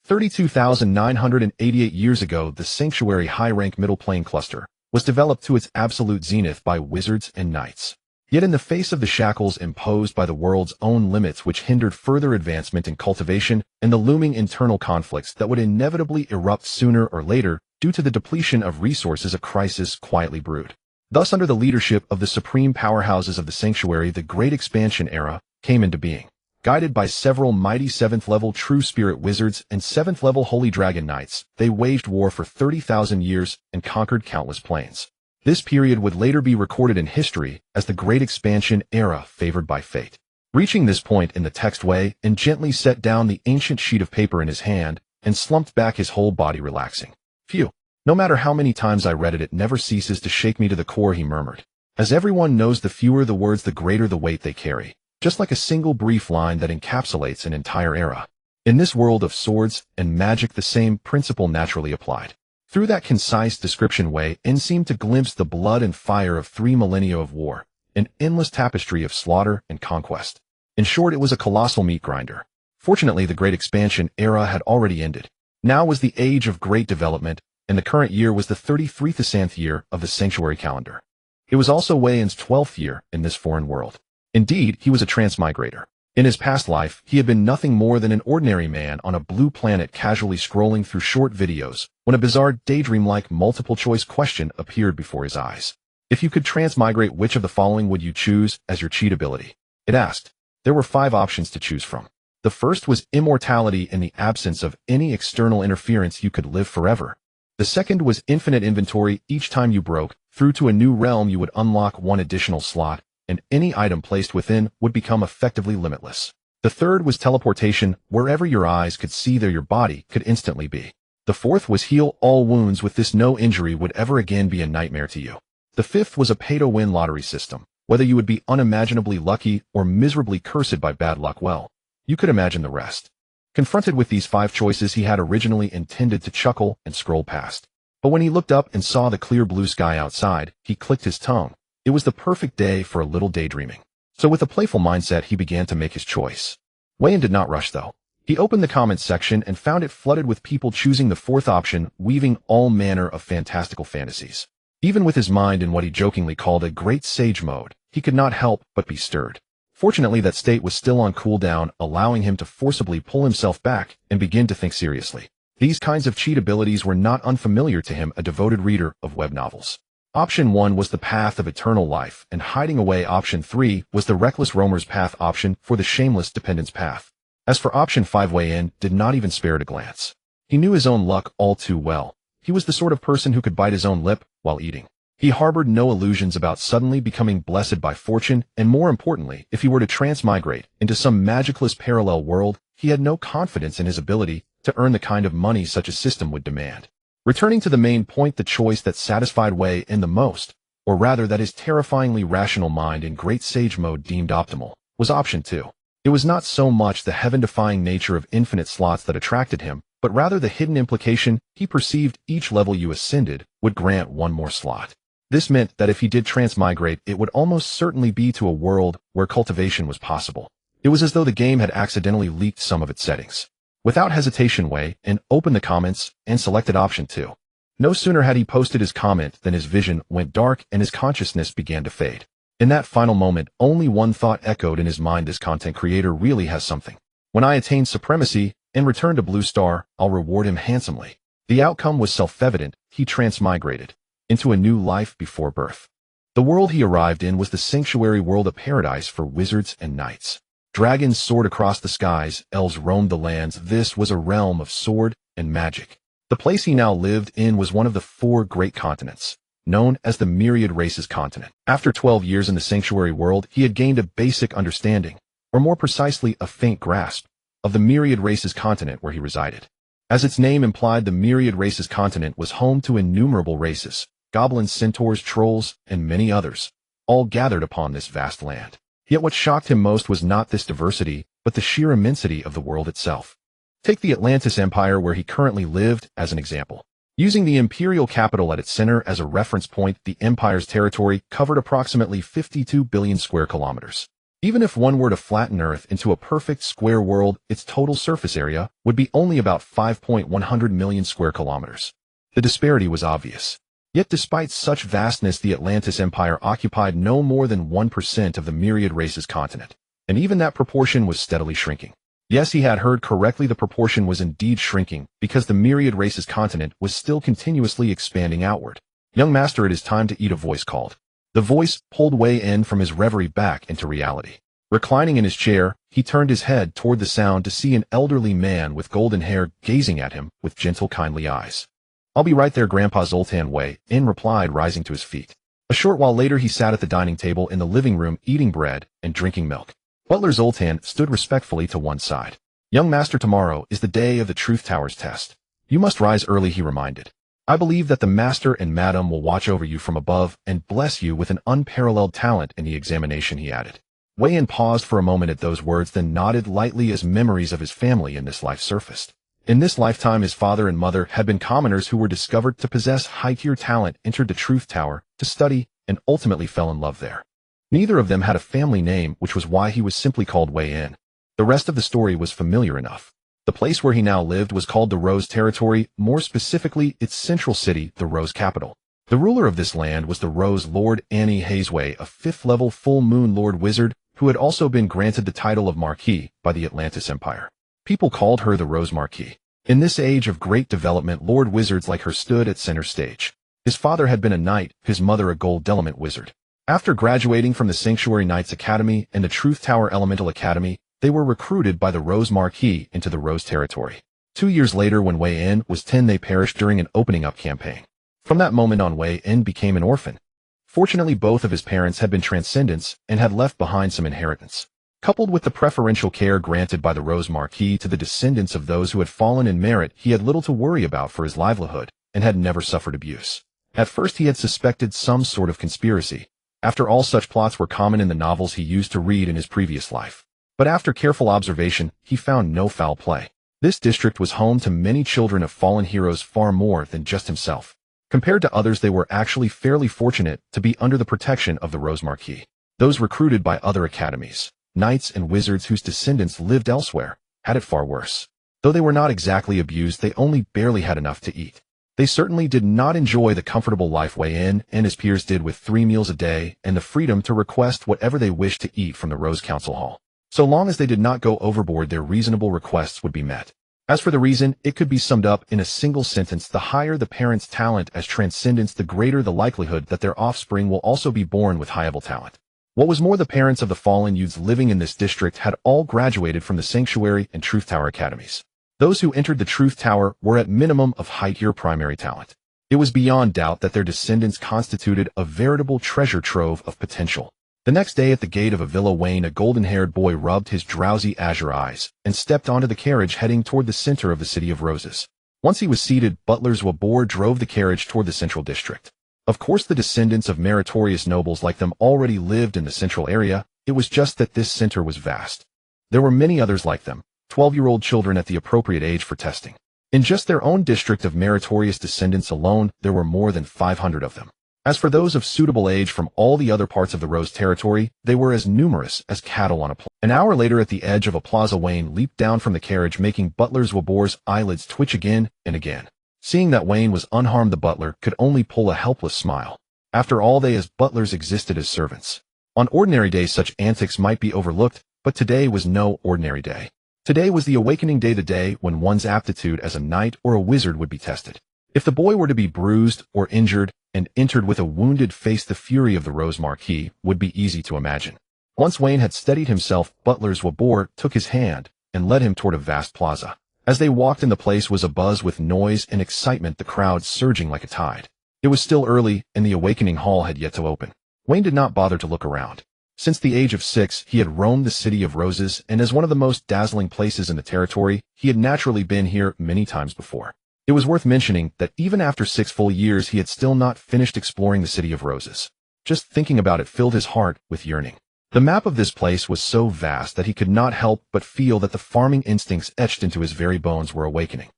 32,988 years ago, the Sanctuary high-rank middle plane cluster was developed to its absolute zenith by wizards and knights. Yet in the face of the shackles imposed by the world's own limits which hindered further advancement in cultivation and the looming internal conflicts that would inevitably erupt sooner or later due to the depletion of resources, a crisis quietly brewed. Thus, under the leadership of the supreme powerhouses of the Sanctuary, the Great Expansion era came into being. Guided by several mighty 7th-level True Spirit wizards and 7th-level Holy Dragon Knights, they waged war for 30,000 years and conquered countless planes. This period would later be recorded in history as the Great Expansion era favored by fate. Reaching this point in the text, Wei and gently set down the ancient sheet of paper in his hand and slumped back, his whole body relaxing. Phew. No matter how many times I read it, it never ceases to shake me to the core, he murmured. As everyone knows, the fewer the words, the greater the weight they carry. Just like a single brief line that encapsulates an entire era. In this world of swords and magic, the same principle naturally applied. Through that concise description, Wei seemed to glimpse the blood and fire of 3 millennia of war, an endless tapestry of slaughter and conquest. In short, it was a colossal meat grinder. Fortunately, the Great Expansion era had already ended. Now was the age of great development, and the current year was the 33rd year of the Sanctuary calendar. It was also Wei's 12th year in this foreign world. Indeed, he was a transmigrator. In his past life, he had been nothing more than an ordinary man on a blue planet, casually scrolling through short videos, when a bizarre daydream-like multiple-choice question appeared before his eyes. If you could transmigrate, which of the following would you choose as your cheat ability? It asked. There were 5 options to choose from. The first was immortality. In the absence of any external interference, you could live forever. The second was infinite inventory. Each time you broke through to a new realm, you would unlock 1 additional slot, and any item placed within would become effectively limitless. The third was teleportation. Wherever your eyes could see, there your body could instantly be. The fourth was heal all wounds. With this, no injury would ever again be a nightmare to you. The fifth was a pay-to-win lottery system. Whether you would be unimaginably lucky or miserably cursed by bad luck, well, you could imagine the rest. Confronted with these 5 choices, he had originally intended to chuckle and scroll past. But when he looked up and saw the clear blue sky outside, he clicked his tongue. It was the perfect day for a little daydreaming. So with a playful mindset, he began to make his choice. Wei did not rush, though. He opened the comments section and found it flooded with people choosing the 4th option, weaving all manner of fantastical fantasies. Even with his mind in what he jokingly called a great sage mode, he could not help but be stirred. Fortunately, that state was still on cooldown, allowing him to forcibly pull himself back and begin to think seriously. These kinds of cheat abilities were not unfamiliar to him, a devoted reader of web novels. Option 1 was the path of eternal life and hiding away. Option 3 was the reckless roamer's path. Option 4 the shameless dependence path. As for option 5, Wei did not even spare it a glance. He knew his own luck all too well. He was the sort of person who could bite his own lip while eating. He harbored no illusions about suddenly becoming blessed by fortune, and more importantly, if he were to transmigrate into some magicless parallel world, he had no confidence in his ability to earn the kind of money such a system would demand. Returning to the main point, the choice that satisfied Wei the most, or rather that his terrifyingly rational mind in great sage mode deemed optimal, was option 2. It was not so much the heaven-defying nature of infinite slots that attracted him, but rather the hidden implication he perceived each level you ascended would grant 1 more slot. This meant that if he did transmigrate, it would almost certainly be to a world where cultivation was possible. It was as though the game had accidentally leaked some of its settings. Without hesitation, Wei opened the comments and selected option 2. No sooner had he posted his comment than his vision went dark and his consciousness began to fade. In that final moment, only one thought echoed in his mind: this content creator really has something. When I attain supremacy and return to Blue Star, I'll reward him handsomely. The outcome was self-evident. He transmigrated into a new life before birth. The world he arrived in was the Sanctuary world, a paradise for wizards and knights. Dragons soared across the skies, elves roamed the lands. This was a realm of sword and magic. The place he now lived in was one of the 4 great continents, known as the Myriad Races continent. After 12 years in the Sanctuary world, he had gained a basic understanding, or more precisely, a faint grasp, of the Myriad Races continent where he resided. As its name implied, the Myriad Races continent was home to innumerable races, goblins, centaurs, trolls, and many others, all gathered upon this vast land. Yet what shocked him most was not this diversity, but the sheer immensity of the world itself. Take the Atlantis Empire, where he currently lived, as an example. Using the imperial capital at its center as a reference point, the empire's territory covered approximately 52 billion square kilometers. Even if one were to flatten Earth into a perfect square world, its total surface area would be only about 5.100 million square kilometers. The disparity was obvious. Yet despite such vastness, the Atlantis Empire occupied no more than 1% of the myriad races continent, and even that proportion was steadily shrinking. Yes, he had heard correctly, the proportion was indeed shrinking, because the myriad races continent was still continuously expanding outward. "Young master, it is time to eat," a voice called. The voice pulled Wei In from his reverie back into reality. Reclining in his chair, he turned his head toward the sound to see an elderly man with golden hair gazing at him with gentle, kindly eyes. "I'll be right there, Grandpa," Zoltan Wei In replied, rising to his feet. A short while later, he sat at the dining table in the living room eating bread and drinking milk. Butler Zoltan stood respectfully to one side. "Young master, tomorrow is the day of the Truth Tower's test. You must rise early," he reminded. "I believe that the master and madam will watch over you from above and bless you with an unparalleled talent in the examination," he added. Wei In paused for a moment at those words, then nodded lightly as memories of his family in this life surfaced. In this lifetime, his father and mother had been commoners who were discovered to possess high-tier talent, entered the Truth Tower to study, and ultimately fell in love there. Neither of them had a family name, which was why he was simply called Wei In. The rest of the story was familiar enough. The place where he now lived was called the Rose Territory, more specifically its central city, the Rose capital. The ruler of this land was the Rose Lord Annie Hazeway, a 5th-level full-moon Lord Wizard who had also been granted the title of Marquis by the Atlantis Empire. People called her the Rose Marquis. In this age of great development, Lord Wizards like her stood at center stage. His father had been a knight, his mother a gold element wizard. After graduating from the Sanctuary Knights Academy and the Truth Tower Elemental Academy, they were recruited by the Rose Marquis into the Rose Territory. 2 years later, when Wei In was 10, they perished during an opening up campaign. From that moment on, Wei In became an orphan. Fortunately, both of his parents had been transcendents and had left behind some inheritance. Coupled with the preferential care granted by the Rose Marquis to the descendants of those who had fallen in merit, he had little to worry about for his livelihood and had never suffered abuse. At first, he had suspected some sort of conspiracy. After all, such plots were common in the novels he used to read in his previous life. But after careful observation, he found no foul play. This district was home to many children of fallen heroes, far more than just himself. Compared to others, they were actually fairly fortunate to be under the protection of the Rose Marquis. Those recruited by other academies, knights and wizards whose descendants lived elsewhere, had it far worse. Though they were not exactly abused, they only barely had enough to eat. They certainly did not enjoy the comfortable life Wei In and his peers did, with 3 meals a day and the freedom to request whatever they wished to eat from the Rose Council Hall. So long as they did not go overboard, their reasonable requests would be met. As for the reason, it could be summed up in a single sentence: the higher the parent's talent as transcendence, the greater the likelihood that their offspring will also be born with highable talent. What was more, the parents of the fallen youths living in this district had all graduated from the Sanctuary and Truth Tower academies. Those who entered the Truth Tower were at minimum of high-tier primary talent. It was beyond doubt that their descendants constituted a veritable treasure trove of potential. The next day, at the gate of a villa, Wayne, a golden-haired boy, rubbed his drowsy azure eyes and stepped onto the carriage heading toward the center of the City of Roses. Once he was seated, butlers Wabor drove the carriage toward the central district. Of course, the descendants of meritorious nobles like them already lived in the central area. It was just that this center was vast. There were many others like them, 12-year-old children at the appropriate age for testing. In just their own district of meritorious descendants alone, there were more than 500 of them. As for those of suitable age from all the other parts of the Rose Territory, they were as numerous as cattle on a plain. An hour later, at the edge of a plaza, Wayne leaped down from the carriage, making Butler's Wabor's eyelids twitch again and again. Seeing that Wayne was unharmed, the butler could only pull a helpless smile. After all, they as butlers existed as servants. On ordinary days, such antics might be overlooked, but today was no ordinary day. Today was the awakening day, the day when one's aptitude as a knight or a wizard would be tested. If the boy were to be bruised or injured and entered with a wounded face, the fury of the Rose Marquis would be easy to imagine. Once Wayne had steadied himself, Butler's Wabor took his hand and led him toward a vast plaza. As they walked in, the place was abuzz with noise and excitement, the crowd surging like a tide. It was still early, and the awakening hall had yet to open. Wayne did not bother to look around. Since the age of 6, he had roamed the City of Roses, and as one of the most dazzling places in the territory, he had naturally been here many times before. It was worth mentioning that even after 6 full years, he had still not finished exploring the City of Roses. Just thinking about it filled his heart with yearning. The map of this place was so vast that he could not help but feel that the farming instincts etched into his very bones were awakening.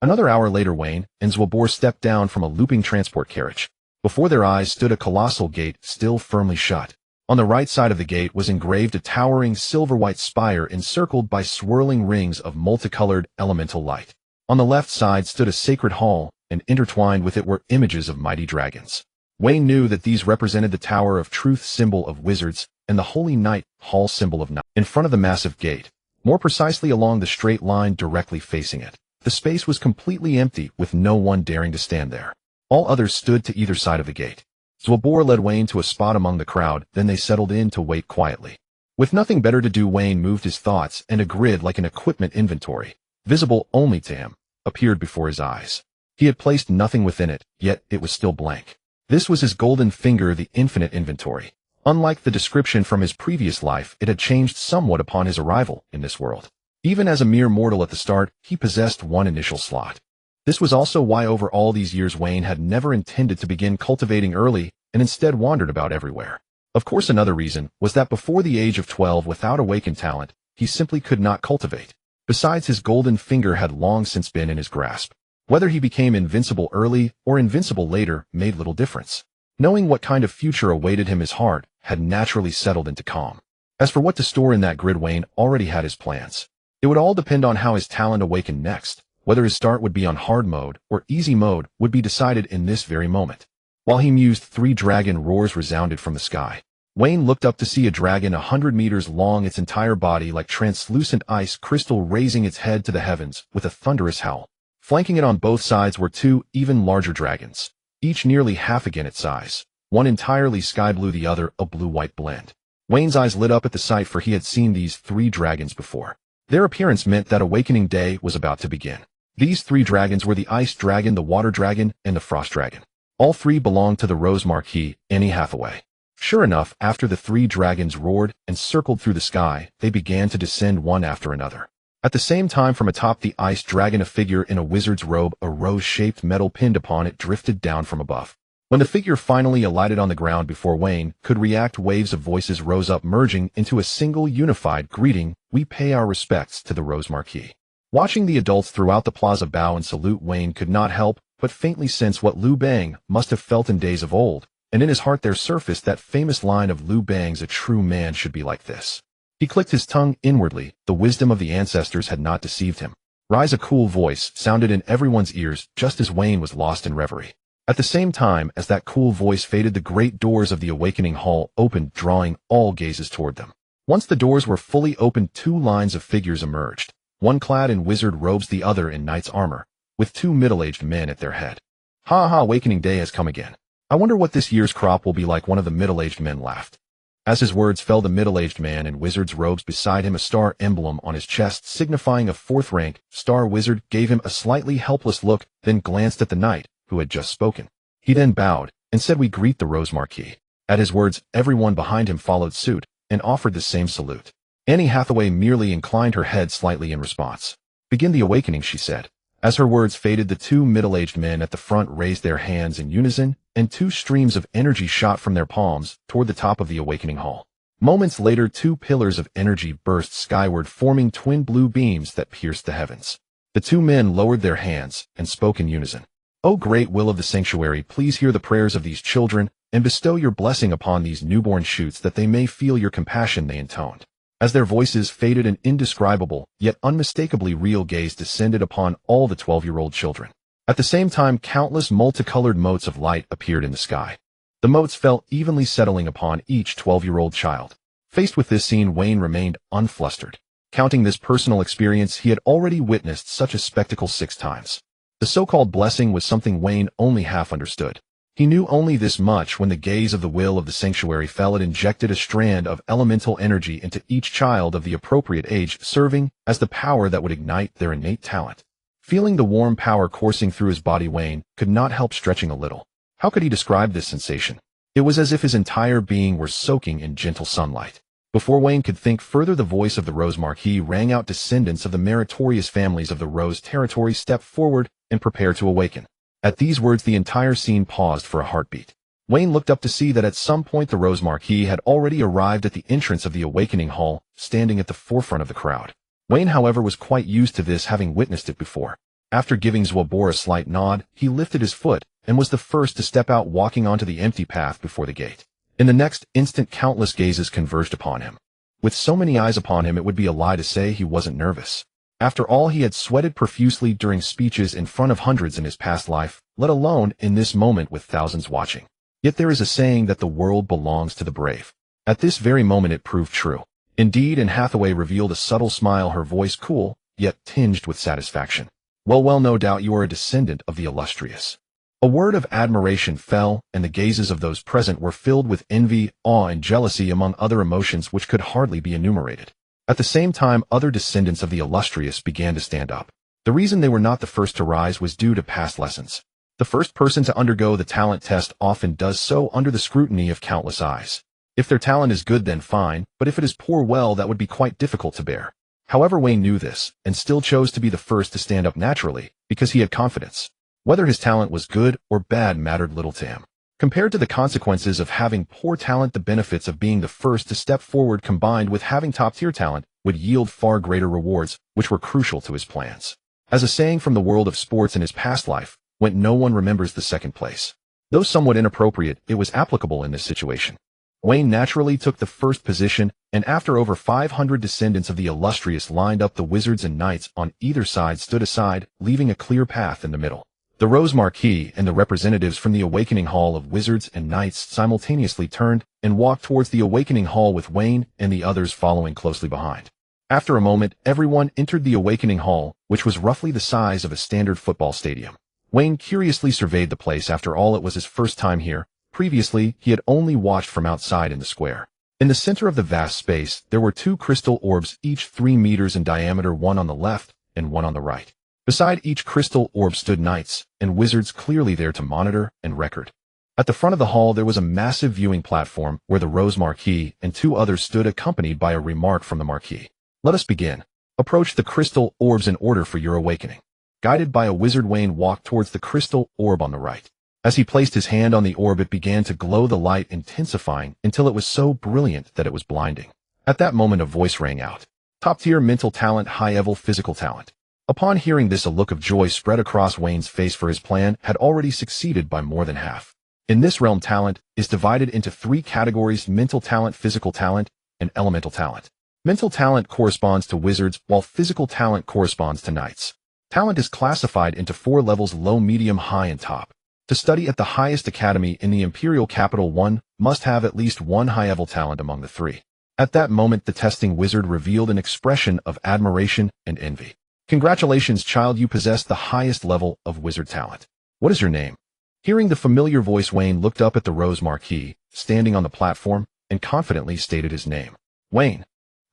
Another hour later, Wayne and Zwabor stepped down from a looping transport carriage. Before their eyes stood a colossal gate, still firmly shut. On the right side of the gate was engraved a towering silver-white spire encircled by swirling rings of multicolored elemental light. On the left side stood a sacred hall, and intertwined with it were images of mighty dragons. Wayne knew that these represented the Tower of Truth, symbol of wizards, and the Holy Night Hall, symbol of night. In front of the massive gate, more precisely along the straight line directly facing it, the space was completely empty, with no one daring to stand there. All others stood to either side of the gate. Zwabor led Wayne to a spot among the crowd, then they settled in to wait quietly. With nothing better to do, Wayne moved his thoughts, and a grid like an equipment inventory, visible only to him, appeared before his eyes. He had placed nothing within it, yet it was still blank. This was his golden finger, the infinite inventory. Unlike the description from his previous life, it had changed somewhat upon his arrival in this world. Even as a mere mortal at the start, he possessed one initial slot. This was also why over all these years Wayne had never intended to begin cultivating early, and instead wandered about everywhere. Of course, another reason was that before the age of 12, without awakened talent, he simply could not cultivate. Besides, his golden finger had long since been in his grasp. Whether he became invincible early or invincible later made little difference. Knowing what kind of future awaited him, his heart had naturally settled into calm. As for what to store in that grid, Wayne already had his plans. It would all depend on how his talent awakened next. Whether his start would be on hard mode or easy mode would be decided in this very moment. While he mused, 3 dragon roars resounded from the sky. Wayne looked up to see a dragon 100 meters long, its entire body like translucent ice crystal, raising its head to the heavens with a thunderous howl. Flanking it on both sides were 2 even larger dragons, each nearly half again its size, one entirely sky blue, the other a blue-white blend. Wayne's eyes lit up at the sight, for he had seen these 3 dragons before. Their appearance meant that awakening day was about to begin. These 3 dragons were the Ice Dragon, the Water Dragon, and the Frost Dragon. All 3 belonged to the Rose Marquis, Annie Hathaway. Sure enough, after the 3 dragons roared and circled through the sky, they began to descend one after another. At the same time, from atop the Ice Dragon, a figure in a wizard's robe, a rose-shaped metal pinned upon it, drifted down from above. When the figure finally alighted on the ground before Wayne could react, waves of voices rose up, merging into a single unified greeting: "We pay our respects to the Rose Marquis." Watching the adults throughout the plaza bow and salute, Wayne could not help but faintly sense what Liu Bang must have felt in days of old, and in his heart there surfaced that famous line of Liu Bang's: "A true man should be like this." He clicked his tongue inwardly. The wisdom of the ancestors had not deceived him. Rise, a cool voice sounded in everyone's ears just as Wayne was lost in reverie. At the same time as that cool voice faded, the great doors of the awakening hall opened, drawing all gazes toward them. Once the doors were fully opened, 2 lines of figures emerged, one clad in wizard robes, the other in knight's armor, with 2 middle-aged men at their head. "Ha ha, awakening day has come again. I wonder what this year's crop will be like," one of the middle-aged men laughed. As his words fell, the middle-aged man in wizard's robes beside him, a star emblem on his chest signifying a 4th rank star wizard, gave him a slightly helpless look, then glanced at the knight who had just spoken. He then bowed and said, "We greet the Rose Marquis." At his words, everyone behind him followed suit and offered the same salute. Annie Hathaway merely inclined her head slightly in response. "Begin the awakening," she said. As her words faded, the 2 middle-aged men at the front raised their hands in unison, and 2 streams of energy shot from their palms toward the top of the awakening hall. Moments later, 2 pillars of energy burst skyward, forming twin blue beams that pierced the heavens. The 2 men lowered their hands and spoke in unison. "O great will of the sanctuary, please hear the prayers of these children and bestow your blessing upon these newborn shoots, that they may feel your compassion," they intoned. As their voices faded, an indescribable, yet unmistakably real gaze descended upon all the 12-year-old children. At the same time, countless multicolored motes of light appeared in the sky. The motes fell evenly, settling upon each 12-year-old child. Faced with this scene, Wayne remained unflustered. Counting this personal experience, he had already witnessed such a spectacle 6 times. The so-called blessing was something Wayne only half understood. He knew only this much: when the gaze of the will of the sanctuary fell, it injected a strand of elemental energy into each child of the appropriate age, serving as the power that would ignite their innate talent. Feeling the warm power coursing through his body, Wayne could not help stretching a little. How could he describe this sensation? It was as if his entire being were soaking in gentle sunlight. Before Wayne could think further, the voice of the Rose Marquis rang out. Descendants of the meritorious families of the Rose territory, step forward and prepare to awaken. At these words, the entire scene paused for a heartbeat. Wayne looked up to see that at some point the Rose Marquis had already arrived at the entrance of the awakening hall, standing at the forefront of the crowd. Wayne, however, was quite used to this, having witnessed it before. After giving Zwabor a slight nod, he lifted his foot and was the first to step out, walking onto the empty path before the gate. In the next instant, countless gazes converged upon him. With so many eyes upon him, it would be a lie to say he wasn't nervous. After all, he had sweated profusely during speeches in front of hundreds in his past life, let alone in this moment with thousands watching. Yet there is a saying that the world belongs to the brave. At this very moment it proved true. Indeed, and Hathaway revealed a subtle smile, her voice cool, yet tinged with satisfaction. Well, no doubt you are a descendant of the illustrious. A word of admiration fell, and the gazes of those present were filled with envy, awe, and jealousy, among other emotions which could hardly be enumerated. At the same time, other descendants of the illustrious began to stand up. The reason they were not the first to rise was due to past lessons. The first person to undergo the talent test often does so under the scrutiny of countless eyes. If their talent is good, then fine, but if it is poor, well, that would be quite difficult to bear. However, Wayne knew this, and still chose to be the first to stand up naturally, because he had confidence. Whether his talent was good or bad mattered little to him. Compared to the consequences of having poor talent, the benefits of being the first to step forward combined with having top-tier talent would yield far greater rewards, which were crucial to his plans. As a saying from the world of sports in his past life went, no one remembers the second place. Though somewhat inappropriate, it was applicable in this situation. Wayne naturally took the first position, and after over 500 descendants of the illustrious lined up, the wizards and knights on either side stood aside, leaving a clear path in the middle. The Rose Marquis and the representatives from the Awakening Hall of Wizards and Knights simultaneously turned and walked towards the Awakening Hall, with Wayne and the others following closely behind. After a moment, everyone entered the Awakening Hall, which was roughly the size of a standard football stadium. Wayne curiously surveyed the place. After all, it was his first time here. Previously, he had only watched from outside in the square. In the center of the vast space, there were two crystal orbs, each 3 meters in diameter, one on the left and one on the right. Beside each crystal orb stood knights and wizards, clearly there to monitor and record. At the front of the hall, there was a massive viewing platform where the Rose Marquis and 2 others stood, accompanied by a remark from the Marquis. "Let us begin. Approach the crystal orbs in order for your awakening." Guided by a wizard, Wayne walked towards the crystal orb on the right. As he placed his hand on the orb, it began to glow, the light intensifying until it was so brilliant that it was blinding. At that moment, a voice rang out. "Top-tier mental talent, high-level physical talent." Upon hearing this, a look of joy spread across Wayne's face, for his plan had already succeeded by more than half. In this realm, talent is divided into 3 categories: mental talent, physical talent, and elemental talent. Mental talent corresponds to wizards, while physical talent corresponds to knights. Talent is classified into 4 levels: low, medium, high, and top. To study at the highest academy in the imperial capital, one must have at least 1 high-level talent among the 3. At that moment, the testing wizard revealed an expression of admiration and envy. "Congratulations, child, you possess the highest level of wizard talent. What is your name?" Hearing the familiar voice, Wayne looked up at the Rose Marquis, standing on the platform, and confidently stated his name. "Wayne."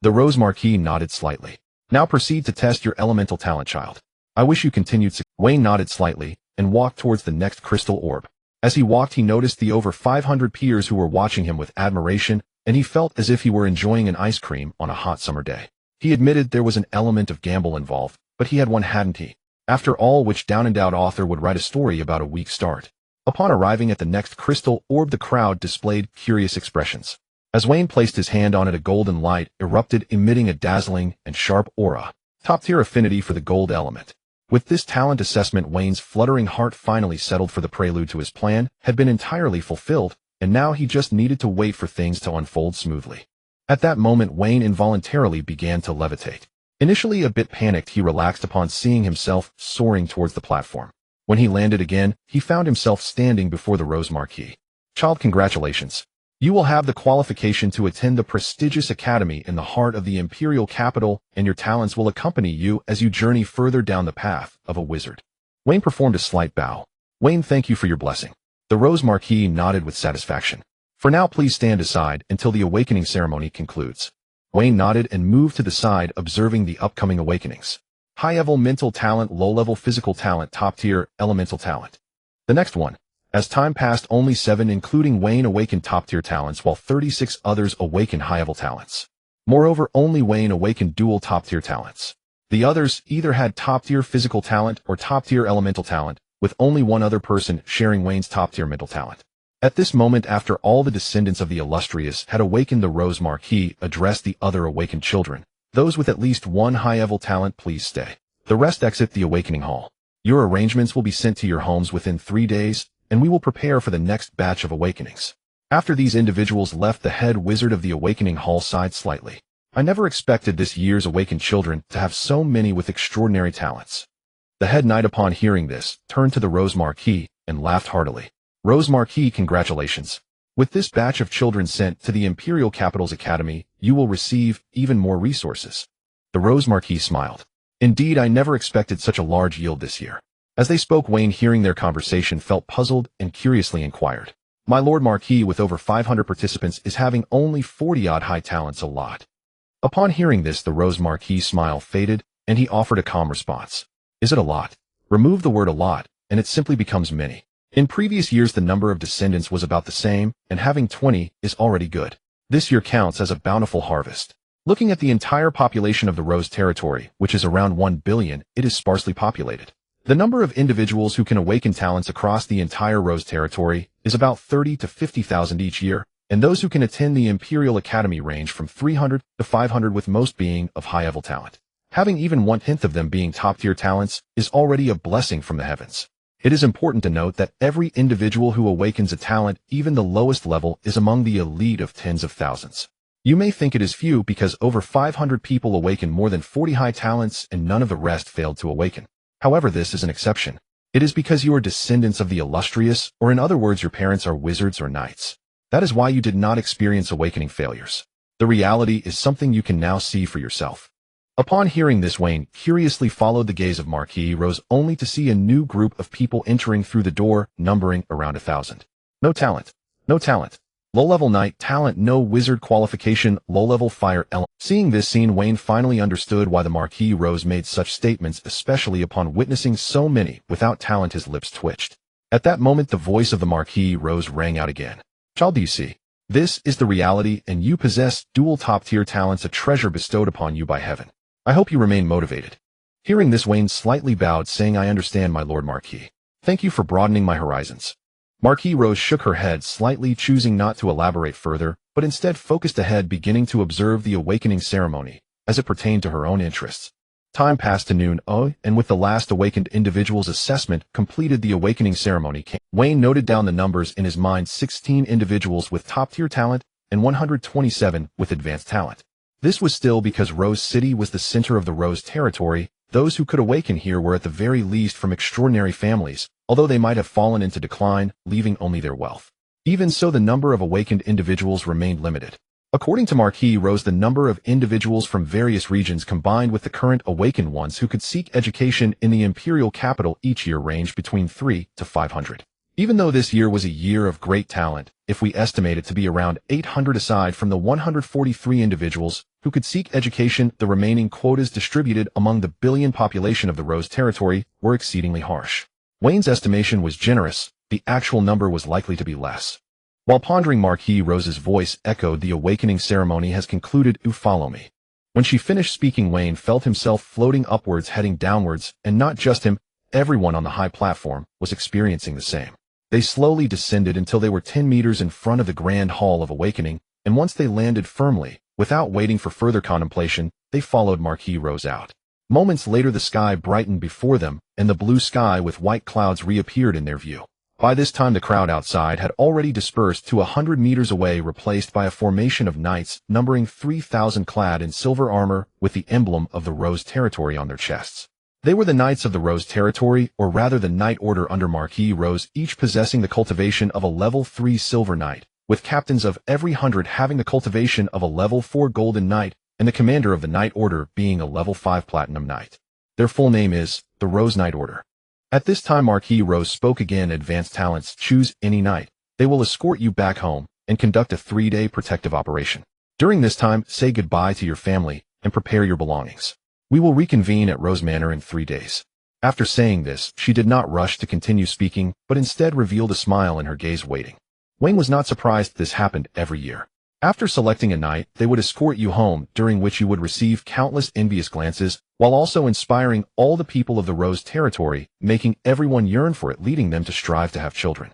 The Rose Marquis nodded slightly. "Now proceed to test your elemental talent, child. I wish you continued success." Wayne nodded slightly and walked towards the next crystal orb. As he walked, he noticed the over 500 peers who were watching him with admiration, and he felt as if he were enjoying an ice cream on a hot summer day. He admitted there was an element of gamble involved, but he had one, hadn't he? After all, which down and out author would write a story about a weak start? Upon arriving at the next crystal orb, the crowd displayed curious expressions. As Wayne placed his hand on it, a golden light erupted, emitting a dazzling and sharp aura. Top-tier affinity for the gold element. With this talent assessment, Wayne's fluttering heart finally settled, for the prelude to his plan had been entirely fulfilled, and now he just needed to wait for things to unfold smoothly. At that moment, Wayne involuntarily began to levitate. Initially a bit panicked, he relaxed upon seeing himself soaring towards the platform. When he landed again, he found himself standing before the Rose Marquis. "Child, congratulations. You will have the qualification to attend the prestigious academy in the heart of the imperial capital, and your talents will accompany you as you journey further down the path of a wizard." Wayne performed a slight bow. "Wayne, thank you for your blessing." The Rose Marquis nodded with satisfaction. "For now, please stand aside until the awakening ceremony concludes." Wayne nodded and moved to the side, observing the upcoming awakenings. High-level mental talent, low-level physical talent, top-tier elemental talent. The next one. As time passed, only 7, including Wayne, awakened top-tier talents, while 36 others awakened high-level talents. Moreover, only Wayne awakened dual top-tier talents. The others either had top-tier physical talent or top-tier elemental talent, with only one other person sharing Wayne's top-tier mental talent. At this moment, after all the descendants of the illustrious had awakened, the Rose Marquis addressed the other awakened children. "Those with at least 1 high-level talent, please stay. The rest exit the awakening hall. Your arrangements will be sent to your homes within 3 days, and we will prepare for the next batch of awakenings." After these individuals left, the head wizard of the Awakening Hall sighed slightly. I never expected this year's awakened children to have so many with extraordinary talents. The head knight, upon hearing this, turned to the Rose Marquis and laughed heartily. Rose Marquis, congratulations. With this batch of children sent to the Imperial Capital's Academy, you will receive even more resources. The Rose Marquis smiled. Indeed, I never expected such a large yield this year. As they spoke, Wayne, hearing their conversation, felt puzzled and curiously inquired. My Lord Marquis, with over 500 participants, is having only 40-odd high talents a lot. Upon hearing this, the Rose Marquis' smile faded, and he offered a calm response. Is it a lot? Remove the word a lot, and it simply becomes many. In previous years, the number of descendants was about the same, and having 20 is already good. This year counts as a bountiful harvest. Looking at the entire population of the Rose Territory, which is around 1 billion, it is sparsely populated. The number of individuals who can awaken talents across the entire Rose Territory is about 30 to 50,000 each year, and those who can attend the Imperial Academy range from 300 to 500, with most being of high-level talent. Having even 1/10 of them being top-tier talents is already a blessing from the heavens. It is important to note that every individual who awakens a talent, even the lowest level, is among the elite of tens of thousands. You may think it is few because over 500 people awaken more than 40 high talents and none of the rest failed to awaken. However, this is an exception. It is because you are descendants of the illustrious, or in other words, your parents are wizards or knights. That is why you did not experience awakening failures. The reality is something you can now see for yourself. Upon hearing this, Wayne curiously followed the gaze of Marquis Rose, only to see a new group of people entering through the door, numbering around 1,000. No talent. No talent. Low-level knight talent, no wizard qualification, low-level fire element. Seeing this scene, Wayne finally understood why the Marquis Rose made such statements, especially upon witnessing so many without talent. His lips twitched. At that moment, the voice of the Marquis Rose rang out again. Child, do you see? This is the reality, and you possess dual top-tier talents, a treasure bestowed upon you by heaven. I hope you remain motivated. Hearing this, Wayne slightly bowed, saying, I understand, my Lord Marquis. Thank you for broadening my horizons. Marquis Rose shook her head slightly, choosing not to elaborate further, but instead focused ahead, beginning to observe the awakening ceremony, as it pertained to her own interests. Time passed to noon, and with the last awakened individual's assessment completed, the awakening ceremony came. Wayne noted down the numbers in his mind: 16 individuals with top-tier talent and 127 with advanced talent. This was still because Rose City was the center of the Rose Territory. Those who could awaken here were at the very least from extraordinary families, although they might have fallen into decline, leaving only their wealth. Even so, the number of awakened individuals remained limited. According to Marquis Rose, the number of individuals from various regions combined with the current awakened ones who could seek education in the Imperial Capital each year ranged between 300 to 500. Even though this year was a year of great talent, if we estimate it to be around 800 aside from the 143 individuals who could seek education, the remaining quotas distributed among the billion population of the Rose Territory were exceedingly harsh. Wayne's estimation was generous, the actual number was likely to be less. While pondering, Marquis Rose's voice echoed, the awakening ceremony has concluded, follow me. When she finished speaking, Wayne felt himself floating upwards, heading downwards, and not just him, everyone on the high platform was experiencing the same. They slowly descended until they were 10 meters in front of the Grand Hall of Awakening, and once they landed firmly, without waiting for further contemplation, they followed Marquis Rose out. Moments later, the sky brightened before them, and the blue sky with white clouds reappeared in their view. By this time, the crowd outside had already dispersed to 100 meters away, replaced by a formation of knights numbering 3,000 clad in silver armor with the emblem of the Rose Territory on their chests. They were the Knights of the Rose Territory, or rather the Knight Order under Marquis Rose, each possessing the cultivation of a level 3 Silver Knight, with captains of every 100 having the cultivation of a level 4 Golden Knight, and the commander of the Knight Order being a level 5 Platinum Knight. Their full name is the Rose Knight Order. At this time, Marquis Rose spoke again. Advanced talents, choose any knight. They will escort you back home and conduct a 3-day protective operation. During this time, say goodbye to your family and prepare your belongings. We will reconvene at Rose Manor in 3 days. After saying this, she did not rush to continue speaking, but instead revealed a smile in her gaze, waiting. Wayne was not surprised this happened every year. After selecting a knight, they would escort you home, during which you would receive countless envious glances, while also inspiring all the people of the Rose Territory, making everyone yearn for it, leading them to strive to have children.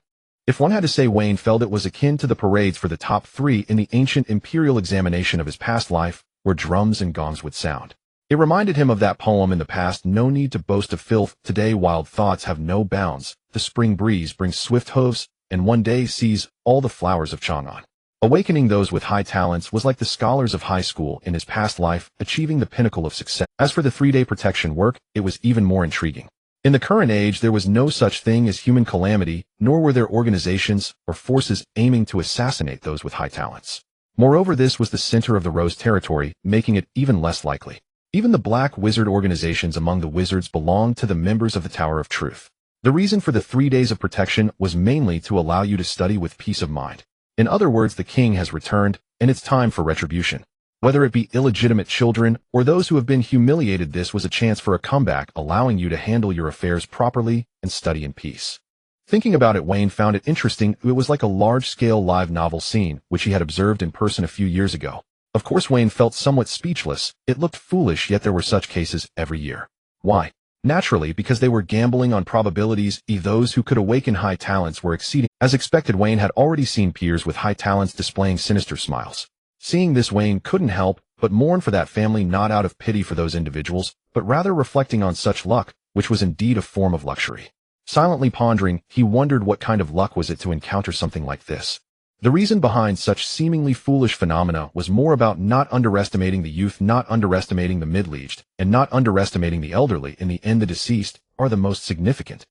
If one had to say, Wayne felt it was akin to the parades for the top 3 in the ancient imperial examination of his past life, where drums and gongs would sound. It reminded him of that poem in the past: no need to boast of filth, today wild thoughts have no bounds, the spring breeze brings swift hooves, and one day sees all the flowers of Chang'an. Awakening those with high talents was like the scholars of high school in his past life achieving the pinnacle of success. As for the 3-day protection work, it was even more intriguing. In the current age, there was no such thing as human calamity, nor were there organizations or forces aiming to assassinate those with high talents. Moreover, this was the center of the Rose territory, making it even less likely. Even the black wizard organizations among the wizards belonged to the members of the Tower of Truth. The reason for the 3 days of protection was mainly to allow you to study with peace of mind. In other words, the king has returned, and it's time for retribution. Whether it be illegitimate children or those who have been humiliated, this was a chance for a comeback, allowing you to handle your affairs properly and study in peace. Thinking about it, Wayne found it interesting. It was like a large-scale live novel scene, which he had observed in person a few years ago. Of course, Wayne felt somewhat speechless. It looked foolish, yet there were such cases every year. Why? Naturally, because they were gambling on probabilities. Those who could awaken high talents were exceeding. As expected, Wayne had already seen peers with high talents displaying sinister smiles. Seeing this, Wayne couldn't help but mourn for that family, not out of pity for those individuals, but rather reflecting on such luck, which was indeed a form of luxury. Silently pondering, he wondered what kind of luck was it to encounter something like this. The reason behind such seemingly foolish phenomena was more about not underestimating the youth, not underestimating the middle-aged, and not underestimating the elderly. In the end, the deceased are the most significant.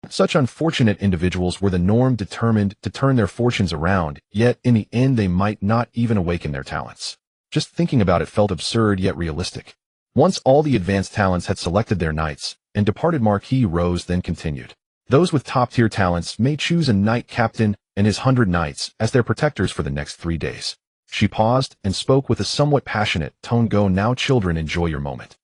Such unfortunate individuals were the norm, determined to turn their fortunes around, yet in the end they might not even awaken their talents. Just thinking about it felt absurd yet realistic. Once all the advanced talents had selected their knights and departed, Marquis Rose then continued. Those with top-tier talents may choose a knight captain and his 100 knights as their protectors for the next 3 days. She paused and spoke with a somewhat passionate tone. Go now, children, enjoy your moment.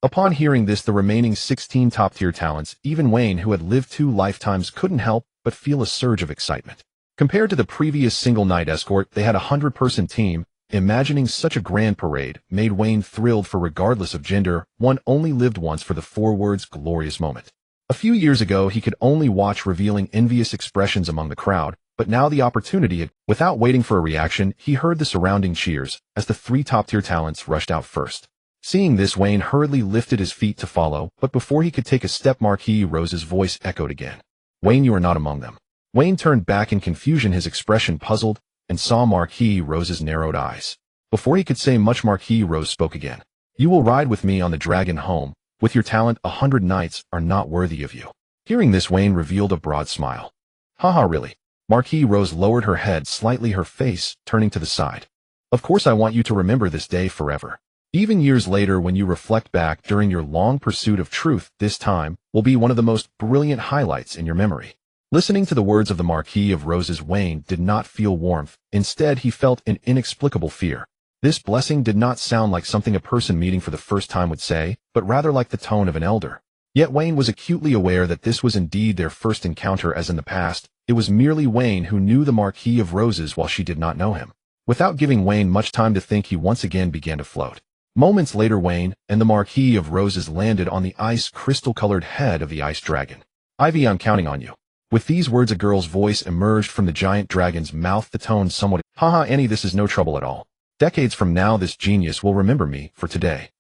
Upon hearing this, the remaining 16 top-tier talents, even Wayne, who had lived 2 lifetimes, couldn't help but feel a surge of excitement. Compared to the previous single knight escort, they had a 100-person team. Imagining such a grand parade made Wayne thrilled, for regardless of gender, one only lived once for the 4 words glorious moment. A few years ago, he could only watch, revealing envious expressions among the crowd, but now the opportunity had. Without waiting for a reaction, he heard the surrounding cheers as the 3 top-tier talents rushed out first. Seeing this, Wayne hurriedly lifted his feet to follow, but before he could take a step, Marquis Rose's voice echoed again. Wayne, you are not among them. Wayne turned back in confusion, his expression puzzled, and saw Marquis Rose's narrowed eyes. Before he could say much, Marquis Rose spoke again. You will ride with me on the dragon home. With your talent, 100 knights are not worthy of you. Hearing this, Wayne revealed a broad smile. Haha, really? Marquis Rose lowered her head slightly, her face turning to the side. Of course, I want you to remember this day forever. Even years later, when you reflect back during your long pursuit of truth, this time will be one of the most brilliant highlights in your memory. Listening to the words of the Marquis of Roses, Wayne did not feel warmth. Instead, he felt an inexplicable fear. This blessing did not sound like something a person meeting for the first time would say, but rather like the tone of an elder. Yet Wayne was acutely aware that this was indeed their first encounter. As in the past, it was merely Wayne who knew the Marquis of Roses while she did not know him. Without giving Wayne much time to think, he once again began to float. Moments later, Wayne and the Marquis of Roses landed on the ice crystal-colored head of the ice dragon. Ivy, I'm counting on you. With these words, a girl's voice emerged from the giant dragon's mouth, the tone somewhat. Haha, Annie, this is no trouble at all. Decades from now, this genius will remember me for today.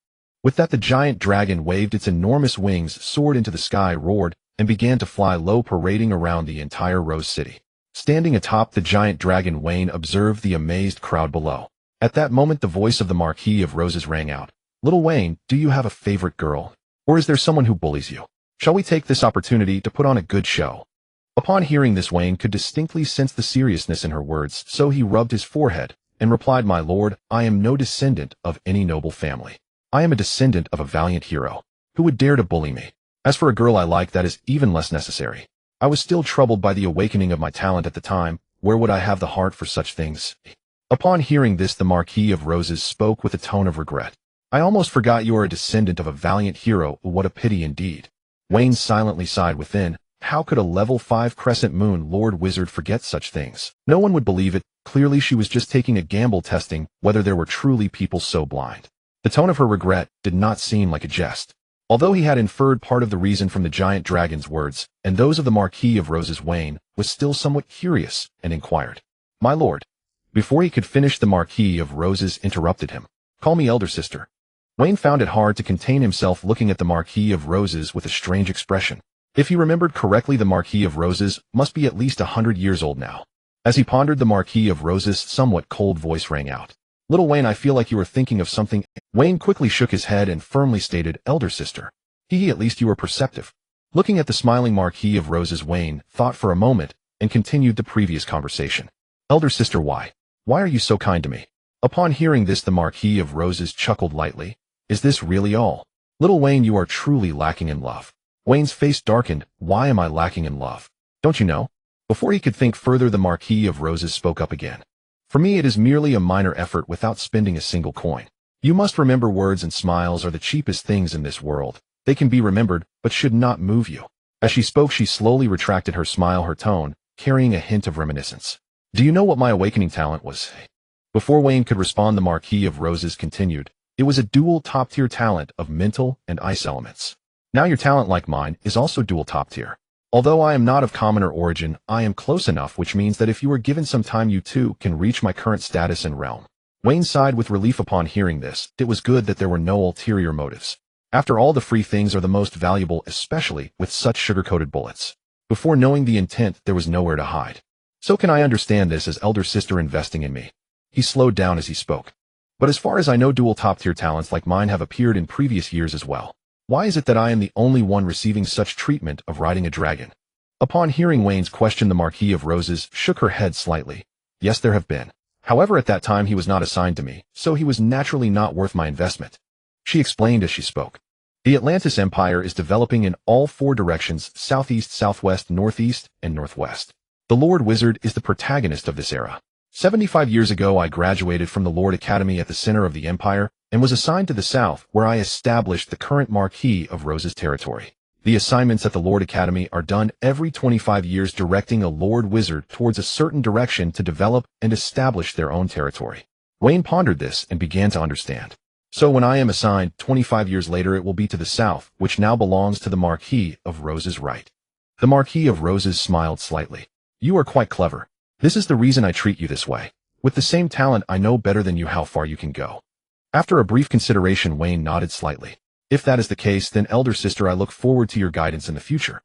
With that, the giant dragon waved its enormous wings, soared into the sky, roared, and began to fly low, parading around the entire Rose City. Standing atop the giant dragon, Wayne observed the amazed crowd below. At that moment, the voice of the Marquis of Roses rang out. Little Wayne, do you have a favorite girl? Or is there someone who bullies you? Shall we take this opportunity to put on a good show? Upon hearing this, Wayne could distinctly sense the seriousness in her words, so he rubbed his forehead and replied, My lord, I am no descendant of any noble family. I am a descendant of a valiant hero. Who would dare to bully me? As for a girl I like, that is even less necessary. I was still troubled by the awakening of my talent at the time. Where would I have the heart for such things? Upon hearing this, the Marquis of Roses spoke with a tone of regret. I almost forgot you are a descendant of a valiant hero. What a pity indeed. Wayne silently sighed within. How could a level 5 Crescent Moon Lord Wizard forget such things? No one would believe it. Clearly she was just taking a gamble, testing whether there were truly people so blind. The tone of her regret did not seem like a jest. Although he had inferred part of the reason from the giant dragon's words and those of the Marquis of Roses, Wayne was still somewhat curious and inquired, My lord. Before he could finish, the Marquis of Roses interrupted him. Call me elder sister. Wayne found it hard to contain himself, looking at the Marquis of Roses with a strange expression. If he remembered correctly, the Marquis of Roses must be at least 100 years old now. As he pondered, the Marquis of Roses' somewhat cold voice rang out. "Little Wayne, I feel like you are thinking of something." Wayne quickly shook his head and firmly stated, "Elder sister. At least you are perceptive." Looking at the smiling Marquis of Roses, Wayne thought for a moment and continued the previous conversation. "Elder sister, why are you so kind to me?" Upon hearing this, the Marquis of Roses chuckled lightly. "Is this really all? Little Wayne, you are truly lacking in love." Wayne's face darkened. "Why am I lacking in love? Don't you know?" Before he could think further, the Marquis of Roses spoke up again. "For me, it is merely a minor effort without spending a single coin. You must remember, words and smiles are the cheapest things in this world. They can be remembered, but should not move you." As she spoke, she slowly retracted her smile, her tone carrying a hint of reminiscence. "Do you know what my awakening talent was?" Before Wayne could respond, the Marquis of Roses continued. "It was a dual top-tier talent of mental and ice elements. Now your talent, like mine, is also dual top-tier. Although I am not of commoner origin, I am close enough, which means that if you were given some time, you too can reach my current status and realm." Wayne sighed with relief upon hearing this. It was good that there were no ulterior motives. After all, the free things are the most valuable, especially with such sugar-coated bullets. Before knowing the intent, there was nowhere to hide. "So can I understand this as elder sister investing in me?" He slowed down as he spoke. "But as far as I know, dual top-tier talents like mine have appeared in previous years as well. Why is it that I am the only one receiving such treatment of riding a dragon?" Upon hearing Wayne's question, the Marquis of Roses shook her head slightly. "Yes, there have been. However, at that time he was not assigned to me, so he was naturally not worth my investment," she explained as she spoke. "The Atlantis Empire is developing in all four directions: southeast, southwest, northeast, and northwest. The Lord Wizard is the protagonist of this era. 75 years ago, I graduated from the Lord Academy at the center of the Empire and was assigned to the south, where I established the current Marquis of Roses territory. The assignments at the Lord Academy are done every 25 years, directing a Lord Wizard towards a certain direction to develop and establish their own territory." Wayne pondered this and began to understand. "So when I am assigned, 25 years later, it will be to the south, which now belongs to the Marquis of Roses, right?" The Marquis of Roses smiled slightly. "You are quite clever. This is the reason I treat you this way. With the same talent, I know better than you how far you can go." After a brief consideration, Wayne nodded slightly. "If that is the case, then elder sister, I look forward to your guidance in the future."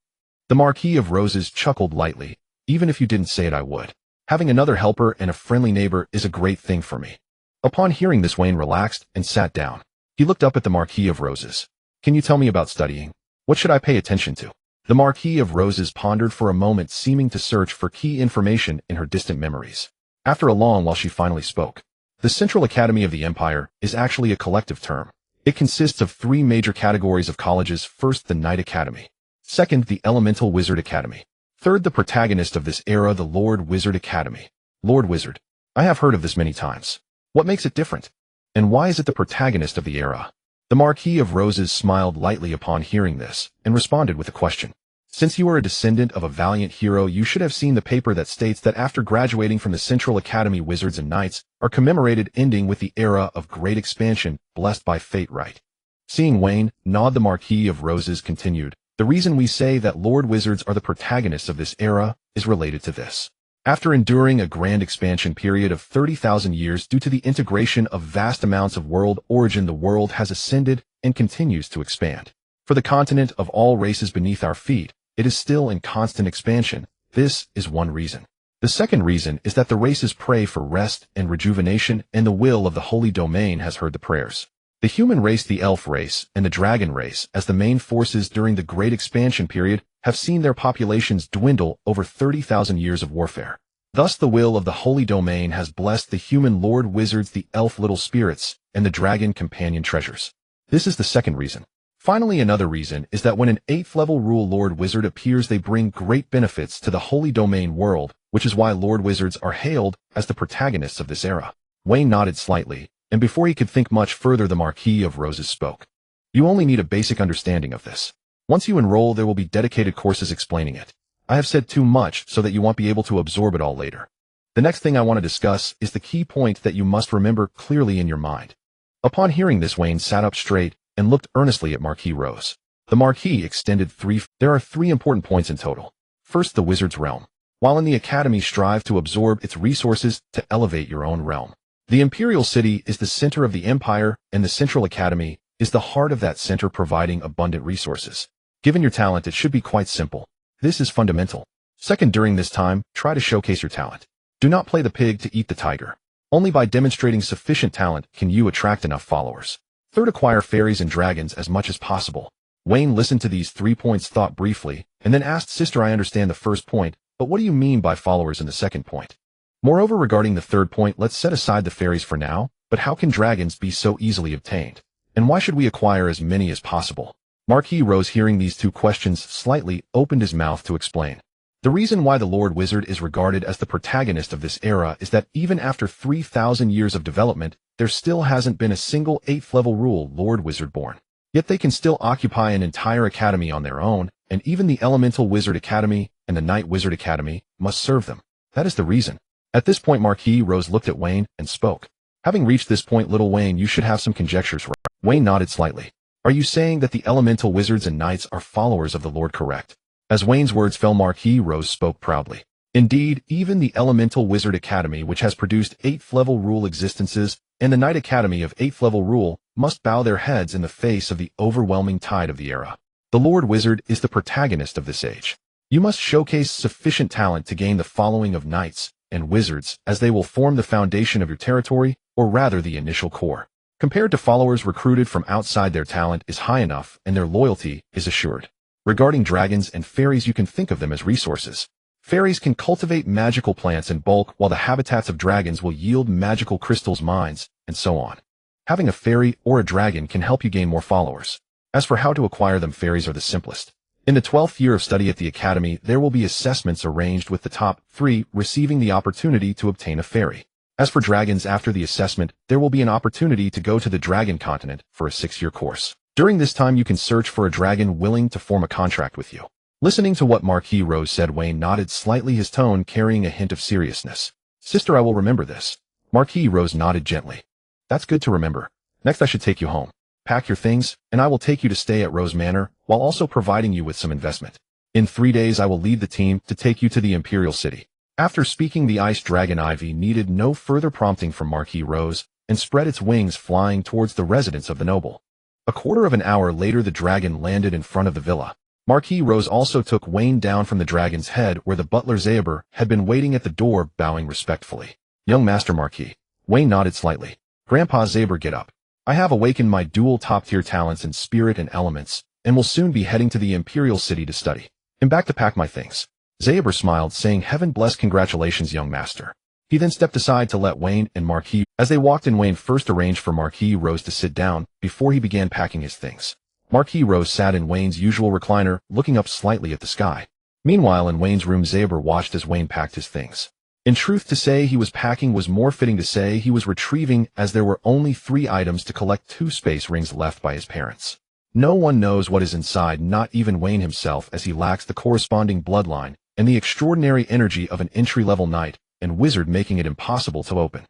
The Marquis of Roses chuckled lightly. "Even if you didn't say it, I would. Having another helper and a friendly neighbor is a great thing for me." Upon hearing this, Wayne relaxed and sat down. He looked up at the Marquis of Roses. "Can you tell me about studying? What should I pay attention to?" The Marquis of Roses pondered for a moment, seeming to search for key information in her distant memories. After a long while, she finally spoke. "The Central Academy of the Empire is actually a collective term. It consists of three major categories of colleges. First, the Knight Academy. Second, the Elemental Wizard Academy. Third, the protagonist of this era, the Lord Wizard Academy." Lord Wizard. I have heard of this many times. What makes it different? And why is it the protagonist of the era? The Marquis of Roses smiled lightly upon hearing this and responded with a question. "Since you are a descendant of a valiant hero, you should have seen the paper that states that after graduating from the Central Academy, wizards and knights are commemorated, ending with the era of great expansion blessed by fate, right?" Seeing Wayne nod, the Marquis of Roses continued. "The reason we say that Lord Wizards are the protagonists of this era is related to this. After enduring a grand expansion period of 30,000 years due to the integration of vast amounts of world origin, the world has ascended and continues to expand. For the continent of all races beneath our feet, it is still in constant expansion. This is one reason. The second reason is that the races pray for rest and rejuvenation, and the will of the holy domain has heard the prayers. The human race, the elf race, and the dragon race, as the main forces during the great expansion period, have seen their populations dwindle over 30,000 years of warfare. Thus the will of the holy domain has blessed the human Lord Wizards, the elf little spirits, and the dragon companion treasures. This is the second reason. Finally, another reason is that when an 8th level rule Lord Wizard appears, they bring great benefits to the holy domain world, which is why Lord Wizards are hailed as the protagonists of this era." Wayne nodded slightly, and before he could think much further, the Marquis of Roses spoke. "You only need a basic understanding of this. Once you enroll, there will be dedicated courses explaining it. I have said too much so that you won't be able to absorb it all later. The next thing I want to discuss is the key point that you must remember clearly in your mind." Upon hearing this, Wayne sat up straight and looked earnestly at Marquis Rose. The Marquis extended there are three important points in total. First, the Wizard's realm. While in the Academy, strive to absorb its resources to elevate your own realm. The Imperial City is the center of the Empire, and the Central Academy is the heart of that center, providing abundant resources. Given your talent, it should be quite simple. This is fundamental. Second, during this time, try to showcase your talent. Do not play the pig to eat the tiger. Only by demonstrating sufficient talent can you attract enough followers. Third, acquire fairies and dragons as much as possible. Wayne listened to these 3 points, thought briefly, and then asked, Sister, I understand the first point, but what do you mean by followers in the second point? Moreover, regarding the third point, let's set aside the fairies for now, but how can dragons be so easily obtained? And why should we acquire as many as possible? Marquis Rose, hearing these 2 questions, slightly opened his mouth to explain. The reason why the Lord Wizard is regarded as the protagonist of this era is that even after 3,000 years of development, there still hasn't been a single 8th level rule Lord Wizard born. Yet they can still occupy an entire academy on their own, and even the Elemental Wizard Academy and the Night Wizard Academy must serve them. That is the reason. At this point, Marquis Rose looked at Wayne and spoke. Having reached this point, little Wayne, you should have some conjectures, right? Wayne nodded slightly. Are you saying that the Elemental Wizards and Knights are followers of the Lord, correct? As Wayne's words fell, Marquis Rose spoke proudly. Indeed, even the Elemental Wizard Academy, which has produced 8th level rule existences, and the Knight Academy of 8th level rule, must bow their heads in the face of the overwhelming tide of the era. The Lord Wizard is the protagonist of this age. You must showcase sufficient talent to gain the following of Knights and Wizards, as they will form the foundation of your territory, or rather the initial core. Compared to followers recruited from outside, their talent is high enough and their loyalty is assured. Regarding dragons and fairies, you can think of them as resources. Fairies can cultivate magical plants in bulk, while the habitats of dragons will yield magical crystals, mines, and so on. Having a fairy or a dragon can help you gain more followers. As for how to acquire them, fairies are the simplest. In the 12th year of study at the academy, there will be assessments arranged with the top 3 receiving the opportunity to obtain a fairy. As for dragons, after the assessment, there will be an opportunity to go to the Dragon Continent for a 6-year course. During this time, you can search for a dragon willing to form a contract with you. Listening to what Marquis Rose said, Wayne nodded slightly, his tone carrying a hint of seriousness. Sister, I will remember this. Marquis Rose nodded gently. That's good to remember. Next, I should take you home. Pack your things, and I will take you to stay at Rose Manor, while also providing you with some investment. In 3 days, I will lead the team to take you to the Imperial City. After speaking, the ice dragon Ivy needed no further prompting from Marquis Rose, and spread its wings, flying towards the residence of the noble. A quarter of an hour later, the dragon landed in front of the villa. Marquis Rose also took Wayne down from the dragon's head, where the butler Zaber had been waiting at the door, bowing respectfully. Young Master Marquis. Wayne nodded slightly. Grandpa Zaber, get up. I have awakened my dual top-tier talents in spirit and elements, and will soon be heading to the Imperial City to study. I'm back to pack my things. Zaber smiled, saying, Heaven bless, congratulations, young master. He then stepped aside to let Wayne and Marquis. As they walked in, Wayne first arranged for Marquis Rose to sit down before he began packing his things. Marquis Rose sat in Wayne's usual recliner, looking up slightly at the sky. Meanwhile, in Wayne's room, Zaber watched as Wayne packed his things. In truth, to say he was packing was more fitting to say he was retrieving, as there were only 3 items to collect, 2 space rings left by his parents. No one knows what is inside, not even Wayne himself, as he lacks the corresponding bloodline and the extraordinary energy of an entry-level knight and wizard, making it impossible to open.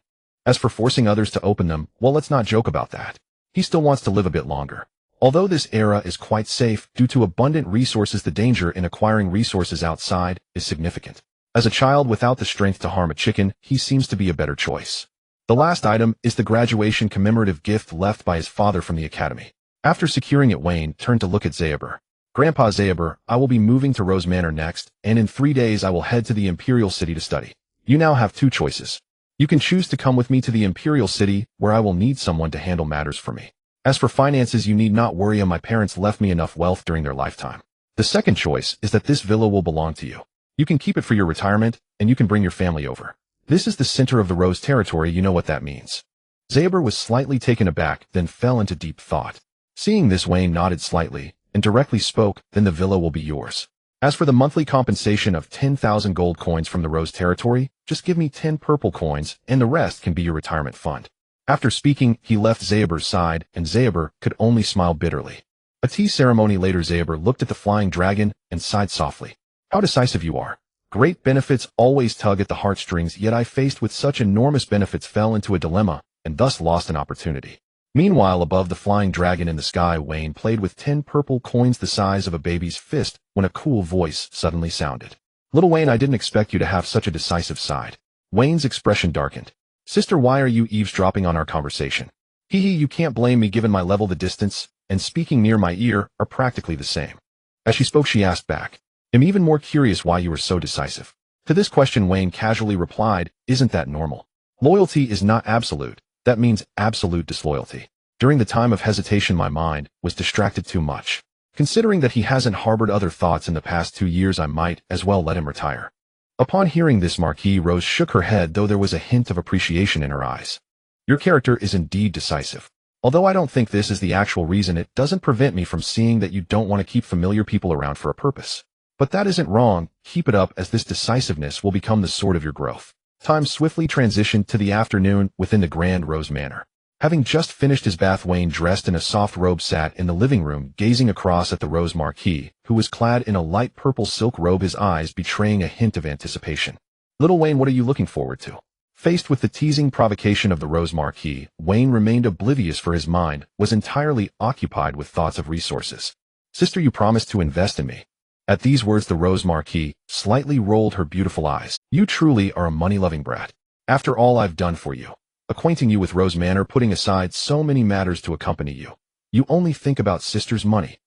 As for forcing others to open them, well, let's not joke about that. He still wants to live a bit longer. Although this era is quite safe due to abundant resources, the danger in acquiring resources outside is significant. As a child without the strength to harm a chicken, he seems to be a better choice. The last item is the graduation commemorative gift left by his father from the academy. After securing it, Wayne turned to look at Zaber. Grandpa Zaber, I will be moving to Rose Manor next, and in 3 days I will head to the Imperial City to study. You now have 2 choices. You can choose to come with me to the Imperial City, where I will need someone to handle matters for me. As for finances, you need not worry, my parents left me enough wealth during their lifetime. The second choice is that this villa will belong to you. You can keep it for your retirement, and you can bring your family over. This is the center of the Rose territory, you know what that means. Zaber was slightly taken aback, then fell into deep thought. Seeing this, Wayne nodded slightly, and directly spoke, then the villa will be yours. As for the monthly compensation of 10,000 gold coins from the Rose territory, just give me 10 purple coins, and the rest can be your retirement fund. After speaking, he left Zaber's side, and Zaber could only smile bitterly. A tea ceremony later, Zaber looked at the flying dragon and sighed softly. How decisive you are. Great benefits always tug at the heartstrings, yet I, faced with such enormous benefits, fell into a dilemma, and thus lost an opportunity. Meanwhile, above the flying dragon in the sky, Wayne played with 10 purple coins the size of a baby's fist when a cool voice suddenly sounded. Little Wayne, I didn't expect you to have such a decisive side. Wayne's expression darkened. Sister, why are you eavesdropping on our conversation? Hee hee, you can't blame me given my level. The distance and speaking near my ear are practically the same. As she spoke, she asked back, I'm even more curious why you were so decisive. To this question, Wayne casually replied, isn't that normal? Loyalty is not absolute. That means absolute disloyalty. During the time of hesitation, my mind was distracted too much. Considering that he hasn't harbored other thoughts in the past 2 years, I might as well let him retire. Upon hearing this, Marquis Rose shook her head, though there was a hint of appreciation in her eyes. Your character is indeed decisive. Although I don't think this is the actual reason, it doesn't prevent me from seeing that you don't want to keep familiar people around for a purpose. But that isn't wrong. Keep it up, as this decisiveness will become the sword of your growth. Time swiftly transitioned to the afternoon within the Grand Rose Manor. Having just finished his bath, Wayne, dressed in a soft robe, sat in the living room, gazing across at the Rose Marquis, who was clad in a light purple silk robe, his eyes betraying a hint of anticipation. Little Wayne, what are you looking forward to? Faced with the teasing provocation of the Rose Marquis, Wayne remained oblivious, for his mind was entirely occupied with thoughts of resources. Sister, you promised to invest in me. At these words, the Rose Marquis slightly rolled her beautiful eyes. You truly are a money-loving brat. After all I've done for you, acquainting you with Rose Manor, putting aside so many matters to accompany you, you only think about sister's money.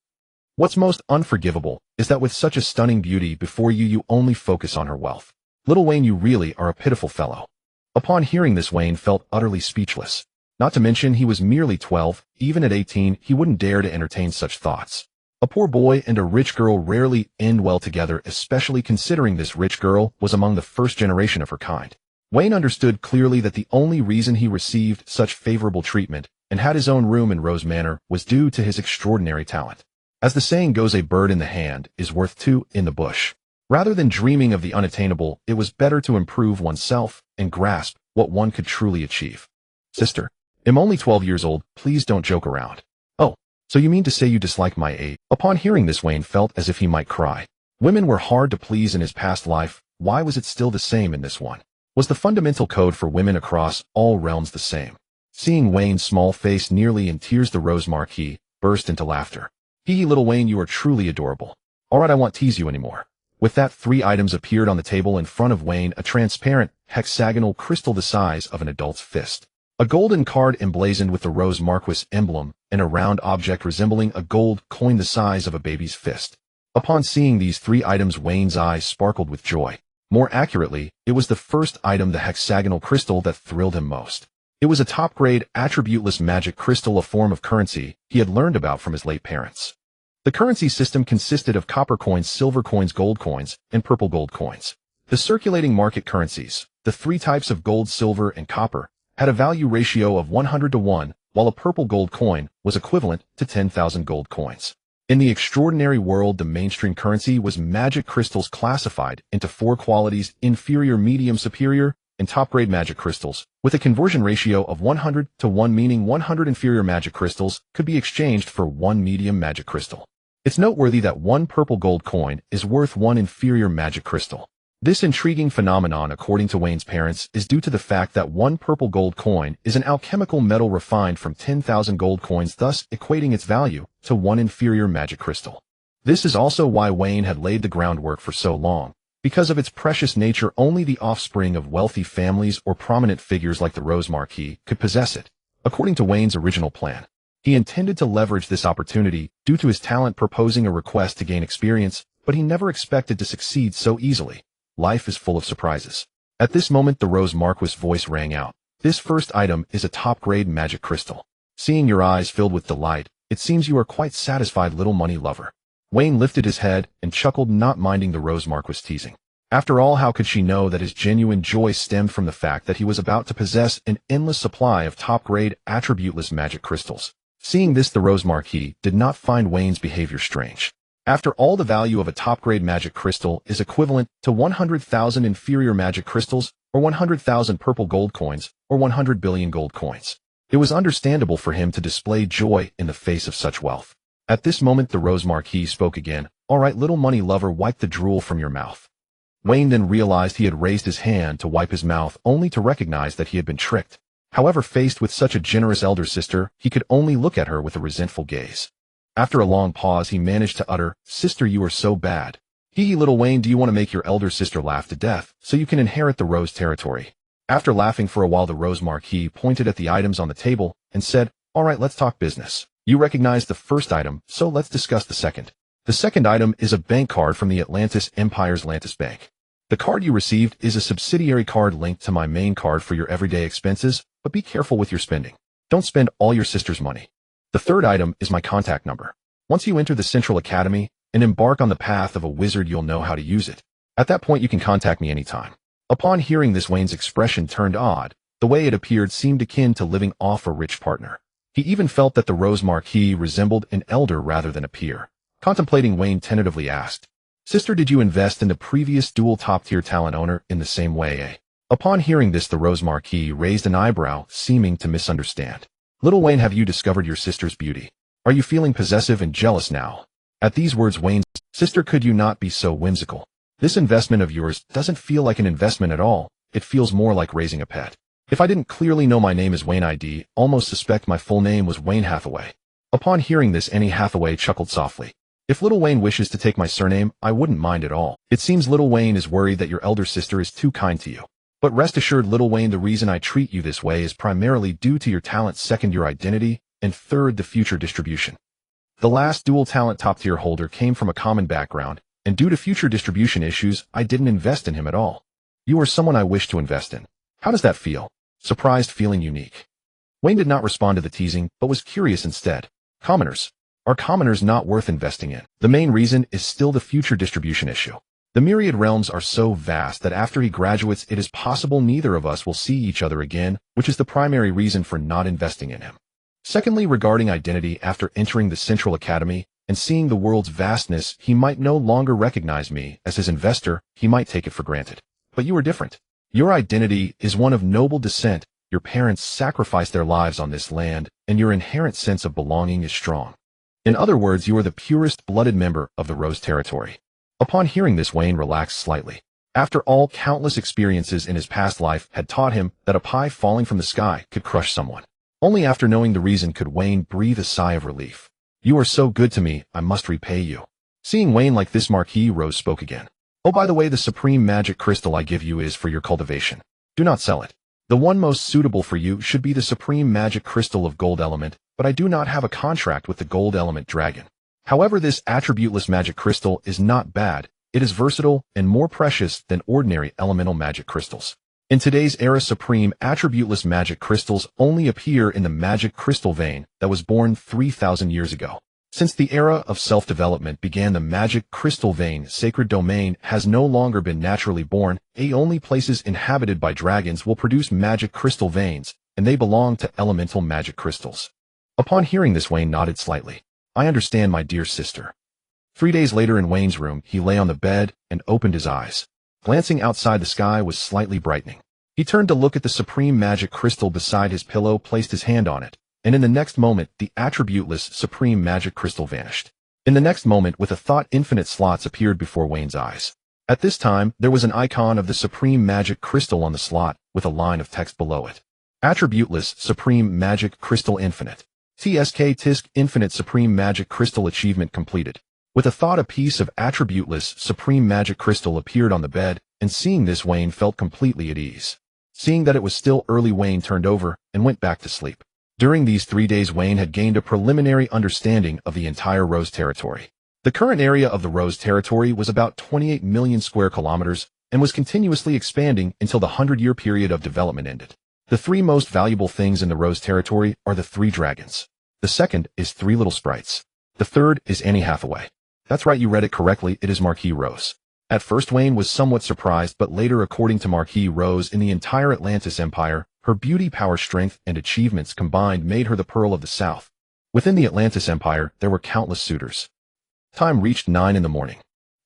What's most unforgivable is that with such a stunning beauty before you, you only focus on her wealth. Little Wayne, you really are a pitiful fellow. Upon hearing this, Wayne felt utterly speechless. Not to mention he was merely 12, even at 18 he wouldn't dare to entertain such thoughts. A poor boy and a rich girl rarely end well together, especially considering this rich girl was among the first generation of her kind. Wayne understood clearly that the only reason he received such favorable treatment and had his own room in Rose Manor was due to his extraordinary talent. As the saying goes, a bird in the hand is worth 2 in the bush. Rather than dreaming of the unattainable, it was better to improve oneself and grasp what one could truly achieve. Sister, I'm only 12 years old, please don't joke around. Oh, so you mean to say you dislike my age? Upon hearing this, Wayne felt as if he might cry. Women were hard to please in his past life. Why was it still the same in this one? Was the fundamental code for women across all realms the same? Seeing Wayne's small face nearly in tears, the Rose Marquis burst into laughter. Hee, little Wayne, you are truly adorable. All right, I won't tease you anymore. With that, 3 items appeared on the table in front of Wayne, a transparent, hexagonal crystal the size of an adult's fist, a golden card emblazoned with the Rose Marquis emblem, and a round object resembling a gold coin the size of a baby's fist. Upon seeing these 3 items, Wayne's eyes sparkled with joy. More accurately, it was the first item, the hexagonal crystal, that thrilled him most. It was a top-grade, attributeless magic crystal, a form of currency he had learned about from his late parents. The currency system consisted of copper coins, silver coins, gold coins, and purple gold coins. The circulating market currencies, the 3 types of gold, silver, and copper, had a value ratio of 100 to 1, while a purple gold coin was equivalent to 10,000 gold coins. In the extraordinary world, the mainstream currency was magic crystals classified into 4 qualities: inferior, medium, superior, and top-grade magic crystals, with a conversion ratio of 100 to 1, meaning 100 inferior magic crystals could be exchanged for 1 medium magic crystal. It's noteworthy that 1 purple gold coin is worth 1 inferior magic crystal. This intriguing phenomenon, according to Wayne's parents, is due to the fact that 1 purple gold coin is an alchemical metal refined from 10,000 gold coins, thus equating its value to 1 inferior magic crystal. This is also why Wayne had laid the groundwork for so long. Because of its precious nature, only the offspring of wealthy families or prominent figures like the Rose Marquis could possess it. According to Wayne's original plan, he intended to leverage this opportunity due to his talent, proposing a request to gain experience, but he never expected to succeed so easily. Life is full of surprises. At this moment, the Rose Marquis' voice rang out. This first item is a top-grade magic crystal. Seeing your eyes filled with delight, it seems you are quite satisfied, little money lover. Wayne lifted his head and chuckled, not minding the Rose Marquis' teasing. After all, how could she know that his genuine joy stemmed from the fact that he was about to possess an endless supply of top-grade, attributeless magic crystals? Seeing this, the Rose Marquis did not find Wayne's behavior strange. After all, the value of a top-grade magic crystal is equivalent to 100,000 inferior magic crystals, or 100,000 purple gold coins, or 100 billion gold coins. It was understandable for him to display joy in the face of such wealth. At this moment, the Rose Marquis spoke again. All right, little money lover, wipe the drool from your mouth. Wayne then realized he had raised his hand to wipe his mouth, only to recognize that he had been tricked. However, faced with such a generous elder sister, he could only look at her with a resentful gaze. After a long pause, he managed to utter, "Sister, you are so bad." Hee, little Wayne, do you want to make your elder sister laugh to death, so you can inherit the Rose territory? After laughing for a while, the Rose Marquis pointed at the items on the table and said, all right, let's talk business. You recognize the first item, so let's discuss the second. The second item is a bank card from the Atlantis Empire's Atlantis Bank. The card you received is a subsidiary card linked to my main card for your everyday expenses, but be careful with your spending. Don't spend all your sister's money. The third item is my contact number. Once you enter the Central Academy and embark on the path of a wizard, you'll know how to use it. At that point, you can contact me anytime. Upon hearing this, Wayne's expression turned odd. The way it appeared seemed akin to living off a rich partner. He even felt that the Rose Marquis resembled an elder rather than a peer. Contemplating, Wayne tentatively asked, "Sister, did you invest in the previous dual top-tier talent owner in the same way, eh?" Upon hearing this, the Rose Marquis raised an eyebrow, seeming to misunderstand. "Little Wayne, have you discovered your sister's beauty? Are you feeling possessive and jealous now?" At these words, Wayne's sister, "Could you not be so whimsical? This investment of yours doesn't feel like an investment at all. It feels more like raising a pet. If I didn't clearly know my name is Wayne, I'd almost suspect my full name was Wayne Hathaway." Upon hearing this, Annie Hathaway chuckled softly. "If Little Wayne wishes to take my surname, I wouldn't mind at all. It seems Little Wayne is worried that your elder sister is too kind to you. But rest assured, Little Wayne, the reason I treat you this way is primarily due to your talent, second, your identity, and third, the future distribution. The last dual talent top-tier holder came from a common background, and due to future distribution issues, I didn't invest in him at all. You are someone I wish to invest in. How does that feel?" Surprised, feeling unique. Wayne did not respond to the teasing, but was curious instead. Commoners. Are commoners not worth investing in? The main reason is still the future distribution issue. The myriad realms are so vast that after he graduates, it is possible neither of us will see each other again, which is the primary reason for not investing in him. Secondly, regarding identity, after entering the Central Academy and seeing the world's vastness, he might no longer recognize me as his investor. He might take it for granted. But you are different. Your identity is one of noble descent. Your parents sacrificed their lives on this land, and your inherent sense of belonging is strong. In other words, you are the purest blooded member of the Rose Territory." Upon hearing this, Wayne relaxed slightly. After all, countless experiences in his past life had taught him that a pie falling from the sky could crush someone. Only after knowing the reason could Wayne breathe a sigh of relief. "You are so good to me, I must repay you." Seeing Wayne like this, Marquis Rose spoke again. "Oh, by the way, the supreme magic crystal I give you is for your cultivation. Do not sell it. The one most suitable for you should be the supreme magic crystal of gold element, but I do not have a contract with the gold element dragon. However, this attributeless magic crystal is not bad. It is versatile and more precious than ordinary elemental magic crystals. In today's era, supreme attributeless magic crystals only appear in the magic crystal vein that was born 3,000 years ago. Since the era of self-development began, the magic crystal vein sacred domain has no longer been naturally born. Only places inhabited by dragons will produce magic crystal veins, and they belong to elemental magic crystals." Upon hearing this, Wayne nodded slightly. "I understand, my dear sister." 3 days later, in Wayne's room, he lay on the bed and opened his eyes. Glancing outside, the sky was slightly brightening. He turned to look at the supreme magic crystal beside his pillow, placed his hand on it, and in the next moment, the attributeless supreme magic crystal vanished. In the next moment, with a thought, infinite slots appeared before Wayne's eyes. At this time, there was an icon of the supreme magic crystal on the slot, with a line of text below it. Attributeless supreme magic crystal infinite. TSK infinite supreme magic crystal achievement completed. With a thought, a piece of attributeless supreme magic crystal appeared on the bed, and seeing this, Wayne felt completely at ease. Seeing that it was still early, Wayne turned over and went back to sleep. During these 3 days, Wayne had gained a preliminary understanding of the entire Rose Territory. The current area of the Rose Territory was about 28 million square kilometers and was continuously expanding until the 100-year period of development ended. The 3 most valuable things in the Rose Territory are the 3 dragons. The second is 3 little sprites. The third is Annie Hathaway. That's right, you read it correctly, it is Marquis Rose. At first, Wayne was somewhat surprised, but later, according to Marquis Rose, in the entire Atlantis Empire, her beauty, power, strength, and achievements combined made her the Pearl of the South. Within the Atlantis Empire, there were countless suitors. Time reached 9 in the morning.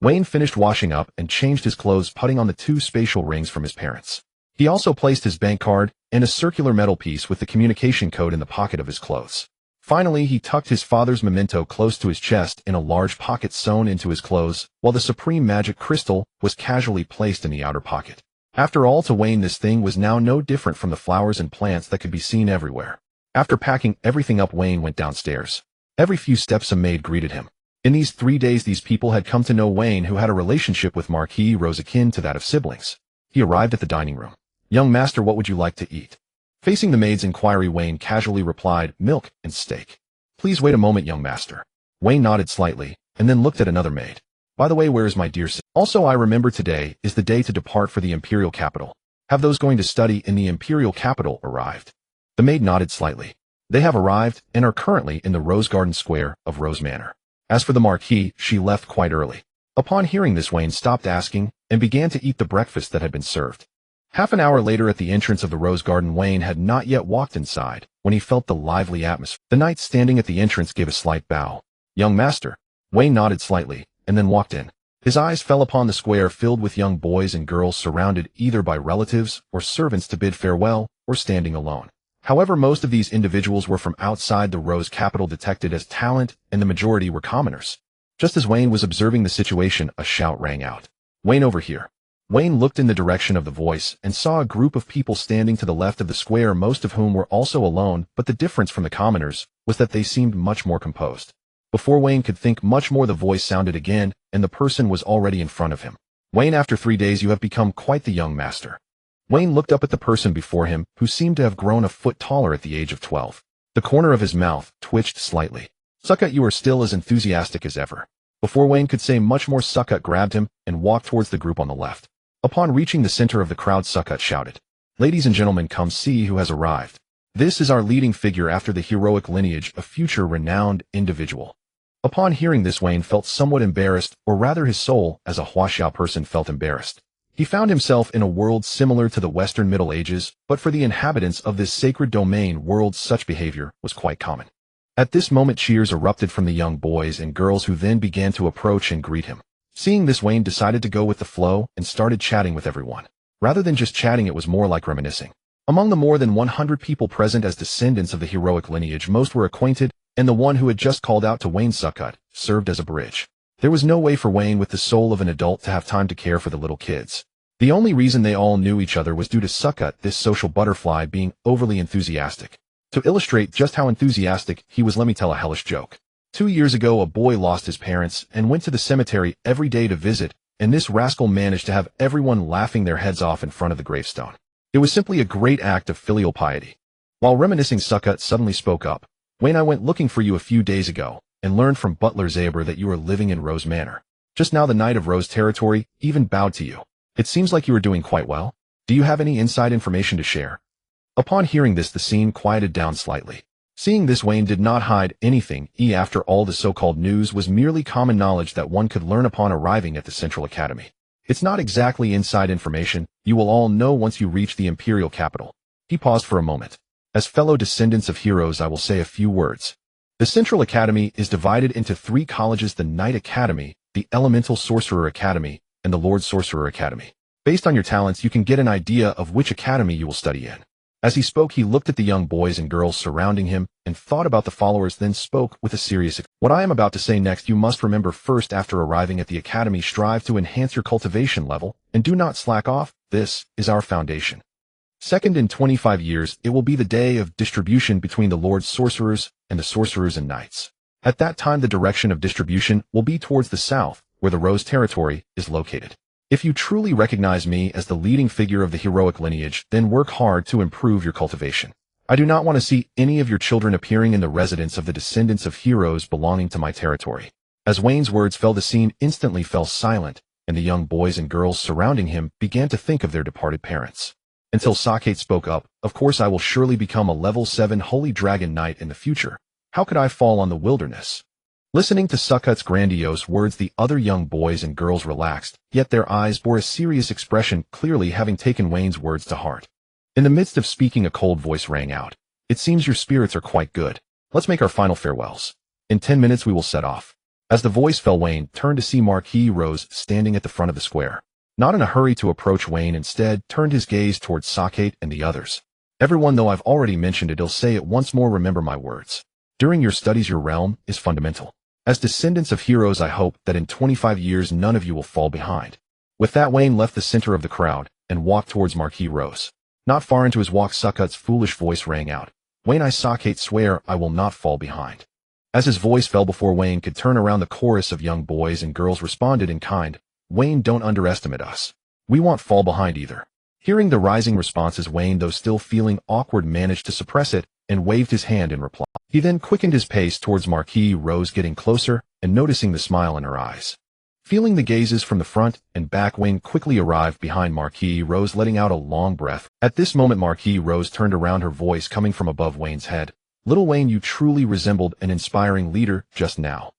Wayne finished washing up and changed his clothes, putting on the 2 spatial rings from his parents. He also placed his bank card and a circular metal piece with the communication code in the pocket of his clothes. Finally, he tucked his father's memento close to his chest in a large pocket sewn into his clothes, while the supreme magic crystal was casually placed in the outer pocket. After all, to Wayne, this thing was now no different from the flowers and plants that could be seen everywhere. After packing everything up, Wayne went downstairs. Every few steps, a maid greeted him. In these 3 days, these people had come to know Wayne, who had a relationship with Marquis Rose akin to that of siblings. He arrived at the dining room. "Young master, what would you like to eat?" Facing the maid's inquiry, Wayne casually replied, "Milk and steak." "Please wait a moment, young master." Wayne nodded slightly, and then looked at another maid. By the way, where is my dear sister? Also, I remember today is the day to depart for the imperial capital. Have those going to study in the imperial capital arrived? The maid nodded slightly. They have arrived and are currently in the Rose Garden Square of Rose Manor. As for the Marquis, she left quite early. Upon hearing this, Wayne stopped asking and began to eat the breakfast that had been served. Half an hour later, at the entrance of the Rose Garden, Wayne had not yet walked inside when he felt the lively atmosphere. The knight standing at the entrance gave a slight bow. Young master. Wayne nodded slightly and then walked in. His eyes fell upon the square filled with young boys and girls surrounded either by relatives or servants to bid farewell or standing alone. However, most of these individuals were from outside the Rose capital, detected as talent, and the majority were commoners. Just as Wayne was observing the situation, a shout rang out. Wayne, over here. Wayne looked in the direction of the voice and saw a group of people standing to the left of the square, most of whom were also alone, but the difference from the commoners was that they seemed much more composed. Before Wayne could think much more, the voice sounded again, and the person was already in front of him. Wayne, after 3 days you have become quite the young master. Wayne looked up at the person before him, who seemed to have grown a foot taller at the age of 12. The corner of his mouth twitched slightly. Sukkot, you are still as enthusiastic as ever. Before Wayne could say much more, Sukkot grabbed him and walked towards the group on the left. Upon reaching the center of the crowd, Sukkot shouted, "Ladies and gentlemen, come see who has arrived. This is our leading figure after the heroic lineage, a future renowned individual." Upon hearing this, Wayne felt somewhat embarrassed, or rather his soul, as a Huaxiao person, felt embarrassed. He found himself in a world similar to the Western Middle Ages, but for the inhabitants of this sacred domain world, such behavior was quite common. At this moment, cheers erupted from the young boys and girls, who then began to approach and greet him. Seeing this, Wayne decided to go with the flow and started chatting with everyone. Rather than just chatting, it was more like reminiscing. Among the more than 100 people present as descendants of the heroic lineage, most were acquainted, and the one who had just called out to Wayne, Sukkot, served as a bridge. There was no way for Wayne, with the soul of an adult, to have time to care for the little kids. The only reason they all knew each other was due to Sukkot, this social butterfly, being overly enthusiastic. To illustrate just how enthusiastic he was, let me tell a hellish joke. 2 years ago, a boy lost his parents and went to the cemetery every day to visit, and this rascal managed to have everyone laughing their heads off in front of the gravestone. It was simply a great act of filial piety. While reminiscing, Sukkot suddenly spoke up. Wayne, I went looking for you a few days ago and learned from Butler Zaber that you are living in Rose Manor. Just now, the Knight of Rose territory even bowed to you. It seems like you are doing quite well. Do you have any inside information to share? Upon hearing this, the scene quieted down slightly. Seeing this, Wayne did not hide anything. After all, the so-called news was merely common knowledge that one could learn upon arriving at the Central Academy. It's not exactly inside information. You will all know once you reach the imperial capital. He paused for a moment. As fellow descendants of heroes, I will say a few words. The Central Academy is divided into 3 colleges: the Knight Academy, the Elemental Sorcerer Academy, and the Lord Sorcerer Academy. Based on your talents, you can get an idea of which academy you will study in. As he spoke, he looked at the young boys and girls surrounding him and thought about the followers, then spoke with a serious expression. What I am about to say next, you must remember first. After arriving at the academy, strive to enhance your cultivation level and do not slack off. This is our foundation. Second, in 25 years, it will be the day of distribution between the Lord Sorcerers and the Sorcerers and Knights. At that time, the direction of distribution will be towards the south, where the Rose territory is located. If you truly recognize me as the leading figure of the heroic lineage, then work hard to improve your cultivation. I do not want to see any of your children appearing in the residence of the descendants of heroes belonging to my territory. As Wayne's words fell, the scene instantly fell silent, and the young boys and girls surrounding him began to think of their departed parents. Until Sukkot spoke up, of course I will surely become a level 7 Holy Dragon Knight in the future. How could I fall on the wilderness? Listening to Sukkot's grandiose words, the other young boys and girls relaxed, yet their eyes bore a serious expression, clearly having taken Wayne's words to heart. In the midst of speaking, a cold voice rang out. It seems your spirits are quite good. Let's make our final farewells. In 10 minutes we will set off. As the voice fell, Wayne turned to see Marquis Rose standing at the front of the square. Not in a hurry to approach Wayne, instead turned his gaze towards Sukkot and the others. Everyone, though I've already mentioned it, I'll say it once more, remember my words. During your studies, your realm is fundamental. As descendants of heroes, I hope that in 25 years none of you will fall behind. With that, Wayne left the center of the crowd and walked towards Marquis Rose. Not far into his walk, Sukkot's foolish voice rang out. Wayne, I Sukkot swear I will not fall behind. As his voice fell, before Wayne could turn around, the chorus of young boys and girls responded in kind. Wayne, don't underestimate us. We won't fall behind either. Hearing the rising responses, Wayne, though still feeling awkward, managed to suppress it and waved his hand in reply. He then quickened his pace towards Marquis Rose, getting closer and noticing the smile in her eyes. Feeling the gazes from the front and back, Wayne quickly arrived behind Marquis Rose, letting out a long breath. At this moment, Marquis Rose turned around, her voice coming from above Wayne's head. "Little Wayne, you truly resembled an inspiring leader just now.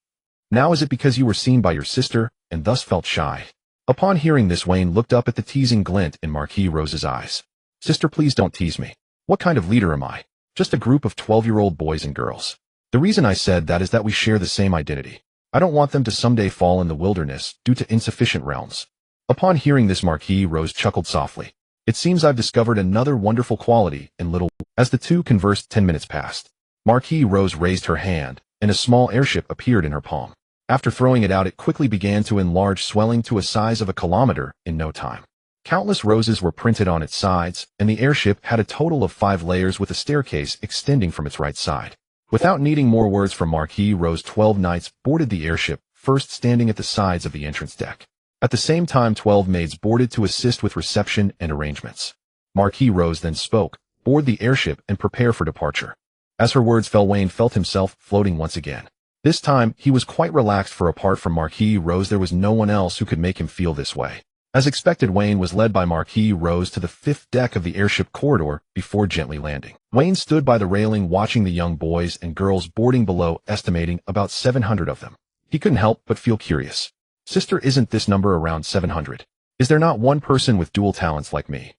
Now is it because you were seen by your sister and thus felt shy?" Upon hearing this, Wayne looked up at the teasing glint in Marquis Rose's eyes. "Sister, please don't tease me. What kind of leader am I? Just a group of 12-year-old boys and girls. The reason I said that is that we share the same identity. I don't want them to someday fall in the wilderness due to insufficient realms." Upon hearing this, Marquis Rose chuckled softly. "It seems I've discovered another wonderful quality in little." As the two conversed, 10 minutes passed. Marquis Rose raised her hand, and a small airship appeared in her palm. After throwing it out, it quickly began to enlarge, swelling to a size of a kilometer in no time. Countless roses were printed on its sides, and the airship had a total of 5 layers with a staircase extending from its right side. Without needing more words from Marquis Rose, 12 knights boarded the airship, first standing at the sides of the entrance deck. At the same time, 12 maids boarded to assist with reception and arrangements. Marquis Rose then spoke, "Board the airship and prepare for departure." As her words fell, Wayne felt himself floating once again. This time, he was quite relaxed, for apart from Marquis Rose, there was no one else who could make him feel this way. As expected, Wayne was led by Marquis Rose to the 5th deck of the airship corridor before gently landing. Wayne stood by the railing watching the young boys and girls boarding below, estimating about 700 of them. He couldn't help but feel curious. "Sister, isn't this number around 700? Is there not one person with dual talents like me?"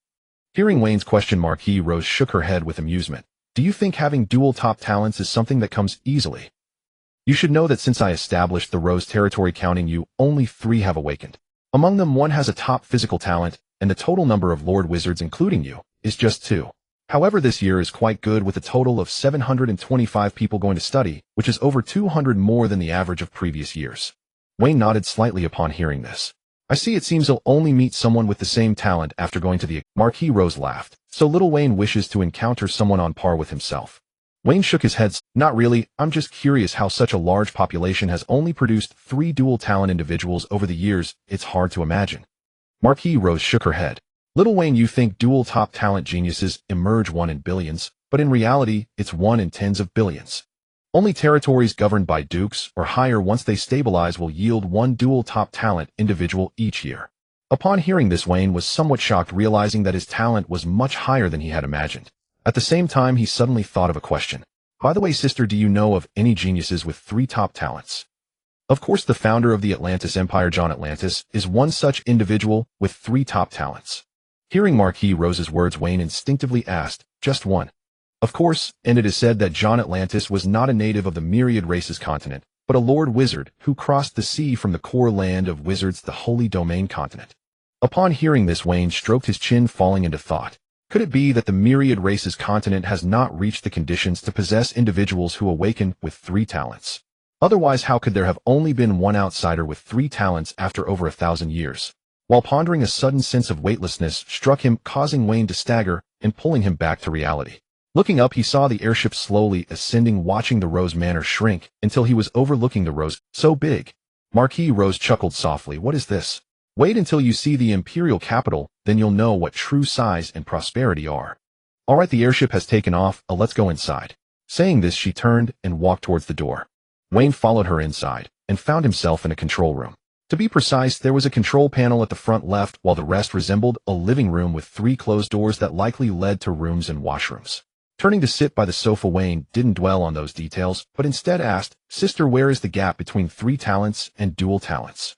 Hearing Wayne's question, Marquis Rose shook her head with amusement. "Do you think having dual top talents is something that comes easily? You should know that since I established the Rose territory, counting you, only 3 have awakened. Among them, 1 has a top physical talent, and the total number of Lord Wizards, including you, is just 2. However, this year is quite good, with a total of 725 people going to study, which is over 200 more than the average of previous years." Wayne nodded slightly upon hearing this. "I see. It seems he'll only meet someone with the same talent after going to the..." Marquis Rose laughed. "So little Wayne wishes to encounter someone on par with himself." Wayne shook his head. "Not really. I'm just curious how such a large population has only produced 3 dual talent individuals over the years. It's hard to imagine." Marquis Rose shook her head. "Little Wayne, you think dual top talent geniuses emerge 1 in billions, but in reality, it's 1 in tens of billions. Only territories governed by dukes or higher, once they stabilize, will yield 1 dual top talent individual each year." Upon hearing this, Wayne was somewhat shocked, realizing that his talent was much higher than he had imagined. At the same time, he suddenly thought of a question. "By the way, sister, do you know of any geniuses with 3 top talents?" Of course, the founder of the Atlantis Empire, John Atlantis, is one such individual with 3 top talents. Hearing Marquis Rose's words, Wayne instinctively asked, "Just 1?" Of course, and it is said that John Atlantis was not a native of the Myriad Races continent, but a Lord Wizard who crossed the sea from the core land of wizards, the Holy Domain continent. Upon hearing this, Wayne stroked his chin, falling into thought. Could it be that the Myriad Races continent has not reached the conditions to possess individuals who awaken with 3 talents? Otherwise, how could there have only been 1 outsider with 3 talents after over 1,000 years? While pondering, a sudden sense of weightlessness struck him, causing Wayne to stagger and pulling him back to reality. Looking up, he saw the airship slowly ascending, watching the Rose Manor shrink until he was overlooking the Rose. "So big." Marquis Rose chuckled softly. "What is this?" "Wait until you see the imperial capital, then you'll know what true size and prosperity are." "All right, the airship has taken off. Let's go inside." Saying this, she turned and walked towards the door. Wayne followed her inside and found himself in a control room. To be precise, there was a control panel at the front left, while the rest resembled a living room with 3 closed doors that likely led to rooms and washrooms. Turning to sit by the sofa, Wayne didn't dwell on those details, but instead asked, "Sister, where is the gap between 3 talents and dual talents?"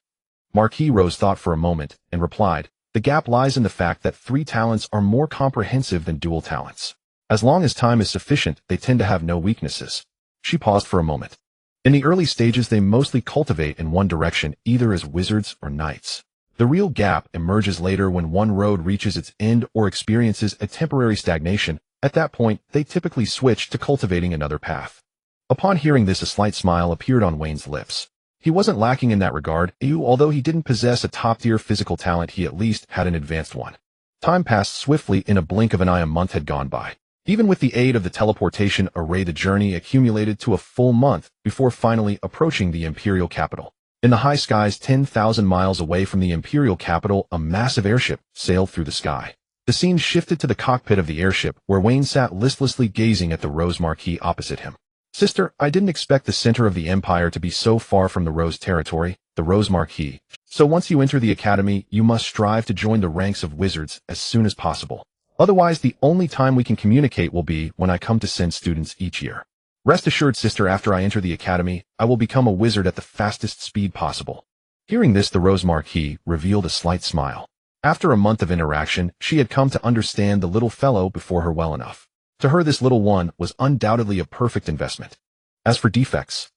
Marquis Rose thought for a moment and replied, "The gap lies in the fact that 3 talents are more comprehensive than dual talents. As long as time is sufficient, they tend to have no weaknesses." She paused for a moment. "In the early stages, they mostly cultivate in one direction, either as wizards or knights. The real gap emerges later when one road reaches its end or experiences a temporary stagnation. At that point, they typically switch to cultivating another path." Upon hearing this, a slight smile appeared on Wayne's lips. He wasn't lacking in that regard. Although he didn't possess a top-tier physical talent, he at least had an advanced one. Time passed swiftly. In a blink of an eye, a month had gone by. Even with the aid of the teleportation array, the journey accumulated to a full month before finally approaching the imperial capital. In the high skies, 10,000 miles away from the imperial capital, a massive airship sailed through the sky. The scene shifted to the cockpit of the airship, where Wayne sat listlessly gazing at the Rose Marquis opposite him. Sister, I didn't expect the center of the empire to be so far from the Rose territory, the Rose Marquis. So once you enter the academy, you must strive to join the ranks of wizards as soon as possible. Otherwise, the only time we can communicate will be when I come to send students each year. Rest assured, sister, after I enter the academy, I will become a wizard at the fastest speed possible. Hearing this, the Rose Marquis revealed a slight smile. After a month of interaction, she had come to understand the little fellow before her well enough. To her, this little one was undoubtedly a perfect investment. As for defects,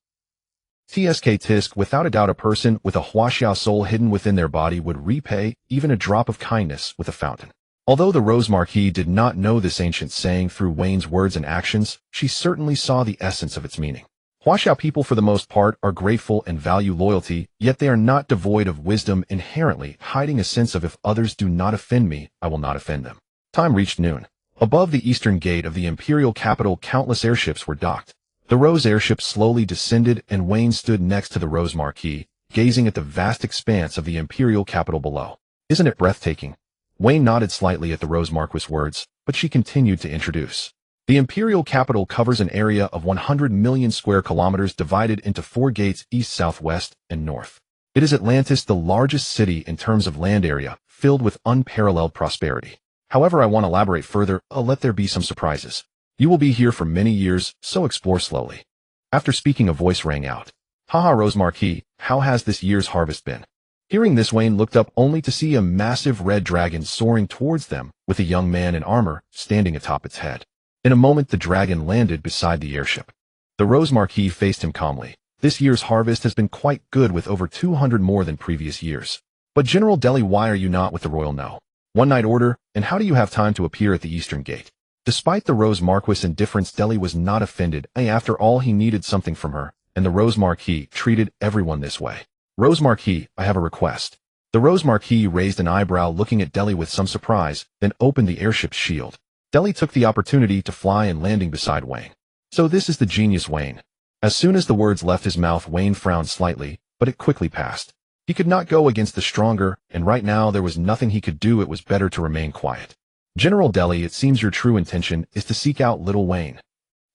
tisk, without a doubt a person with a huaxiao soul hidden within their body would repay even a drop of kindness with a fountain. Although the Rose Marquis did not know this ancient saying through Wayne's words and actions, she certainly saw the essence of its meaning. Huaxiao people for the most part are grateful and value loyalty, yet they are not devoid of wisdom, inherently hiding a sense of if others do not offend me, I will not offend them. Time reached noon. Above the eastern gate of the imperial capital, countless airships were docked. The Rose airship slowly descended, and Wayne stood next to the Rose Marquis, gazing at the vast expanse of the imperial capital below. Isn't it breathtaking? Wayne nodded slightly at the Rose Marquis' words, but she continued to introduce. The imperial capital covers an area of 100 million square kilometers divided into 4 gates east, southwest, and north. It is Atlantis, the largest city in terms of land area, filled with unparalleled prosperity. However, I want to elaborate further, let there be some surprises. You will be here for many years, so explore slowly. After speaking, a voice rang out. Haha, Rose Marquis, how has this year's harvest been? Hearing this, Wayne looked up only to see a massive red dragon soaring towards them, with a young man in armor standing atop its head. In a moment, the dragon landed beside the airship. The Rose Marquis faced him calmly. This year's harvest has been quite good, with over 200 more than previous years. But General Deli, why are you not with the royal no? One-night order, and how do you have time to appear at the eastern gate? Despite the Rose Marquis' indifference, Deli was not offended. After all, he needed something from her, and the Rose Marquis treated everyone this way. Rose Marquis, I have a request. The Rose Marquis raised an eyebrow, looking at Deli with some surprise, then opened the airship's shield. Deli took the opportunity to fly and landing beside Wayne. So this is the genius Wayne. As soon as the words left his mouth, Wayne frowned slightly, but it quickly passed. He could not go against the stronger, and right now there was nothing he could do. It was better to remain quiet. General Deli, it seems your true intention is to seek out little Wayne.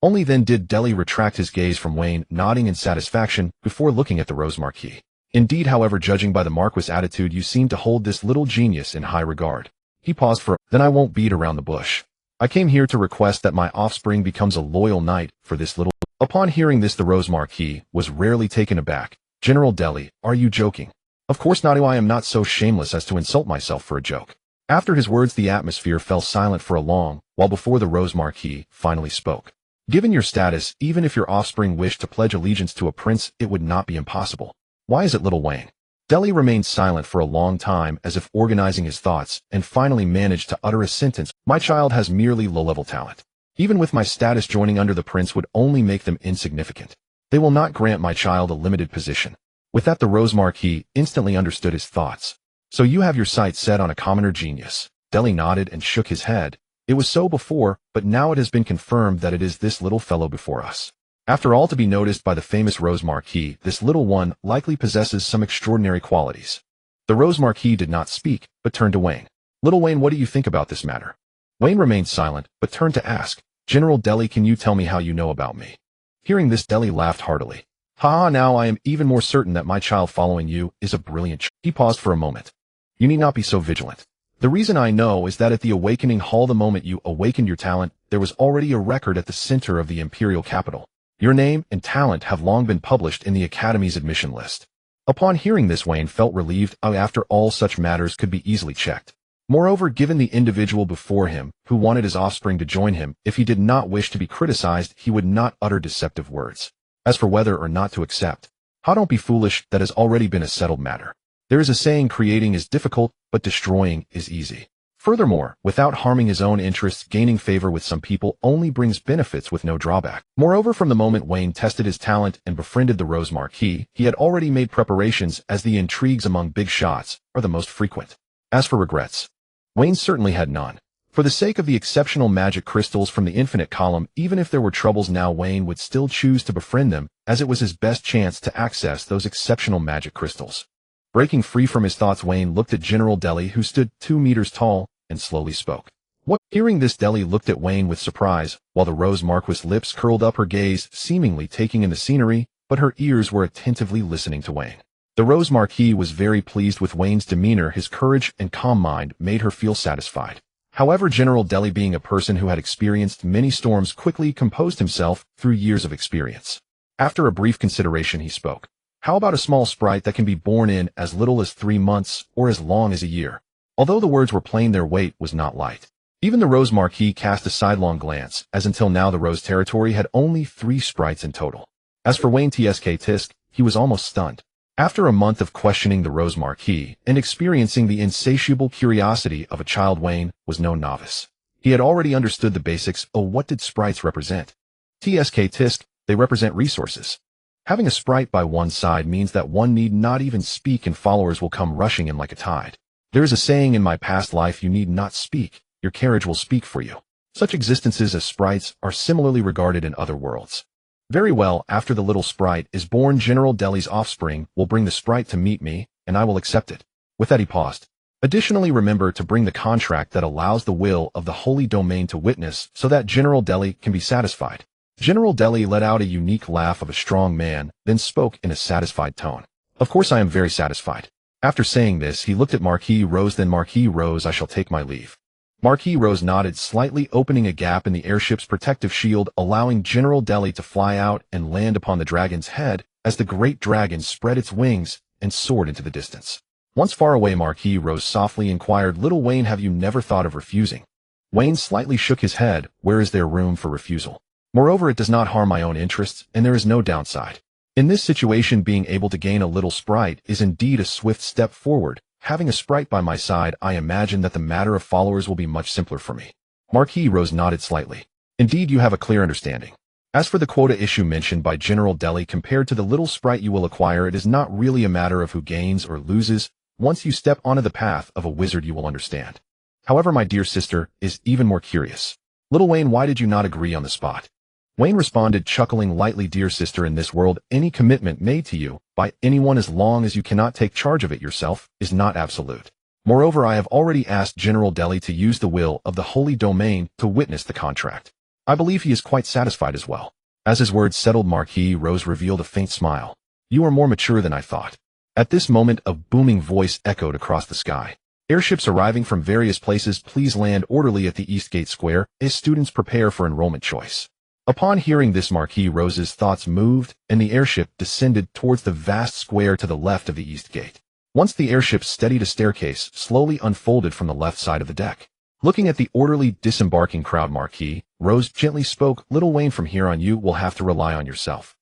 Only then did Deli retract his gaze from Wayne, nodding in satisfaction before looking at the Rose Marquis. Indeed, however, judging by the Marquis' attitude, you seem to hold this little genius in high regard. He paused for then I won't beat around the bush. I came here to request that my offspring becomes a loyal knight for this little. Upon hearing this, the Rose Marquis was rarely taken aback. General Deli, are you joking? Of course not. I am not so shameless as to insult myself for a joke. After his words, the atmosphere fell silent for a long while before the Rose Marquis finally spoke. Given your status, even if your offspring wished to pledge allegiance to a prince, it would not be impossible. Why is it little Wayne? Deli remained silent for a long time, as if organizing his thoughts, and finally managed to utter a sentence. My child has merely low-level talent. Even with my status, joining under the prince would only make them insignificant. They will not grant my child a limited position. With that, the Rose Marquis instantly understood his thoughts. So you have your sights set on a commoner genius. Deli nodded and shook his head. It was so before, but now it has been confirmed that it is this little fellow before us. After all, to be noticed by the famous Rose Marquis, this little one likely possesses some extraordinary qualities. The Rose Marquis did not speak, but turned to Wayne. Little Wayne, what do you think about this matter? Wayne remained silent, but turned to ask, General Deli, can you tell me how you know about me? Hearing this, Deli laughed heartily. Ha, now I am even more certain that my child following you is a brilliant He paused for a moment. You need not be so vigilant. The reason I know is that at the Awakening Hall, the moment you awakened your talent, there was already a record at the center of the imperial capital. Your name and talent have long been published in the Academy's admission list. Upon hearing this, Wayne felt relieved. After all, such matters could be easily checked. Moreover, given the individual before him, who wanted his offspring to join him, if he did not wish to be criticized, he would not utter deceptive words. As for whether or not to accept, don't be foolish, that has already been a settled matter. There is a saying, creating is difficult, but destroying is easy. Furthermore, without harming his own interests, gaining favor with some people only brings benefits with no drawback. Moreover, from the moment Wayne tested his talent and befriended the Rose Marquis, he had already made preparations, as the intrigues among big shots are the most frequent. As for regrets, Wayne certainly had none. For the sake of the exceptional magic crystals from the infinite column, even if there were troubles now, Wayne would still choose to befriend them, as it was his best chance to access those exceptional magic crystals. Breaking free from his thoughts, Wayne looked at General Deli, who stood 2 meters tall, and slowly spoke. What? Hearing this, Deli looked at Wayne with surprise, while the Rose Marquis lips curled up, her gaze seemingly taking in the scenery, but her ears were attentively listening to Wayne. The Rose Marquis was very pleased with Wayne's demeanor. His courage and calm mind made her feel satisfied. However, General Deli, being a person who had experienced many storms, quickly composed himself through years of experience. After a brief consideration, he spoke. How about a small sprite that can be born in as little as 3 months or as long as a year? Although the words were plain, their weight was not light. Even the Rose Marquis cast a sidelong glance, as until now the Rose territory had only 3 sprites in total. As for Wayne Tisk, he was almost stunned. After a month of questioning the Rose Marquis and experiencing the insatiable curiosity of a child, Wayne was no novice. He had already understood the basics of what did sprites represent. Tisk, they represent resources. Having a sprite by one side means that one need not even speak and followers will come rushing in like a tide. There is a saying in my past life, you need not speak, your carriage will speak for you. Such existences as sprites are similarly regarded in other worlds. Very well, after the little sprite is born, General Deli's offspring will bring the sprite to meet me, and I will accept it. With that, he paused. Additionally, remember to bring the contract that allows the will of the Holy Domain to witness so that General Deli can be satisfied. General Deli let out a unique laugh of a strong man, then spoke in a satisfied tone. Of course I am very satisfied. After saying this, he looked at Marquis Rose. Then Marquis Rose, I shall take my leave. Marquis Rose nodded slightly, opening a gap in the airship's protective shield, allowing General Deli to fly out and land upon the dragon's head as the great dragon spread its wings and soared into the distance. Once far away, Marquis Rose softly inquired, Little Wayne, have you never thought of refusing? Wayne slightly shook his head. Where is there room for refusal? Moreover, it does not harm my own interests, and there is no downside. In this situation, being able to gain a little sprite is indeed a swift step forward. Having a sprite by my side, I imagine that the matter of followers will be much simpler for me. Marquis Rose nodded slightly. Indeed, you have a clear understanding. As for the quota issue mentioned by General Deli, compared to the little sprite you will acquire, it is not really a matter of who gains or loses. Once you step onto the path of a wizard, you will understand. However, my dear sister is even more curious. Little Wayne, why did you not agree on the spot? Wayne responded, chuckling lightly, Dear sister, in this world, any commitment made to you by anyone, as long as you cannot take charge of it yourself, is not absolute. Moreover, I have already asked General Deli to use the will of the Holy Domain to witness the contract. I believe he is quite satisfied as well. As his words settled, Marquis Rose revealed a faint smile. You are more mature than I thought. At this moment, a booming voice echoed across the sky. Airships arriving from various places, please land orderly at the East Gate Square as students prepare for enrollment choice. Upon hearing this, Marquis Rose's thoughts moved, and the airship descended towards the vast square to the left of the East Gate. Once the airship steadied, a staircase slowly unfolded from the left side of the deck. Looking at the orderly disembarking crowd, Marquis Rose gently spoke, Little Wayne, from here on you will have to rely on yourself.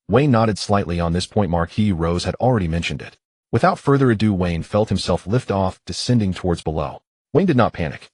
Wayne nodded slightly. On this point, Marquis Rose had already mentioned it. Without further ado, Wayne felt himself lift off, descending towards below. Wayne did not panic.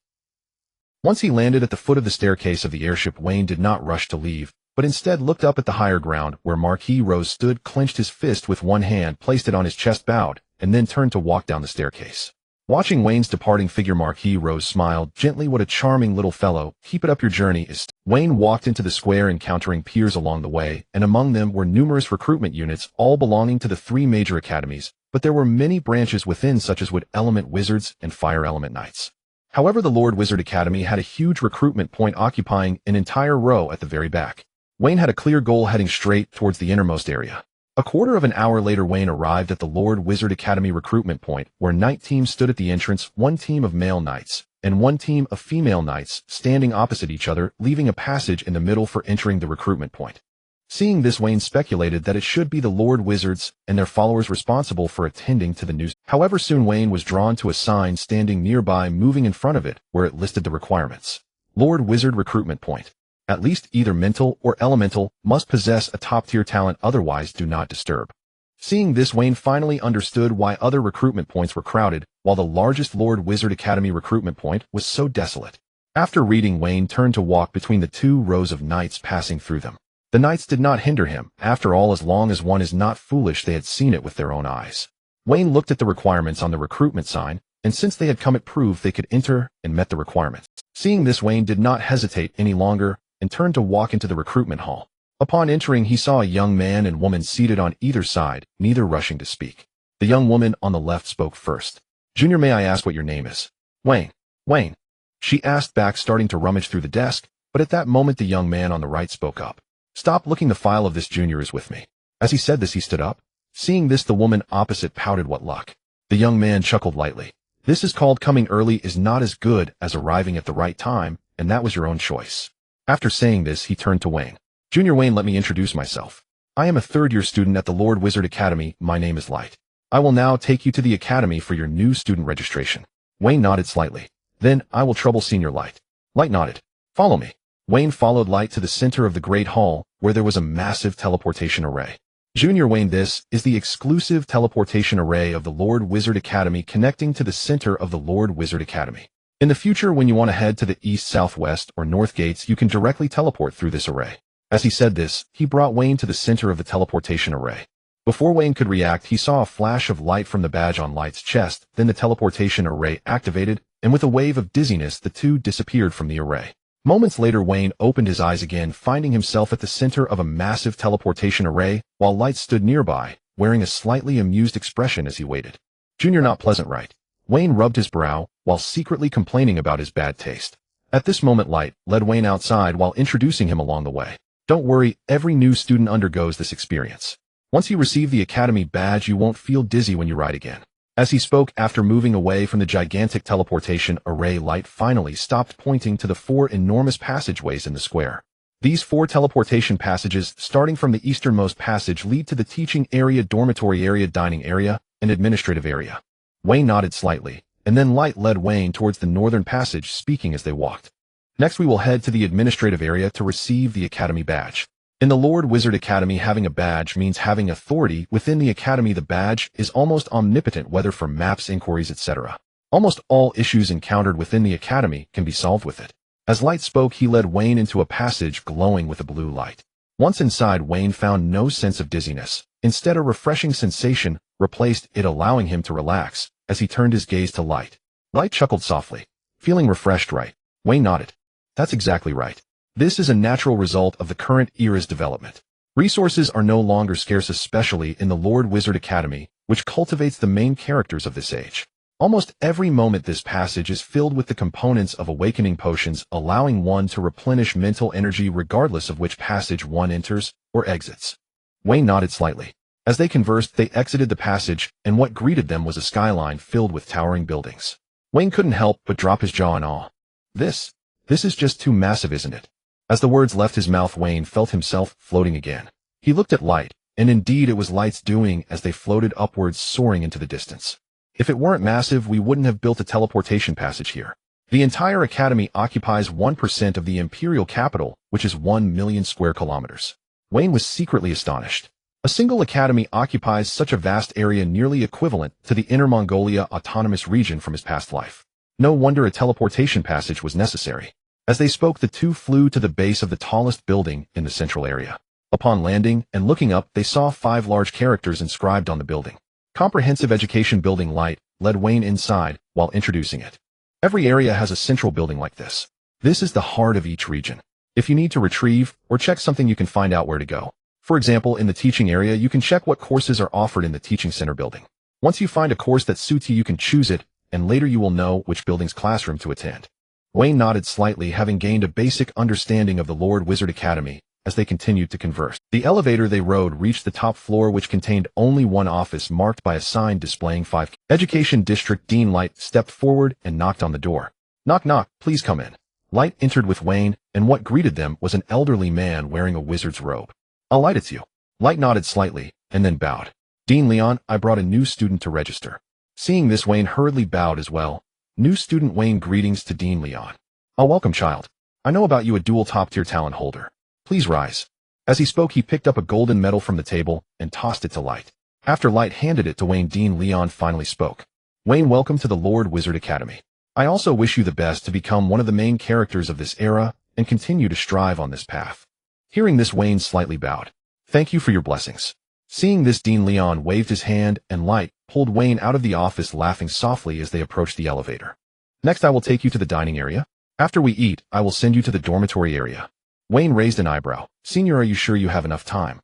Once he landed at the foot of the staircase of the airship, Wayne did not rush to leave, but instead looked up at the higher ground where Marquis Rose stood, clenched his fist with one hand, placed it on his chest, bowed, and then turned to walk down the staircase. Watching Wayne's departing figure, Marquis Rose smiled gently. What a charming little fellow. Keep it up, your journey is... Wayne walked into the square, encountering peers along the way, and among them were numerous recruitment units, all belonging to the 3 major academies, but there were many branches within, such as Wood Element Wizards and Fire Element Knights. However, the Lord Wizard Academy had a huge recruitment point occupying an entire row at the very back. Wayne had a clear goal, heading straight towards the innermost area. A quarter of an hour later, Wayne arrived at the Lord Wizard Academy recruitment point, where knight teams stood at the entrance, 1 team of male knights and 1 team of female knights standing opposite each other, leaving a passage in the middle for entering the recruitment point. Seeing this, Wayne speculated that it should be the Lord Wizards and their followers responsible for attending to the news. However, soon Wayne was drawn to a sign standing nearby, moving in front of it, where it listed the requirements. Lord Wizard Recruitment Point. At least either mental or elemental, must possess a top-tier talent, otherwise do not disturb. Seeing this, Wayne finally understood why other recruitment points were crowded, while the largest Lord Wizard Academy recruitment point was so desolate. After reading, Wayne turned to walk between the 2 rows of knights, passing through them. The knights did not hinder him. After all, as long as one is not foolish, they had seen it with their own eyes. Wayne looked at the requirements on the recruitment sign, and since they had come, it proved they could enter and met the requirements. Seeing this, Wayne did not hesitate any longer and turned to walk into the recruitment hall. Upon entering, he saw a young man and woman seated on either side, neither rushing to speak. The young woman on the left spoke first. Junior, may I ask what your name is? Wayne. Wayne. She asked back, starting to rummage through the desk, but at that moment the young man on the right spoke up. Stop looking, the file of this junior is with me. As he said this, he stood up. Seeing this, the woman opposite pouted. What luck. The young man chuckled lightly. This is called coming early is not as good as arriving at the right time, and that was your own choice. After saying this, he turned to Wayne. Junior Wayne, let me introduce myself. I am a third-year student at the Lord Wizard Academy. My name is Light. I will now take you to the academy for your new student registration. Wayne nodded slightly. Then, I will trouble Senior Light. Light nodded. Follow me. Wayne followed Light to the center of the Great Hall, where there was a massive teleportation array. Junior Wayne, this is the exclusive teleportation array of the Lord Wizard Academy connecting to the center of the Lord Wizard Academy. In the future, when you want to head to the east, southwest, or north gates, you can directly teleport through this array. As he said this, he brought Wayne to the center of the teleportation array. Before Wayne could react, he saw a flash of light from the badge on Light's chest, then the teleportation array activated, and with a wave of dizziness, the two disappeared from the array. Moments later, Wayne opened his eyes again, finding himself at the center of a massive teleportation array, while Light stood nearby, wearing a slightly amused expression as he waited. Junior, not pleasant, right? Wayne rubbed his brow, while secretly complaining about his bad taste. At this moment, Light led Wayne outside while introducing him along the way. Don't worry, every new student undergoes this experience. Once you receive the academy badge, you won't feel dizzy when you ride again. As he spoke, after moving away from the gigantic teleportation array, Light finally stopped, pointing to the 4 enormous passageways in the square. These 4 teleportation passages, starting from the easternmost passage, lead to the teaching area, dormitory area, dining area, and administrative area. Wayne nodded slightly, and then Light led Wayne towards the northern passage, speaking as they walked. Next, we will head to the administrative area to receive the academy badge. In the Lord Wizard Academy, having a badge means having authority within the academy. The badge is almost omnipotent, whether for maps, inquiries, etc. Almost all issues encountered within the academy can be solved with it. As Light spoke, he led Wayne into a passage glowing with a blue light. Once inside, Wayne found no sense of dizziness. Instead, a refreshing sensation replaced it, allowing him to relax as he turned his gaze to Light. Light chuckled softly. Feeling refreshed, right? Wayne nodded. That's exactly right. This is a natural result of the current era's development. Resources are no longer scarce, especially in the Lord Wizard Academy, which cultivates the main characters of this age. Almost every moment, this passage is filled with the components of awakening potions, allowing one to replenish mental energy regardless of which passage one enters or exits. Wayne nodded slightly. As they conversed, they exited the passage, and what greeted them was a skyline filled with towering buildings. Wayne couldn't help but drop his jaw in awe. This is just too massive, isn't it? As the words left his mouth, Wayne felt himself floating again. He looked at Light, and indeed it was Light's doing as they floated upwards, soaring into the distance. If it weren't massive, we wouldn't have built a teleportation passage here. The entire academy occupies 1% of the imperial capital, which is 1 million square kilometers. Wayne was secretly astonished. A single academy occupies such a vast area, nearly equivalent to the Inner Mongolia autonomous region from his past life. No wonder a teleportation passage was necessary. As they spoke, the two flew to the base of the tallest building in the central area. Upon landing and looking up, they saw 5 large characters inscribed on the building. Comprehensive Education Building. Light led Wayne inside while introducing it. Every area has a central building like this. This is the heart of each region. If you need to retrieve or check something, you can find out where to go. For example, in the teaching area, you can check what courses are offered in the teaching center building. Once you find a course that suits you, you can choose it, and later you will know which building's classroom to attend. Wayne nodded slightly, having gained a basic understanding of the Lord Wizard Academy. As they continued to converse, the elevator they rode reached the top floor, which contained only one office marked by a sign displaying 5. Education District. Dean Light stepped forward and knocked on the door. Knock, knock, please come in. Light entered with Wayne, and what greeted them was an elderly man wearing a wizard's robe. Light, it's you. Light nodded slightly, and then bowed. Dean Leon, I brought a new student to register. Seeing this, Wayne hurriedly bowed as well. New student Wayne, greetings to Dean Leon. Welcome, child. I know about you, a dual top-tier talent holder. Please rise. As he spoke, he picked up a golden medal from the table and tossed it to Light. After Light handed it to Wayne, Dean Leon finally spoke. Wayne, welcome to the Lord Wizard Academy. I also wish you the best to become one of the main characters of this era and continue to strive on this path. Hearing this, Wayne slightly bowed. Thank you for your blessings. Seeing this, Dean Leon waved his hand, and Light pulled Wayne out of the office, laughing softly as they approached the elevator. Next, I will take you to the dining area. After we eat, I will send you to the dormitory area. Wayne raised an eyebrow. Senior, are you sure you have enough time?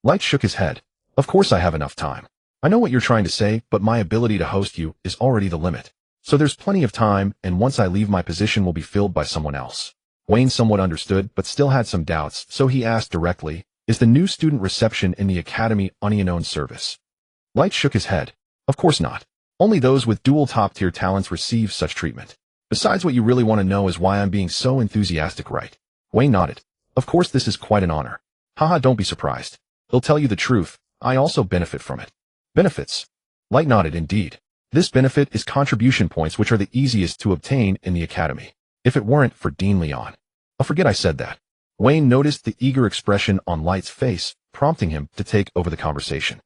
Light shook his head. Of course I have enough time. I know what you're trying to say, but my ability to host you is already the limit. So there's plenty of time, and once I leave my position will be filled by someone else. Wayne somewhat understood, but still had some doubts, so he asked directly, is the new student reception in the academy unknown service? Light shook his head. Of course not. Only those with dual top-tier talents receive such treatment. Besides, what you really want to know is why I'm being so enthusiastic, right? Wayne nodded. Of course this is quite an honor. Haha, don't be surprised. He'll tell you the truth. I also benefit from it. Benefits? Light nodded. Indeed. This benefit is contribution points, which are the easiest to obtain in the academy. If it weren't for Dean Leon. I forget I said that. Wayne noticed the eager expression on Light's face, prompting him to take over the conversation.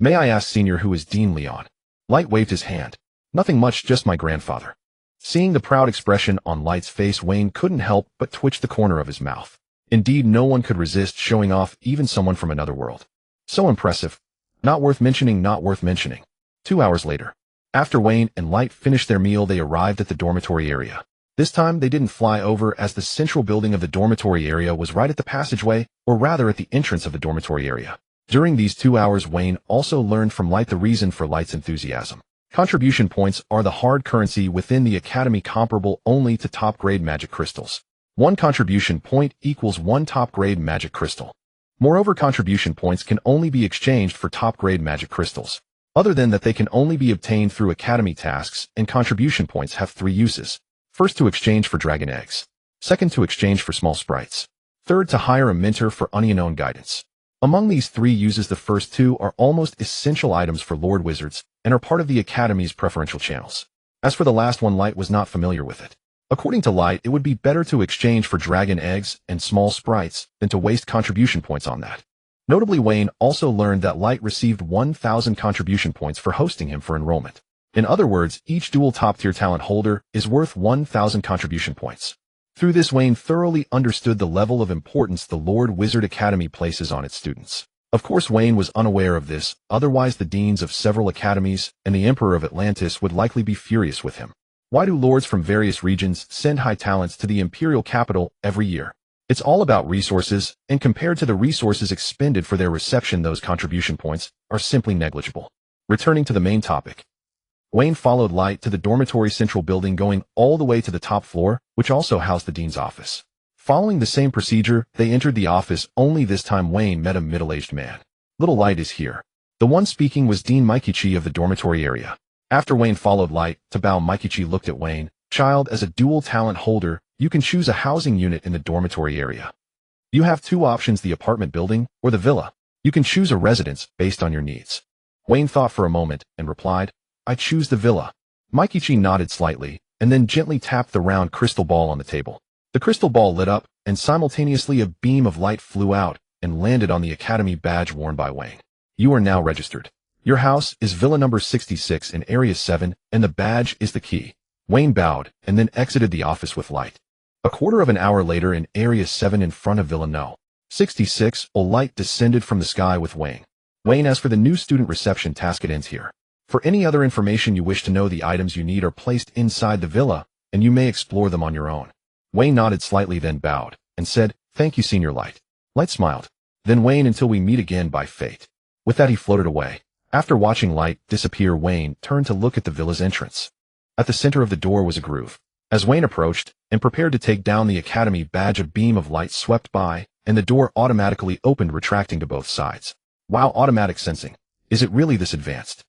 May I ask, Senior, who is Dean Leon? Light waved his hand. Nothing much, just my grandfather. Seeing the proud expression on Light's face, Wayne couldn't help but twitch the corner of his mouth. Indeed, no one could resist showing off, even someone from another world. So impressive. Not worth mentioning, not worth mentioning. 2 hours later. After Wayne and Light finished their meal, they arrived at the dormitory area. This time, they didn't fly over, as the central building of the dormitory area was right at the passageway, or rather at the entrance of the dormitory area. During these 2 hours, Wayne also learned from Light the reason for Light's enthusiasm. Contribution points are the hard currency within the academy, comparable only to top-grade magic crystals. 1 contribution point equals 1 top-grade magic crystal. Moreover, contribution points can only be exchanged for top-grade magic crystals. Other than that, they can only be obtained through academy tasks, and contribution points have 3 uses. First, to exchange for dragon eggs. Second, to exchange for small sprites. Third, to hire a mentor for unknown guidance. Among these 3 uses, the first 2 are almost essential items for Lord Wizards and are part of the Academy's preferential channels. As for the last one, Light was not familiar with it. According to Light, it would be better to exchange for dragon eggs and small sprites than to waste contribution points on that. Notably, Wayne also learned that Light received 1,000 contribution points for hosting him for enrollment. In other words, each dual top-tier talent holder is worth 1,000 contribution points. Through this, Wayne thoroughly understood the level of importance the Lord Wizard Academy places on its students. Of course, Wayne was unaware of this, otherwise the deans of several academies and the Emperor of Atlantis would likely be furious with him. Why do lords from various regions send high talents to the imperial capital every year? It's all about resources, and compared to the resources expended for their reception, those contribution points are simply negligible. Returning to the main topic. Wayne followed Light to the dormitory central building, going all the way to the top floor, which also housed the dean's office. Following the same procedure, they entered the office, only this time Wayne met a middle-aged man. Little Light is here. The one speaking was Dean Maikichi of the dormitory area. After Wayne followed Light to bow, Maikichi looked at Wayne. Child, as a dual talent holder, you can choose a housing unit in the dormitory area. You have 2 options, the apartment building or the villa. You can choose a residence based on your needs. Wayne thought for a moment and replied, I choose the villa. Maikichi nodded slightly and then gently tapped the round crystal ball on the table. The crystal ball lit up, and simultaneously a beam of light flew out and landed on the academy badge worn by Wayne. You are now registered. Your house is Villa number 66 in Area 7, and the badge is the key. Wayne bowed and then exited the office with Light. A quarter of an hour later, in Area 7 in front of Villa No. 66, a light descended from the sky with Wayne. Wayne, as for the new student reception task, it ends here. For any other information you wish to know, the items you need are placed inside the villa, and you may explore them on your own. Wayne nodded slightly, then bowed, and said, Thank you, Senior Light. Light smiled. Then Wayne, until we meet again by fate. With that, he floated away. After watching Light disappear, Wayne turned to look at the villa's entrance. At the center of the door was a groove. As Wayne approached and prepared to take down the academy badge, a beam of light swept by, and the door automatically opened, retracting to both sides. Wow, automatic sensing. Is it really this advanced?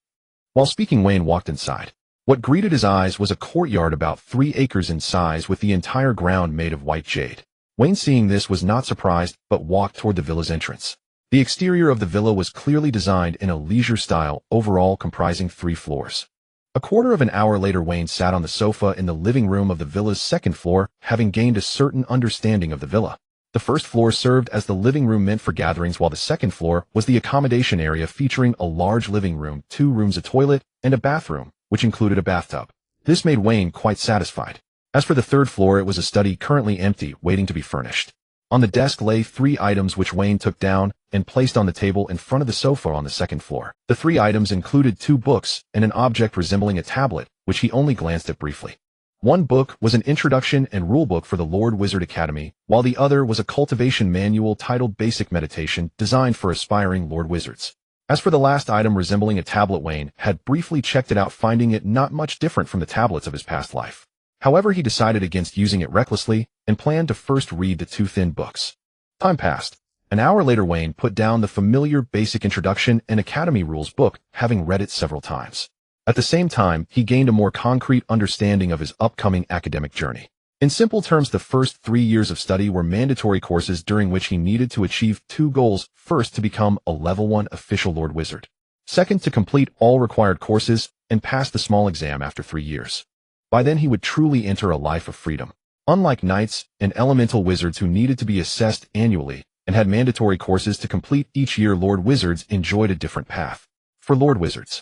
While speaking, Wayne walked inside. What greeted his eyes was a courtyard about 3 acres in size, with the entire ground made of white jade. Wayne, seeing this, was not surprised, but walked toward the villa's entrance. The exterior of the villa was clearly designed in a leisure style, overall comprising 3 floors. A quarter of an hour later, Wayne sat on the sofa in the living room of the villa's 2nd floor, having gained a certain understanding of the villa. The 1st floor served as the living room meant for gatherings, while the 2nd floor was the accommodation area, featuring a large living room, 2 rooms, a toilet, and a bathroom, which included a bathtub. This made Wayne quite satisfied. As for the 3rd floor, it was a study, currently empty, waiting to be furnished. On the desk lay 3 items, which Wayne took down and placed on the table in front of the sofa on the 2nd floor. The 3 items included 2 books and an object resembling a tablet, which he only glanced at briefly. One book was an introduction and rulebook for the Lord Wizard Academy, while the other was a cultivation manual titled Basic Meditation, designed for aspiring Lord Wizards. As for the last item resembling a tablet, Wayne had briefly checked it out, finding it not much different from the tablets of his past life. However, he decided against using it recklessly and planned to first read the two thin books. Time passed. An hour later, Wayne put down the familiar Basic Introduction and Academy Rules book, having read it several times. At the same time, he gained a more concrete understanding of his upcoming academic journey. In simple terms, the first 3 years of study were mandatory courses during which he needed to achieve two goals. First, to become a level 1 official Lord Wizard. Second, to complete all required courses and pass the small exam after 3 years. By then, he would truly enter a life of freedom. Unlike knights and elemental wizards who needed to be assessed annually and had mandatory courses to complete each year, Lord Wizards enjoyed a different path. For Lord Wizards,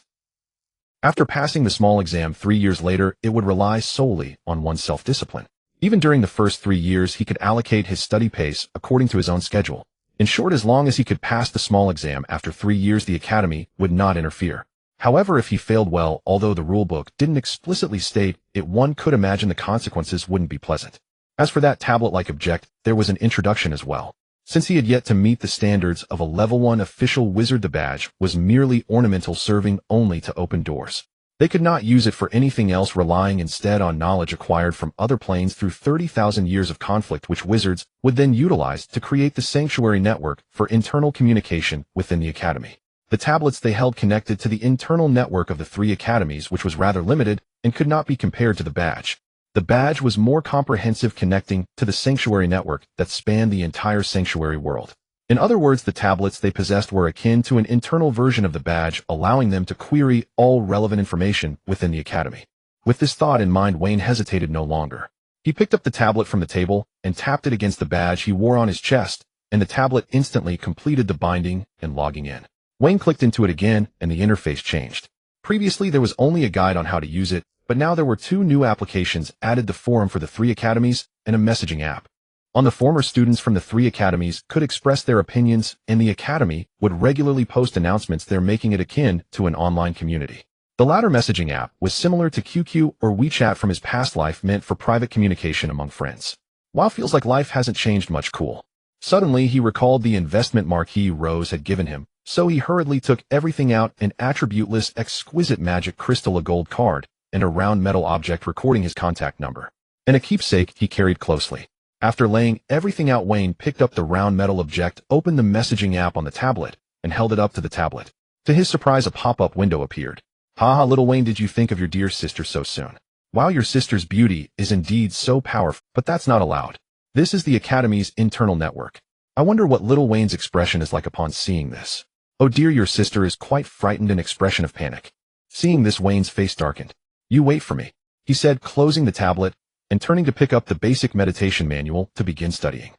after passing the small exam 3 years later, it would rely solely on one's self-discipline. Even during the first 3 years, he could allocate his study pace according to his own schedule. In short, as long as he could pass the small exam after 3 years, the academy would not interfere. However, if he failed, well, although the rulebook didn't explicitly state it, one could imagine the consequences wouldn't be pleasant. As for that tablet-like object, there was an introduction as well. Since he had yet to meet the standards of a level 1 official wizard, the badge was merely ornamental, serving only to open doors. They could not use it for anything else, relying instead on knowledge acquired from other planes through 30,000 years of conflict, which wizards would then utilize to create the sanctuary network for internal communication within the academy. The tablets they held connected to the internal network of the 3 academies, which was rather limited and could not be compared to the badge. The badge was more comprehensive, connecting to the sanctuary network that spanned the entire sanctuary world. In other words, the tablets they possessed were akin to an internal version of the badge, allowing them to query all relevant information within the academy. With this thought in mind, Wayne hesitated no longer. He picked up the tablet from the table and tapped it against the badge he wore on his chest, and the tablet instantly completed the binding and logging in. Wayne clicked into it again, and the interface changed. Previously, there was only a guide on how to use it, but now there were 2 new applications added: the forum for the 3 academies and a messaging app. On the former, students from the 3 academies could express their opinions, and the academy would regularly post announcements there, making it akin to an online community. The latter messaging app was similar to QQ or WeChat from his past life, meant for private communication among friends. Wow, feels like life hasn't changed much. Cool. Suddenly, he recalled the investment marquee Rose had given him, so he hurriedly took everything out: an attributeless, exquisite magic crystal, a gold card, and a round metal object recording his contact number, and a keepsake he carried closely. After laying everything out, Wayne picked up the round metal object, opened the messaging app on the tablet, and held it up to the tablet. To his surprise, a pop-up window appeared. "Haha, little Wayne, did you think of your dear sister so soon? Wow, your sister's beauty is indeed so powerful, but that's not allowed. This is the academy's internal network. I wonder what little Wayne's expression is like upon seeing this. Oh dear, your sister is quite frightened, an expression of panic." Seeing this, Wayne's face darkened. "You wait for me," he said, closing the tablet and turning to pick up the basic meditation manual to begin studying.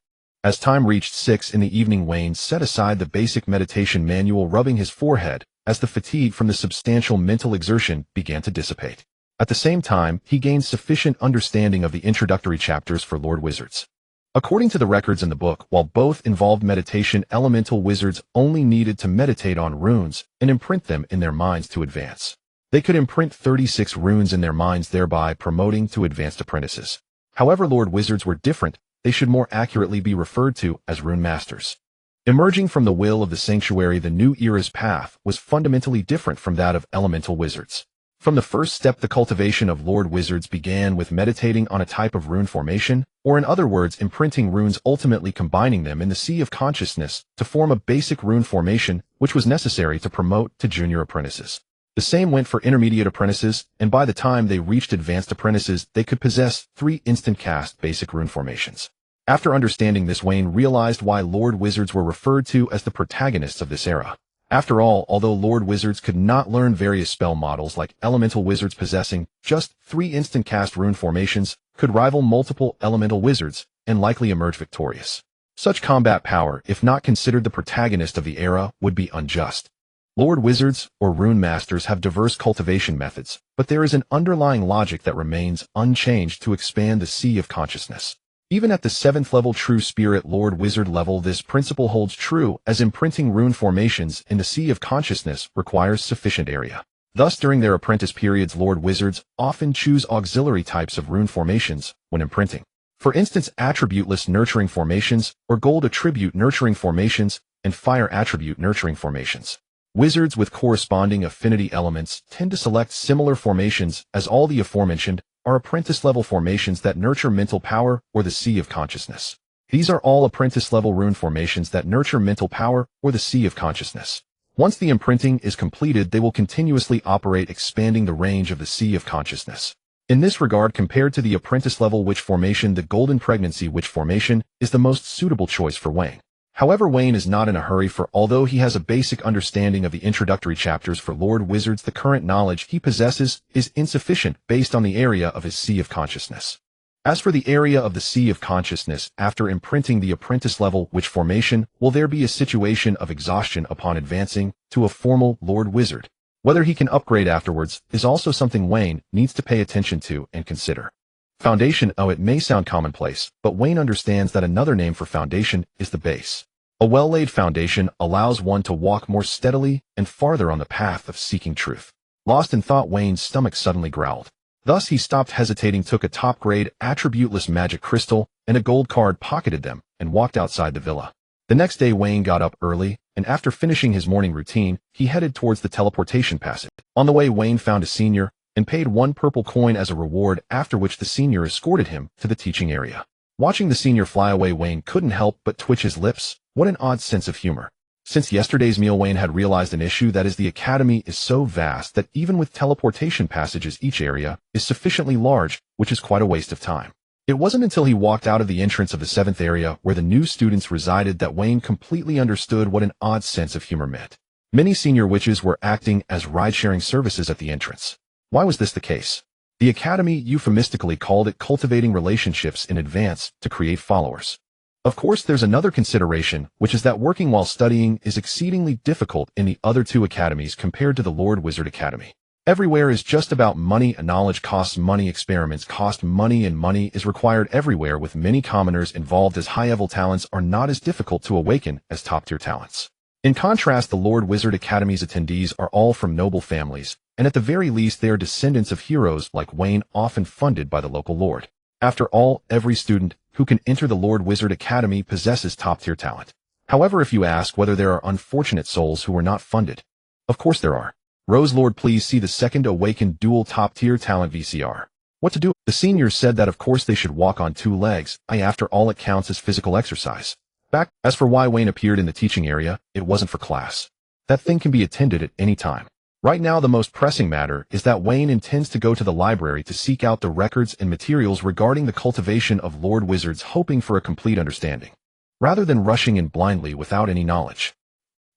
As time reached 6 in the evening, Wayne set aside the basic meditation manual, rubbing his forehead as the fatigue from the substantial mental exertion began to dissipate. At the same time, he gained sufficient understanding of the introductory chapters for Lord Wizards. According to the records in the book, while both involved meditation, elemental wizards only needed to meditate on runes and imprint them in their minds to advance. They could imprint 36 runes in their minds, thereby promoting to advanced apprentices. However, Lord Wizards were different. They should more accurately be referred to as rune masters. Emerging from the will of the sanctuary, the new era's path was fundamentally different from that of elemental wizards. From the first step, the cultivation of Lord Wizards began with meditating on a type of rune formation, or in other words, imprinting runes, ultimately combining them in the sea of consciousness to form a basic rune formation, which was necessary to promote to junior apprentices. The same went for intermediate apprentices, and by the time they reached advanced apprentices, they could possess 3 instant cast basic rune formations. After understanding this, Wayne realized why Lord Wizards were referred to as the protagonists of this era. After all, although Lord Wizards could not learn various spell models like elemental wizards, possessing just 3 instant cast rune formations could rival multiple elemental wizards and likely emerge victorious. Such combat power, if not considered the protagonist of the era, would be unjust. Lord Wizards, or Rune Masters, have diverse cultivation methods, but there is an underlying logic that remains unchanged to expand the sea of consciousness. Even at the 7th level True Spirit Lord Wizard level, this principle holds true, as imprinting rune formations in the sea of consciousness requires sufficient area. Thus, during their apprentice periods, Lord Wizards often choose auxiliary types of rune formations when imprinting. For instance, attributeless nurturing formations, or gold attribute nurturing formations, and fire attribute nurturing formations. Wizards with corresponding affinity elements tend to select similar formations, as all the aforementioned are apprentice-level formations that nurture mental power or the Sea of Consciousness. These are all apprentice-level rune formations that nurture mental power or the Sea of Consciousness. Once the imprinting is completed, they will continuously operate, expanding the range of the Sea of Consciousness. In this regard, compared to the apprentice-level witch formation, the Golden Pregnancy witch formation is the most suitable choice for Wayne. However, Wayne is not in a hurry, for although he has a basic understanding of the introductory chapters for Lord Wizards, the current knowledge he possesses is insufficient based on the area of his Sea of Consciousness. As for the area of the Sea of Consciousness, after imprinting the apprentice-level witch formation, will there be a situation of exhaustion upon advancing to a formal Lord Wizard? Whether he can upgrade afterwards is also something Wayne needs to pay attention to and consider. Foundation. Oh, it may sound commonplace, but Wayne understands that another name for foundation is the base. A well-laid foundation allows one to walk more steadily and farther on the path of seeking truth. Lost in thought, Wayne's stomach suddenly growled. Thus he stopped hesitating, took a top-grade, attributeless magic crystal and a gold card, pocketed them, and walked outside the villa. The next day, Wayne got up early, and after finishing his morning routine, he headed towards the teleportation passage. On the way, Wayne found a senior and paid 1 purple coin as a reward, after which the senior escorted him to the teaching area. Watching the senior fly away, Wayne couldn't help but twitch his lips. What an odd sense of humor. Since yesterday's meal, Wayne had realized an issue, that is, the academy is so vast that even with teleportation passages, each area is sufficiently large, which is quite a waste of time. It wasn't until he walked out of the entrance of the 7th area, where the new students resided, that Wayne completely understood what an odd sense of humor meant. Many senior witches were acting as ride-sharing services at the entrance. Why was this the case? The academy euphemistically called it cultivating relationships in advance to create followers. Of course, there's another consideration, which is that working while studying is exceedingly difficult in the other 2 academies compared to the Lord Wizard Academy. Everywhere is just about money, and knowledge costs money, experiments cost money, and money is required everywhere, with many commoners involved, as high-level talents are not as difficult to awaken as top-tier talents. In contrast, the Lord Wizard Academy's attendees are all from noble families, and at the very least they are descendants of heroes like Wayne, often funded by the local lord. After all, every student who can enter the Lord Wizard Academy possesses top-tier talent. However, if you ask whether there are unfortunate souls who are not funded, of course there are. Rose Lord, please see the second Awakened Dual Top-Tier Talent VCR. What to do? The seniors said that of course they should walk on 2 legs. After all, it counts as physical exercise. As for why Wayne appeared in the teaching area, it wasn't for class. That thing can be attended at any time. Right now, the most pressing matter is that Wayne intends to go to the library to seek out the records and materials regarding the cultivation of Lord Wizards, hoping for a complete understanding, rather than rushing in blindly without any knowledge.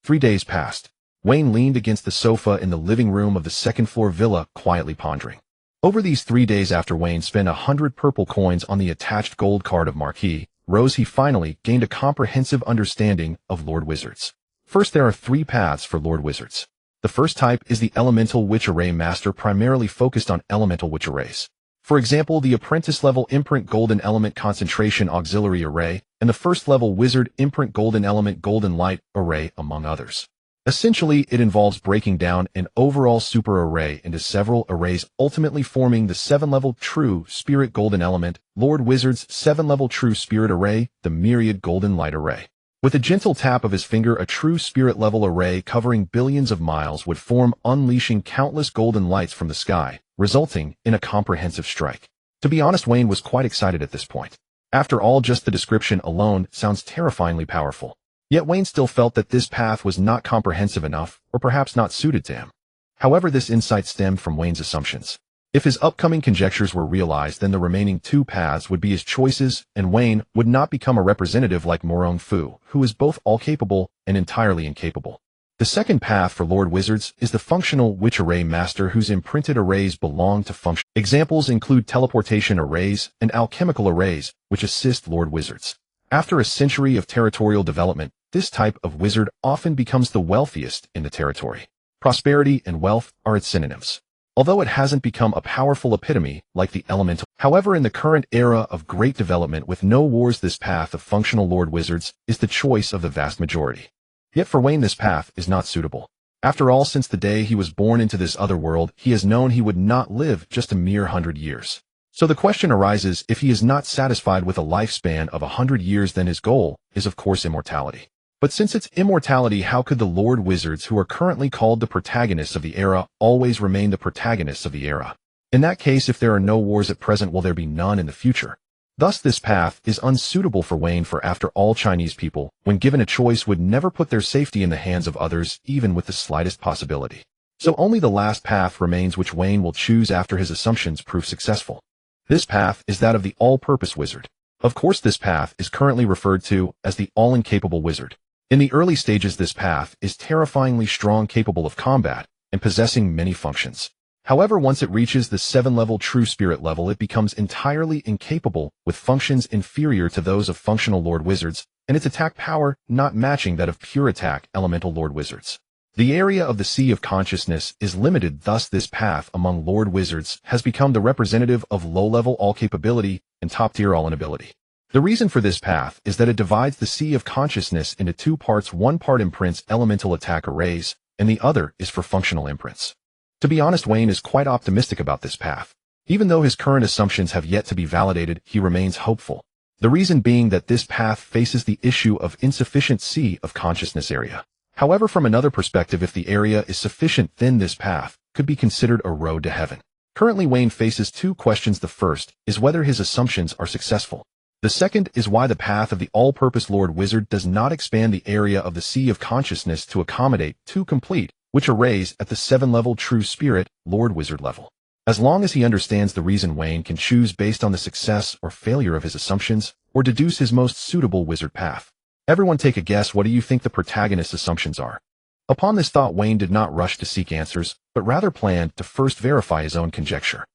3 days passed. Wayne leaned against the sofa in the living room of the 2nd-floor villa, quietly pondering. Over these 3 days, after Wayne spent 100 purple coins on the attached gold card of Marquis Rose, he finally gained a comprehensive understanding of Lord Wizards. First, there are 3 paths for Lord Wizards. The first type is the Elemental Witch Array Master, primarily focused on elemental witch arrays. For example, the Apprentice-level Imprint Golden Element Concentration Auxiliary Array, and the first-level Wizard Imprint Golden Element Golden Light Array, among others. Essentially, it involves breaking down an overall super array into several arrays, ultimately forming the 7-level True Spirit Golden Element, Lord Wizard's 7-level True Spirit Array, the Myriad Golden Light Array. With a gentle tap of his finger, a true spirit-level array covering billions of miles would form, unleashing countless golden lights from the sky, resulting in a comprehensive strike. To be honest, Wayne was quite excited at this point. After all, just the description alone sounds terrifyingly powerful. Yet Wayne still felt that this path was not comprehensive enough, or perhaps not suited to him. However, this insight stemmed from Wayne's assumptions. If his upcoming conjectures were realized, then the remaining 2 paths would be his choices, and Wayne would not become a representative like Morong Fu, who is both all-capable and entirely incapable. The second path for Lord Wizards is the Functional Witch Array Master, whose imprinted arrays belong to function. Examples include teleportation arrays and alchemical arrays, which assist Lord Wizards. After a century of territorial development, this type of wizard often becomes the wealthiest in the territory. Prosperity and wealth are its synonyms, although it hasn't become a powerful epitome like the elemental. However, in the current era of great development with no wars, this path of functional Lord Wizards is the choice of the vast majority. Yet for Wayne, this path is not suitable. After all, since the day he was born into this other world, he has known he would not live just a mere 100 years. So the question arises, if he is not satisfied with a lifespan of 100 years, then his goal is of course immortality. But since it's immortality, how could the Lord Wizards, who are currently called the protagonists of the era, always remain the protagonists of the era? In that case, if there are no wars at present, will there be none in the future? Thus, this path is unsuitable for Wayne, for after all, Chinese people, when given a choice, would never put their safety in the hands of others, even with the slightest possibility. So only the last path remains, which Wayne will choose after his assumptions prove successful. This path is that of the all-purpose wizard. Of course, this path is currently referred to as the all-incapable wizard. In the early stages, this path is terrifyingly strong, capable of combat, and possessing many functions. However, once it reaches the 7-level true spirit level, it becomes entirely incapable, with functions inferior to those of functional Lord Wizards, and its attack power not matching that of pure attack elemental Lord Wizards. The area of the Sea of Consciousness is limited, thus this path among Lord Wizards has become the representative of low-level all-capability and top-tier all-inability. The reason for this path is that it divides the Sea of Consciousness into two parts. One part imprints elemental attack arrays, and the other is for functional imprints. To be honest, Wayne is quite optimistic about this path. Even though his current assumptions have yet to be validated, he remains hopeful. The reason being that this path faces the issue of insufficient Sea of Consciousness area. However, from another perspective, if the area is sufficient, then this path could be considered a road to heaven. Currently, Wayne faces two questions. The first is whether his assumptions are successful. The second is why the path of the all-purpose Lord Wizard does not expand the area of the Sea of Consciousness to accommodate two complete, which arrays at the 7-level True Spirit Lord Wizard level. As long as he understands the reason, Wayne can choose based on the success or failure of his assumptions, or deduce his most suitable wizard path. Everyone take a guess. What do you think the protagonist's assumptions are? Upon this thought, Wayne did not rush to seek answers, but rather planned to first verify his own conjecture.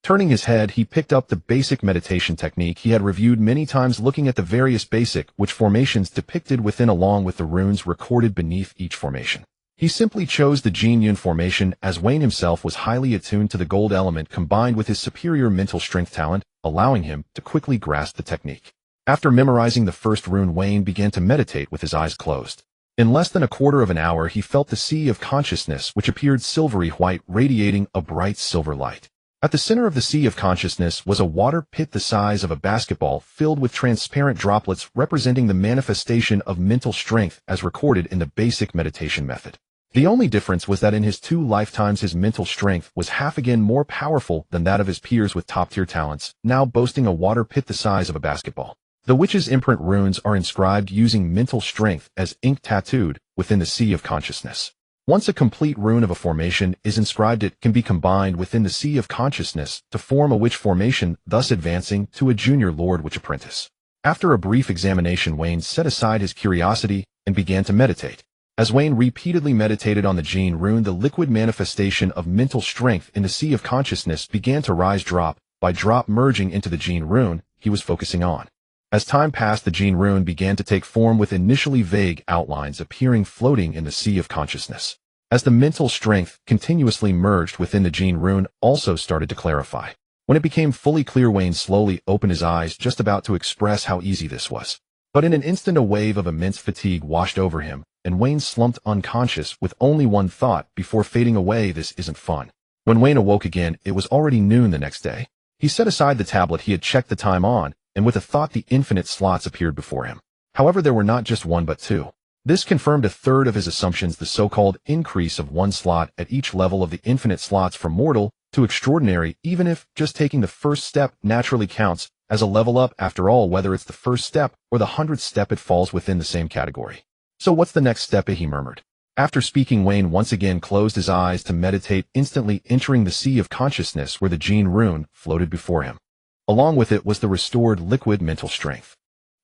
Turning his head, he picked up the basic meditation technique he had reviewed many times, looking at the various basic witch formations depicted within along with the runes recorded beneath each formation. He simply chose the Jin Yun formation, as Wayne himself was highly attuned to the gold element combined with his superior mental strength talent, allowing him to quickly grasp the technique. After memorizing the first rune, Wayne began to meditate with his eyes closed. In less than a quarter of an hour, he felt the Sea of Consciousness, which appeared silvery white, radiating a bright silver light. At the center of the Sea of Consciousness was a water pit the size of a basketball, filled with transparent droplets representing the manifestation of mental strength as recorded in the basic meditation method. The only difference was that in his 2 lifetimes his mental strength was half again more powerful than that of his peers with top-tier talents, now boasting a water pit the size of a basketball. The witch's imprint runes are inscribed using mental strength as ink tattooed within the Sea of Consciousness. Once a complete rune of a formation is inscribed, it can be combined within the Sea of Consciousness to form a witch formation, thus advancing to a junior Lord Witch apprentice. After a brief examination, Wayne set aside his curiosity and began to meditate. As Wayne repeatedly meditated on the Jin rune, the liquid manifestation of mental strength in the Sea of Consciousness began to rise drop by drop, merging into the Jin rune he was focusing on. As time passed, the Jin rune began to take form, with initially vague outlines appearing floating in the Sea of Consciousness. As the mental strength continuously merged within the Jin rune also started to clarify. When it became fully clear, Wayne slowly opened his eyes, just about to express how easy this was. But in an instant, a wave of immense fatigue washed over him, and Wayne slumped unconscious with only one thought before fading away: this isn't fun. When Wayne awoke again, it was already noon the next day. He set aside the tablet he had checked the time on, and with a thought, the infinite slots appeared before him. However, there were not just one but two. This confirmed a third of his assumptions: the so-called increase of 1 slot at each level of the infinite slots from mortal to extraordinary, even if just taking the first step naturally counts as a level up. After all, whether it's the first step or the 100th step, it falls within the same category. So what's the next step? He murmured. After speaking, Wayne once again closed his eyes to meditate, instantly entering the Sea of Consciousness where the Jin rune floated before him. Along with it was the restored liquid mental strength.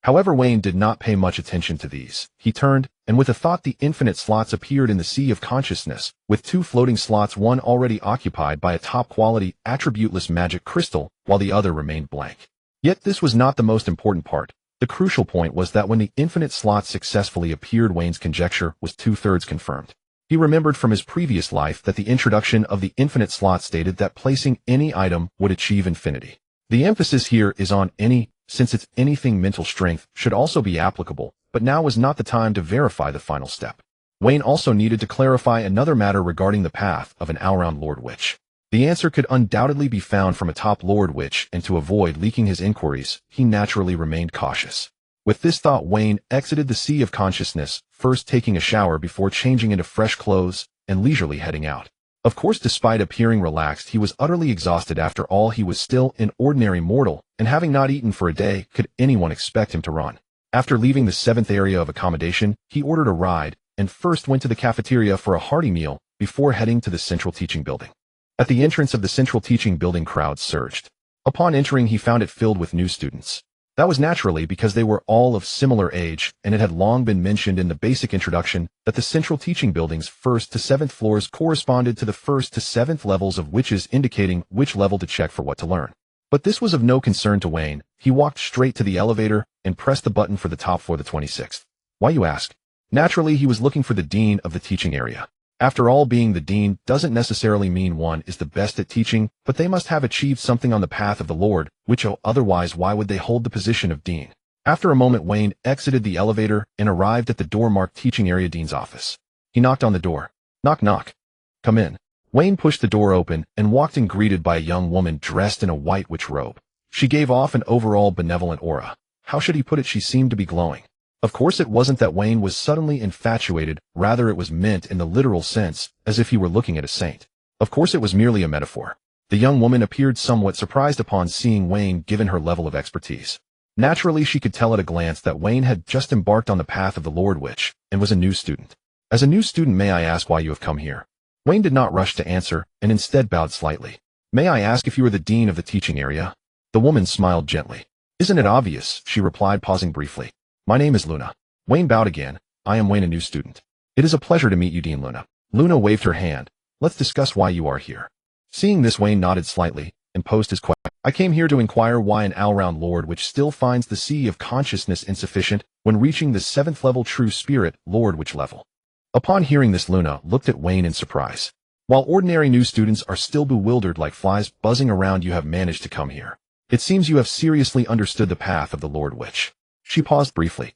However, Wayne did not pay much attention to these. He turned, and with a thought, the infinite slots appeared in the Sea of Consciousness, with 2 floating slots, one already occupied by a top-quality, attributeless magic crystal, while the other remained blank. Yet this was not the most important part. The crucial point was that when the infinite slots successfully appeared, Wayne's conjecture was 2/3 confirmed. He remembered from his previous life that the introduction of the infinite slot stated that placing any item would achieve infinity. The emphasis here is on any, since it's anything. Mental strength should also be applicable, but now was not the time to verify the final step. Wayne also needed to clarify another matter regarding the path of an all-round Lord Witch. The answer could undoubtedly be found from a top Lord Witch, and to avoid leaking his inquiries, he naturally remained cautious. With this thought, Wayne exited the sea of consciousness, first taking a shower before changing into fresh clothes and leisurely heading out. Of course, despite appearing relaxed, he was utterly exhausted. After all, he was still an ordinary mortal, and having not eaten for a day, could anyone expect him to run? After leaving the 7th area of accommodation, he ordered a ride, and first went to the cafeteria for a hearty meal, before heading to the Central Teaching Building. At the entrance of the Central Teaching Building, crowds surged. Upon entering, he found it filled with new students. That was naturally because they were all of similar age, and it had long been mentioned in the basic introduction that the Central Teaching Building's 1st to 7th floors corresponded to the 1st to 7th levels of witches, indicating which level to check for what to learn. But this was of no concern to Wayne. He walked straight to the elevator and pressed the button for the top floor, the 26th. Why, you ask? Naturally, he was looking for the dean of the teaching area. After all, being the dean doesn't necessarily mean one is the best at teaching, but they must have achieved something on the path of the Lord, which otherwise why would they hold the position of dean? After a moment, Wayne exited the elevator and arrived at the door marked Teaching Area Dean's office. He knocked on the door. Knock, knock. Come in. Wayne pushed the door open and walked in, greeted by a young woman dressed in a white witch robe. She gave off an overall benevolent aura. How should he put it? She seemed to be glowing. Of course, it wasn't that Wayne was suddenly infatuated, rather it was meant in the literal sense, as if he were looking at a saint. Of course, it was merely a metaphor. The young woman appeared somewhat surprised upon seeing Wayne, given her level of expertise. Naturally, she could tell at a glance that Wayne had just embarked on the path of the Lord Witch, and was a new student. As a new student, may I ask why you have come here? Wayne did not rush to answer, and instead bowed slightly. May I ask if you are the dean of the teaching area? The woman smiled gently. Isn't it obvious? She replied, pausing briefly. My name is Luna. Wayne bowed again. I am Wayne, a new student. It is a pleasure to meet you, Dean Luna. Luna waved her hand. Let's discuss why you are here. Seeing this, Wayne nodded slightly and posed his question. I came here to inquire why an all-round Lord Witch still finds the sea of consciousness insufficient when reaching the 7th level true spirit Lord Witch level. Upon hearing this, Luna looked at Wayne in surprise. While ordinary new students are still bewildered like flies buzzing around, you have managed to come here. It seems you have seriously understood the path of the Lord Witch. She paused briefly.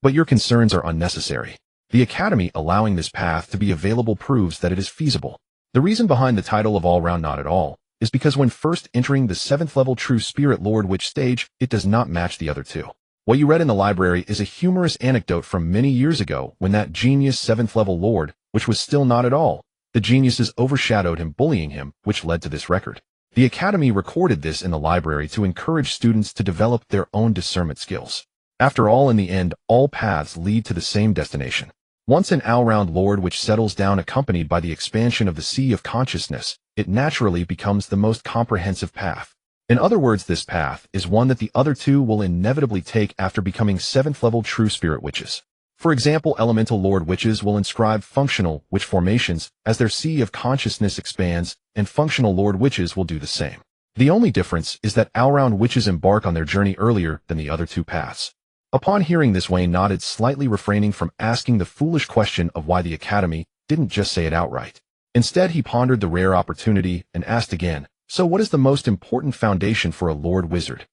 But your concerns are unnecessary. The Academy allowing this path to be available proves that it is feasible. The reason behind the title of all-round not at all is because when first entering the 7th level true spirit Lord Witch stage, it does not match the other two. What you read in the library is a humorous anecdote from many years ago when that genius 7th level Lord, which was still not at all. The geniuses overshadowed him, bullying him, which led to this record. The Academy recorded this in the library to encourage students to develop their own discernment skills. After all, in the end, all paths lead to the same destination. Once an all-round Lord Witch settles down, accompanied by the expansion of the sea of consciousness, it naturally becomes the most comprehensive path. In other words, this path is one that the other two will inevitably take after becoming 7th level true spirit witches. For example, elemental Lord Witches will inscribe functional witch formations as their sea of consciousness expands, and functional Lord Witches will do the same. The only difference is that all-round witches embark on their journey earlier than the other two paths. Upon hearing this, Wayne nodded slightly, refraining from asking the foolish question of why the Academy didn't just say it outright. Instead, he pondered the rare opportunity and asked again, so what is the most important foundation for a Lord Wizard?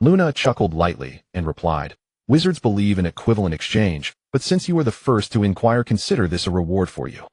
Luna chuckled lightly and replied, Wizards believe in equivalent exchange, but since you are the first to inquire, consider this a reward for you.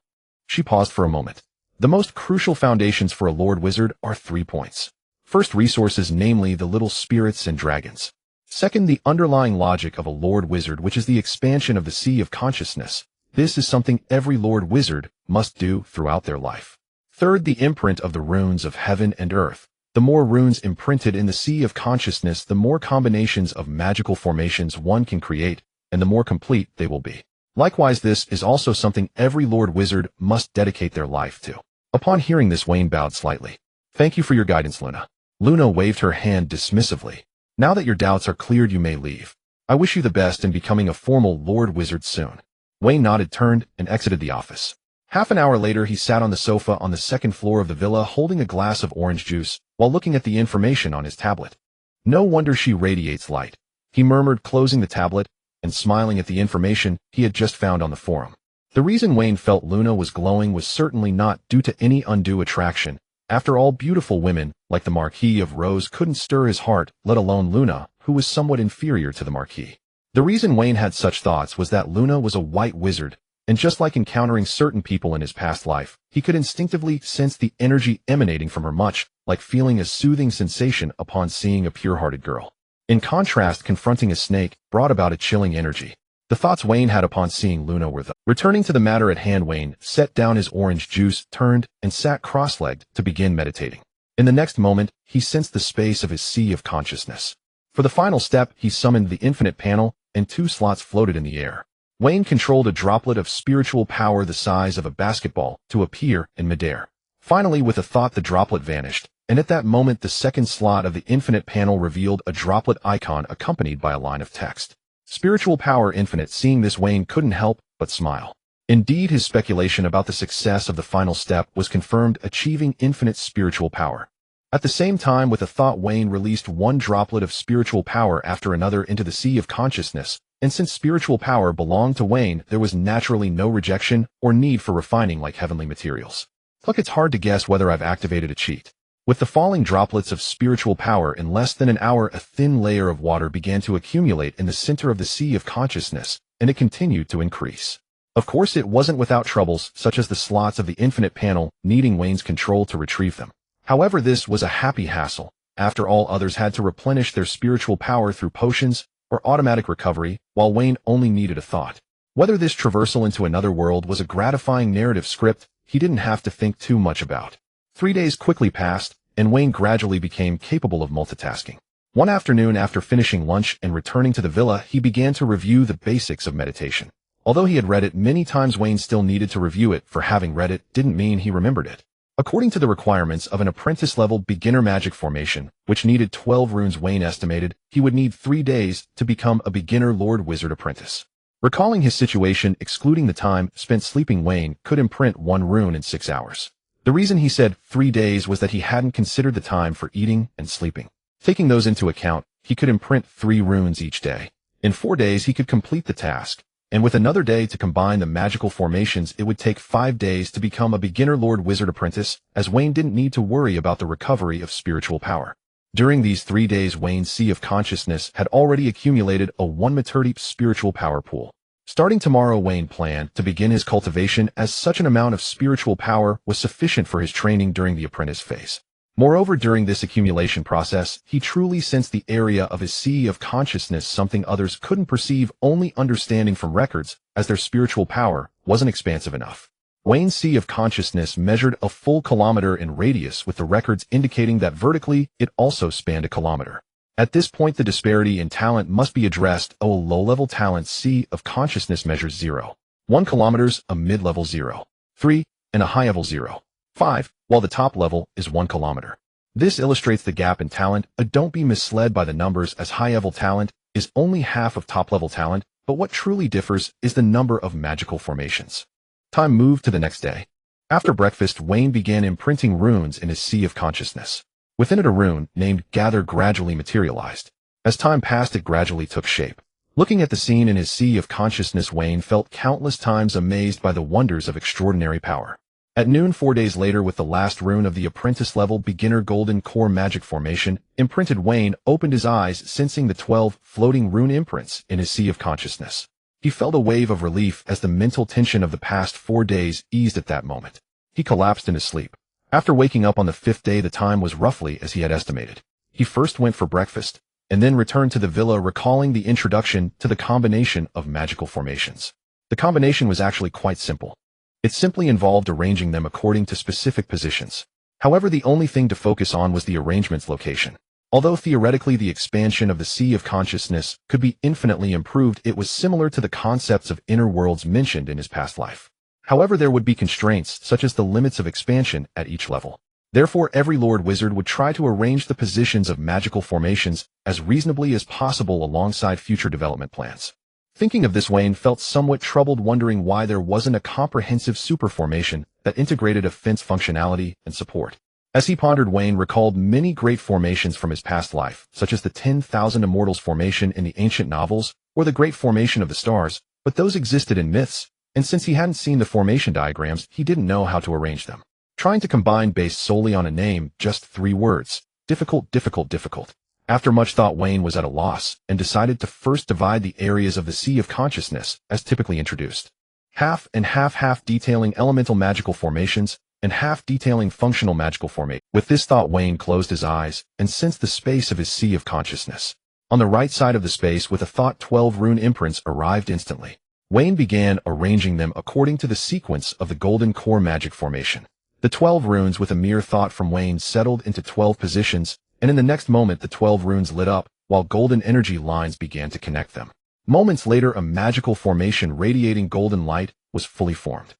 She paused for a moment. The most crucial foundations for a Lord Wizard are 3 points. First, resources, namely the little spirits and dragons. Second, the underlying logic of a Lord Wizard, which is the expansion of the sea of consciousness. This is something every Lord Wizard must do throughout their life. Third, the imprint of the runes of heaven and earth. The more runes imprinted in the sea of consciousness, the more combinations of magical formations one can create, and the more complete they will be. Likewise, this is also something every Lord Wizard must dedicate their life to. Upon hearing this, Wayne bowed slightly. Thank you for your guidance, Luna. Luna waved her hand dismissively. Now that your doubts are cleared, you may leave. I wish you the best in becoming a formal Lord Wizard soon. Wayne nodded, turned, and exited the office. Half an hour later, he sat on the sofa on the 2nd floor of the villa, holding a glass of orange juice, while looking at the information on his tablet. No wonder she radiates light, he murmured, closing the tablet and smiling at the information he had just found on the forum. The reason Wayne felt Luna was glowing was certainly not due to any undue attraction. After all, beautiful women, like the Marquis of Rose, couldn't stir his heart, let alone Luna, who was somewhat inferior to the Marquis. The reason Wayne had such thoughts was that Luna was a white wizard, and just like encountering certain people in his past life, he could instinctively sense the energy emanating from her, much like feeling a soothing sensation upon seeing a pure-hearted girl. In contrast, confronting a snake brought about a chilling energy. The thoughts Wayne had upon seeing Luna were the returning to the matter at hand. Wayne set down his orange juice, turned, and sat cross-legged to begin meditating. In the next moment, he sensed the space of his sea of consciousness. For the final step, he summoned the infinite panel, and 2 slots floated in the air. Wayne controlled a droplet of spiritual power the size of a basketball to appear in midair. Finally, with a thought, the droplet vanished, and at that moment the second slot of the infinite panel revealed a droplet icon accompanied by a line of text. Spiritual power infinite. Seeing this, Wayne couldn't help but smile. Indeed, his speculation about the success of the final step was confirmed, achieving infinite spiritual power. At the same time, with a thought, Wayne released one droplet of spiritual power after another into the sea of consciousness, and since spiritual power belonged to Wayne, there was naturally no rejection or need for refining like heavenly materials. Look, it's hard to guess whether I've activated a cheat. With the falling droplets of spiritual power, in less than an hour, a thin layer of water began to accumulate in the center of the sea of consciousness, and it continued to increase. Of course, it wasn't without troubles, such as the slots of the infinite panel needing Wayne's control to retrieve them. However, this was a happy hassle. After all, others had to replenish their spiritual power through potions or automatic recovery, while Wayne only needed a thought. Whether this traversal into another world was a gratifying narrative script, he didn't have to think too much about. 3 days quickly passed, and Wayne gradually became capable of multitasking. One afternoon, after finishing lunch and returning to the villa, he began to review the basics of meditation. Although he had read it many times, Wayne still needed to review it, for having read it didn't mean he remembered it. According to the requirements of an apprentice-level beginner magic formation, which needed 12 runes, Wayne estimated he would need 3 days to become a beginner Lord Wizard apprentice. Recalling his situation, excluding the time spent sleeping, Wayne could imprint 1 rune in 6 hours. The reason he said 3 days was that he hadn't considered the time for eating and sleeping. Taking those into account, he could imprint 3 runes each day. In 4 days, he could complete the task, and with another day to combine the magical formations, it would take 5 days to become a beginner Lord Wizard apprentice, as Wayne didn't need to worry about the recovery of spiritual power. During these 3 days, Wayne's sea of consciousness had already accumulated a 1 maturity spiritual power pool. Starting tomorrow, Wayne planned to begin his cultivation, as such an amount of spiritual power was sufficient for his training during the apprentice phase. Moreover, during this accumulation process, he truly sensed the area of his sea of consciousness, something others couldn't perceive, only understanding from records, as their spiritual power wasn't expansive enough. Wayne's sea of consciousness measured a full kilometer in radius, with the records indicating that vertically it also spanned a kilometer. At this point, the disparity in talent must be addressed. A low-level talent sea of consciousness measures 0. 1 kilometers, a mid-level 0. 3, and a high-level 0. 5, while the top level is 1 kilometer. This illustrates the gap in talent. Don't be misled by the numbers, as high-level talent is only half of top-level talent, but what truly differs is the number of magical formations. Time moved to the next day. After breakfast, Wayne began imprinting runes in his sea of consciousness. Within it, a rune named Gather gradually materialized. As time passed, it gradually took shape. Looking at the scene in his sea of consciousness, Wayne felt countless times amazed by the wonders of extraordinary power. At noon 4 days later, with the last rune of the apprentice-level beginner golden core magic formation imprinted, Wayne opened his eyes, sensing the 12 floating rune imprints in his sea of consciousness. He felt a wave of relief as the mental tension of the past 4 days eased at that moment. He collapsed into sleep. After waking up on the 5th day, the time was roughly as he had estimated. He first went for breakfast, and then returned to the villa, recalling the introduction to the combination of magical formations. The combination was actually quite simple. It simply involved arranging them according to specific positions. However, the only thing to focus on was the arrangement's location. Although theoretically the expansion of the sea of consciousness could be infinitely improved, it was similar to the concepts of inner worlds mentioned in his past life. However, there would be constraints, such as the limits of expansion at each level. Therefore, every Lord Wizard would try to arrange the positions of magical formations as reasonably as possible alongside future development plans. Thinking of this, Wayne felt somewhat troubled, wondering why there wasn't a comprehensive super formation that integrated offense functionality and support. As he pondered, Wayne recalled many great formations from his past life, such as the 10,000 Immortals formation in the ancient novels, or the Great Formation of the Stars, but those existed in myths, and since he hadn't seen the formation diagrams, he didn't know how to arrange them. Trying to combine based solely on a name, just 3 words. Difficult, difficult, difficult. After much thought, Wayne was at a loss, and decided to first divide the areas of the sea of consciousness, as typically introduced. Half and half detailing elemental magical formations, and half detailing functional magical formations. With this thought, Wayne closed his eyes, and sensed the space of his sea of consciousness. On the right side of the space with a thought 12 rune imprints arrived instantly. Wayne began arranging them according to the sequence of the golden core magic formation. The 12 runes with a mere thought from Wayne settled into 12 positions, and in the next moment the 12 runes lit up, while golden energy lines began to connect them. Moments later, a magical formation radiating golden light was fully formed.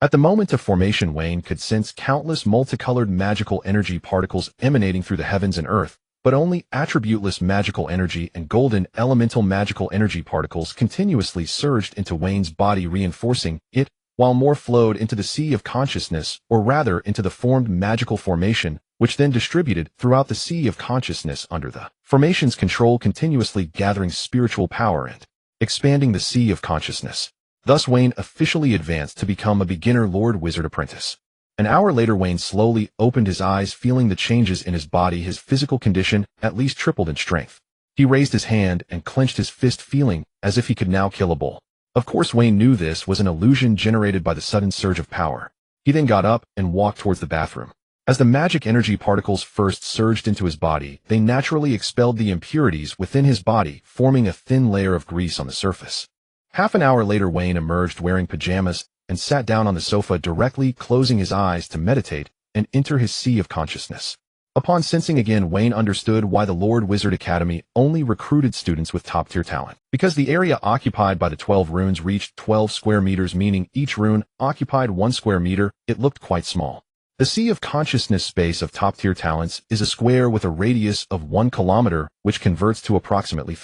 At the moment of formation, Wayne could sense countless multicolored magical energy particles emanating through the heavens and earth, but only attributeless magical energy and golden elemental magical energy particles continuously surged into Wayne's body, reinforcing it, while more flowed into the sea of consciousness, or rather into the formed magical formation, which then distributed throughout the sea of consciousness under the formation's control, continuously gathering spiritual power and expanding the sea of consciousness. Thus Wayne officially advanced to become a beginner Lord Wizard apprentice. An hour later, Wayne slowly opened his eyes, feeling the changes in his body. His physical condition at least tripled in strength. He raised his hand and clenched his fist, feeling as if he could now kill a bull. Of course, Wayne knew this was an illusion generated by the sudden surge of power. He then got up and walked towards the bathroom. As the magic energy particles first surged into his body, they naturally expelled the impurities within his body, forming a thin layer of grease on the surface. Half an hour later, Wayne emerged wearing pajamas and sat down on the sofa, directly closing his eyes to meditate and enter his sea of consciousness. Upon sensing again, Wayne understood why the Lord Wizard Academy only recruited students with top-tier talent. Because the area occupied by the 12 runes reached 12 square meters, meaning each rune occupied 1 square meter, it looked quite small. The sea of consciousness space of top-tier talents is a square with a radius of 1 kilometer, which converts to approximately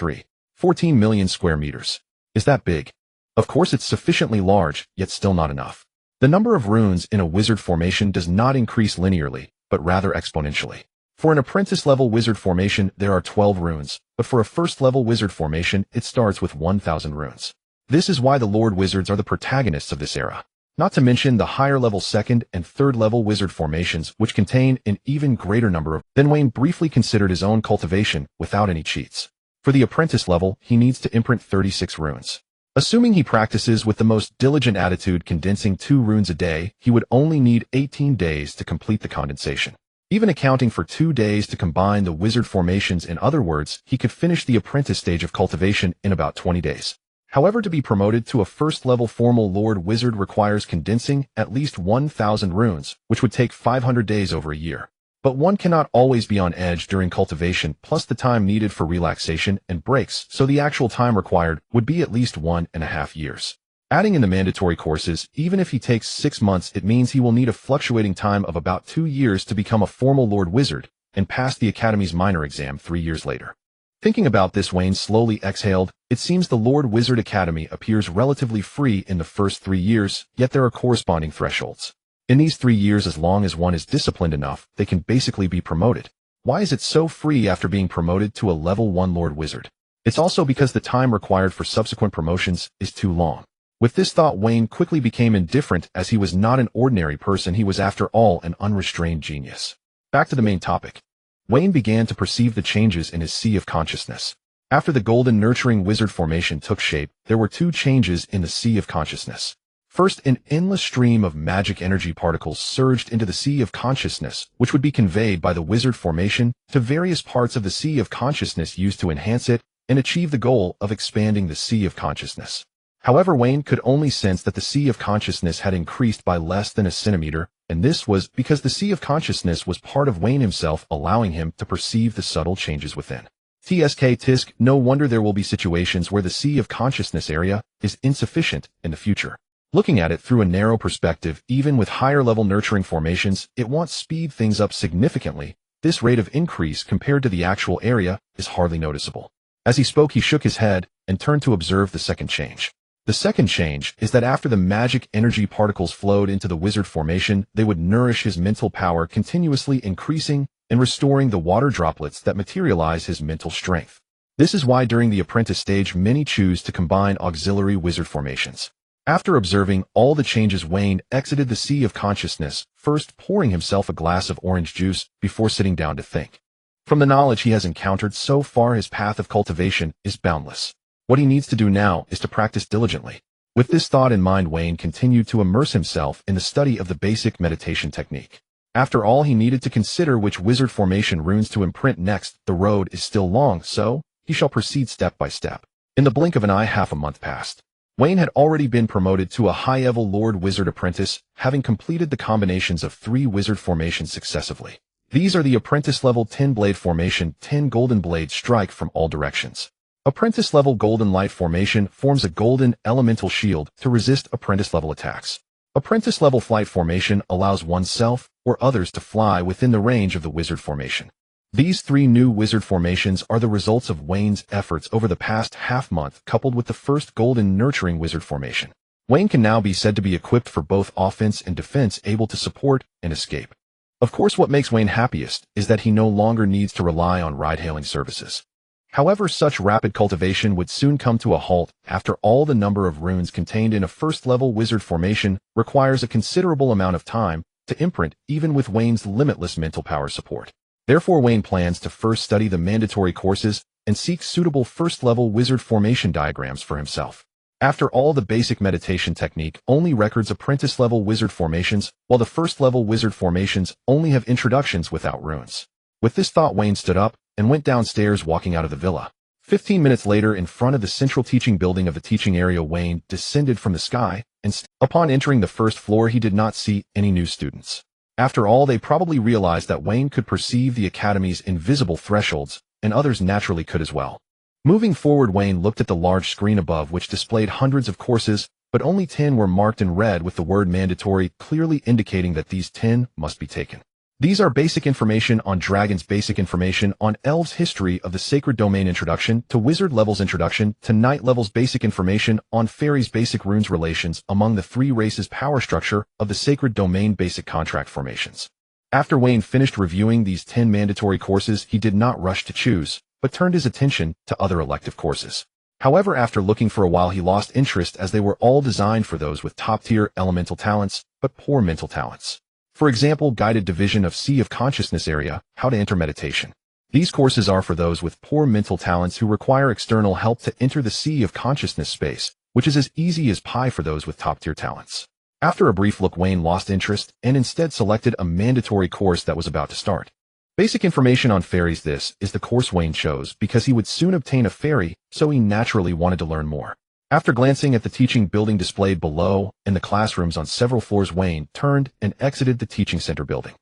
14 million square meters. Is that big? Of course, it's sufficiently large, yet still not enough. The number of runes in a wizard formation does not increase linearly, but rather exponentially. For an apprentice-level wizard formation, there are 12 runes, but for a first-level wizard formation, it starts with 1,000 runes. This is why the Lord Wizards are the protagonists of this era. Not to mention the higher-level second and third-level wizard formations, which contain an even greater number of. Then Wayne briefly considered his own cultivation without any cheats. For the apprentice level, he needs to imprint 36 runes. Assuming he practices with the most diligent attitude, condensing 2 runes a day, he would only need 18 days to complete the condensation. Even accounting for 2 days to combine the wizard formations, in other words, he could finish the apprentice stage of cultivation in about 20 days. However, to be promoted to a first-level formal Lord Wizard requires condensing at least 1,000 runes, which would take 500 days, over a year. But one cannot always be on edge during cultivation, plus the time needed for relaxation and breaks, so the actual time required would be at least 1.5 years. Adding in the mandatory courses, even if he takes 6 months, it means he will need a fluctuating time of about 2 years to become a formal Lord Wizard and pass the Academy's minor exam 3 years later. Thinking about this, Wayne slowly exhaled. It seems the Lord Wizard Academy appears relatively free in the first 3 years, yet there are corresponding thresholds. In these 3 years, as long as one is disciplined enough, they can basically be promoted. Why is it so free after being promoted to a level 1 Lord Wizard? It's also because the time required for subsequent promotions is too long. With this thought, Wayne quickly became indifferent, as he was not an ordinary person. He was, after all, an unrestrained genius. Back to the main topic. Wayne began to perceive the changes in his sea of consciousness. After the golden nurturing wizard formation took shape, there were 2 changes in the sea of consciousness. First, an endless stream of magic energy particles surged into the sea of consciousness, which would be conveyed by the wizard formation to various parts of the sea of consciousness, used to enhance it and achieve the goal of expanding the sea of consciousness. However, Wayne could only sense that the sea of consciousness had increased by less than a centimeter, and this was because the sea of consciousness was part of Wayne himself, allowing him to perceive the subtle changes within. Tisk, no wonder there will be situations where the sea of consciousness area is insufficient in the future. Looking at it through a narrow perspective, even with higher-level nurturing formations, it won't speed things up significantly. This rate of increase compared to the actual area is hardly noticeable. As he spoke, he shook his head and turned to observe the second change. The second change is that after the magic energy particles flowed into the wizard formation, they would nourish his mental power, continuously increasing and restoring the water droplets that materialize his mental strength. This is why during the apprentice stage, many choose to combine auxiliary wizard formations. After observing all the changes, Wayne exited the sea of consciousness, first pouring himself a glass of orange juice before sitting down to think. From the knowledge he has encountered so far, his path of cultivation is boundless. What he needs to do now is to practice diligently. With this thought in mind, Wayne continued to immerse himself in the study of the basic meditation technique. After all, he needed to consider which wizard formation runes to imprint next. The road is still long, so he shall proceed step by step. In the blink of an eye, half a month passed. Wayne had already been promoted to a high-level Lord Wizard apprentice, having completed the combinations of 3 wizard formations successively. These are the apprentice-level 10-blade formation, 10 golden blades strike from all directions. Apprentice-level golden light formation forms a golden elemental shield to resist apprentice-level attacks. Apprentice-level flight formation allows oneself or others to fly within the range of the wizard formation. These 3 new wizard formations are the results of Wayne's efforts over the past half-month, coupled with the first golden nurturing wizard formation. Wayne can now be said to be equipped for both offense and defense, able to support and escape. Of course, what makes Wayne happiest is that he no longer needs to rely on ride-hailing services. However, such rapid cultivation would soon come to a halt after all the number of runes contained in a first-level wizard formation requires a considerable amount of time to imprint, even with Wayne's limitless mental power support. Therefore, Wayne plans to first study the mandatory courses and seek suitable first-level wizard formation diagrams for himself. After all, the basic meditation technique only records apprentice-level wizard formations, while the first-level wizard formations only have introductions without runes. With this thought, Wayne stood up and went downstairs, walking out of the villa. 15 minutes later, in front of the central teaching building of the teaching area, Wayne descended from the sky, and upon entering the first floor, he did not see any new students. After all, they probably realized that Wayne could perceive the academy's invisible thresholds, and others naturally could as well. Moving forward, Wayne looked at the large screen above, which displayed hundreds of courses, but only 10 were marked in red with the word mandatory, clearly indicating that these 10 must be taken. These are basic information on dragons, basic information on elves, history of the sacred domain, introduction to wizard levels, introduction to knight levels, basic information on fairies, basic runes, relations among the 3 races, power structure of the sacred domain, basic contract formations. After Wayne finished reviewing these 10 mandatory courses, he did not rush to choose, but turned his attention to other elective courses. However, after looking for a while, he lost interest as they were all designed for those with top-tier elemental talents, but poor mental talents. For example, Guided Division of Sea of Consciousness Area, How to Enter Meditation. These courses are for those with poor mental talents who require external help to enter the Sea of Consciousness space, which is as easy as pie for those with top-tier talents. After a brief look, Wayne lost interest and instead selected a mandatory course that was about to start. Basic information on fairies. This is the course Wayne chose because he would soon obtain a fairy, so he naturally wanted to learn more. After glancing at the teaching building displayed below and the classrooms on several floors, Wayne turned and exited the teaching center building.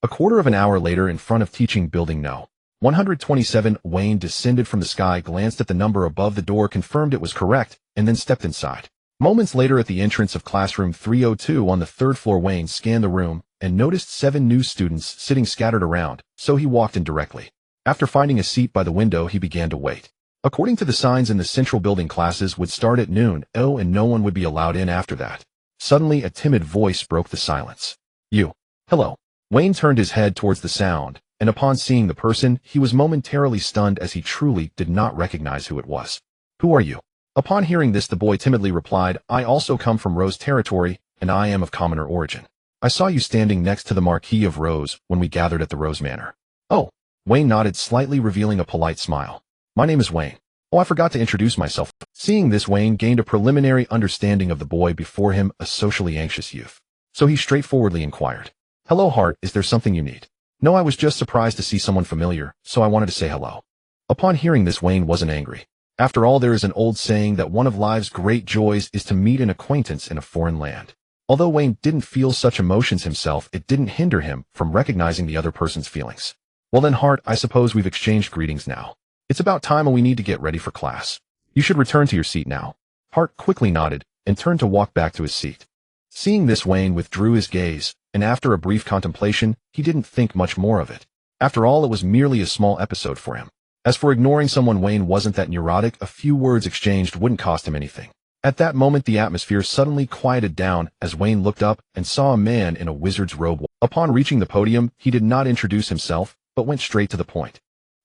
A quarter of an hour later, in front of teaching building No. 127, Wayne descended from the sky, glanced at the number above the door, confirmed it was correct, and then stepped inside. Moments later, at the entrance of classroom 302 on the 3rd floor, Wayne scanned the room and noticed 7 new students sitting scattered around, so he walked in directly. After finding a seat by the window, he began to wait. According to the signs in the central building, classes would start at noon, and no one would be allowed in after that. Suddenly, a timid voice broke the silence. "You." "Hello." Wayne turned his head towards the sound, and upon seeing the person, he was momentarily stunned as he truly did not recognize who it was. "Who are you?" Upon hearing this, the boy timidly replied, "I also come from Rose territory, and I am of commoner origin. I saw you standing next to the Marquis of Rose when we gathered at the Rose Manor." "Oh." Wayne nodded slightly, revealing a polite smile. "My name is Wayne. Oh, I forgot to introduce myself." Seeing this, Wayne gained a preliminary understanding of the boy before him, a socially anxious youth. So he straightforwardly inquired, "Hello, Hart, is there something you need?" "No, I was just surprised to see someone familiar, so I wanted to say hello." Upon hearing this, Wayne wasn't angry. After all, there is an old saying that one of life's great joys is to meet an acquaintance in a foreign land. Although Wayne didn't feel such emotions himself, it didn't hinder him from recognizing the other person's feelings. "Well then, Hart, I suppose we've exchanged greetings now. It's about time, and we need to get ready for class. You should return to your seat now." Hart quickly nodded and turned to walk back to his seat. Seeing this, Wayne withdrew his gaze, and after a brief contemplation, he didn't think much more of it. After all, it was merely a small episode for him. As for ignoring someone, Wayne wasn't that neurotic. A few words exchanged wouldn't cost him anything. At that moment, the atmosphere suddenly quieted down as Wayne looked up and saw a man in a wizard's robe. Upon reaching the podium, he did not introduce himself, but went straight to the point.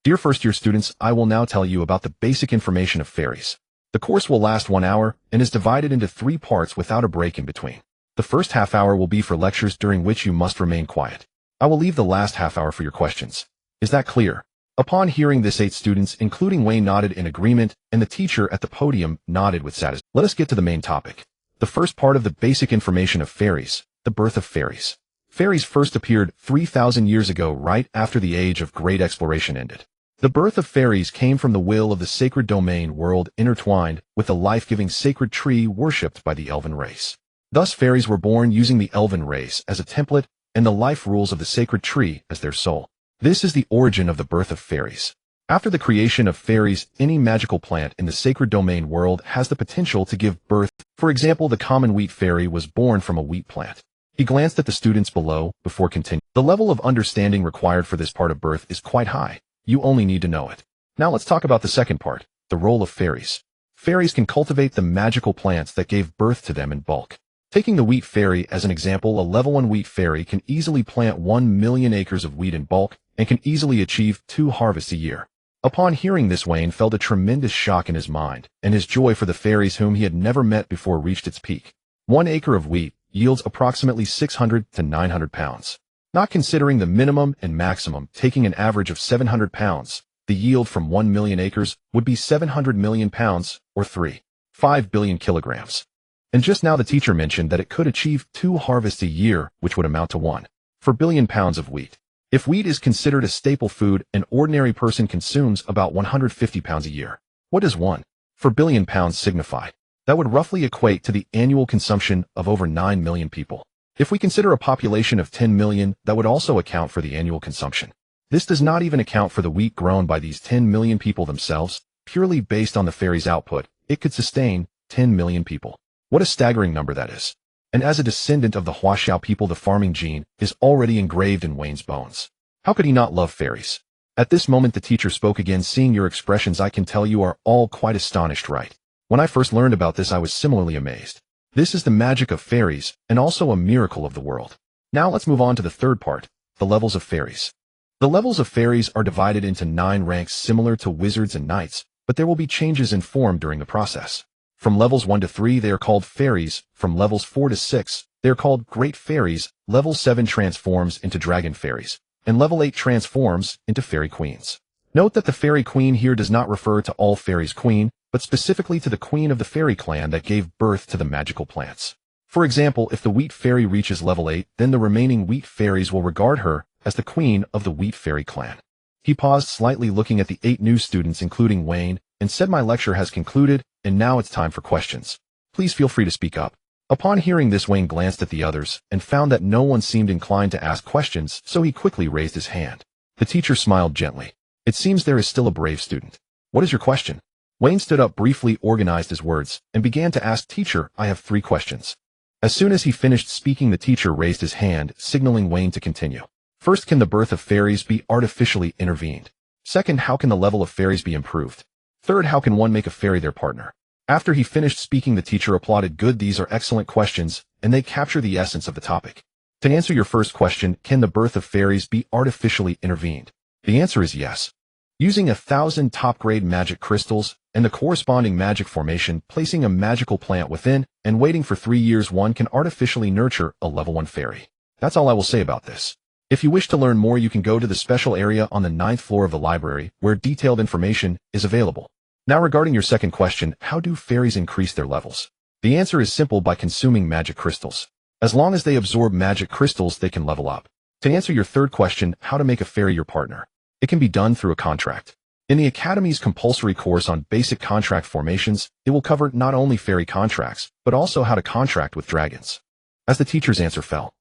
"Dear first-year students, I will now tell you about the basic information of fairies. The course will last 1 hour and is divided into 3 parts without a break in between. The first half hour will be for lectures, during which you must remain quiet. I will leave the last half hour for your questions. Is that clear?" Upon hearing this, 8 students, including Wayne, nodded in agreement, and the teacher at the podium nodded with satisfaction. Let us get to the main topic. The first part of the basic information of fairies, the birth of fairies. Fairies first appeared 3,000 years ago, right after the age of great exploration ended. The birth of fairies came from the will of the sacred domain world intertwined with the life-giving sacred tree worshipped by the elven race. Thus fairies were born using the elven race as a template and the life rules of the sacred tree as their soul. This is the origin of the birth of fairies. After the creation of fairies, any magical plant in the sacred domain world has the potential to give birth. For example, the common wheat fairy was born from a wheat plant. He glanced at the students below before continuing. The level of understanding required for this part of birth is quite high. You only need to know it. Now let's talk about the second part, the role of fairies. Fairies can cultivate the magical plants that gave birth to them in bulk. Taking the wheat fairy as an example, a level 1 wheat fairy can easily plant 1 million acres of wheat in bulk and can easily achieve 2 harvests a year. Upon hearing this, Wayne felt a tremendous shock in his mind, and his joy for the fairies whom he had never met before reached its peak. 1 acre of wheat yields approximately 600 to 900 pounds. Not considering the minimum and maximum, taking an average of 700 pounds, the yield from 1 million acres would be 700 million pounds, or 3.5 billion kilograms. And just now the teacher mentioned that it could achieve 2 harvests a year, which would amount to 1.4 billion pounds of wheat. If wheat is considered a staple food, an ordinary person consumes about 150 pounds a year. What does 1.4 billion pounds signify? That would roughly equate to the annual consumption of over 9 million people. If we consider a population of 10 million, that would also account for the annual consumption. This does not even account for the wheat grown by these 10 million people themselves. Purely based on the fairies' output, it could sustain 10 million people. What a staggering number that is. And as a descendant of the Huaxiao people, the farming gene is already engraved in Wayne's bones. How could he not love fairies? At this moment the teacher spoke again. Seeing your expressions, I can tell you are all quite astonished, right? When I first learned about this, I was similarly amazed. This is the magic of fairies, and also a miracle of the world. Now let's move on to the third part, the levels of fairies. The levels of fairies are divided into 9 ranks similar to wizards and knights, but there will be changes in form during the process. From levels 1 to 3, they are called fairies. From levels 4 to 6, they are called great fairies. Level 7 transforms into dragon fairies, and level 8 transforms into fairy queens. Note that the fairy queen here does not refer to all fairies' queen, but specifically to the queen of the fairy clan that gave birth to the magical plants. For example, if the wheat fairy reaches level 8, then the remaining wheat fairies will regard her as the queen of the wheat fairy clan. He paused slightly, looking at the 8 new students including Wayne, and said, "My lecture has concluded, and now it's time for questions. Please feel free to speak up." Upon hearing this, Wayne glanced at the others and found that no one seemed inclined to ask questions, so he quickly raised his hand. The teacher smiled gently. "It seems there is still a brave student. What is your question?" Wayne stood up briefly, organized his words, and began to ask, "Teacher, I have 3 questions." As soon as he finished speaking, the teacher raised his hand, signaling Wayne to continue. First, can the birth of fairies be artificially intervened? Second, how can the level of fairies be improved? Third, how can one make a fairy their partner? After he finished speaking, the teacher applauded. "Good, these are excellent questions, and they capture the essence of the topic. To answer your first question, can the birth of fairies be artificially intervened? The answer is yes. Using 1,000 top-grade magic crystals and the corresponding magic formation, placing a magical plant within, and waiting for 3 years, one can artificially nurture a level 1 fairy. That's all I will say about this. If you wish to learn more, you can go to the special area on the 9th floor of the library, where detailed information is available." Now regarding your second question, how do fairies increase their levels? The answer is simple: by consuming magic crystals. As long as they absorb magic crystals, they can level up. To answer your third question, how to make a fairy your partner? It can be done through a contract. In the Academy's compulsory course on basic contract formations, it will cover not only fairy contracts, but also how to contract with dragons. As the teacher's answer fell,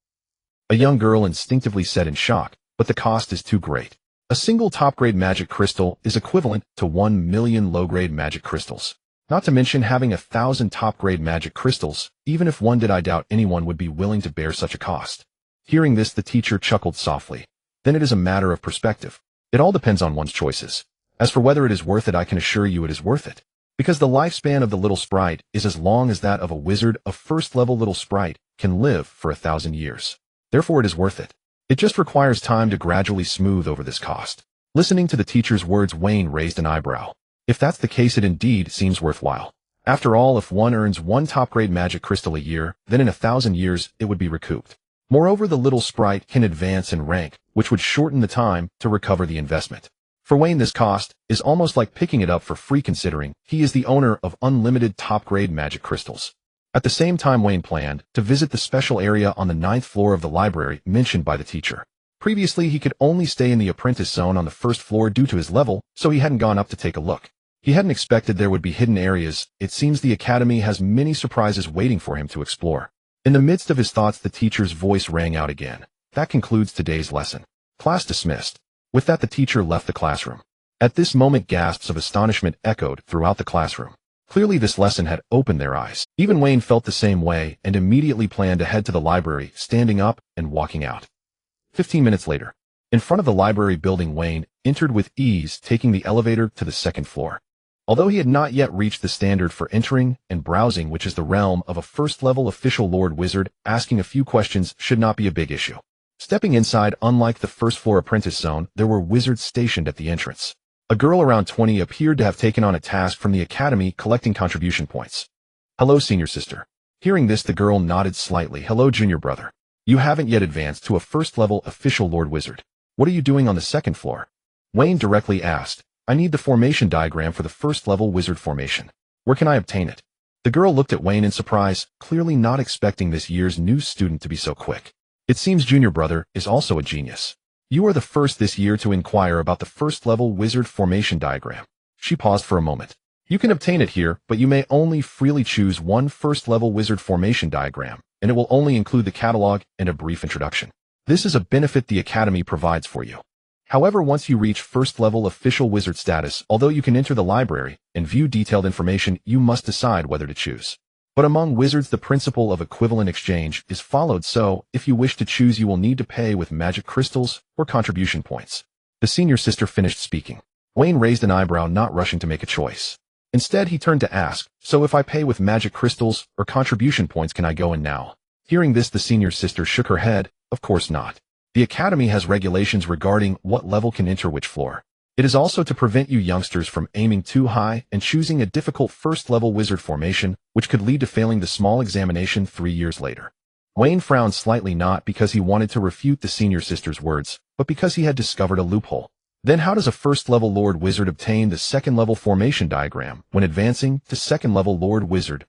a young girl instinctively said in shock, "But the cost is too great. A single top-grade magic crystal is equivalent to 1 million low-grade magic crystals. Not to mention having 1,000 top-grade magic crystals. Even if one did, I doubt anyone would be willing to bear such a cost." Hearing this, the teacher chuckled softly. "Then it is a matter of perspective. It all depends on one's choices. As for whether it is worth it, I can assure you it is worth it. Because the lifespan of the little sprite is as long as that of a wizard. A first-level little sprite can live for 1,000 years. Therefore, it is worth it. It just requires time to gradually smooth over this cost." Listening to the teacher's words, Wayne raised an eyebrow. If that's the case, it indeed seems worthwhile. After all, if one earns 1 top-grade magic crystal a year, then in 1,000 years it would be recouped. Moreover, the little sprite can advance in rank, which would shorten the time to recover the investment. For Wayne, this cost is almost like picking it up for free, considering he is the owner of unlimited top-grade magic crystals. At the same time, Wayne planned to visit the special area on the 9th floor of the library mentioned by the teacher. Previously, he could only stay in the apprentice zone on the first floor due to his level, so he hadn't gone up to take a look. He hadn't expected there would be hidden areas. It seems the academy has many surprises waiting for him to explore. In the midst of his thoughts, the teacher's voice rang out again. That concludes today's lesson. Class dismissed. With that, the teacher left the classroom. At this moment, gasps of astonishment echoed throughout the classroom. Clearly, this lesson had opened their eyes. Even Wayne felt the same way and immediately planned to head to the library, standing up and walking out. 15 minutes later, in front of the library building, Wayne entered with ease, taking the elevator to the second floor. Although he had not yet reached the standard for entering and browsing, which is the realm of a first-level official Lord Wizard, asking a few questions should not be a big issue. Stepping inside, unlike the first-floor apprentice zone, there were wizards stationed at the entrance. A girl around 20 appeared to have taken on a task from the academy, collecting contribution points. "Hello, senior sister." Hearing this, the girl nodded slightly. "Hello, junior brother. You haven't yet advanced to a first-level official Lord Wizard. What are you doing on the second floor?" Wayne directly asked. "I need the formation diagram for the first-level wizard formation. Where can I obtain it?" The girl looked at Wayne in surprise, clearly not expecting this year's new student to be so quick. "It seems junior brother is also a genius. You are the first this year to inquire about the first-level wizard formation diagram." She paused for a moment. "You can obtain it here, but you may only freely choose one first-level wizard formation diagram, and it will only include the catalog and a brief introduction. This is a benefit the academy provides for you. However, once you reach first-level official wizard status, although you can enter the library and view detailed information, you must decide whether to choose. But among wizards, the principle of equivalent exchange is followed, so if you wish to choose, you will need to pay with magic crystals or contribution points." The senior sister finished speaking. Wayne raised an eyebrow, not rushing to make a choice. Instead, he turned to ask, "So if I pay with magic crystals or contribution points, can I go in now?" Hearing this, the senior sister shook her head. "Of course not. The academy has regulations regarding what level can enter which floor. It is also to prevent you youngsters from aiming too high and choosing a difficult first-level wizard formation, which could lead to failing the small examination 3 years later." Wayne frowned slightly, not because he wanted to refute the senior sister's words, but because he had discovered a loophole. Then how does a first-level Lord Wizard obtain the second-level formation diagram when advancing to second-level Lord Wizard?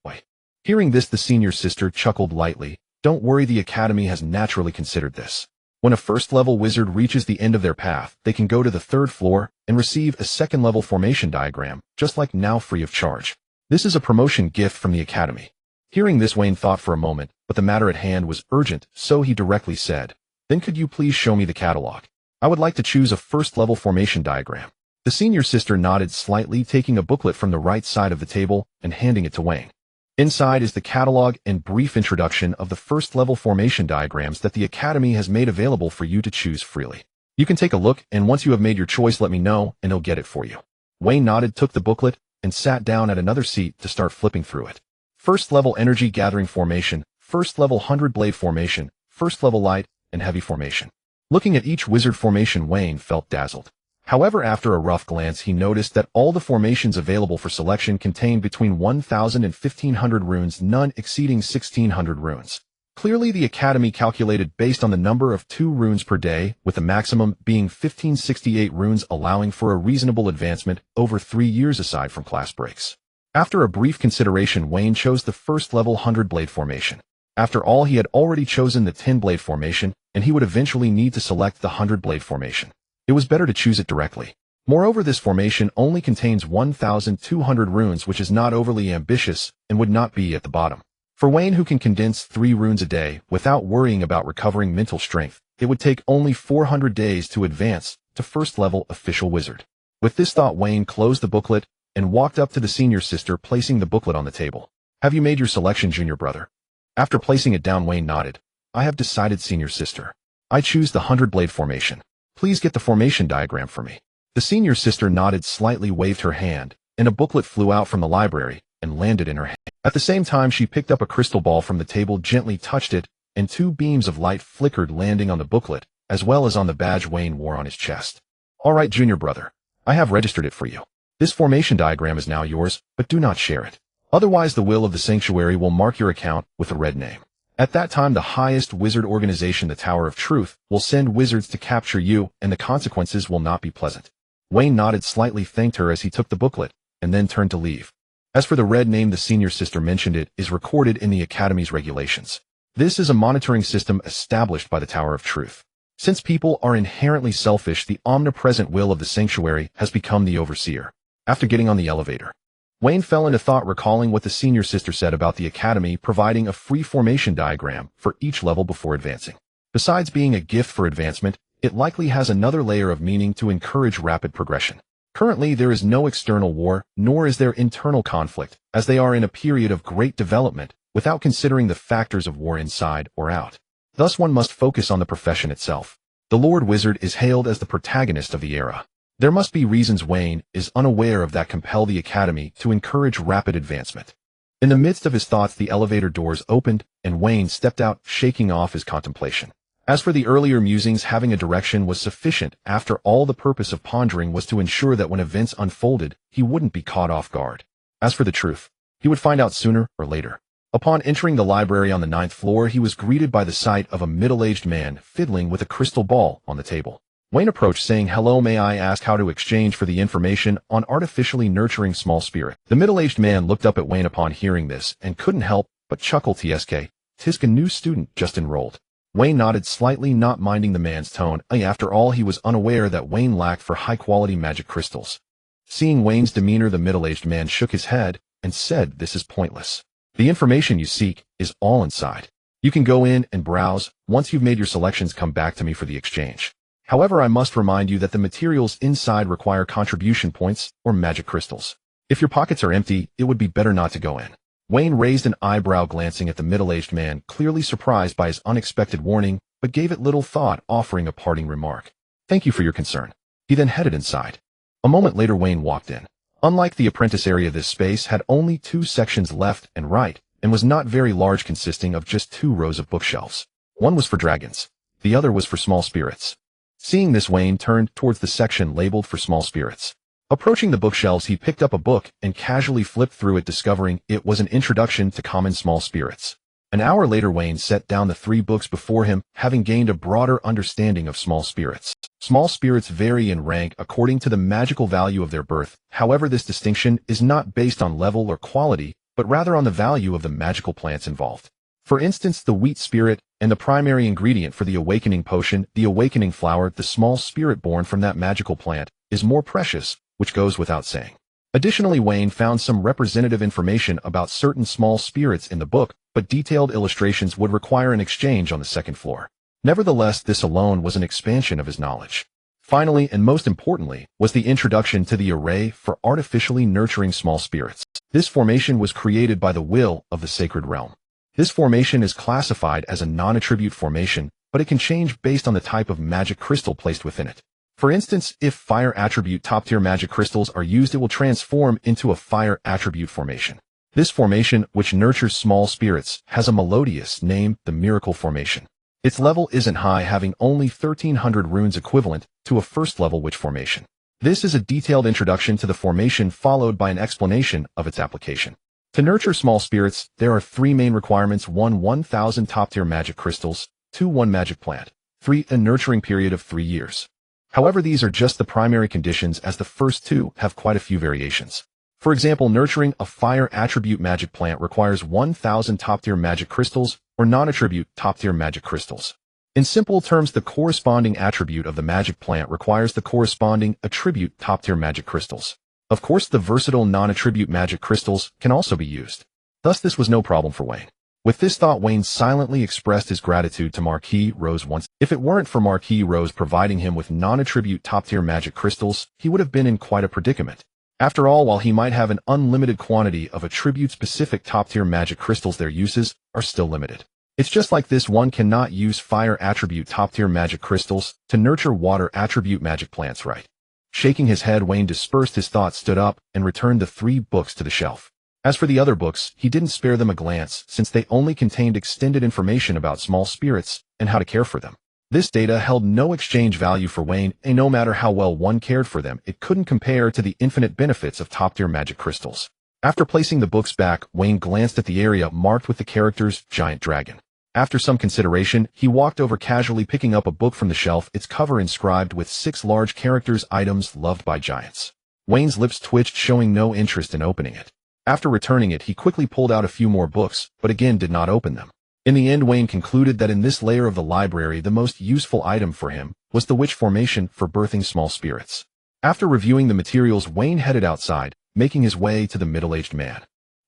Hearing this, the senior sister chuckled lightly. "Don't worry, the academy has naturally considered this. When a first-level wizard reaches the end of their path, they can go to the third floor and receive a second-level formation diagram, just like now, free of charge. This is a promotion gift from the academy." Hearing this, Wayne thought for a moment, but the matter at hand was urgent, so he directly said, "Then could you please show me the catalog? I would like to choose a first-level formation diagram." The senior sister nodded slightly, taking a booklet from the right side of the table and handing it to Wayne. Inside is the catalog and brief introduction of the first-level formation diagrams that the academy has made available for you to choose freely. You can take a look, and once you have made your choice, let me know, and I'll get it for you. Wayne nodded, took the booklet, and sat down at another seat to start flipping through it. First-level energy gathering formation, first-level 100-blade formation, first-level light and heavy formation. Looking at each wizard formation, Wayne felt dazzled. However, after a rough glance, he noticed that all the formations available for selection contained between 1,000 and 1,500 runes, none exceeding 1,600 runes. Clearly, the academy calculated based on the number of 2 runes per day, with the maximum being 1,568 runes, allowing for a reasonable advancement over 3 years aside from class breaks. After a brief consideration, Wayne chose the first-level 100-blade formation. After all, he had already chosen the 10-blade formation, and he would eventually need to select the 100-blade formation. It was better to choose it directly. Moreover, this formation only contains 1,200 runes, which is not overly ambitious and would not be at the bottom. For Wayne, who can condense 3 runes a day without worrying about recovering mental strength, it would take only 400 days to advance to first-level official wizard. With this thought, Wayne closed the booklet and walked up to the senior sister, placing the booklet on the table. "Have you made your selection, junior brother?" After placing it down, Wayne nodded. "I have decided, senior sister. I choose the 100-blade formation. Please get the formation diagram for me." The senior sister nodded slightly, waved her hand, and a booklet flew out from the library and landed in her hand. At the same time, she picked up a crystal ball from the table, gently touched it, and 2 beams of light flickered, landing on the booklet, as well as on the badge Wayne wore on his chest. "All right, junior brother. I have registered it for you. This formation diagram is now yours, but do not share it. Otherwise, the will of the sanctuary will mark your account with a red name. At that time, the highest wizard organization, the Tower of Truth, will send wizards to capture you, and the consequences will not be pleasant." Wayne nodded slightly, thanked her as he took the booklet, and then turned to leave. As for the red name, the senior sister mentioned it is recorded in the academy's regulations. This is a monitoring system established by the Tower of Truth. Since people are inherently selfish, the omnipresent will of the sanctuary has become the overseer. After getting on the elevator, Wayne fell into thought, recalling what the senior sister said about the academy providing a free formation diagram for each level before advancing. Besides being a gift for advancement, it likely has another layer of meaning to encourage rapid progression. Currently, there is no external war, nor is there internal conflict, as they are in a period of great development, without considering the factors of war inside or out. Thus one must focus on the profession itself. The Lord Wizard is hailed as the protagonist of the era. There must be reasons Wayne is unaware of that compel the academy to encourage rapid advancement. In the midst of his thoughts, the elevator doors opened, and Wayne stepped out, shaking off his contemplation. As for the earlier musings, having a direction was sufficient. After all, the purpose of pondering was to ensure that when events unfolded, he wouldn't be caught off guard. As for the truth, he would find out sooner or later. Upon entering the library on the 9th floor, he was greeted by the sight of a middle-aged man fiddling with a crystal ball on the table. Wayne approached, saying, "Hello, may I ask how to exchange for the information on artificially nurturing small spirit?" The middle-aged man looked up at Wayne upon hearing this and couldn't help but chuckle. "Tisk, a new student just enrolled." Wayne nodded slightly, not minding the man's tone. After all, he was unaware that Wayne lacked for high-quality magic crystals. Seeing Wayne's demeanor, the middle-aged man shook his head and said, "This is pointless. The information you seek is all inside. You can go in and browse. Once you've made your selections, come back to me for the exchange. However, I must remind you that the materials inside require contribution points or magic crystals. If your pockets are empty, it would be better not to go in." Wayne raised an eyebrow, glancing at the middle-aged man, clearly surprised by his unexpected warning, but gave it little thought, offering a parting remark. "Thank you for your concern." He then headed inside. A moment later, Wayne walked in. Unlike the apprentice area, this space had only 2 sections left and right, and was not very large, consisting of just 2 rows of bookshelves. One was for dragons. The other was for small spirits. Seeing this, Wayne turned towards the section labeled for small spirits. Approaching the bookshelves, he picked up a book and casually flipped through it, discovering it was an introduction to common small spirits. An hour later, Wayne set down the 3 books before him, having gained a broader understanding of small spirits. Small spirits vary in rank according to the magical value of their birth. However, this distinction is not based on level or quality, but rather on the value of the magical plants involved. For instance, the wheat spirit and the primary ingredient for the awakening potion, the awakening flower, the small spirit born from that magical plant, is more precious, which goes without saying. Additionally, Wayne found some representative information about certain small spirits in the book, but detailed illustrations would require an exchange on the 2nd floor. Nevertheless, this alone was an expansion of his knowledge. Finally, and most importantly, was the introduction to the array for artificially nurturing small spirits. This formation was created by the will of the sacred realm. This formation is classified as a non-attribute formation, but it can change based on the type of magic crystal placed within it. For instance, if fire attribute top-tier magic crystals are used, it will transform into a fire attribute formation. This formation, which nurtures small spirits, has a melodious name, the Miracle Formation. Its level isn't high, having only 1,300 runes, equivalent to a first-level witch formation. This is a detailed introduction to the formation, followed by an explanation of its application. To nurture small spirits, there are 3 main requirements: 1. 1,000 top-tier magic crystals, 2. 1 magic plant, 3. A nurturing period of 3 years. However, these are just the primary conditions, as the first 2 have quite a few variations. For example, nurturing a fire attribute magic plant requires 1,000 top-tier magic crystals, or non-attribute top-tier magic crystals. In simple terms, the corresponding attribute of the magic plant requires the corresponding attribute top-tier magic crystals. Of course, the versatile non-attribute magic crystals can also be used. Thus, this was no problem for Wayne. With this thought, Wayne silently expressed his gratitude to Marquis Rose once. If it weren't for Marquis Rose providing him with non-attribute top-tier magic crystals, he would have been in quite a predicament. After all, while he might have an unlimited quantity of attribute-specific top-tier magic crystals, their uses are still limited. It's just like this: one cannot use fire attribute top-tier magic crystals to nurture water attribute magic plants, right? Shaking his head, Wayne dispersed his thoughts, stood up, and returned the 3 books to the shelf. As for the other books, he didn't spare them a glance, since they only contained extended information about small spirits and how to care for them. This data held no exchange value for Wayne, and no matter how well one cared for them, it couldn't compare to the infinite benefits of top-tier magic crystals. After placing the books back, Wayne glanced at the area marked with the characters Giant Dragon. After some consideration, he walked over, casually picking up a book from the shelf, its cover inscribed with 6 large characters: items loved by giants. Wayne's lips twitched, showing no interest in opening it. After returning it, he quickly pulled out a few more books, but again did not open them. In the end, Wayne concluded that in this layer of the library, the most useful item for him was the witch formation for birthing small spirits. After reviewing the materials, Wayne headed outside, making his way to the middle-aged man.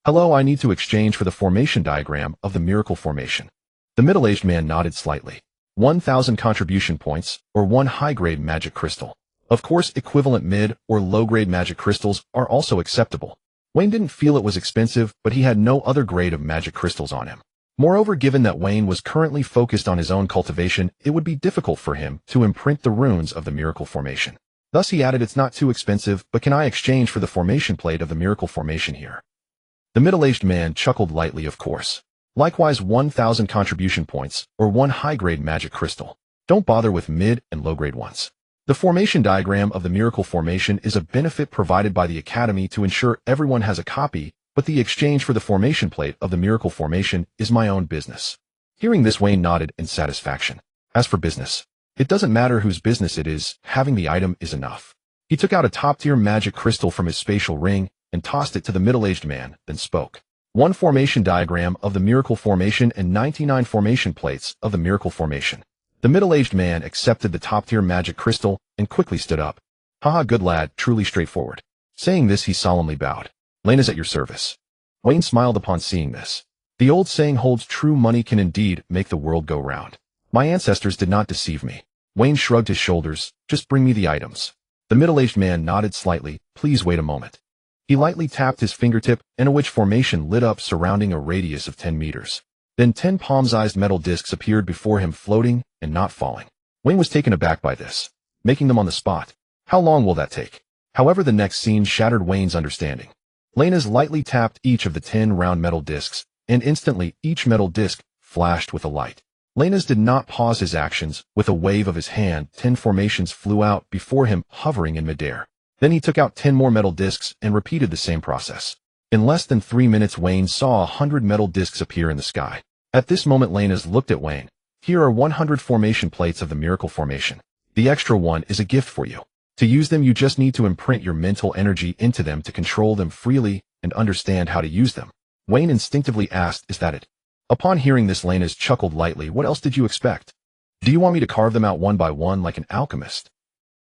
"Hello, I need to exchange for the formation diagram of the miracle formation." The middle-aged man nodded slightly. 1,000 contribution points, or 1 high-grade magic crystal. Of course, equivalent mid or low-grade magic crystals are also acceptable. Wayne didn't feel it was expensive, but he had no other grade of magic crystals on him. Moreover, given that Wayne was currently focused on his own cultivation, it would be difficult for him to imprint the runes of the miracle formation. Thus he added, "It's not too expensive, but can I exchange for the formation plate of the miracle formation here?" The middle-aged man chuckled lightly. "Of course. Likewise, 1,000 contribution points, or 1 high-grade magic crystal. Don't bother with mid and low-grade ones. The formation diagram of the miracle formation is a benefit provided by the Academy to ensure everyone has a copy, but the exchange for the formation plate of the miracle formation is my own business." Hearing this, Wayne nodded in satisfaction. As for business, it doesn't matter whose business it is, having the item is enough. He took out a top-tier magic crystal from his spatial ring and tossed it to the middle-aged man, then spoke. 1 formation diagram of the miracle formation and 99 formation plates of the miracle formation. The middle-aged man accepted the top-tier magic crystal and quickly stood up. "Haha, good lad, truly straightforward." Saying this, he solemnly bowed. "Lane is at your service." Wayne smiled upon seeing this. The old saying holds true: money can indeed make the world go round. My ancestors did not deceive me. Wayne shrugged his shoulders. "Just bring me the items." The middle-aged man nodded slightly. "Please wait a moment." He lightly tapped his fingertip, and a witch formation lit up surrounding a radius of 10 meters. Then 10 palm-sized metal discs appeared before him, floating and not falling. Wayne was taken aback by this. "Making them on the spot. How long will that take?" However, the next scene shattered Wayne's understanding. Lena's lightly tapped each of the 10 round metal discs, and instantly each metal disc flashed with a light. Lena's did not pause his actions. With a wave of his hand, 10 formations flew out before him, hovering in midair. Then he took out 10 more metal discs and repeated the same process. In less than 3 minutes, Wayne saw 100 metal discs appear in the sky. At this moment, Lena's looked at Wayne. "Here are 100 formation plates of the miracle formation. The extra one is a gift for you. To use them, you just need to imprint your mental energy into them to control them freely and understand how to use them." Wayne instinctively asked, "Is that it?" Upon hearing this, Lena's chuckled lightly. "What else did you expect? Do you want me to carve them out one by one like an alchemist?"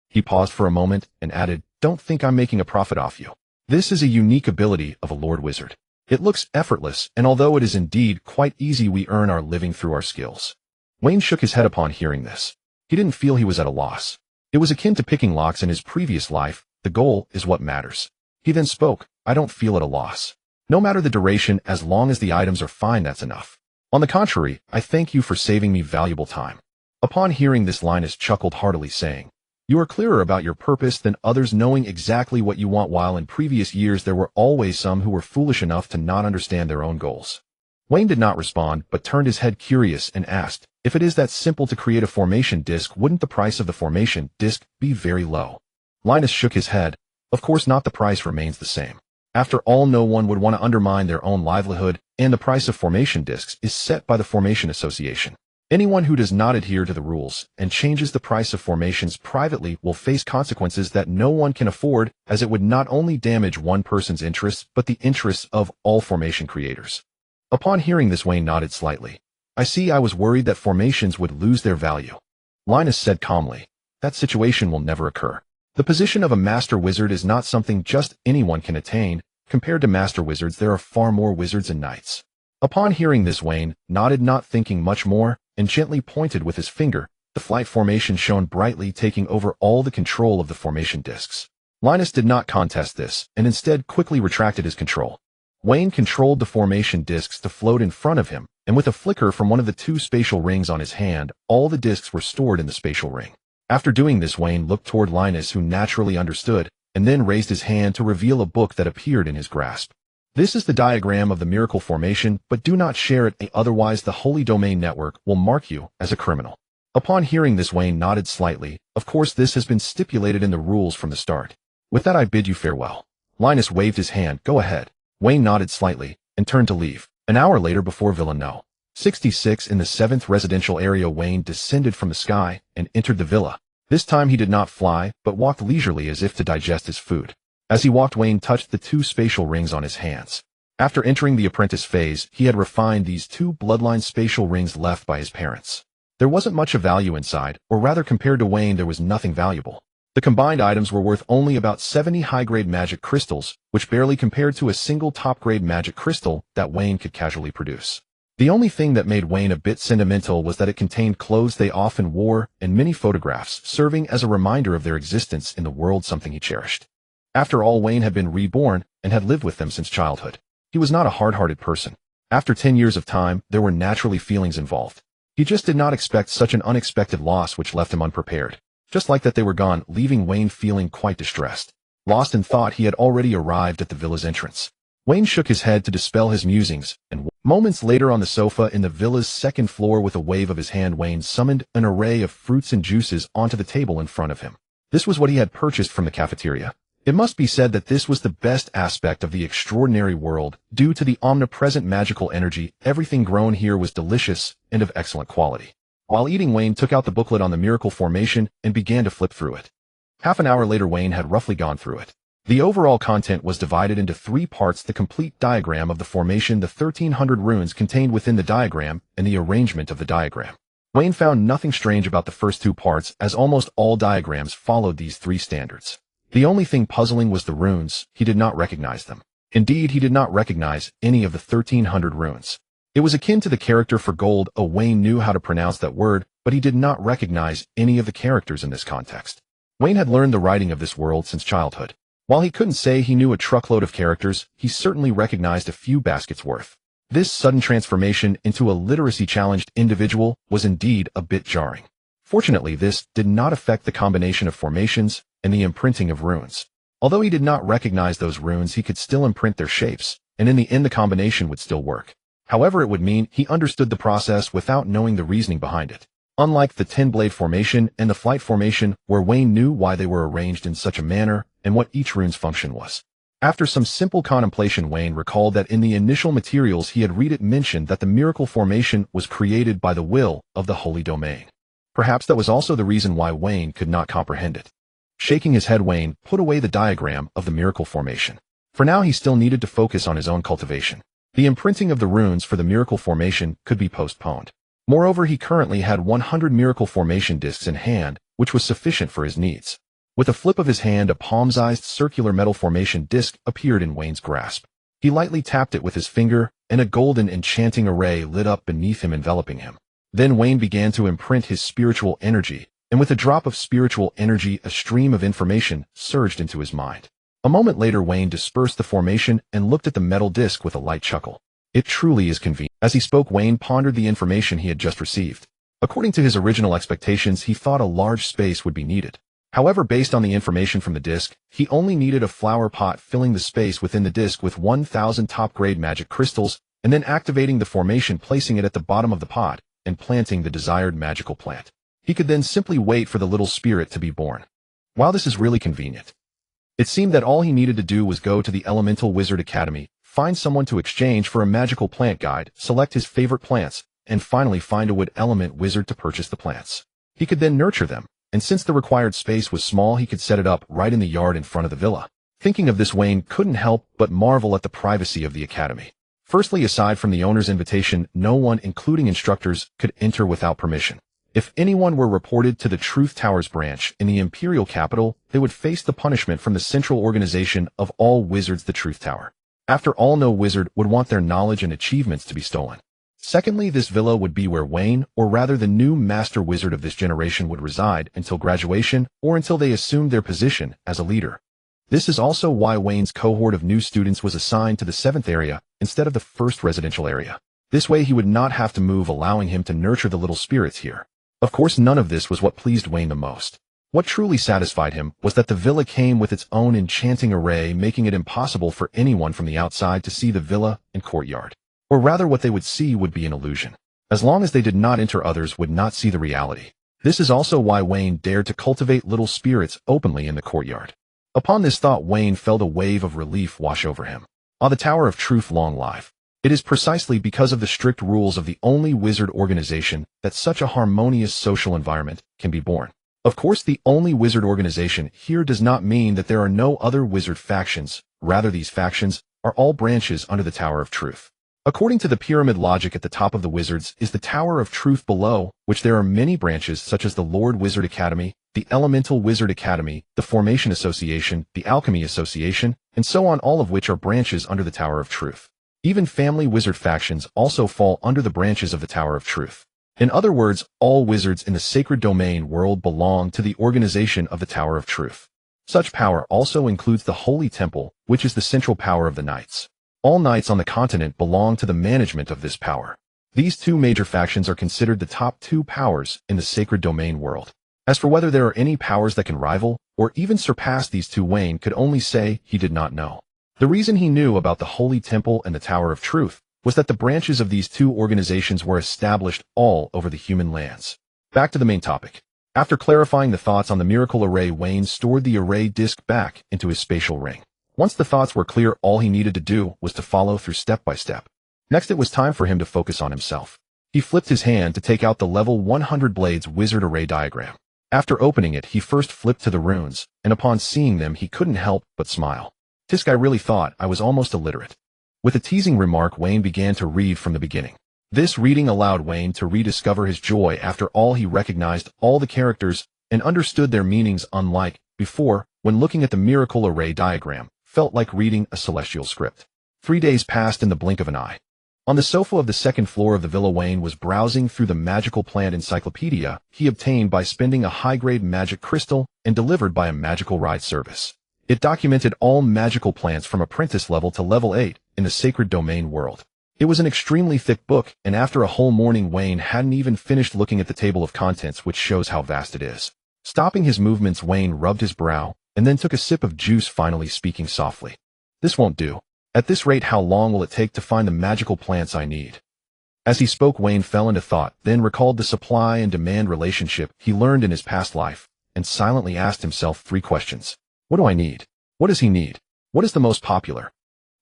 He paused for a moment and added, "Don't think I'm making a profit off you. This is a unique ability of a Lord Wizard. It looks effortless, and although it is indeed quite easy, we earn our living through our skills." Wayne shook his head upon hearing this. He didn't feel he was at a loss. It was akin to picking locks in his previous life. The goal is what matters. He then spoke. "I don't feel at a loss. No matter the duration, as long as the items are fine, that's enough. On the contrary, I thank you for saving me valuable time." Upon hearing this, Linus chuckled heartily, saying, "You are clearer about your purpose than others, knowing exactly what you want, while in previous years there were always some who were foolish enough to not understand their own goals." Wayne did not respond, but turned his head curious and asked, "If it is that simple to create a formation disc, wouldn't the price of the formation disc be very low?" Linus shook his head. "Of course not, the price remains the same. After all, no one would want to undermine their own livelihood, and the price of formation discs is set by the Formation Association. Anyone who does not adhere to the rules and changes the price of formations privately will face consequences that no one can afford, as it would not only damage one person's interests, but the interests of all formation creators." Upon hearing this, Wayne nodded slightly. "I see. I was worried that formations would lose their value." Linus said calmly, "That situation will never occur. The position of a master wizard is not something just anyone can attain. Compared to master wizards, there are far more wizards and knights." Upon hearing this, Wayne nodded, not thinking much more, and gently pointed with his finger. The flight formation shone brightly, taking over all the control of the formation discs. Linus did not contest this, and instead quickly retracted his control. Wayne controlled the formation discs to float in front of him, and with a flicker from one of the 2 spatial rings on his hand, all the discs were stored in the spatial ring. After doing this, Wayne looked toward Linus, who naturally understood, and then raised his hand to reveal a book that appeared in his grasp. "This is the diagram of the miracle formation, but do not share it, otherwise the Holy Domain Network will mark you as a criminal." Upon hearing this, Wayne nodded slightly. "Of course, this has been stipulated in the rules from the start. With that, I bid you farewell." Linus waved his hand. "Go ahead." Wayne nodded slightly and turned to leave. An hour later, before Villa No. 66 in the 7th residential area, Wayne descended from the sky and entered the villa. This time he did not fly, but walked leisurely as if to digest his food. As he walked, Wayne touched the 2 spatial rings on his hands. After entering the apprentice phase, he had refined these two bloodline spatial rings left by his parents. There wasn't much of value inside, or rather compared to Wayne there was nothing valuable. The combined items were worth only about 70 high-grade magic crystals, which barely compared to a single top-grade magic crystal that Wayne could casually produce. The only thing that made Wayne a bit sentimental was that it contained clothes they often wore and many photographs, serving as a reminder of their existence in the world, something he cherished. After all, Wayne had been reborn and had lived with them since childhood. He was not a hard-hearted person. After 10 years of time, there were naturally feelings involved. He just did not expect such an unexpected loss, which left him unprepared. Just like that, they were gone, leaving Wayne feeling quite distressed. Lost in thought, he had already arrived at the villa's entrance. Wayne shook his head to dispel his musings, and moments later on the sofa in the villa's second floor, with a wave of his hand, Wayne summoned an array of fruits and juices onto the table in front of him. This was what he had purchased from the cafeteria. It must be said that this was the best aspect of the extraordinary world. Due to the omnipresent magical energy, everything grown here was delicious and of excellent quality. While eating, Wayne took out the booklet on the miracle formation and began to flip through it. Half an hour later, Wayne had roughly gone through it. The overall content was divided into 3 parts: the complete diagram of the formation, the 1300 runes contained within the diagram, and the arrangement of the diagram. Wayne found nothing strange about the first 2 parts, as almost all diagrams followed these 3 standards. The only thing puzzling was the runes. He did not recognize them. Indeed, he did not recognize any of the 1300 runes. It was akin to the character for gold. Wayne knew how to pronounce that word, but he did not recognize any of the characters in this context. Wayne had learned the writing of this world since childhood. While he couldn't say he knew a truckload of characters, he certainly recognized a few baskets worth. This sudden transformation into a literacy-challenged individual was indeed a bit jarring. Fortunately, this did not affect the combination of formations and the imprinting of runes. Although he did not recognize those runes, he could still imprint their shapes, and in the end the combination would still work. However, it would mean he understood the process without knowing the reasoning behind it. Unlike the 10-blade formation and the flight formation, where Wayne knew why they were arranged in such a manner and what each rune's function was. After some simple contemplation, Wayne recalled that in the initial materials he had read it mentioned that the miracle formation was created by the will of the holy domain. Perhaps that was also the reason why Wayne could not comprehend it. Shaking his head, Wayne put away the diagram of the miracle formation. For now, he still needed to focus on his own cultivation. The imprinting of the runes for the miracle formation could be postponed. Moreover, he currently had 100 miracle formation discs in hand, which was sufficient for his needs. With a flip of his hand, a palm-sized circular metal formation disc appeared in Wayne's grasp. He lightly tapped it with his finger, and a golden enchanting array lit up beneath him, enveloping him. Then Wayne began to imprint his spiritual energy, and with a drop of spiritual energy, a stream of information surged into his mind. A moment later, Wayne dispersed the formation and looked at the metal disc with a light chuckle. It truly is convenient. As he spoke, Wayne pondered the information he had just received. According to his original expectations, he thought a large space would be needed. However, based on the information from the disc, he only needed a flower pot, filling the space within the disc with 1,000 top-grade magic crystals, and then activating the formation, placing it at the bottom of the pot, and planting the desired magical plant. He could then simply wait for the little spirit to be born. While this is really convenient, it seemed that all he needed to do was go to the Elemental Wizard Academy, find someone to exchange for a magical plant guide, select his favorite plants, and finally find a wood element wizard to purchase the plants. He could then nurture them, and since the required space was small, he could set it up right in the yard in front of the villa. Thinking of this, Wayne couldn't help but marvel at the privacy of the academy. Firstly, aside from the owner's invitation, no one, including instructors, could enter without permission. If anyone were reported to the Truth Towers branch in the Imperial capital, they would face the punishment from the central organization of all wizards, the Truth Tower. After all, no wizard would want their knowledge and achievements to be stolen. Secondly, this villa would be where Wayne, or rather the new master wizard of this generation, would reside until graduation or until they assumed their position as a leader. This is also why Wayne's cohort of new students was assigned to the 7th area instead of the 1st residential area. This way he would not have to move, allowing him to nurture the little spirits here. Of course, none of this was what pleased Wayne the most. What truly satisfied him was that the villa came with its own enchanting array, making it impossible for anyone from the outside to see the villa and courtyard. Or rather, what they would see would be an illusion. As long as they did not enter, others would not see the reality. This is also why Wayne dared to cultivate little spirits openly in the courtyard. Upon this thought, Wayne felt a wave of relief wash over him. The Tower of Truth, long live. It is precisely because of the strict rules of the only wizard organization that such a harmonious social environment can be born. Of course, the only wizard organization here does not mean that there are no other wizard factions. Rather, these factions are all branches under the Tower of Truth. According to the pyramid logic, at the top of the wizards is the Tower of Truth below, which there are many branches such as the Lord Wizard Academy, the Elemental Wizard Academy, the Formation Association, the Alchemy Association, and so on, all of which are branches under the Tower of Truth. Even family wizard factions also fall under the branches of the Tower of Truth. In other words, all wizards in the sacred domain world belong to the organization of the Tower of Truth. Such power also includes the Holy Temple, which is the central power of the knights. All knights on the continent belong to the management of this power. These two major factions are considered the top two powers in the sacred domain world. As for whether there are any powers that can rival or even surpass these two, Wayne could only say he did not know. The reason he knew about the Holy Temple and the Tower of Truth was that the branches of these two organizations were established all over the human lands. Back to the main topic. After clarifying the thoughts on the miracle array, Wayne stored the array disk back into his spatial ring. Once the thoughts were clear, all he needed to do was to follow through step by step. Next, it was time for him to focus on himself. He flipped his hand to take out the level 100 Blades Wizard Array diagram. After opening it, he first flipped to the runes, and upon seeing them, he couldn't help but smile. This guy really thought I was almost illiterate. With a teasing remark, Wayne began to read from the beginning. This reading allowed Wayne to rediscover his joy. After all, he recognized all the characters and understood their meanings, unlike before, when looking at the miracle array diagram, felt like reading a celestial script. 3 days passed in the blink of an eye. On the sofa of the second floor of the villa, Wayne was browsing through the magical plant encyclopedia he obtained by spending a high-grade magic crystal and delivered by a magical ride service. It documented all magical plants from apprentice level to level 8 in the sacred domain world. It was an extremely thick book, and after a whole morning, Wayne hadn't even finished looking at the table of contents, which shows how vast it is. Stopping his movements, Wayne rubbed his brow and then took a sip of juice, finally speaking softly. This won't do. At this rate, how long will it take to find the magical plants I need? As he spoke, Wayne fell into thought, then recalled the supply and demand relationship he learned in his past life, and silently asked himself 3 questions. What do I need? What does he need? What is the most popular?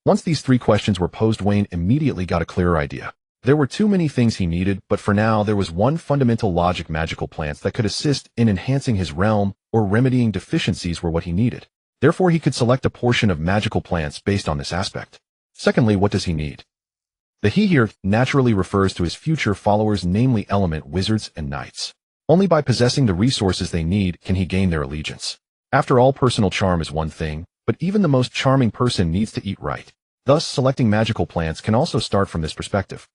Once these 3 questions were posed, Wayne immediately got a clearer idea. There were too many things he needed, but for now there was one fundamental logic: magical plants that could assist in enhancing his realm or remedying deficiencies were what he needed. Therefore, he could select a portion of magical plants based on this aspect. Secondly, what does he need? The he here naturally refers to his future followers, namely element wizards and knights. Only by possessing the resources they need can he gain their allegiance. After all, personal charm is one thing, but even the most charming person needs to eat right. Thus, selecting magical plants can also start from this perspective.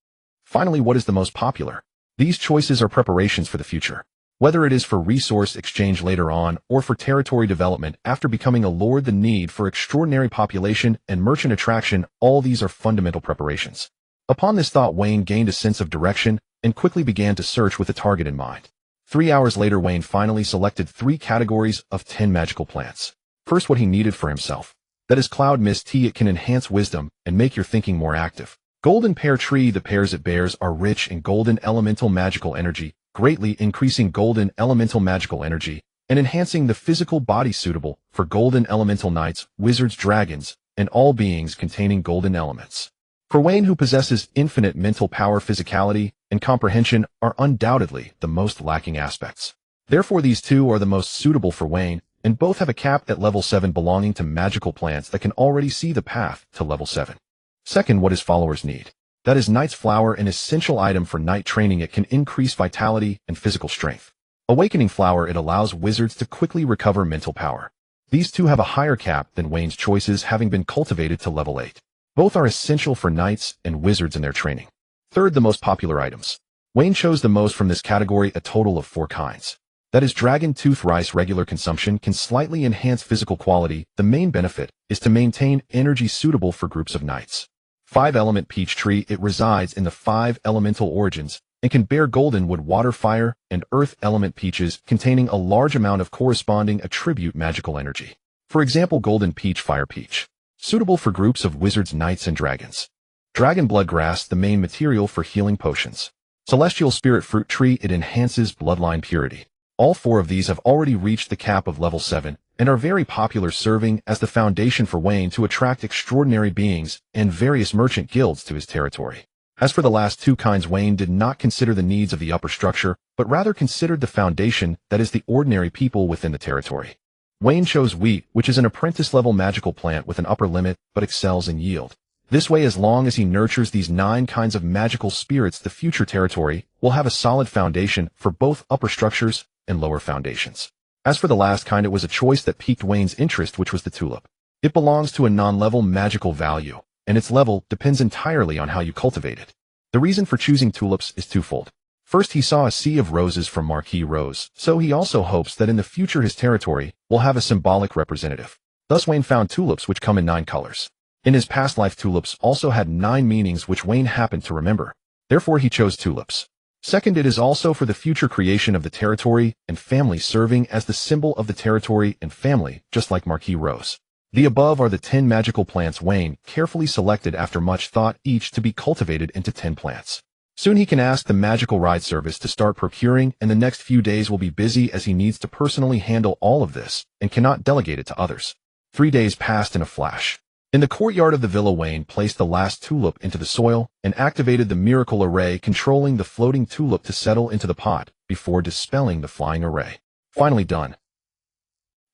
Finally, what is the most popular? These choices are preparations for the future. Whether it is for resource exchange later on or for territory development after becoming a lord, the need for extraordinary population and merchant attraction, all these are fundamental preparations. Upon this thought, Wayne gained a sense of direction and quickly began to search with a target in mind. 3 hours later, Wayne finally selected 3 categories of 10 magical plants. First, what he needed for himself. That is Cloud Mist Tea. It can enhance wisdom and make your thinking more active. Golden Pear Tree. The pears it bears are rich in golden elemental magical energy, greatly increasing golden elemental magical energy and enhancing the physical body, suitable for golden elemental knights, wizards, dragons, and all beings containing golden elements. For Wayne, who possesses infinite mental power, physicality and comprehension are undoubtedly the most lacking aspects. Therefore, these 2 are the most suitable for Wayne, and both have a cap at level 7 belonging to magical plants that can already see the path to level 7. Second, what his followers need. That is Knight's Flower, an essential item for knight training. It can increase vitality and physical strength. Awakening Flower. It allows wizards to quickly recover mental power. These 2 have a higher cap than Wayne's choices, having been cultivated to level 8. Both are essential for knights and wizards in their training. Third, the most popular items. Wayne chose the most from this category, a total of 4 kinds. That is Dragon Tooth Rice. Regular consumption can slightly enhance physical quality. The main benefit is to maintain energy, suitable for groups of knights. 5 Element Peach Tree. It resides in the 5 elemental origins and can bear golden wood, water, fire, and earth element peaches containing a large amount of corresponding attribute magical energy. For example, Golden Peach, Fire Peach. Suitable for groups of wizards, knights, and dragons. Dragon Blood Grass. The main material for healing potions. Celestial Spirit Fruit Tree. It enhances bloodline purity. All 4 of these have already reached the cap of level 7 and are very popular, serving as the foundation for Wayne to attract extraordinary beings and various merchant guilds to his territory. As for the last 2 kinds, Wayne did not consider the needs of the upper structure, but rather considered the foundation, that is the ordinary people within the territory. Wayne chose wheat, which is an apprentice-level magical plant with an upper limit, but excels in yield. This way, as long as he nurtures these 9 kinds of magical spirits, the future territory will have a solid foundation for both upper structures and lower foundations. As for the last kind, it was a choice that piqued Wayne's interest, which was the tulip. It belongs to a non-level magical value, and its level depends entirely on how you cultivate it. The reason for choosing tulips is twofold. First, he saw a sea of roses from Marquis Rose, so he also hopes that in the future his territory will have a symbolic representative. Thus Wayne found tulips which come in 9 colors. In his past life, tulips also had 9 meanings which Wayne happened to remember. Therefore he chose tulips. Second, it is also for the future creation of the territory and family, serving as the symbol of the territory and family, just like Marquis Rose. The above are the 10 magical plants Wayne carefully selected after much thought, each to be cultivated into 10 plants. Soon he can ask the magical ride service to start procuring, and the next few days will be busy as he needs to personally handle all of this and cannot delegate it to others. 3 days passed in a flash. In the courtyard of the villa, Wayne placed the last tulip into the soil and activated the miracle array, controlling the floating tulip to settle into the pot before dispelling the flying array. Finally done,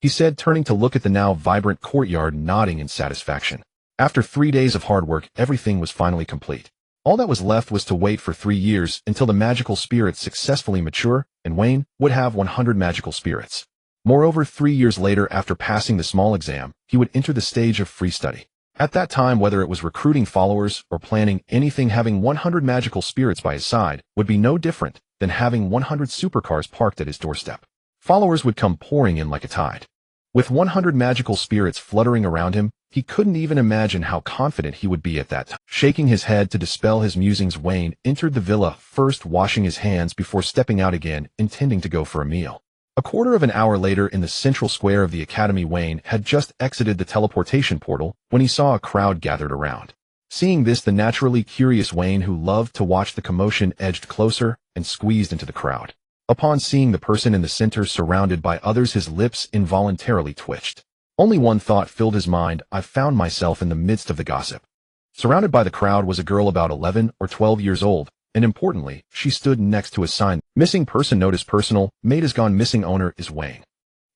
he said, turning to look at the now vibrant courtyard, nodding in satisfaction. After 3 days of hard work, everything was finally complete. All that was left was to wait for 3 years until the magical spirits successfully mature, and Wayne would have 100 magical spirits. Moreover, 3 years later, after passing the small exam, he would enter the stage of free study. At that time, whether it was recruiting followers or planning anything, having 100 magical spirits by his side would be no different than having 100 supercars parked at his doorstep. Followers would come pouring in like a tide. With 100 magical spirits fluttering around him, he couldn't even imagine how confident he would be at that time. Shaking his head to dispel his musings, Wayne entered the villa, first washing his hands before stepping out again, intending to go for a meal. A quarter of an hour later, in the central square of the academy, Wayne had just exited the teleportation portal when he saw a crowd gathered around. Seeing this, the naturally curious Wayne, who loved to watch the commotion, edged closer and squeezed into the crowd. Upon seeing the person in the center surrounded by others, his lips involuntarily twitched. Only one thought filled his mind: I found myself in the midst of the gossip. Surrounded by the crowd was a girl about 11 or 12 years old, and importantly, she stood next to a sign: Missing Person Notice Personal, Maid is gone, missing owner is Wayne.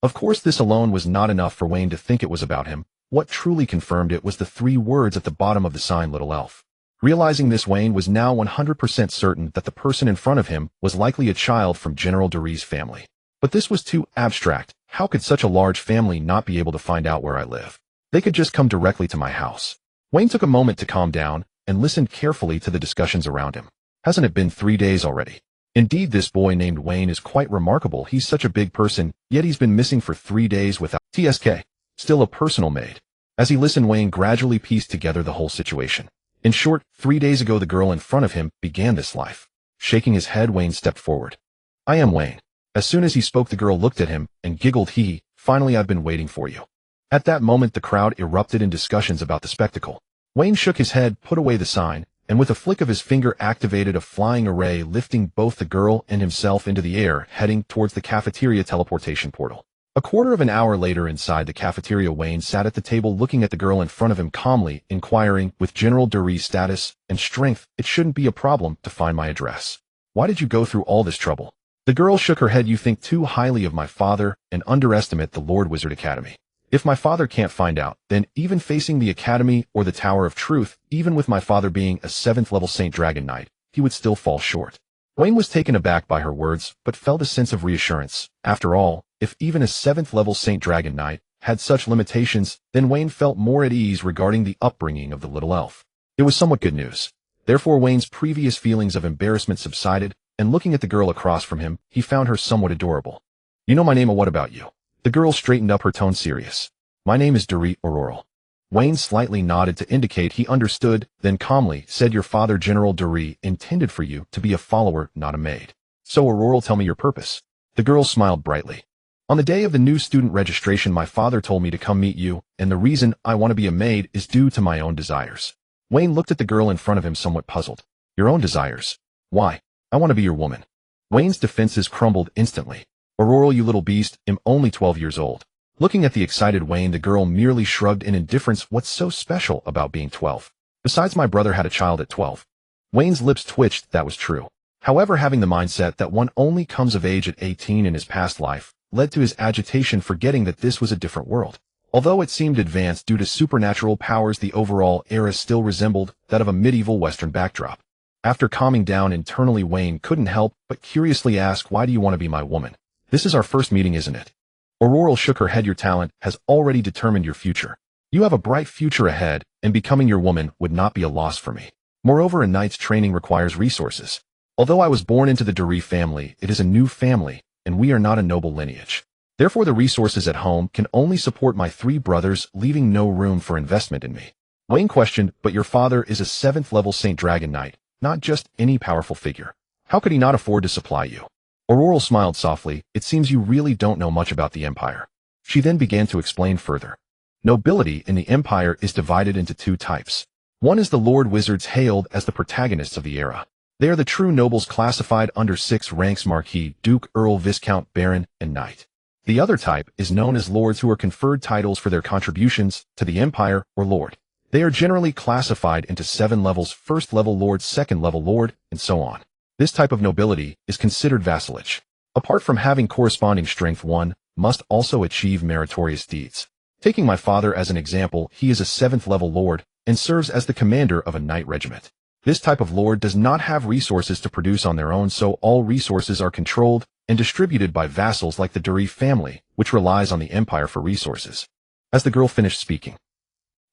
Of course, this alone was not enough for Wayne to think it was about him. What truly confirmed it was the 3 words at the bottom of the sign: Little Elf. Realizing this, Wayne was now 100% certain that the person in front of him was likely a child from General Dury's family. But this was too abstract. How could such a large family not be able to find out where I live? They could just come directly to my house. Wayne took a moment to calm down and listened carefully to the discussions around him. Hasn't it been 3 days already? Indeed, this boy named Wayne is quite remarkable. He's such a big person, yet he's been missing for 3 days without TSK. Still a personal maid. As he listened, Wayne gradually pieced together the whole situation. In short, 3 days ago, the girl in front of him began this life. Shaking his head, Wayne stepped forward. I am Wayne. As soon as he spoke, the girl looked at him and giggled. Finally, I've been waiting for you. At that moment, the crowd erupted in discussions about the spectacle. Wayne shook his head, put away the sign, and with a flick of his finger activated a flying array, lifting both the girl and himself into the air, heading towards the cafeteria teleportation portal. A quarter of an hour later, inside the cafeteria, Wayne sat at the table looking at the girl in front of him, calmly inquiring, with General Dury's status and strength, it shouldn't be a problem to find my address. Why did you go through all this trouble? The girl shook her head. You think too highly of my father and underestimate the Lord Wizard Academy. If my father can't find out, then even facing the Academy or the Tower of Truth, even with my father being a 7th level Saint Dragon Knight, he would still fall short. Wayne was taken aback by her words, but felt a sense of reassurance. After all, if even a 7th level Saint Dragon Knight had such limitations, then Wayne felt more at ease regarding the upbringing of the little elf. It was somewhat good news. Therefore, Wayne's previous feelings of embarrassment subsided, and looking at the girl across from him, he found her somewhat adorable. You know my name, or what about you? The girl straightened up, her tone serious. My name is Dury Auroral. Wayne slightly nodded to indicate he understood, then calmly said, your father, General Dury, intended for you to be a follower, not a maid. So, Auroral, tell me your purpose. The girl smiled brightly. On the day of the new student registration, my father told me to come meet you, and the reason I want to be a maid is due to my own desires. Wayne looked at the girl in front of him, somewhat puzzled. Your own desires? Why? I want to be your woman. Wayne's defenses crumbled instantly. Auroral, you little beast, I'm only 12 years old. Looking at the excited Wayne, the girl merely shrugged in indifference. What's so special about being 12? Besides, my brother had a child at 12. Wayne's lips twitched. That was true. However, having the mindset that one only comes of age at 18 in his past life led to his agitation, forgetting that this was a different world. Although it seemed advanced due to supernatural powers, the overall era still resembled that of a medieval Western backdrop. After calming down internally, Wayne couldn't help but curiously ask, "Why do you want to be my woman? This is our first meeting, isn't it?" Aurora shook her head. "Your talent has already determined your future. You have a bright future ahead, and becoming your woman would not be a loss for me. Moreover, a knight's training requires resources. Although I was born into the Dury family, it is a new family, and we are not a noble lineage. Therefore, the resources at home can only support my 3 brothers, leaving no room for investment in me." Wayne questioned, "But your father is a 7th-level Saint Dragon Knight, not just any powerful figure. How could he not afford to supply you?" Aurora smiled softly. "It seems you really don't know much about the Empire." She then began to explain further. Nobility in the Empire is divided into 2 types. One is the Lord Wizards, hailed as the protagonists of the era. They are the true nobles, classified under 6 ranks: Marquis, Duke, Earl, Viscount, Baron, and Knight. The other type is known as lords, who are conferred titles for their contributions to the Empire, or lord. They are generally classified into 7 levels: 1st level lord, 2nd level lord, and so on. This type of nobility is considered vassalage. Apart from having corresponding strength, one must also achieve meritorious deeds. Taking my father as an example, he is a 7th level lord and serves as the commander of a knight regiment. This type of lord does not have resources to produce on their own, so all resources are controlled and distributed by vassals like the Dury family, which relies on the Empire for resources. As the girl finished speaking,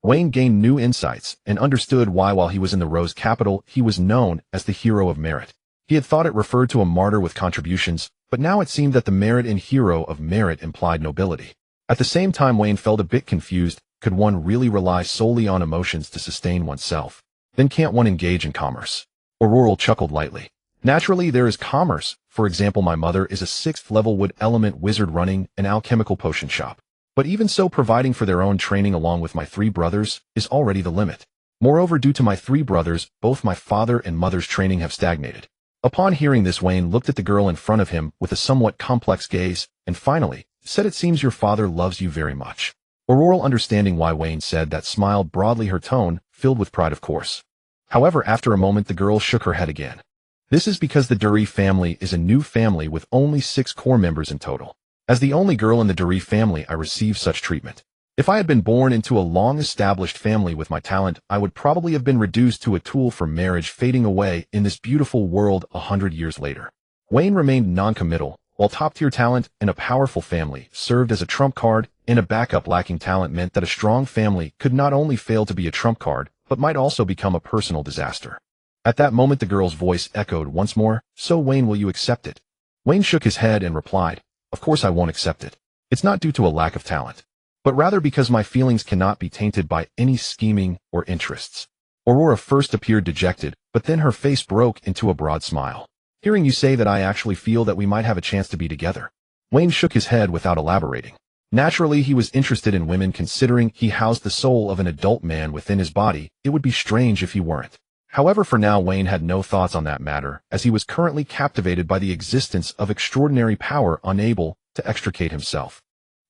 Wayne gained new insights and understood why, while he was in the Rose capital, he was known as the Hero of Merit. He had thought it referred to a martyr with contributions, but now it seemed that the merit in Hero of Merit implied nobility. At the same time, Wayne felt a bit confused. Could one really rely solely on emotions to sustain oneself? Then can't one engage in commerce? Aurora chuckled lightly. Naturally, there is commerce. For example, my mother is a 6th level wood element wizard running an alchemical potion shop. But even so, providing for their own training along with my 3 brothers is already the limit. Moreover, due to my 3 brothers, both my father and mother's training have stagnated. Upon hearing this, Wayne looked at the girl in front of him with a somewhat complex gaze, and finally said, "It seems your father loves you very much." Aurora, understanding why Wayne said that, smiled broadly, her tone filled with pride, of course. However, after a moment, the girl shook her head again. This is because the Dury family is a new family with only 6 core members in total. As the only girl in the Dury family, I receive such treatment. If I had been born into a long-established family with my talent, I would probably have been reduced to a tool for marriage, fading away in this beautiful world 100 years later. Wayne remained non-committal, while top-tier talent and a powerful family served as a trump card, and a backup. Lacking talent meant that a strong family could not only fail to be a trump card, but might also become a personal disaster. At that moment, the girl's voice echoed once more, "So Wayne, will you accept it?" Wayne shook his head and replied, "Of course I won't accept it. It's not due to a lack of talent, but rather because my feelings cannot be tainted by any scheming or interests." Aurora first appeared dejected, but then her face broke into a broad smile. "Hearing you say that, I actually feel that we might have a chance to be together." Wayne shook his head without elaborating. Naturally, he was interested in women, considering he housed the soul of an adult man within his body. It would be strange if he weren't. However, for now, Wayne had no thoughts on that matter, as he was currently captivated by the existence of extraordinary power, unable to extricate himself.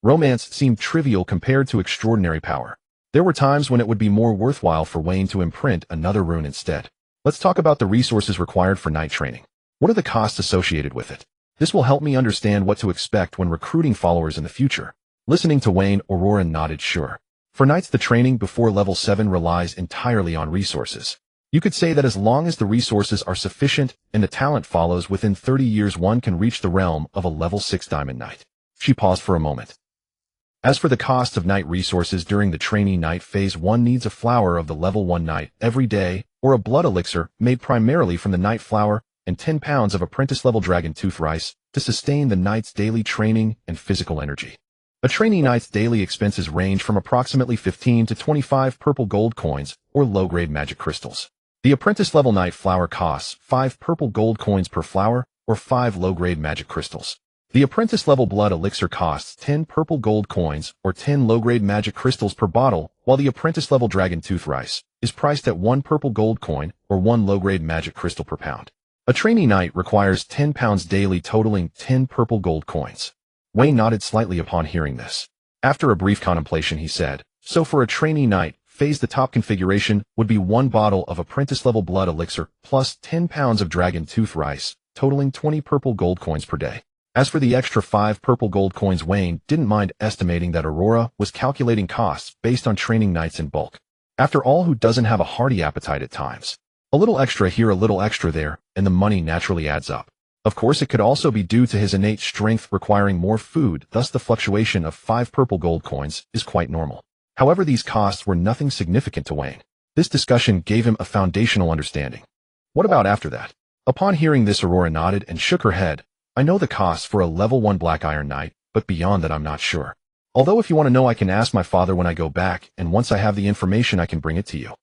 Romance seemed trivial compared to extraordinary power. There were times when it would be more worthwhile for Wayne to imprint another rune instead. Let's talk about the resources required for knight training. What are the costs associated with it? This will help me understand what to expect when recruiting followers in the future. Listening to Wayne, Aurora nodded sure. For knights, the training before level 7 relies entirely on resources. You could say that as long as the resources are sufficient and the talent follows, within 30 years one can reach the realm of a level 6 diamond knight. She paused for a moment. As for the cost of knight resources during the trainee knight phase, one needs a flower of the level 1 knight every day, or a blood elixir made primarily from the knight flower, and 10 pounds of apprentice level dragon tooth rice to sustain the knight's daily training and physical energy. A trainee knight's daily expenses range from approximately 15 to 25 purple gold coins or low-grade magic crystals. The apprentice-level knight flower costs 5 purple gold coins per flower, or 5 low-grade magic crystals. The apprentice-level blood elixir costs 10 purple gold coins, or 10 low-grade magic crystals per bottle, while the apprentice-level dragon tooth rice is priced at 1 purple gold coin, or 1 low-grade magic crystal per pound. A trainee knight requires 10 pounds daily, totaling 10 purple gold coins. Wayne nodded slightly upon hearing this. After a brief contemplation, he said, "So for a trainee knight phase, the top configuration would be 1 bottle of apprentice-level blood elixir plus 10 pounds of dragon tooth rice, totaling 20 purple gold coins per day." As for the extra 5 purple gold coins, Wayne didn't mind estimating that Aurora was calculating costs based on training nights in bulk. After all, who doesn't have a hearty appetite at times? A little extra here, a little extra there, and the money naturally adds up. Of course, it could also be due to his innate strength requiring more food, thus the fluctuation of 5 purple gold coins is quite normal. However, these costs were nothing significant to Wayne. This discussion gave him a foundational understanding. What about after that? Upon hearing this, Aurora nodded and shook her head. I know the costs for a level 1 Black Iron Knight, but beyond that I'm not sure. Although if you want to know, I can ask my father when I go back, and once I have the information I can bring it to you.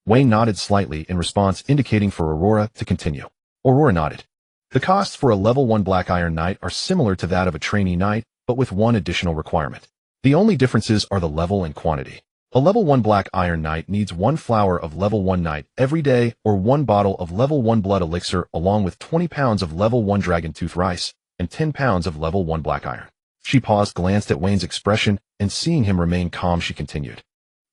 Wayne nodded slightly in response, indicating for Aurora to continue. Aurora nodded. The costs for a level 1 Black Iron Knight are similar to that of a trainee knight, but with one additional requirement. The only differences are the level and quantity. A level 1 Black Iron Knight needs 1 flower of level 1 Knight every day, or 1 bottle of level 1 Blood Elixir, along with 20 pounds of level 1 Dragon Tooth Rice, and 10 pounds of level 1 Black Iron. She paused, glanced at Wayne's expression, and seeing him remain calm, she continued.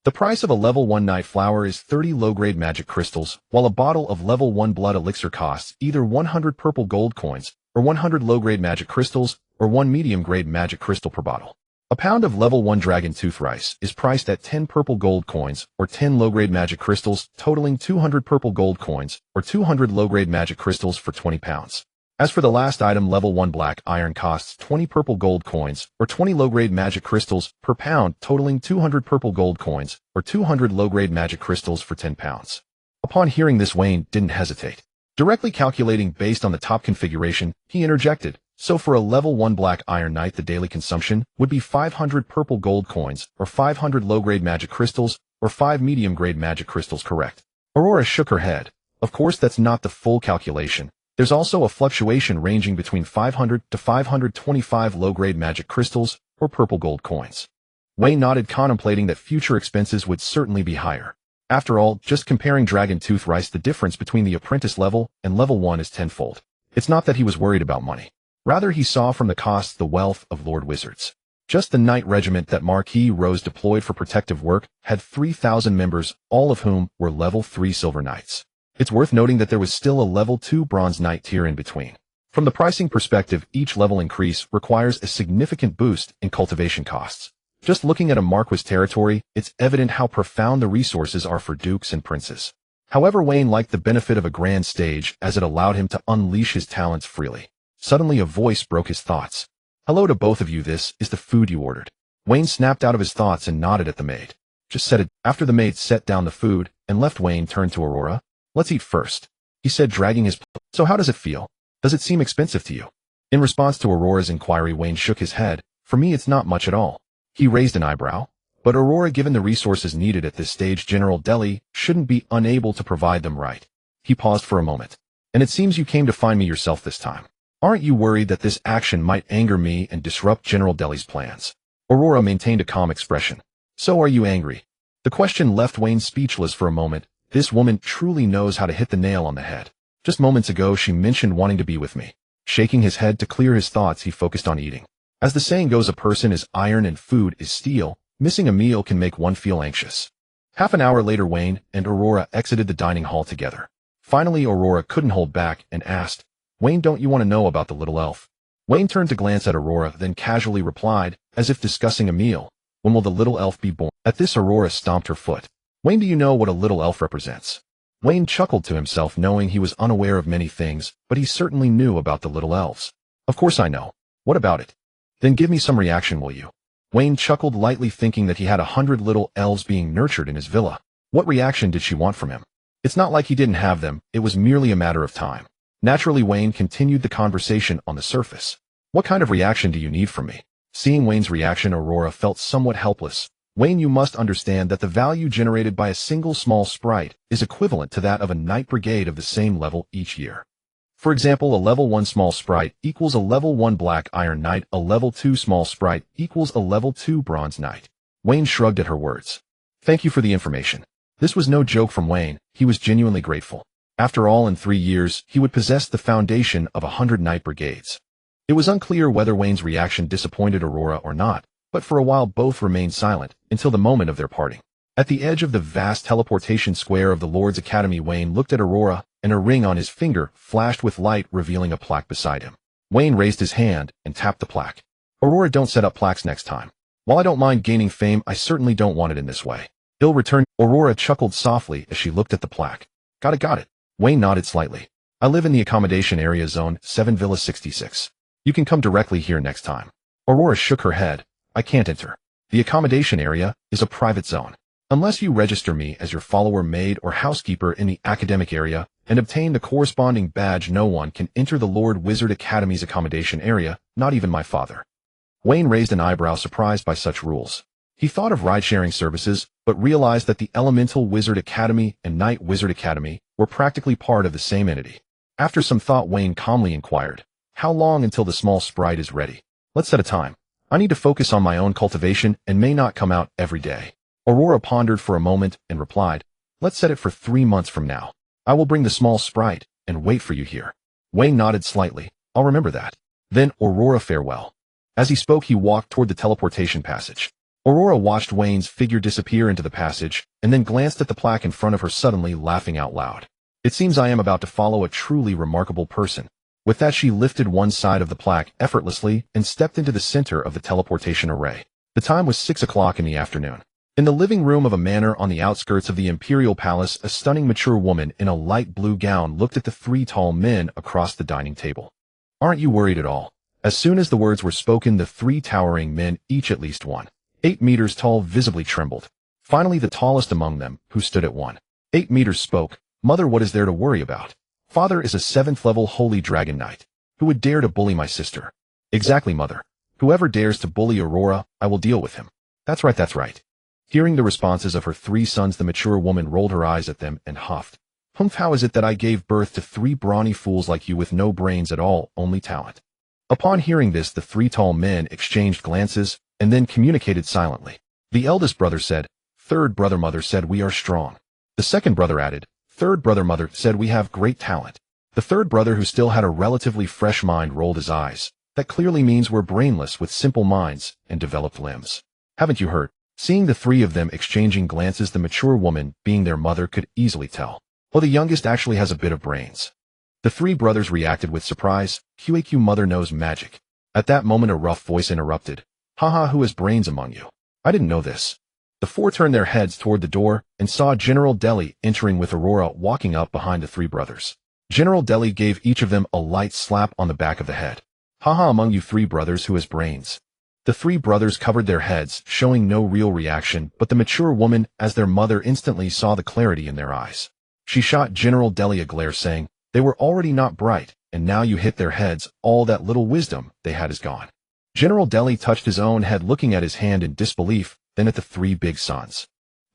The price of a level 1 Knight flower is 30 low-grade magic crystals, while a bottle of level 1 Blood Elixir costs either 100 purple gold coins, or 100 low-grade magic crystals, or 1 medium-grade magic crystal per bottle. A pound of level 1 Dragon Tooth Rice is priced at 10 purple gold coins, or 10 low-grade magic crystals, totaling 200 purple gold coins, or 200 low-grade magic crystals for 20 pounds. As for the last item, level 1 Black Iron costs 20 purple gold coins, or 20 low-grade magic crystals per pound, totaling 200 purple gold coins, or 200 low-grade magic crystals for 10 pounds. Upon hearing this, Wayne didn't hesitate. Directly calculating based on the top configuration, he interjected, so for a level 1 Black Iron Knight, the daily consumption would be 500 purple gold coins, or 500 low-grade magic crystals, or 5 medium-grade magic crystals, correct? Aurora shook her head. Of course, that's not the full calculation. There's also a fluctuation ranging between 500 to 525 low-grade magic crystals, or purple gold coins. Wayne nodded, contemplating that future expenses would certainly be higher. After all, just comparing Dragon Tooth Rice, the difference between the apprentice level and level 1 is tenfold. It's not that he was worried about money. Rather, he saw from the costs the wealth of Lord Wizards. Just the Knight Regiment that Marquis Rose deployed for protective work had 3,000 members, all of whom were level 3 Silver Knights. It's worth noting that there was still a level 2 Bronze Knight tier in between. From the pricing perspective, each level increase requires a significant boost in cultivation costs. Just looking at a Marquis territory, it's evident how profound the resources are for dukes and princes. However, Wayne liked the benefit of a grand stage, as it allowed him to unleash his talents freely. Suddenly a voice broke his thoughts. Hello to both of you, this is the food you ordered. Wayne snapped out of his thoughts and nodded at the maid. Just said it. After the maid set down the food and left, Wayne turned to Aurora. Let's eat first, he said, dragging his plate. So how does it feel? Does it seem expensive to you? In response to Aurora's inquiry, Wayne shook his head. For me, it's not much at all. He raised an eyebrow. But Aurora, given the resources needed at this stage, General Deli shouldn't be unable to provide them, right? He paused for a moment. And it seems you came to find me yourself this time. Aren't you worried that this action might anger me and disrupt General Deli's plans? Aurora maintained a calm expression. So are you angry? The question left Wayne speechless for a moment. This woman truly knows how to hit the nail on the head. Just moments ago, she mentioned wanting to be with me. Shaking his head to clear his thoughts, he focused on eating. As the saying goes, a person is iron and food is steel. Missing a meal can make one feel anxious. Half an hour later, Wayne and Aurora exited the dining hall together. Finally, Aurora couldn't hold back and asked, Wayne, don't you want to know about the little elf? Wayne turned to glance at Aurora, then casually replied, as if discussing a meal, when will the little elf be born? At this, Aurora stomped her foot. Wayne, do you know what a little elf represents? Wayne chuckled to himself, knowing he was unaware of many things, but he certainly knew about the little elves. Of course I know. What about it? Then give me some reaction, will you? Wayne chuckled lightly, thinking that he had 100 little elves being nurtured in his villa. What reaction did she want from him? It's not like he didn't have them, it was merely a matter of time. Naturally, Wayne continued the conversation on the surface. What kind of reaction do you need from me? Seeing Wayne's reaction, Aurora felt somewhat helpless. Wayne, you must understand that the value generated by a single small sprite is equivalent to that of a knight brigade of the same level each year. For example, a level 1 small sprite equals a level 1 Black Iron Knight, a level 2 small sprite equals a level 2 Bronze Knight. Wayne shrugged at her words. Thank you for the information. This was no joke from Wayne, he was genuinely grateful. After all, in 3 years, he would possess the foundation of 100 knight brigades. It was unclear whether Wayne's reaction disappointed Aurora or not, but for a while both remained silent, until the moment of their parting. At the edge of the vast teleportation square of the Lord's Academy, Wayne looked at Aurora, and a ring on his finger flashed with light, revealing a plaque beside him. Wayne raised his hand and tapped the plaque. Aurora, don't set up plaques next time. While I don't mind gaining fame, I certainly don't want it in this way. He'll return. Aurora chuckled softly as she looked at the plaque. Got it. Wayne nodded slightly. I live in the accommodation area zone, 7 Villa 66. You can come directly here next time. Aurora shook her head. I can't enter. The accommodation area is a private zone. Unless you register me as your follower, maid, or housekeeper in the academic area and obtain the corresponding badge, no one can enter the Lord Wizard Academy's accommodation area, not even my father. Wayne raised an eyebrow, surprised by such rules. He thought of ride-sharing services, but realized that the Elemental Wizard Academy and Night Wizard Academy were practically part of the same entity. After some thought, Wayne calmly inquired, how long until the small sprite is ready? Let's set a time. I need to focus on my own cultivation and may not come out every day. Aurora pondered for a moment and replied, let's set it for 3 months from now. I will bring the small sprite and wait for you here. Wayne nodded slightly. I'll remember that. Then, Aurora, farewell. As he spoke, he walked toward the teleportation passage. Aurora watched Wayne's figure disappear into the passage and then glanced at the plaque in front of her, suddenly laughing out loud. It seems I am about to follow a truly remarkable person. With that, she lifted one side of the plaque effortlessly and stepped into the center of the teleportation array. The time was 6 o'clock in the afternoon. In the living room of a manor on the outskirts of the Imperial Palace, a stunning mature woman in a light blue gown looked at the 3 tall men across the dining table. Aren't you worried at all? As soon as the words were spoken, the 3 towering men, each at least 1.8 meters tall, visibly trembled. Finally, the tallest among them, who stood at 1.8 meters, spoke. Mother, what is there to worry about? Father is a 7th level holy dragon knight. Who would dare to bully my sister? Exactly, Mother. Whoever dares to bully Aurora, I will deal with him. That's right. Hearing the responses of her 3 sons, the mature woman rolled her eyes at them and huffed. Humph, how is it that I gave birth to 3 brawny fools like you with no brains at all, only talent? Upon hearing this, the 3 tall men exchanged glances and then communicated silently. The eldest brother said, third brother, Mother said we are strong. The second brother added, third brother, Mother said we have great talent. The third brother, who still had a relatively fresh mind, rolled his eyes. That clearly means we're brainless with simple minds and developed limbs. Haven't you heard? Seeing the 3 of them exchanging glances, the mature woman, being their mother, could easily tell. Well, the youngest actually has a bit of brains. The 3 brothers reacted with surprise. QAQ, Mother knows magic. At that moment, a rough voice interrupted. Haha, who has brains among you? I didn't know this. The 4 turned their heads toward the door and saw General Deli entering with Aurora walking up behind the 3 brothers. General Deli gave each of them a light slap on the back of the head. Haha, among you 3 brothers, who has brains? The 3 brothers covered their heads, showing no real reaction, but the mature woman, as their mother, instantly saw the clarity in their eyes. She shot General Deli a glare, saying, they were already not bright, and now you hit their heads, all that little wisdom they had is gone. General Deli touched his own head, looking at his hand in disbelief, then at the 3 big sons.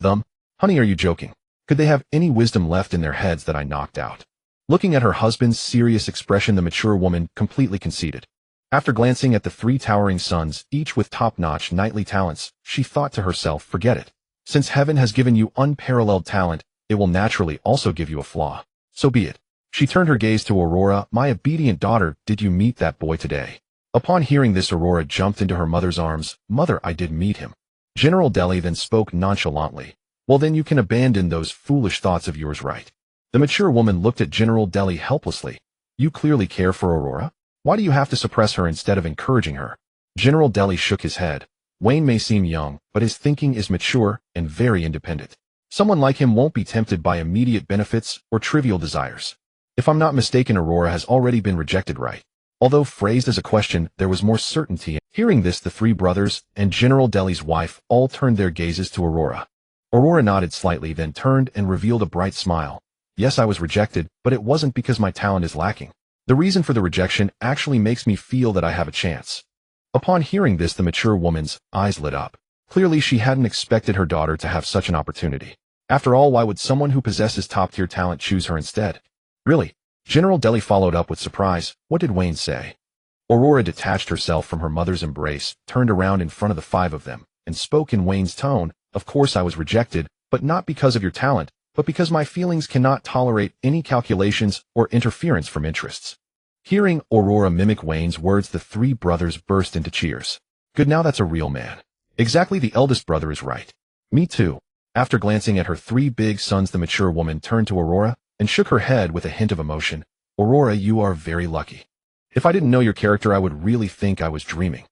Honey, are you joking? Could they have any wisdom left in their heads that I knocked out? Looking at her husband's serious expression, the mature woman completely conceded. After glancing at the 3 towering sons, each with top-notch knightly talents, she thought to herself, forget it. Since heaven has given you unparalleled talent, it will naturally also give you a flaw. So be it. She turned her gaze to Aurora. My obedient daughter, did you meet that boy today? Upon hearing this, Aurora jumped into her mother's arms. Mother, I did meet him. General Deli then spoke nonchalantly. Well, then you can abandon those foolish thoughts of yours, right? The mature woman looked at General Deli helplessly. You clearly care for Aurora? Why do you have to suppress her instead of encouraging her? General Deli shook his head. Wayne may seem young, but his thinking is mature and very independent. Someone like him won't be tempted by immediate benefits or trivial desires. If I'm not mistaken, Aurora has already been rejected, right? Although phrased as a question, there was more certainty. Hearing this, the 3 brothers and General Deli's wife all turned their gazes to Aurora. Aurora nodded slightly, then turned and revealed a bright smile. Yes, I was rejected, but it wasn't because my talent is lacking. The reason for the rejection actually makes me feel that I have a chance. Upon hearing this, the mature woman's eyes lit up. Clearly, she hadn't expected her daughter to have such an opportunity. After all, why would someone who possesses top-tier talent choose her instead? Really? General Deli followed up with surprise. What did Wayne say? Aurora detached herself from her mother's embrace, turned around in front of the 5 of them, and spoke in Wayne's tone. Of course I was rejected, but not because of your talent, but because my feelings cannot tolerate any calculations or interference from interests. Hearing Aurora mimic Wayne's words, the 3 brothers burst into cheers. Good, now that's a real man. Exactly, the eldest brother is right. Me too. After glancing at her 3 big sons, the mature woman turned to Aurora and shook her head with a hint of emotion. Aurora, you are very lucky. If I didn't know your character, I would really think I was dreaming.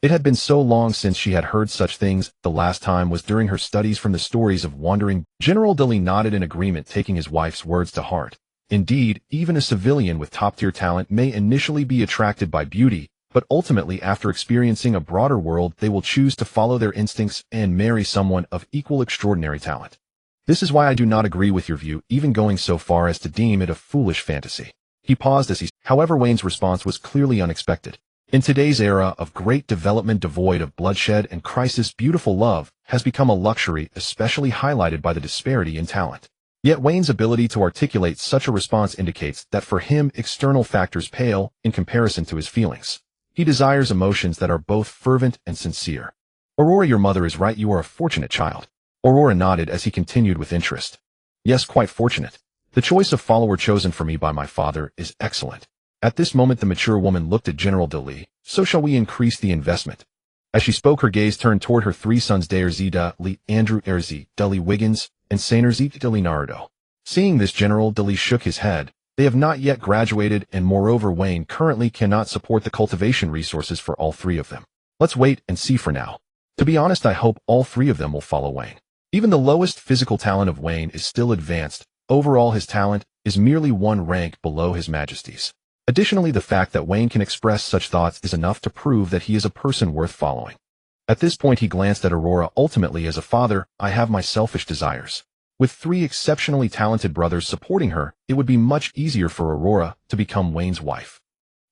It had been so long since she had heard such things. The last time was during her studies from the stories of wandering. General Dilly nodded in agreement, taking his wife's words to heart. Indeed, even a civilian with top-tier talent may initially be attracted by beauty, but ultimately after experiencing a broader world, they will choose to follow their instincts and marry someone of equal extraordinary talent. This is why I do not agree with your view, even going so far as to deem it a foolish fantasy. He paused as however, Wayne's response was clearly unexpected. In today's era of great development devoid of bloodshed and crisis, beautiful love has become a luxury, especially highlighted by the disparity in talent. Yet Wayne's ability to articulate such a response indicates that for him, external factors pale in comparison to his feelings. He desires emotions that are both fervent and sincere. Aurora, your mother is right. You are a fortunate child. Aurora nodded as he continued with interest. Yes, quite fortunate. The choice of follower chosen for me by my father is excellent. At this moment the mature woman looked at General Dilly. So shall we increase the investment? As she spoke, her gaze turned toward her three sons Dairz Dilly, Andrew Erzi, Dilly Wiggins, and Sainarz Dilly Naruto. Seeing this, General Dilly shook his head. They have not yet graduated, and moreover Wayne currently cannot support the cultivation resources for all three of them. Let's wait and see for now. To be honest, I hope all three of them will follow Wayne. Even the lowest physical talent of Wayne is still advanced. Overall, his talent is merely one rank below His Majesty's. Additionally, the fact that Wayne can express such thoughts is enough to prove that he is a person worth following. At this point he glanced at Aurora. Ultimately, as a father, I have my selfish desires. With three exceptionally talented brothers supporting her, it would be much easier for Aurora to become Wayne's wife.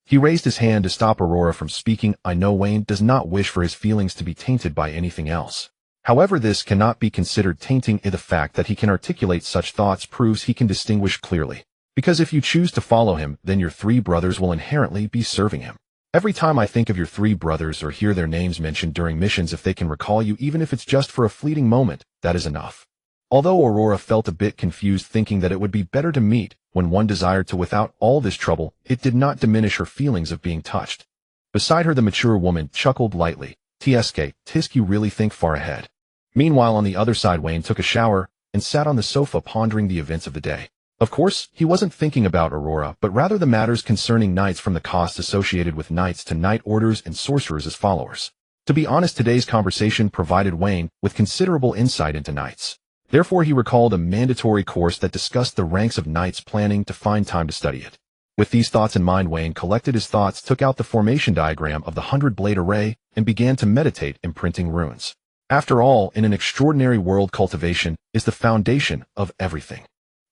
He raised his hand to stop Aurora from speaking. I know Wayne does not wish for his feelings to be tainted by anything else. However, this cannot be considered tainting. The fact that he can articulate such thoughts proves he can distinguish clearly. Because if you choose to follow him, then your three brothers will inherently be serving him. Every time I think of your three brothers or hear their names mentioned during missions, if they can recall you, even if it's just for a fleeting moment, that is enough. Although Aurora felt a bit confused, thinking that it would be better to meet when one desired to without all this trouble, it did not diminish her feelings of being touched. Beside her, the mature woman chuckled lightly. Tisk, you really think far ahead. Meanwhile, on the other side, Wayne took a shower and sat on the sofa pondering the events of the day. Of course, he wasn't thinking about Aurora, but rather the matters concerning knights, from the costs associated with knights to knight orders and sorcerers as followers. To be honest, today's conversation provided Wayne with considerable insight into knights. Therefore, he recalled a mandatory course that discussed the ranks of knights, planning to find time to study it. With these thoughts in mind, Wayne collected his thoughts, took out the formation diagram of the 100-blade array, and began to meditate, imprinting runes. After all, in an extraordinary world, cultivation is the foundation of everything.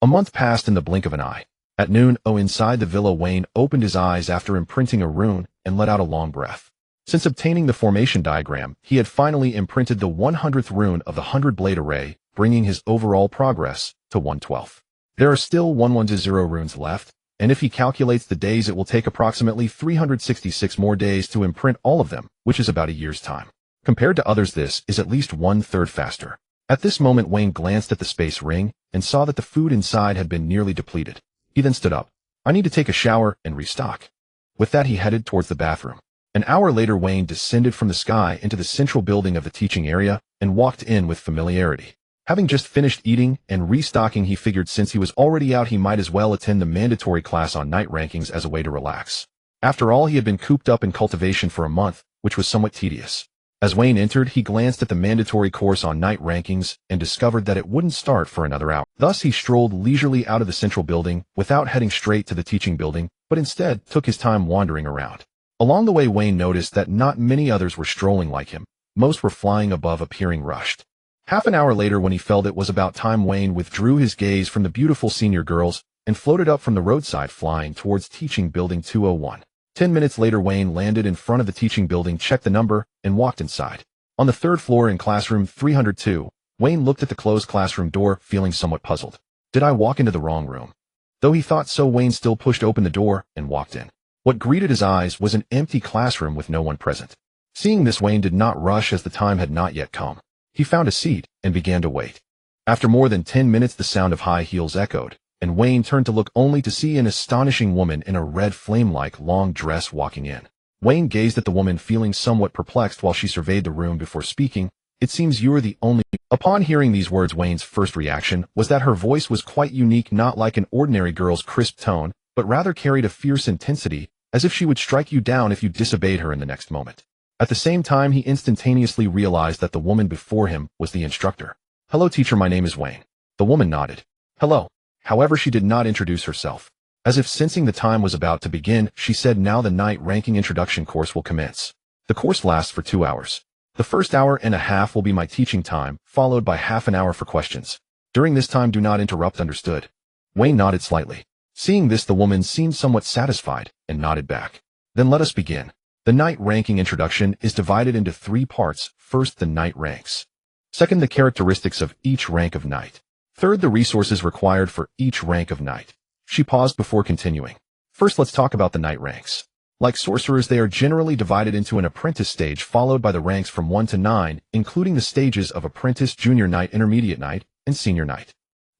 A month passed in the blink of an eye. At noon, inside the villa, Wayne opened his eyes after imprinting a rune and let out a long breath. Since obtaining the formation diagram, he had finally imprinted the 100th rune of the 100-blade array, bringing his overall progress to 1/12. There are still 110 runes left, and if he calculates the days, it will take approximately 366 more days to imprint all of them, which is about a year's time. Compared to others, this is at least 1/3 faster. At this moment, Wayne glanced at the space ring and saw that the food inside had been nearly depleted. He then stood up. I need to take a shower and restock. With that, he headed towards the bathroom. An hour later, Wayne descended from the sky into the central building of the teaching area and walked in with familiarity. Having just finished eating and restocking, he figured since he was already out, he might as well attend the mandatory class on night rankings as a way to relax. After all, he had been cooped up in cultivation for a month, which was somewhat tedious. As Wayne entered, he glanced at the mandatory course on night rankings and discovered that it wouldn't start for another hour. Thus, he strolled leisurely out of the central building without heading straight to the teaching building, but instead took his time wandering around. Along the way, Wayne noticed that not many others were strolling like him. Most were flying above, appearing rushed. Half an hour later, when he felt it was about time, Wayne withdrew his gaze from the beautiful senior girls and floated up from the roadside, flying towards teaching building 201. 10 minutes later, Wayne landed in front of the teaching building, checked the number, and walked inside. On the third floor in classroom 302, Wayne looked at the closed classroom door, feeling somewhat puzzled. Did I walk into the wrong room? Though he thought so, Wayne still pushed open the door and walked in. What greeted his eyes was an empty classroom with no one present. Seeing this, Wayne did not rush, as the time had not yet come. He found a seat and began to wait. After more than 10 minutes, the sound of high heels echoed, and Wayne turned to look only to see an astonishing woman in a red flame-like long dress walking in. Wayne gazed at the woman, feeling somewhat perplexed while she surveyed the room before speaking. It seems you're the only... Upon hearing these words, Wayne's first reaction was that her voice was quite unique, not like an ordinary girl's crisp tone, but rather carried a fierce intensity, as if she would strike you down if you disobeyed her in the next moment. At the same time, he instantaneously realized that the woman before him was the instructor. "Hello, teacher, my name is Wayne." The woman nodded. "Hello." However, she did not introduce herself. As if sensing the time was about to begin, she said, "Now the night ranking introduction course will commence. The course lasts for 2 hours. The first hour and a half will be my teaching time, followed by half an hour for questions. During this time, do not interrupt, understood?" Wayne nodded slightly. Seeing this, the woman seemed somewhat satisfied and nodded back. "Then let us begin." The night ranking introduction is divided into 3 parts. First, the night ranks. Second, the characteristics of each rank of knight. Third, the resources required for each rank of knight. She paused before continuing. First, let's talk about the knight ranks. Like sorcerers, they are generally divided into an apprentice stage followed by the ranks from 1 to 9, including the stages of apprentice, junior knight, intermediate knight, and senior knight.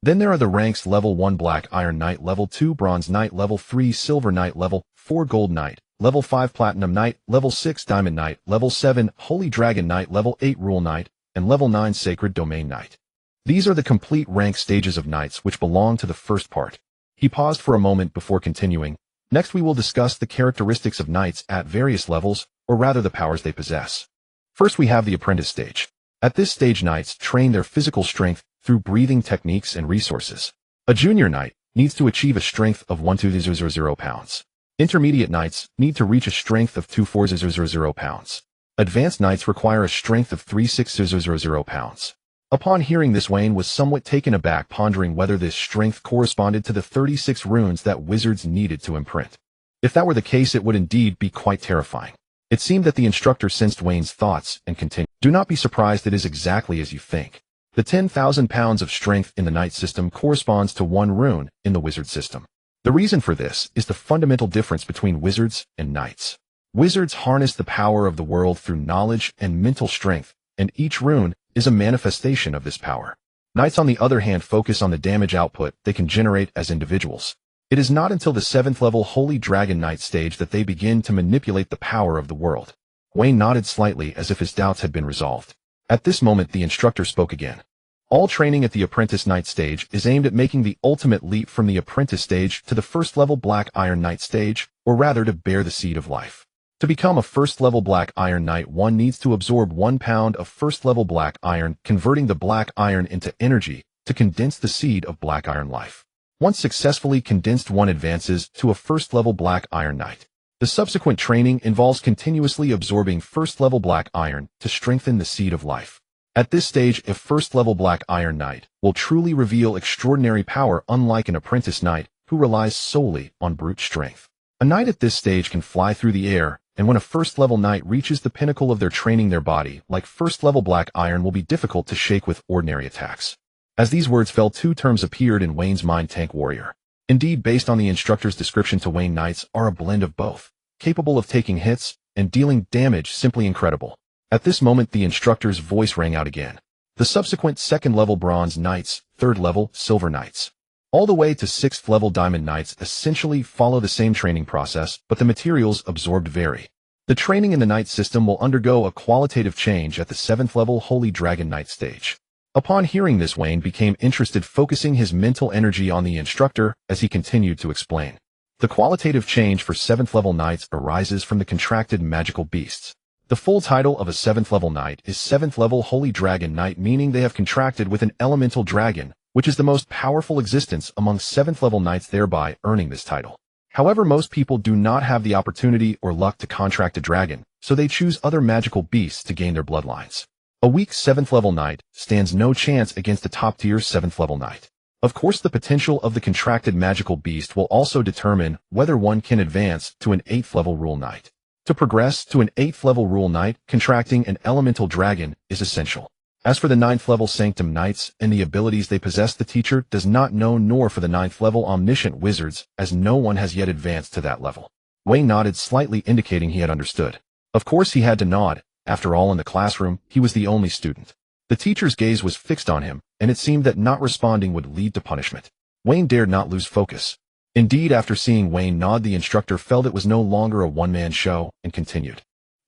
Then there are the ranks: level 1 black iron knight, level 2 bronze knight, level 3 silver knight, level 4 gold knight, level 5 platinum knight, level 6 diamond knight, level 7 holy dragon knight, level 8 rule knight, and level 9 sacred domain knight. These are the complete rank stages of knights which belong to the first part. He paused for a moment before continuing. Next, we will discuss the characteristics of knights at various levels, or rather the powers they possess. First, we have the apprentice stage. At this stage, knights train their physical strength through breathing techniques and resources. A junior knight needs to achieve a strength of 1,200 pounds. Intermediate knights need to reach a strength of 2,400 pounds. Advanced knights require a strength of 3,600 pounds. Upon hearing this, Wayne was somewhat taken aback, pondering whether this strength corresponded to the 36 runes that wizards needed to imprint. If that were the case, it would indeed be quite terrifying. It seemed that the instructor sensed Wayne's thoughts and continued. "Do not be surprised, it is exactly as you think. The 10,000 pounds of strength in the knight system corresponds to 1 rune in the wizard system. The reason for this is the fundamental difference between wizards and knights. Wizards harness the power of the world through knowledge and mental strength, and each rune is a manifestation of this power. Knights, on the other hand, focus on the damage output they can generate as individuals. It is not until the 7th level Holy Dragon Knight stage that they begin to manipulate the power of the world." Wayne nodded slightly as if his doubts had been resolved. At this moment, the instructor spoke again. "All training at the apprentice knight stage is aimed at making the ultimate leap from the apprentice stage to the first level Black Iron Knight stage, or rather to bear the seed of life. To become a first-level Black Iron Knight, one needs to absorb 1 pound of first-level Black Iron, converting the Black Iron into energy to condense the seed of Black Iron life. Once successfully condensed, one advances to a first-level Black Iron Knight. The subsequent training involves continuously absorbing first-level Black Iron to strengthen the seed of life. At this stage, a first-level Black Iron Knight will truly reveal extraordinary power, unlike an apprentice knight who relies solely on brute strength. A knight at this stage can fly through the air, and when a first-level knight reaches the pinnacle of their training, their body, like first-level Black Iron, will be difficult to shake with ordinary attacks." As these words fell, 2 terms appeared in Wayne's mind: tank warrior. Indeed, based on the instructor's description to Wayne, knights are a blend of both, capable of taking hits and dealing damage simply incredible. At this moment, the instructor's voice rang out again. The subsequent 2nd level Bronze Knights, 3rd level Silver Knights, all the way to 6th level Diamond Knights essentially follow the same training process, but the materials absorbed vary. The training in the Knight system will undergo a qualitative change at the 7th level Holy Dragon Knight stage. Upon hearing this, Wayne became interested, focusing his mental energy on the instructor as he continued to explain. The qualitative change for 7th level Knights arises from the contracted magical beasts. The full title of a 7th level Knight is 7th level Holy Dragon Knight, meaning they have contracted with an elemental dragon, which is the most powerful existence among 7th level Knights, thereby earning this title. However, most people do not have the opportunity or luck to contract a dragon, so they choose other magical beasts to gain their bloodlines. A weak 7th level Knight stands no chance against a top-tier 7th level Knight. Of course, the potential of the contracted magical beast will also determine whether one can advance to an 8th level Rule Knight. To progress to an 8th level Rule Knight, contracting an elemental dragon is essential. As for the 9th level Sanctum Knights and the abilities they possess, the teacher does not know, nor for the 9th level Omniscient Wizards, as no one has yet advanced to that level. Wayne nodded slightly, indicating he had understood. Of course, he had to nod. After all, in the classroom, he was the only student. The teacher's gaze was fixed on him, and it seemed that not responding would lead to punishment. Wayne dared not lose focus. Indeed, after seeing Wayne nod, the instructor felt it was no longer a one-man show and continued.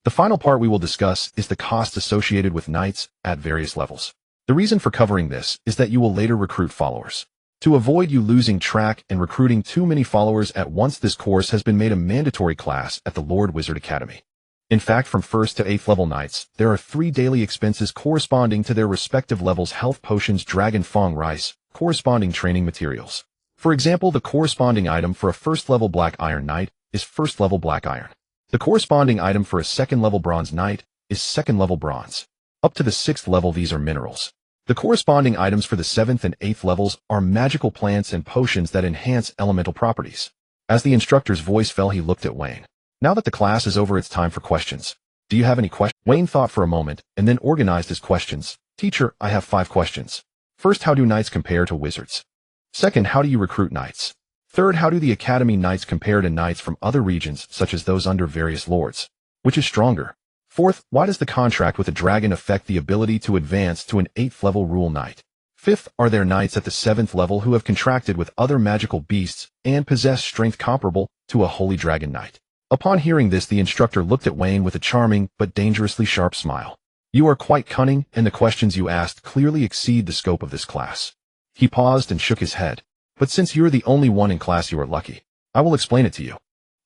The final part we will discuss is the cost associated with knights at various levels. The reason for covering this is that you will later recruit followers. To avoid you losing track and recruiting too many followers at once, this course has been made a mandatory class at the Lord Wizard Academy. In fact, from 1st to 8th level knights, there are 3 daily expenses corresponding to their respective levels: health potions, dragon fang rice, corresponding training materials. For example, the corresponding item for a 1st level black iron knight is 1st level black iron. The corresponding item for a 2nd level bronze knight is 2nd level bronze. Up to the 6th level, these are minerals. The corresponding items for the 7th and 8th levels are magical plants and potions that enhance elemental properties. As the instructor's voice fell, he looked at Wayne. Now that the class is over, it's time for questions. Do you have any questions? Wayne thought for a moment and then organized his questions. Teacher, I have 5 questions. First, how do knights compare to wizards? Second, how do you recruit knights? Third, how do the academy knights compare to knights from other regions, such as those under various lords? Which is stronger? Fourth, why does the contract with a dragon affect the ability to advance to an 8th level rule knight? Fifth, are there knights at the 7th level who have contracted with other magical beasts and possess strength comparable to a holy dragon knight? Upon hearing this, the instructor looked at Wayne with a charming but dangerously sharp smile. You are quite cunning, and the questions you asked clearly exceed the scope of this class. He paused and shook his head. But since you're the only one in class, you are lucky. I will explain it to you.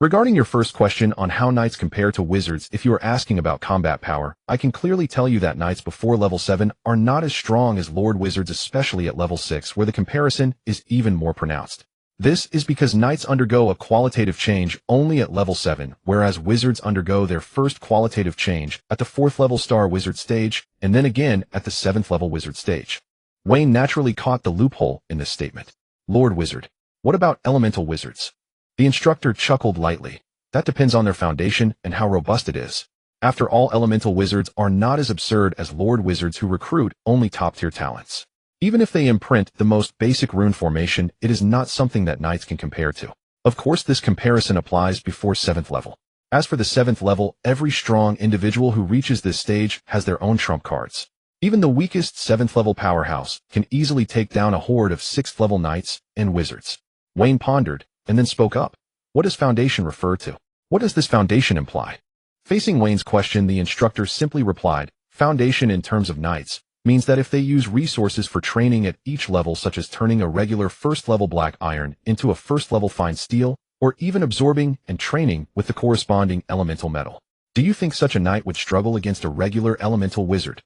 Regarding your first question on how knights compare to wizards, if you are asking about combat power, I can clearly tell you that knights before level 7 are not as strong as lord wizards, especially at level 6, where the comparison is even more pronounced. This is because knights undergo a qualitative change only at level 7, whereas wizards undergo their first qualitative change at the 4th level star wizard stage, and then again at the 7th level wizard stage. Wayne naturally caught the loophole in this statement. Lord Wizard. What about elemental wizards? The instructor chuckled lightly. That depends on their foundation and how robust it is. After all, elemental wizards are not as absurd as lord wizards who recruit only top-tier talents. Even if they imprint the most basic rune formation, it is not something that knights can compare to. Of course, this comparison applies before 7th level. As for the 7th level, every strong individual who reaches this stage has their own trump cards. Even the weakest 7th level powerhouse can easily take down a horde of 6th level knights and wizards. Wayne pondered and then spoke up. What does foundation refer to? What does this foundation imply? Facing Wayne's question, the instructor simply replied, foundation in terms of knights means that if they use resources for training at each level, such as turning a regular 1st level black iron into a 1st level fine steel, or even absorbing and training with the corresponding elemental metal. Do you think such a knight would struggle against a regular elemental wizard?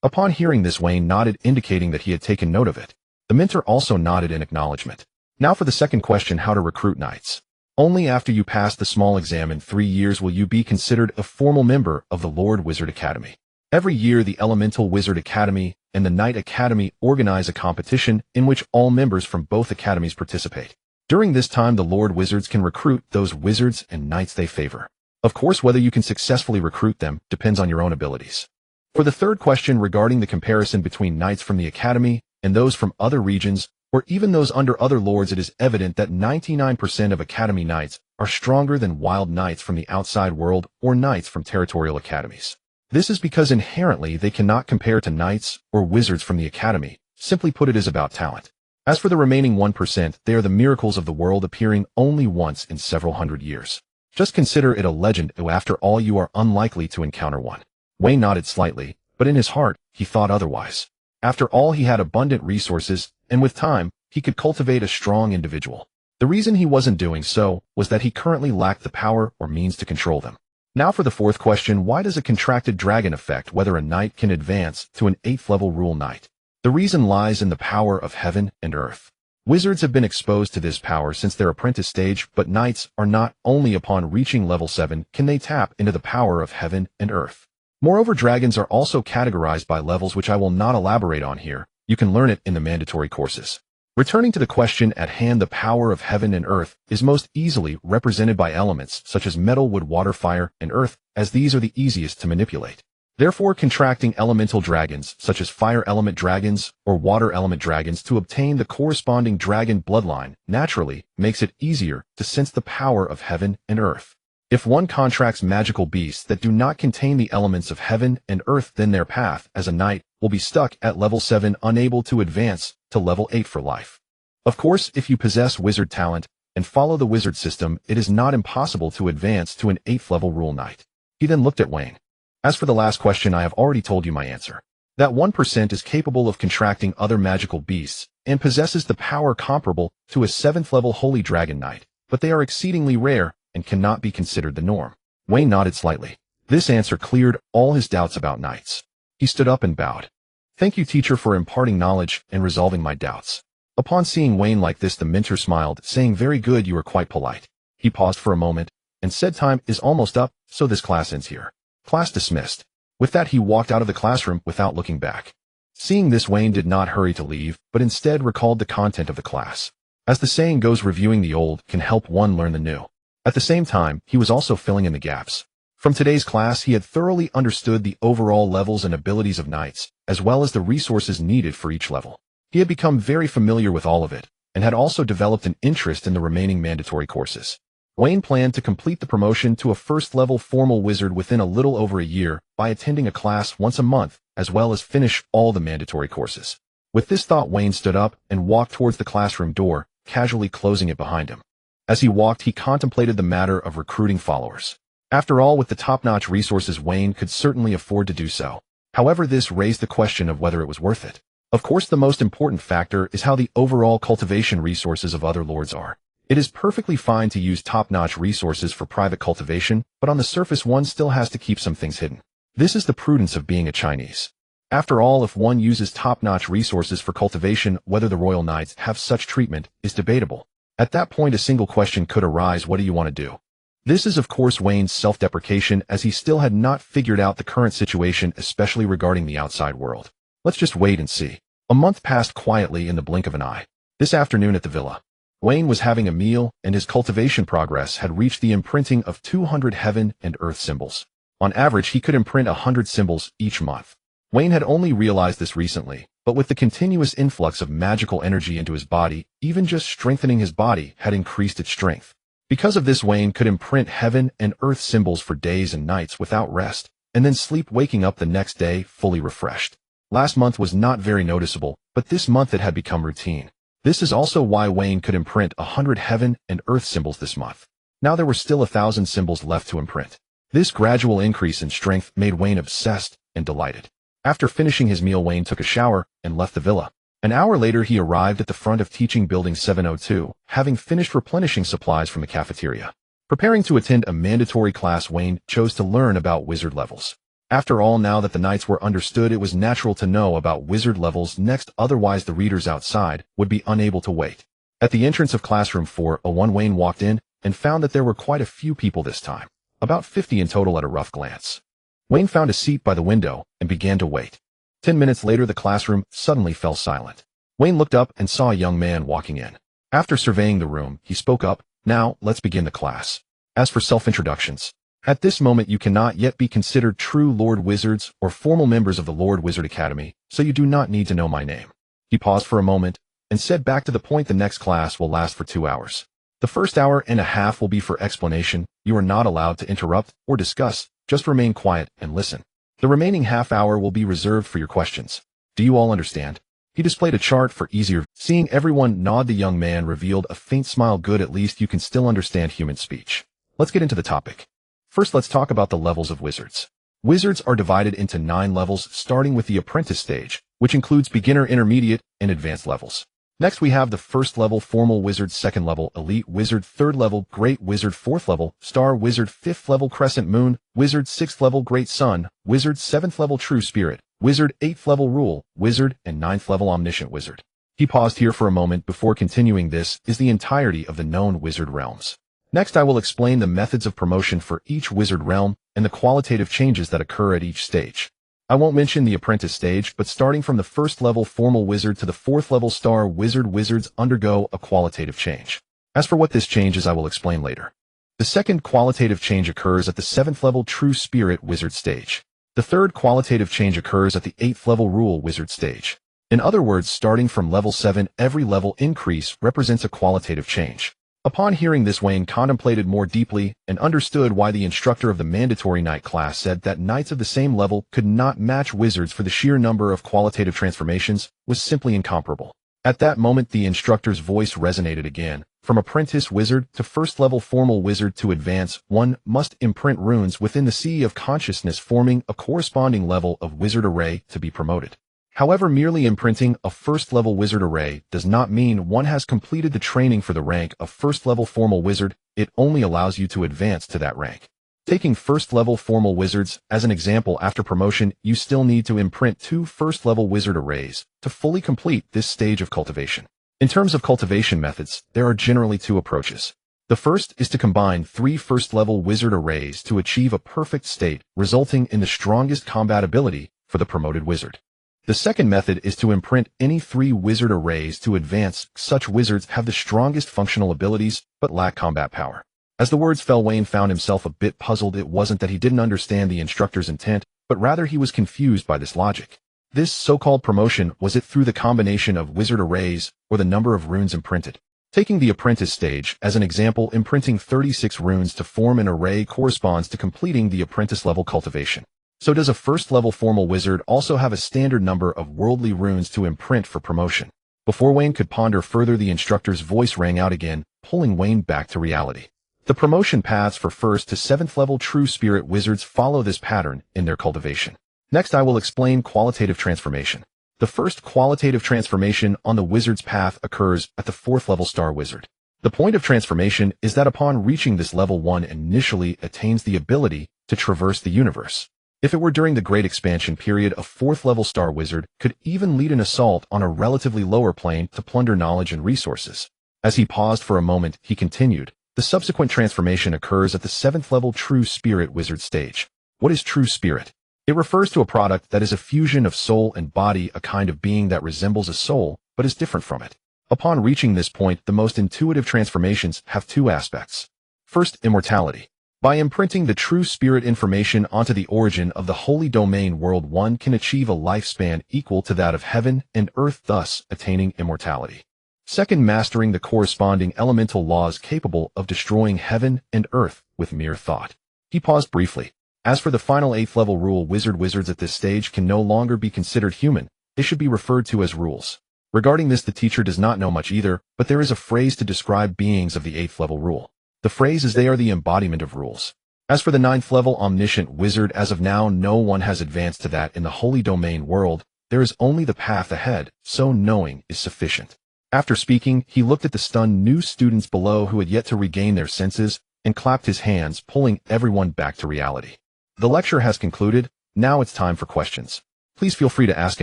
Upon hearing this, Wayne nodded, indicating that he had taken note of it. The mentor also nodded in acknowledgement. Now for the second question, how to recruit knights. Only after you pass the small exam in 3 years will you be considered a formal member of the Lord Wizard Academy. Every year, the Elemental Wizard Academy and the Knight Academy organize a competition in which all members from both academies participate. During this time, the Lord Wizards can recruit those wizards and knights they favor. Of course, whether you can successfully recruit them depends on your own abilities. For the third question regarding the comparison between knights from the academy and those from other regions, or even those under other lords, it is evident that 99% of academy knights are stronger than wild knights from the outside world or knights from territorial academies. This is because inherently they cannot compare to knights or wizards from the academy. Simply put, it is about talent. As for the remaining 1%, they are the miracles of the world, appearing only once in several hundred years. Just consider it a legend, and after all, you are unlikely to encounter one. Wayne nodded slightly, but in his heart, he thought otherwise. After all, he had abundant resources, and with time, he could cultivate a strong individual. The reason he wasn't doing so was that he currently lacked the power or means to control them. Now for the fourth question, why does a contracted dragon affect whether a knight can advance to an 8th level rule knight? The reason lies in the power of heaven and earth. Wizards have been exposed to this power since their apprentice stage, but knights are not. Only upon reaching level 7 can they tap into the power of heaven and earth. Moreover, dragons are also categorized by levels, which I will not elaborate on here. You can learn it in the mandatory courses. Returning to the question at hand, the power of heaven and earth is most easily represented by elements such as metal, wood, water, fire, and earth, as these are the easiest to manipulate. Therefore, contracting elemental dragons, such as fire element dragons or water element dragons, to obtain the corresponding dragon bloodline naturally makes it easier to sense the power of heaven and earth. If one contracts magical beasts that do not contain the elements of heaven and earth, then their path as a knight will be stuck at level 7, unable to advance to level 8 for life. Of course, if you possess wizard talent and follow the wizard system, it is not impossible to advance to an 8th level rule knight. He then looked at Wayne. As for the last question, I have already told you my answer. That 1% is capable of contracting other magical beasts and possesses the power comparable to a 7th level Holy Dragon Knight, but they are exceedingly rare and cannot be considered the norm. Wayne nodded slightly. This answer cleared all his doubts about knights. He stood up and bowed. Thank you, teacher, for imparting knowledge and resolving my doubts. Upon seeing Wayne like this, the mentor smiled, saying, very good, you are quite polite. He paused for a moment and said, time is almost up, so this class ends here. Class dismissed. With that, he walked out of the classroom without looking back. Seeing this, Wayne did not hurry to leave, but instead recalled the content of the class. As the saying goes, reviewing the old can help one learn the new. At the same time, he was also filling in the gaps. From today's class, he had thoroughly understood the overall levels and abilities of knights, as well as the resources needed for each level. He had become very familiar with all of it, and had also developed an interest in the remaining mandatory courses. Wayne planned to complete the promotion to a first-level formal wizard within a little over a year by attending a class once a month, as well as finish all the mandatory courses. With this thought, Wayne stood up and walked towards the classroom door, casually closing it behind him. As he walked, he contemplated the matter of recruiting followers. After all, with the top-notch resources, Wayne could certainly afford to do so. However, this raised the question of whether it was worth it. Of course, the most important factor is how the overall cultivation resources of other lords are. It is perfectly fine to use top-notch resources for private cultivation, but on the surface one still has to keep some things hidden. This is the prudence of being a Chinese. After all, if one uses top-notch resources for cultivation, whether the royal knights have such treatment is debatable. At that point, a single question could arise: what do you want to do? This is of course Wayne's self-deprecation, as he still had not figured out the current situation, especially regarding the outside world. Let's just wait and see. A month passed quietly in the blink of an eye. This afternoon at the villa, Wayne was having a meal, and his cultivation progress had reached the imprinting of 200 heaven and earth symbols. On average, he could imprint 100 symbols each month. Wayne had only realized this recently, but with the continuous influx of magical energy into his body, even just strengthening his body had increased its strength. Because of this, Wayne could imprint heaven and earth symbols for days and nights without rest, and then sleep, waking up the next day fully refreshed. Last month was not very noticeable, but this month it had become routine. This is also why Wayne could imprint 100 heaven and earth symbols this month. Now there were still 1,000 symbols left to imprint. This gradual increase in strength made Wayne obsessed and delighted. After finishing his meal, Wayne took a shower and left the villa. An hour later, he arrived at the front of Teaching Building 702, having finished replenishing supplies from the cafeteria. Preparing to attend a mandatory class, Wayne chose to learn about wizard levels. After all, now that the knights were understood, it was natural to know about wizard levels next, otherwise the readers outside would be unable to wait. At the entrance of classroom 401, Wayne walked in and found that there were quite a few people this time, about 50 in total at a rough glance. Wayne found a seat by the window and began to wait. 10 minutes later, the classroom suddenly fell silent. Wayne looked up and saw a young man walking in. After surveying the room, he spoke up, "Now, let's begin the class. As for self-introductions, at this moment you cannot yet be considered true Lord Wizards or formal members of the Lord Wizard Academy, so you do not need to know my name." He paused for a moment and said, back to the point, "The next class will last for 2 hours. The first hour and a half will be for explanation. You are not allowed to interrupt or discuss, just remain quiet and listen. The remaining half hour will be reserved for your questions. Do you all understand?" He displayed a chart for easier. Seeing everyone nod, the young man revealed a faint smile. "Good, at least you can still understand human speech. Let's get into the topic. First, let's talk about the levels of wizards. Wizards are divided into 9 levels, starting with the apprentice stage, which includes beginner, intermediate, and advanced levels. Next, we have the first level formal wizard, second level elite wizard, third level great wizard, fourth level star wizard, fifth level crescent moon wizard, sixth level great sun wizard, seventh level true spirit wizard, eighth level rule wizard, and ninth level omniscient wizard. He paused here for a moment before continuing. This is the entirety of the known wizard realms. Next, I will explain the methods of promotion for each wizard realm and the qualitative changes that occur at each stage. I won't mention the apprentice stage, but starting from the first level formal wizard to the fourth level star wizard, wizards undergo a qualitative change. As for what this change is, I will explain later. The second qualitative change occurs at the 7th level true spirit wizard stage. The third qualitative change occurs at the 8th level rule wizard stage. In other words, starting from level 7, every level increase represents a qualitative change. Upon hearing this, Wayne contemplated more deeply and understood why the instructor of the mandatory knight class said that knights of the same level could not match wizards, for the sheer number of qualitative transformations was simply incomparable. At that moment, the instructor's voice resonated again. From apprentice wizard to first level formal wizard to advance, one must imprint runes within the sea of consciousness, forming a corresponding level of wizard array to be promoted. However, merely imprinting a first-level wizard array does not mean one has completed the training for the rank of first-level formal wizard. It only allows you to advance to that rank. Taking first-level formal wizards as an example, after promotion, you still need to imprint 2 first-level wizard arrays to fully complete this stage of cultivation. In terms of cultivation methods, there are generally 2 approaches. The first is to combine 3 first-level wizard arrays to achieve a perfect state, resulting in the strongest combat ability for the promoted wizard. The second method is to imprint any 3 wizard arrays to advance. Such wizards have the strongest functional abilities, but lack combat power. As the words fell, Wayne found himself a bit puzzled. It wasn't that he didn't understand the instructor's intent, but rather he was confused by this logic. This so-called promotion, was it through the combination of wizard arrays or the number of runes imprinted? Taking the apprentice stage as an example, imprinting 36 runes to form an array corresponds to completing the apprentice-level cultivation. So does a first-level formal wizard also have a standard number of worldly runes to imprint for promotion? Before Wayne could ponder further, the instructor's voice rang out again, pulling Wayne back to reality. The promotion paths for 1st to 7th level true spirit wizards follow this pattern in their cultivation. Next, I will explain qualitative transformation. The first qualitative transformation on the wizard's path occurs at the 4th level star wizard. The point of transformation is that upon reaching this level, one initially attains the ability to traverse the universe. If it were during the Great Expansion period, a 4th level star wizard could even lead an assault on a relatively lower plane to plunder knowledge and resources. As he paused for a moment, he continued. The subsequent transformation occurs at the 7th level true spirit wizard stage. What is true spirit? It refers to a product that is a fusion of soul and body, a kind of being that resembles a soul, but is different from it. Upon reaching this point, the most intuitive transformations have 2 aspects. First, immortality. By imprinting the true spirit information onto the origin of the holy domain world, one can achieve a lifespan equal to that of heaven and earth, thus attaining immortality. Second, mastering the corresponding elemental laws capable of destroying heaven and earth with mere thought. He paused briefly. As for the final 8th level rule, wizards at this stage can no longer be considered human. They should be referred to as rules. Regarding this, the teacher does not know much either, but there is a phrase to describe beings of the 8th level rule. The phrase is they are the embodiment of rules. As for the 9th level omniscient wizard, as of now no one has advanced to that in the holy domain world. There is only the path ahead, so knowing is sufficient. After speaking, he looked at the stunned new students below who had yet to regain their senses, and clapped his hands, pulling everyone back to reality. The lecture has concluded. Now it's time for questions. Please feel free to ask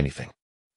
anything.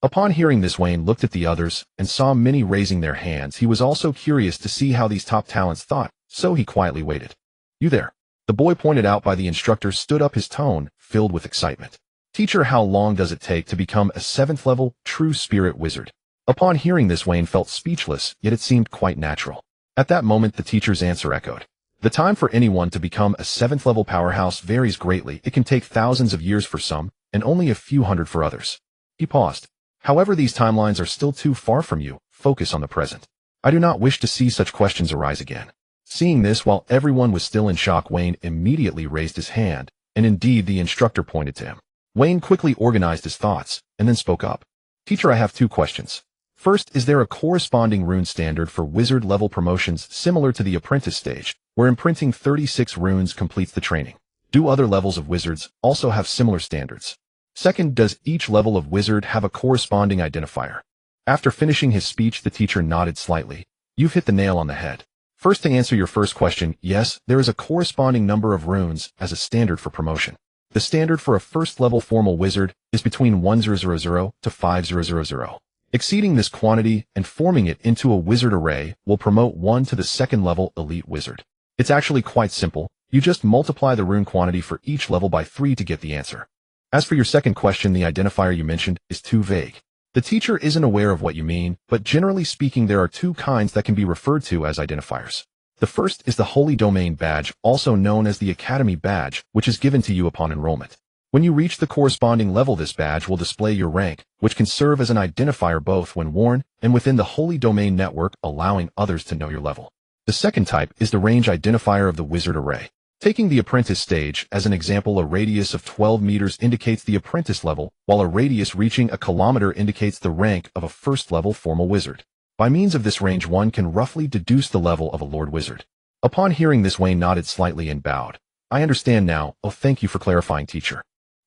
Upon hearing this, Wayne looked at the others and saw many raising their hands. He was also curious to see how these top talents thought, so he quietly waited. You there? The boy pointed out by the instructor stood up, his tone filled with excitement. Teacher, how long does it take to become a 7th level true spirit wizard? Upon hearing this, Wayne felt speechless, yet it seemed quite natural. At that moment, the teacher's answer echoed. The time for anyone to become a 7th level powerhouse varies greatly. It can take thousands of years for some, and only a few hundred for others. He paused. However, these timelines are still too far from you. Focus on the present. I do not wish to see such questions arise again. Seeing this, while everyone was still in shock, Wayne immediately raised his hand, and indeed the instructor pointed to him. Wayne quickly organized his thoughts, and then spoke up. Teacher, I have 2 questions. First, is there a corresponding rune standard for wizard level promotions similar to the apprentice stage, where imprinting 36 runes completes the training? Do other levels of wizards also have similar standards? Second, does each level of wizard have a corresponding identifier? After finishing his speech, the teacher nodded slightly. You've hit the nail on the head. First, to answer your first question, yes, there is a corresponding number of runes as a standard for promotion. The standard for a first-level formal wizard is between 1000 to 5000. Exceeding this quantity and forming it into a wizard array will promote one to the 2nd level elite wizard. It's actually quite simple. You just multiply the rune quantity for each level by 3 to get the answer. As for your second question, the identifier you mentioned is too vague. The teacher isn't aware of what you mean, but generally speaking, there are 2 kinds that can be referred to as identifiers. The first is the Holy Domain Badge, also known as the Academy Badge, which is given to you upon enrollment. When you reach the corresponding level, this badge will display your rank, which can serve as an identifier both when worn and within the Holy Domain network, allowing others to know your level. The second type is the range identifier of the wizard array. Taking the apprentice stage as an example, a radius of 12 meters indicates the apprentice level, while a radius reaching a kilometer indicates the rank of a first-level formal wizard. By means of this range, one can roughly deduce the level of a Lord Wizard. Upon hearing this, Wayne nodded slightly and bowed. I understand now. Oh, thank you for clarifying, teacher.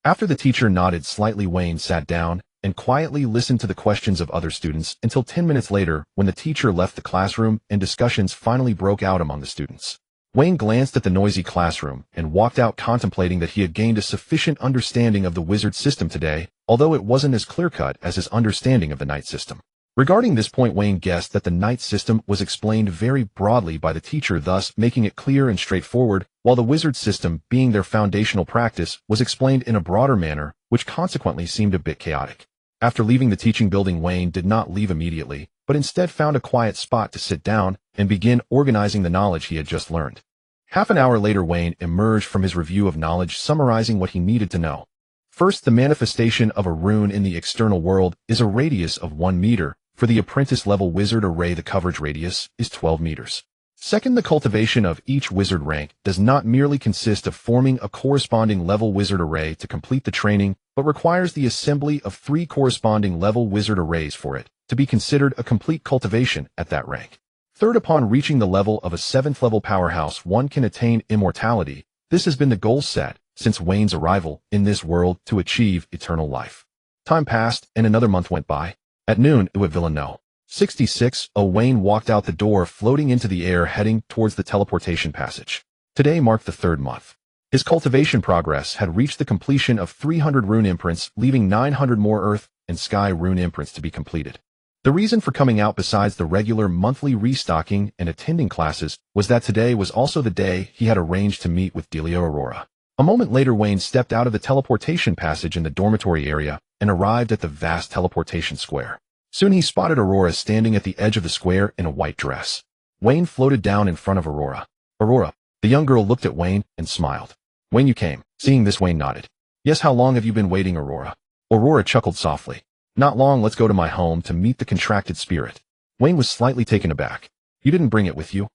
After the teacher nodded slightly, Wayne sat down and quietly listened to the questions of other students until 10 minutes later when the teacher left the classroom and discussions finally broke out among the students. Wayne glanced at the noisy classroom and walked out contemplating that he had gained a sufficient understanding of the wizard system today, although it wasn't as clear-cut as his understanding of the knight system. Regarding this point, Wayne guessed that the knight system was explained very broadly by the teacher, thus making it clear and straightforward, while the wizard system, being their foundational practice, was explained in a broader manner, which consequently seemed a bit chaotic. After leaving the teaching building, Wayne did not leave immediately, but instead found a quiet spot to sit down and begin organizing the knowledge he had just learned. Half an hour later, Wayne emerged from his review of knowledge, summarizing what he needed to know. First, the manifestation of a rune in the external world is a radius of 1 meter. For the apprentice-level wizard array, the coverage radius is 12 meters. Second, the cultivation of each wizard rank does not merely consist of forming a corresponding level wizard array to complete the training, but requires the assembly of 3 corresponding level wizard arrays for it to be considered a complete cultivation at that rank. Third, upon reaching the level of a 7th-level powerhouse, one can attain immortality. This has been the goal set since Wayne's arrival in this world to achieve eternal life. Time passed, and another month went by. At noon, at Villanelle 66, Wayne walked out the door, floating into the air, heading towards the teleportation passage. Today marked the 3rd month. His cultivation progress had reached the completion of 300 rune imprints, leaving 900 more earth and sky rune imprints to be completed. The reason for coming out, besides the regular monthly restocking and attending classes, was that today was also the day he had arranged to meet with Delia Aurora. A moment later, Wayne stepped out of the teleportation passage in the dormitory area and arrived at the vast teleportation square. Soon he spotted Aurora standing at the edge of the square in a white dress. Wayne floated down in front of Aurora. Aurora. The young girl looked at Wayne and smiled. Wayne, you came. Seeing this, Wayne nodded. Yes, how long have you been waiting, Aurora? Aurora chuckled softly. Not long. Let's go to my home to meet the contracted spirit. Wayne was slightly taken aback. You didn't bring it with you?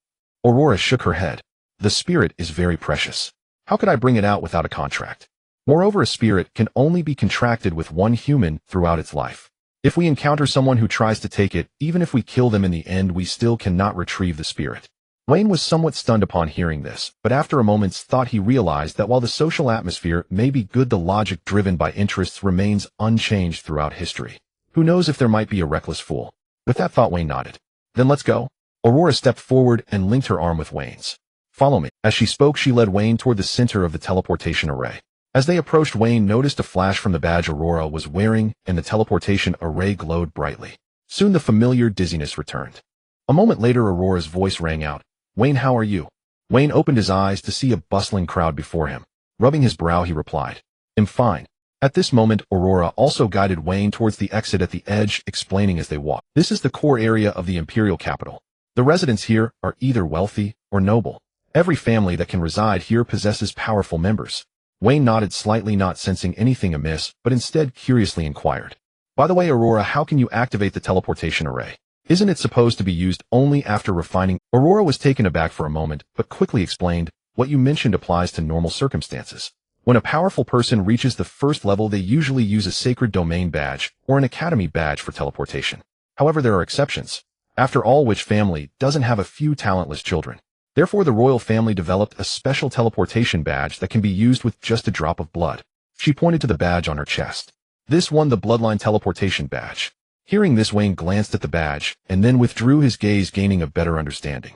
Aurora shook her head. The spirit is very precious. How could I bring it out without a contract? Moreover, a spirit can only be contracted with one human throughout its life. If we encounter someone who tries to take it, even if we kill them in the end, we still cannot retrieve the spirit. Wayne was somewhat stunned upon hearing this, but after a moment's thought he realized that while the social atmosphere may be good, the logic driven by interests remains unchanged throughout history. Who knows if there might be a reckless fool? With that thought, Wayne nodded. Then let's go. Aurora stepped forward and linked her arm with Wayne's. Follow me. As she spoke, she led Wayne toward the center of the teleportation array. As they approached, Wayne noticed a flash from the badge Aurora was wearing, and the teleportation array glowed brightly. Soon the familiar dizziness returned. A moment later, Aurora's voice rang out. Wayne, how are you? Wayne opened his eyes to see a bustling crowd before him. Rubbing his brow, he replied, I'm fine. At this moment, Aurora also guided Wayne towards the exit at the edge, explaining as they walked. This is the core area of the imperial capital. The residents here are either wealthy or noble. Every family that can reside here possesses powerful members. Wayne nodded slightly, not sensing anything amiss, but instead curiously inquired. By the way, Aurora, how can you activate the teleportation array? Isn't it supposed to be used only after refining? Aurora was taken aback for a moment, but quickly explained, what you mentioned applies to normal circumstances. When a powerful person reaches the 1st level, they usually use a sacred domain badge or an academy badge for teleportation. However, there are exceptions. After all, which family doesn't have a few talentless children? Therefore, the royal family developed a special teleportation badge that can be used with just a drop of blood. She pointed to the badge on her chest. This one, the bloodline teleportation badge. Hearing this, Wayne glanced at the badge and then withdrew his gaze, gaining a better understanding.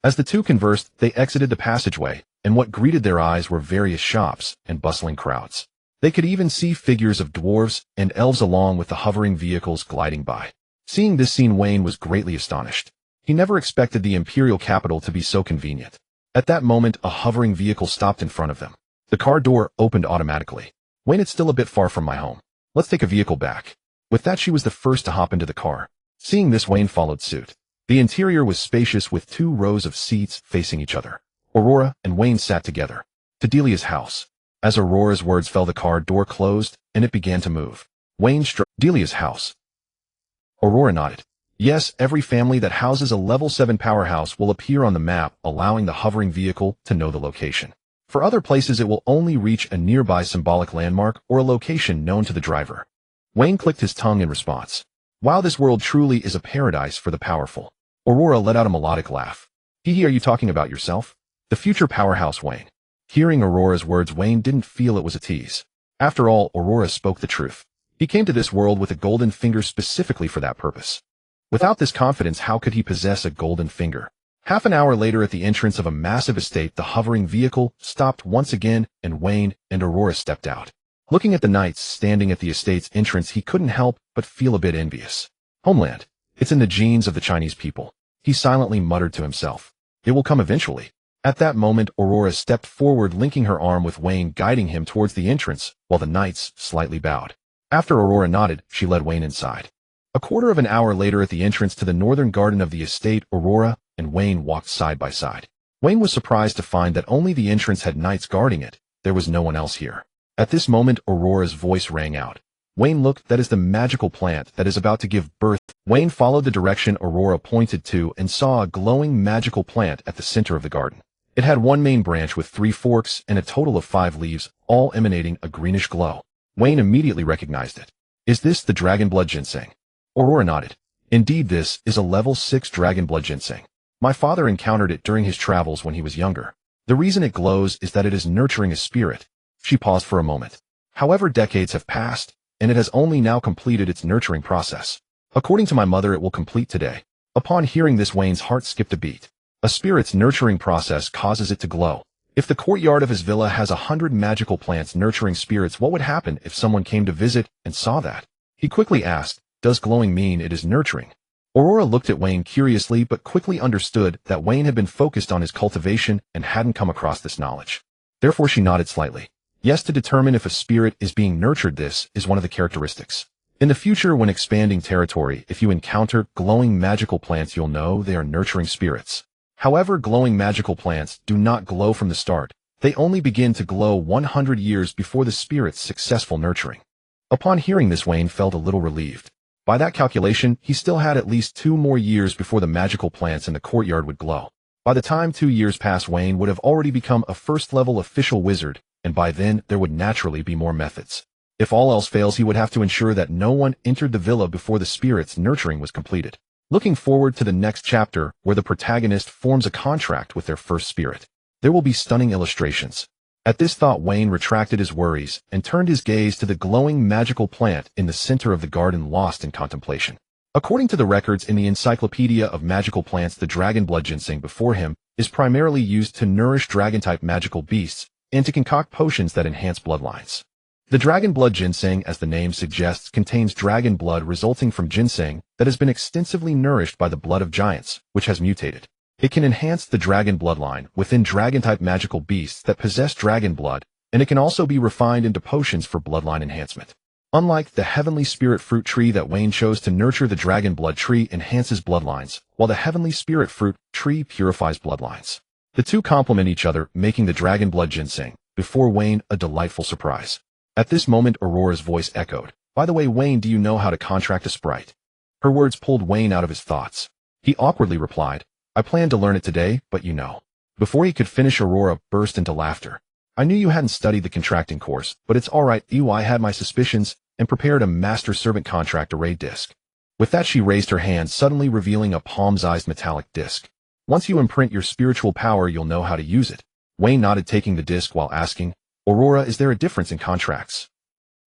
As the two conversed, they exited the passageway, and what greeted their eyes were various shops and bustling crowds. They could even see figures of dwarves and elves along with the hovering vehicles gliding by. Seeing this scene, Wayne was greatly astonished. He never expected the imperial capital to be so convenient. At that moment, a hovering vehicle stopped in front of them. The car door opened automatically. Wayne, it's still a bit far from my home. Let's take a vehicle back. With that, she was the first to hop into the car. Seeing this, Wayne followed suit. The interior was spacious with 2 rows of seats facing each other. Aurora and Wayne sat together. To Delia's house. As Aurora's words fell, the car door closed, and it began to move. Wayne struck Delia's house. Aurora nodded. Yes, every family that houses a level 7 powerhouse will appear on the map, allowing the hovering vehicle to know the location. For other places, it will only reach a nearby symbolic landmark or a location known to the driver. Wayne clicked his tongue in response. Wow, this world truly is a paradise for the powerful. Aurora let out a melodic laugh. Hee, are you talking about yourself? The future powerhouse, Wayne. Hearing Aurora's words, Wayne didn't feel it was a tease. After all, Aurora spoke the truth. He came to this world with a golden finger specifically for that purpose. Without this confidence, how could he possess a golden finger? Half an hour later, at the entrance of a massive estate, the hovering vehicle stopped once again, and Wayne and Aurora stepped out. Looking at the knights standing at the estate's entrance, he couldn't help but feel a bit envious. Homeland. It's in the genes of the Chinese people. He silently muttered to himself. It will come eventually. At that moment, Aurora stepped forward, linking her arm with Wayne, guiding him towards the entrance, while the knights slightly bowed. After Aurora nodded, she led Wayne inside. A quarter of an hour later, at the entrance to the northern garden of the estate, Aurora and Wayne walked side by side. Wayne was surprised to find that only the entrance had knights guarding it. There was no one else here. At this moment, Aurora's voice rang out. Wayne, look, that is the magical plant that is about to give birth. Wayne followed the direction Aurora pointed to and saw a glowing magical plant at the center of the garden. It had one main branch with 3 forks and a total of 5 leaves, all emanating a greenish glow. Wayne immediately recognized it. Is this the dragon blood ginseng? Aurora nodded. Indeed, this is a level 6 dragon blood ginseng. My father encountered it during his travels when he was younger. The reason it glows is that it is nurturing a spirit. She paused for a moment. However, decades have passed, and it has only now completed its nurturing process. According to my mother, it will complete today. Upon hearing this, Wayne's heart skipped a beat. A spirit's nurturing process causes it to glow. If the courtyard of his villa has 100 magical plants nurturing spirits, what would happen if someone came to visit and saw that? He quickly asked, does glowing mean it is nurturing? Aurora looked at Wayne curiously, but quickly understood that Wayne had been focused on his cultivation and hadn't come across this knowledge. Therefore, she nodded slightly. Yes, to determine if a spirit is being nurtured, this is one of the characteristics. In the future, when expanding territory, if you encounter glowing magical plants, you'll know they are nurturing spirits. However, glowing magical plants do not glow from the start. They only begin to glow 100 years before the spirit's successful nurturing. Upon hearing this, Wayne felt a little relieved. By that calculation, he still had at least 2 more years before the magical plants in the courtyard would glow. By the time 2 years passed, Wayne would have already become a first-level official wizard, and by then there would naturally be more methods. If all else fails, he would have to ensure that no one entered the villa before the spirit's nurturing was completed. Looking forward to the next chapter, where the protagonist forms a contract with their first spirit. There will be stunning illustrations. At this thought, Wayne retracted his worries and turned his gaze to the glowing magical plant in the center of the garden, lost in contemplation. According to the records in the Encyclopedia of Magical Plants, the dragon blood ginseng before him is primarily used to nourish dragon-type magical beasts and to concoct potions that enhance bloodlines. The dragon blood ginseng, as the name suggests, contains dragon blood resulting from ginseng that has been extensively nourished by the blood of giants, which has mutated. It can enhance the dragon bloodline within dragon-type magical beasts that possess dragon blood, and it can also be refined into potions for bloodline enhancement. Unlike the heavenly spirit fruit tree that Wayne chose to nurture, the dragon blood tree enhances bloodlines, while the heavenly spirit fruit tree purifies bloodlines. The two complement each other, making the dragon blood ginseng, before Wayne, a delightful surprise. At this moment, Aurora's voice echoed. By the way, Wayne, do you know how to contract a sprite? Her words pulled Wayne out of his thoughts. He awkwardly replied, I planned to learn it today, but you know. Before he could finish, Aurora burst into laughter. I knew you hadn't studied the contracting course, but it's all right. I had my suspicions and prepared a master-servant contract array disc. With that, she raised her hand, suddenly revealing a palm-sized metallic disc. Once you imprint your spiritual power, you'll know how to use it. Wayne nodded, taking the disc while asking, Aurora, is there a difference in contracts?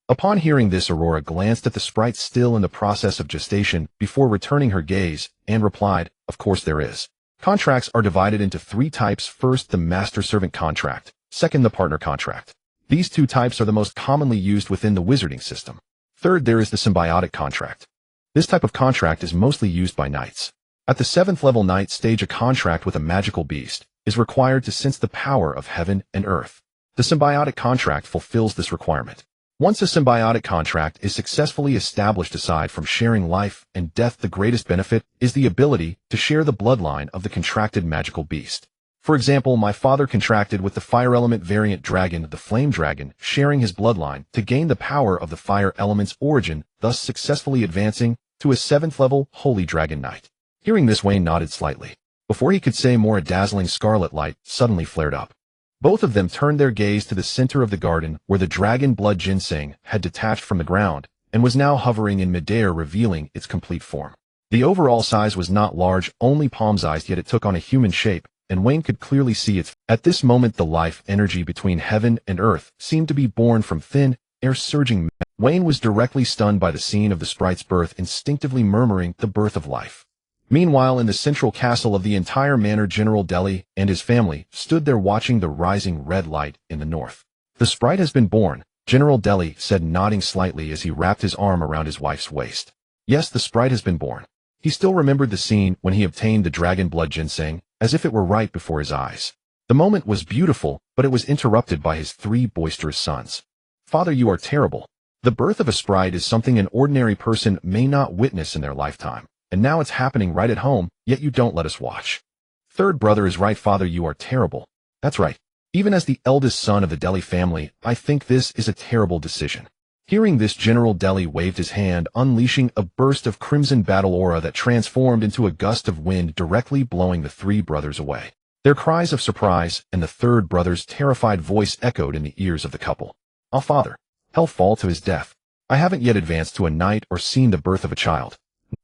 Upon hearing this, Aurora glanced at the sprite still in the process of gestation before returning her gaze and replied, of course there is. Contracts are divided into 3 types. First, the master-servant contract. Second, the partner contract. These 2 types are the most commonly used within the wizarding system. Third, there is the symbiotic contract. This type of contract is mostly used by knights. At the 7th level knight stage, a contract with a magical beast is required to sense the power of heaven and earth. The symbiotic contract fulfills this requirement. Once a symbiotic contract is successfully established, aside from sharing life and death, the greatest benefit is the ability to share the bloodline of the contracted magical beast. For example, my father contracted with the fire element variant dragon, the flame dragon, sharing his bloodline to gain the power of the fire element's origin, thus successfully advancing to a 7th level holy dragon knight. Hearing this, Wayne nodded slightly. Before he could say more, a dazzling scarlet light suddenly flared up. Both of them turned their gaze to the center of the garden, where the dragon blood ginseng had detached from the ground and was now hovering in midair, revealing its complete form. The overall size was not large, only palm-sized, yet it took on a human shape, and Wayne could clearly see its. At this moment, the life energy between heaven and earth seemed to be born from thin air surging Wayne was directly stunned by the scene of the sprite's birth, instinctively murmuring the birth of life. Meanwhile, in the central castle of the entire manor, General Deli and his family stood there watching the rising red light in the north. The sprite has been born, General Deli said, nodding slightly as he wrapped his arm around his wife's waist. Yes, the sprite has been born. He still remembered the scene when he obtained the dragon blood ginseng, as if it were right before his eyes. The moment was beautiful, but it was interrupted by his 3 boisterous sons. Father, you are terrible. The birth of a sprite is something an ordinary person may not witness in their lifetime, and now it's happening right at home, yet you don't let us watch. Third brother is right, Father, you are terrible. That's right. Even as the eldest son of the Deli family, I think this is a terrible decision. Hearing this, General Deli waved his hand, unleashing a burst of crimson battle aura that transformed into a gust of wind, directly blowing the 3 brothers away. Their cries of surprise and the third brother's terrified voice echoed in the ears of the couple. "Ah, Father, hell fall to his death. I haven't yet advanced to a night or seen the birth of a child."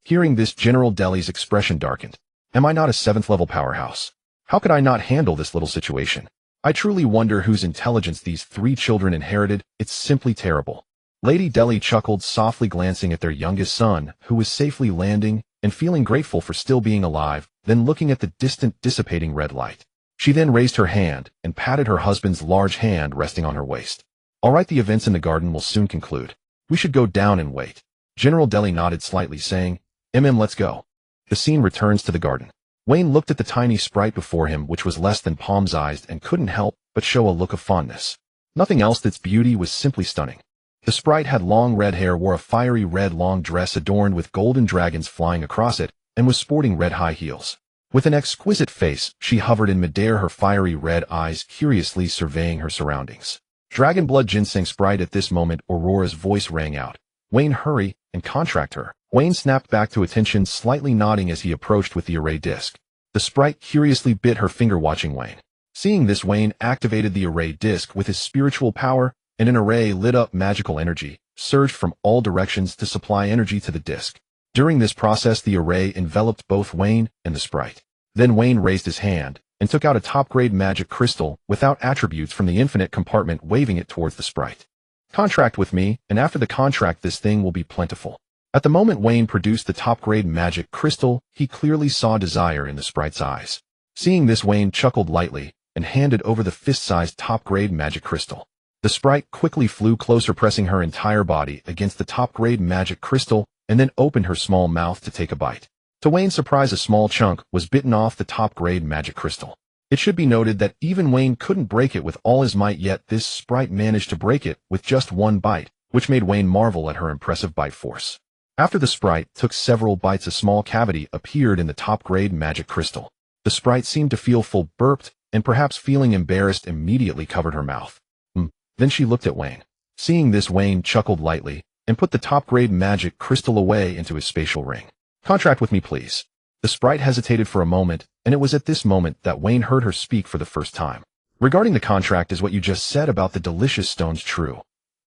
Hearing this, General Deli's expression darkened. "Am I not a 7th-level powerhouse? How could I not handle this little situation? I truly wonder whose intelligence these 3 children inherited. It's simply terrible." Lady Deli chuckled softly, glancing at their youngest son, who was safely landing, and feeling grateful for still being alive, then looking at the distant, dissipating red light. She then raised her hand and patted her husband's large hand resting on her waist. "All right, the events in the garden will soon conclude. We should go down and wait." General Deli nodded slightly, saying, Let's go." The scene returns to the garden. Wayne looked at the tiny sprite before him, which was less than palm-sized, and couldn't help but show a look of fondness. Nothing else, its beauty was simply stunning. The sprite had long red hair, wore a fiery red long dress adorned with golden dragons flying across it, and was sporting red high heels. With an exquisite face, she hovered in midair, her fiery red eyes curiously surveying her surroundings. "Dragon blood ginseng sprite." At this moment, Aurora's voice rang out. "Wayne, hurry and contract her." Wayne snapped back to attention, slightly nodding as he approached with the array disc. The sprite curiously bit her finger, watching Wayne. Seeing this, Wayne activated the array disc with his spiritual power, and an array lit up magical energy surged from all directions to supply energy to the disc. During this process, the array enveloped both Wayne and the sprite. Then Wayne raised his hand and took out a top-grade magic crystal without attributes from the infinite compartment, waving it towards the sprite. "Contract with me, and after the contract this thing will be plentiful." At the moment Wayne produced the top-grade magic crystal, he clearly saw desire in the sprite's eyes. Seeing this, Wayne chuckled lightly and handed over the fist-sized top-grade magic crystal. The sprite quickly flew closer, pressing her entire body against the top-grade magic crystal, and then opened her small mouth to take a bite. To Wayne's surprise, a small chunk was bitten off the top-grade magic crystal. It should be noted that even Wayne couldn't break it with all his might, yet this sprite managed to break it with just 1 bite, which made Wayne marvel at her impressive bite force. After the sprite took several bites, a small cavity appeared in the top-grade magic crystal. The sprite seemed to feel full, burped, and perhaps feeling embarrassed, immediately covered her mouth. Then she looked at Wayne. Seeing this, Wayne chuckled lightly and put the top-grade magic crystal away into his spatial ring. "Contract with me, please." The sprite hesitated for a moment, and it was at this moment that Wayne heard her speak for the first time. "Regarding the contract, is what you just said about the delicious stones true?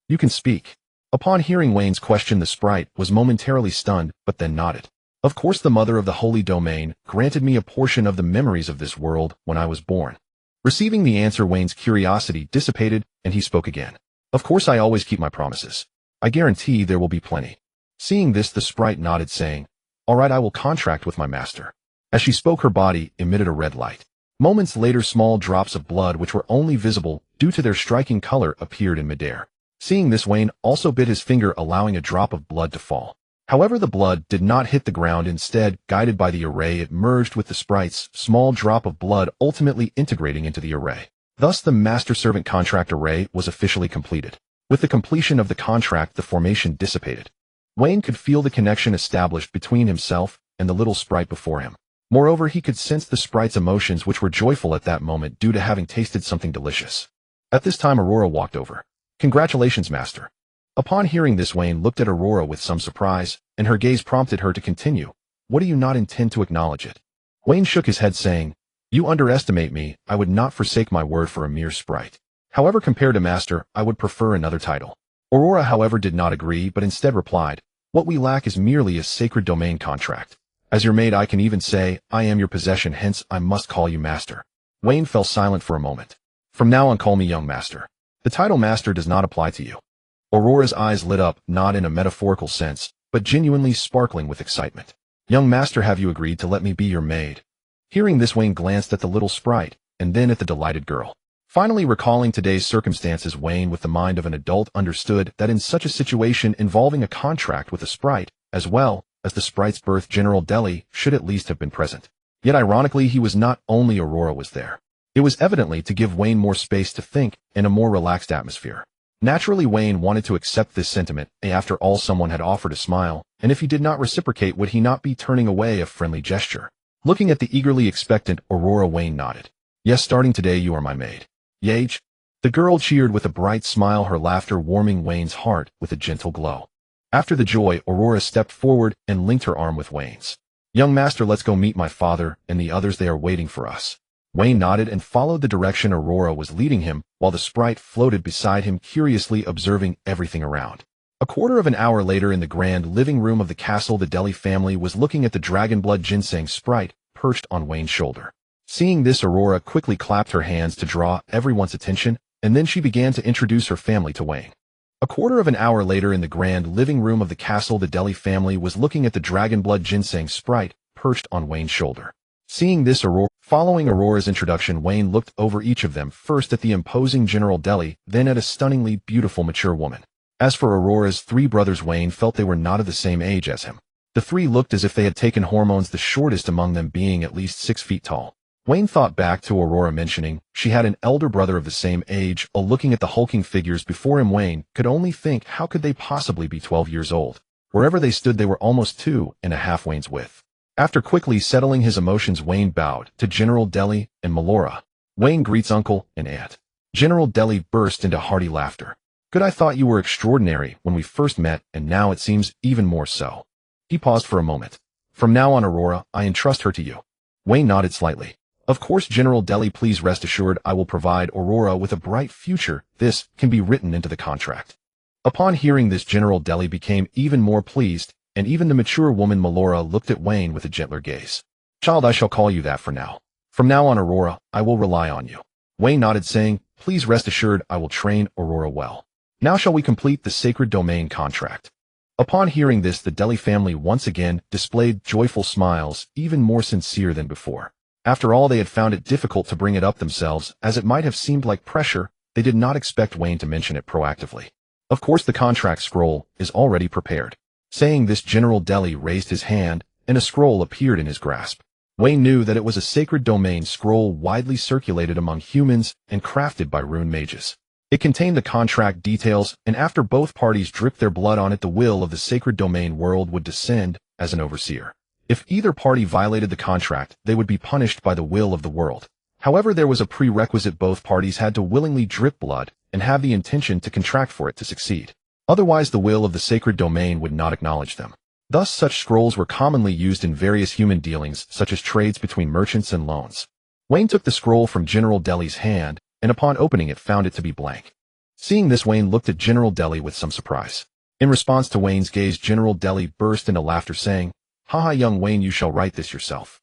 You can speak." Upon hearing Wayne's question, the sprite was momentarily stunned, but then nodded. "Of course, the mother of the holy domain granted me a portion of the memories of this world when I was born." Receiving the answer, Wayne's curiosity dissipated, and he spoke again. "Of course, I always keep my promises. I guarantee there will be plenty." Seeing this, the sprite nodded, saying, "All right, I will contract with my master." As she spoke, her body emitted a red light. Moments later, small drops of blood, which were only visible due to their striking color, appeared in midair. Seeing this, Wayne also bit his finger, allowing a drop of blood to fall. However, the blood did not hit the ground. Instead, guided by the array, it merged with the sprite's small drop of blood, ultimately integrating into the array. Thus, the master-servant contract array was officially completed. With the completion of the contract, the formation dissipated. Wayne could feel the connection established between himself and the little sprite before him. Moreover, he could sense the sprite's emotions, which were joyful at that moment due to having tasted something delicious. At this time, Aurora walked over. "Congratulations, master." Upon hearing this, Wayne looked at Aurora with some surprise, and her gaze prompted her to continue. "What do you not intend to acknowledge it?" Wayne shook his head, saying, "You underestimate me. I would not forsake my word for a mere sprite. However, compared to master, I would prefer another title." Aurora, however, did not agree, but instead replied, "What we lack is merely a sacred domain contract. As your maid, I can even say, I am your possession, hence I must call you master." Wayne fell silent for a moment. "From now on, call me young master. The title master does not apply to you." Aurora's eyes lit up, not in a metaphorical sense, but genuinely sparkling with excitement. Young master, have you agreed to let me be your maid? Hearing this, Wayne glanced at the little sprite, and then at the delighted girl. Finally recalling today's circumstances, Wayne, with the mind of an adult, understood that in such a situation involving a contract with a sprite, as well as the sprite's birth, General Deli should at least have been present. Yet ironically, he was not. Only Aurora was there. It was evidently to give Wayne more space to think in a more relaxed atmosphere. Naturally, Wayne wanted to accept this sentiment. After all, someone had offered a smile, and if he did not reciprocate, would he not be turning away a friendly gesture? Looking at the eagerly expectant Aurora, Wayne nodded. Yes, starting today you are my maid. Yage? The girl cheered with a bright smile, her laughter warming Wayne's heart with a gentle glow. After the joy, Aurora stepped forward and linked her arm with Wayne's. Young master, let's go meet my father and the others. They are waiting for us. Wayne nodded and followed the direction Aurora was leading him, while the sprite floated beside him, curiously observing everything around. A quarter of an hour later, in the grand living room of the castle, the Deli family was looking at the dragonblood ginseng sprite perched on Wayne's shoulder. Seeing this, Aurora quickly clapped her hands to draw everyone's attention, and then she began to introduce her family to Wayne. A quarter of an hour later, in the grand living room of the castle, the Deli family was looking at the dragonblood ginseng sprite perched on Wayne's shoulder. Seeing this, following Aurora's introduction, Wayne looked over each of them, first at the imposing General Deli, then at a stunningly beautiful mature woman. As for Aurora's three brothers, Wayne felt they were not of the same age as him. The three looked as if they had taken hormones, the shortest among them being at least 6 feet tall. Wayne thought back to Aurora mentioning she had an elder brother of the same age. Looking at the hulking figures before him, Wayne could only think, how could they possibly be 12 years old? Wherever they stood, they were almost 2.5 Wayne's width. After quickly settling his emotions, Wayne bowed to General Deli and Melora. Wayne greets uncle and aunt. General Deli burst into hearty laughter. Good, I thought you were extraordinary when we first met, and now it seems even more so. He paused for a moment. From now on, Aurora, I entrust her to you. Wayne nodded slightly. Of course, General Deli, please rest assured I will provide Aurora with a bright future. This can be written into the contract. Upon hearing this, General Deli became even more pleased, and even the mature woman Melora looked at Wayne with a gentler gaze. Child, I shall call you that for now. From now on, Aurora, I will rely on you. Wayne nodded, saying, please rest assured I will train Aurora well. Now shall we complete the sacred domain contract? Upon hearing this, the Deli family once again displayed joyful smiles, even more sincere than before. After all, they had found it difficult to bring it up themselves, as it might have seemed like pressure. They did not expect Wayne to mention it proactively. Of course, the contract scroll is already prepared. Saying this, General Deli raised his hand, and a scroll appeared in his grasp. Wayne knew that it was a sacred domain scroll widely circulated among humans and crafted by rune mages. It contained the contract details, and after both parties dripped their blood on it, the will of the sacred domain world would descend as an overseer. If either party violated the contract, they would be punished by the will of the world. However, there was a prerequisite: both parties had to willingly drip blood and have the intention to contract for it to succeed. Otherwise, the will of the sacred domain would not acknowledge them. Thus, such scrolls were commonly used in various human dealings, such as trades between merchants and loans. Wayne took the scroll from General Deli's hand, and upon opening it, found it to be blank. Seeing this, Wayne looked at General Deli with some surprise. In response to Wayne's gaze, General Deli burst into laughter, saying, "Haha, young Wayne, you shall write this yourself."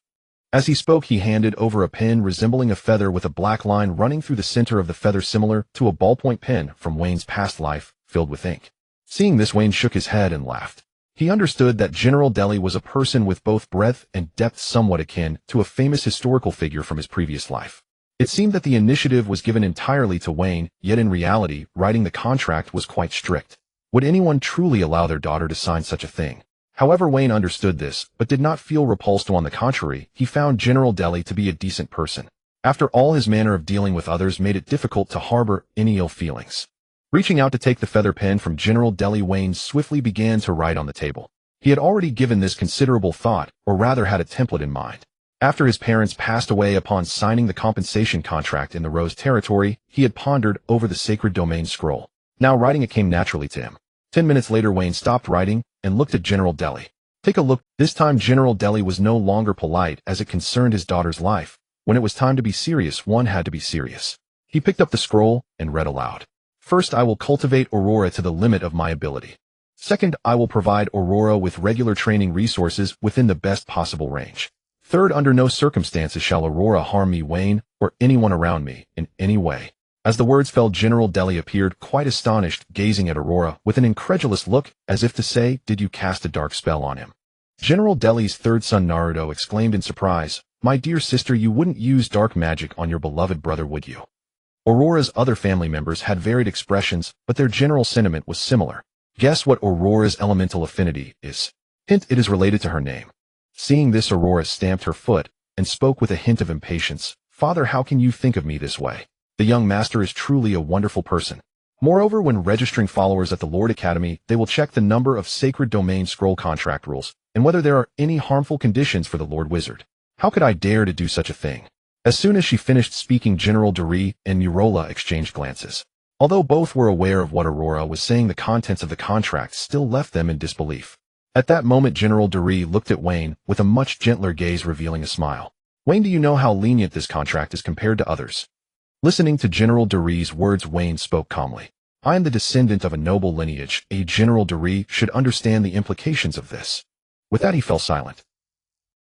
As he spoke, he handed over a pen resembling a feather with a black line running through the center of the feather, similar to a ballpoint pen from Wayne's past life, filled with ink. Seeing this, Wayne shook his head and laughed. He understood that General Deli was a person with both breadth and depth, somewhat akin to a famous historical figure from his previous life. It seemed that the initiative was given entirely to Wayne, yet in reality, writing the contract was quite strict. Would anyone truly allow their daughter to sign such a thing? However, Wayne understood this, but did not feel repulsed. On the contrary, he found General Deli to be a decent person. After all, his manner of dealing with others made it difficult to harbor any ill feelings. Reaching out to take the feather pen from General Deli, Wayne swiftly began to write on the table. He had already given this considerable thought, or rather had a template in mind. After his parents passed away, upon signing the compensation contract in the Rose territory, he had pondered over the sacred domain scroll. Now writing it came naturally to him. 10 minutes later, Wayne stopped writing and looked at General Deli. Take a look. This time General Deli was no longer polite, as it concerned his daughter's life. When it was time to be serious, one had to be serious. He picked up the scroll and read aloud. First, I will cultivate Aurora to the limit of my ability. Second, I will provide Aurora with regular training resources within the best possible range. Third, under no circumstances shall Aurora harm me, Wayne, or anyone around me, in any way. As the words fell, General Deli appeared quite astonished, gazing at Aurora with an incredulous look, as if to say, "Did you cast a dark spell on him?" General Deli's third son Naruto exclaimed in surprise, "My dear sister, you wouldn't use dark magic on your beloved brother, would you?" Aurora's other family members had varied expressions, but their general sentiment was similar. Guess what Aurora's elemental affinity is? Hint, it is related to her name. Seeing this, Aurora stamped her foot and spoke with a hint of impatience. "Father, how can you think of me this way? The young master is truly a wonderful person. Moreover, when registering followers at the Lord Academy, they will check the number of Sacred Domain Scroll contract rules and whether there are any harmful conditions for the Lord Wizard. How could I dare to do such a thing?" As soon as she finished speaking, General Dori and Murola exchanged glances. Although both were aware of what Aurora was saying, the contents of the contract still left them in disbelief. At that moment, General Dori looked at Wayne with a much gentler gaze, revealing a smile. "Wayne, do you know how lenient this contract is compared to others?" Listening to General Dori's words, Wayne spoke calmly. "I am the descendant of a noble lineage. General Dori should understand the implications of this." With that, he fell silent.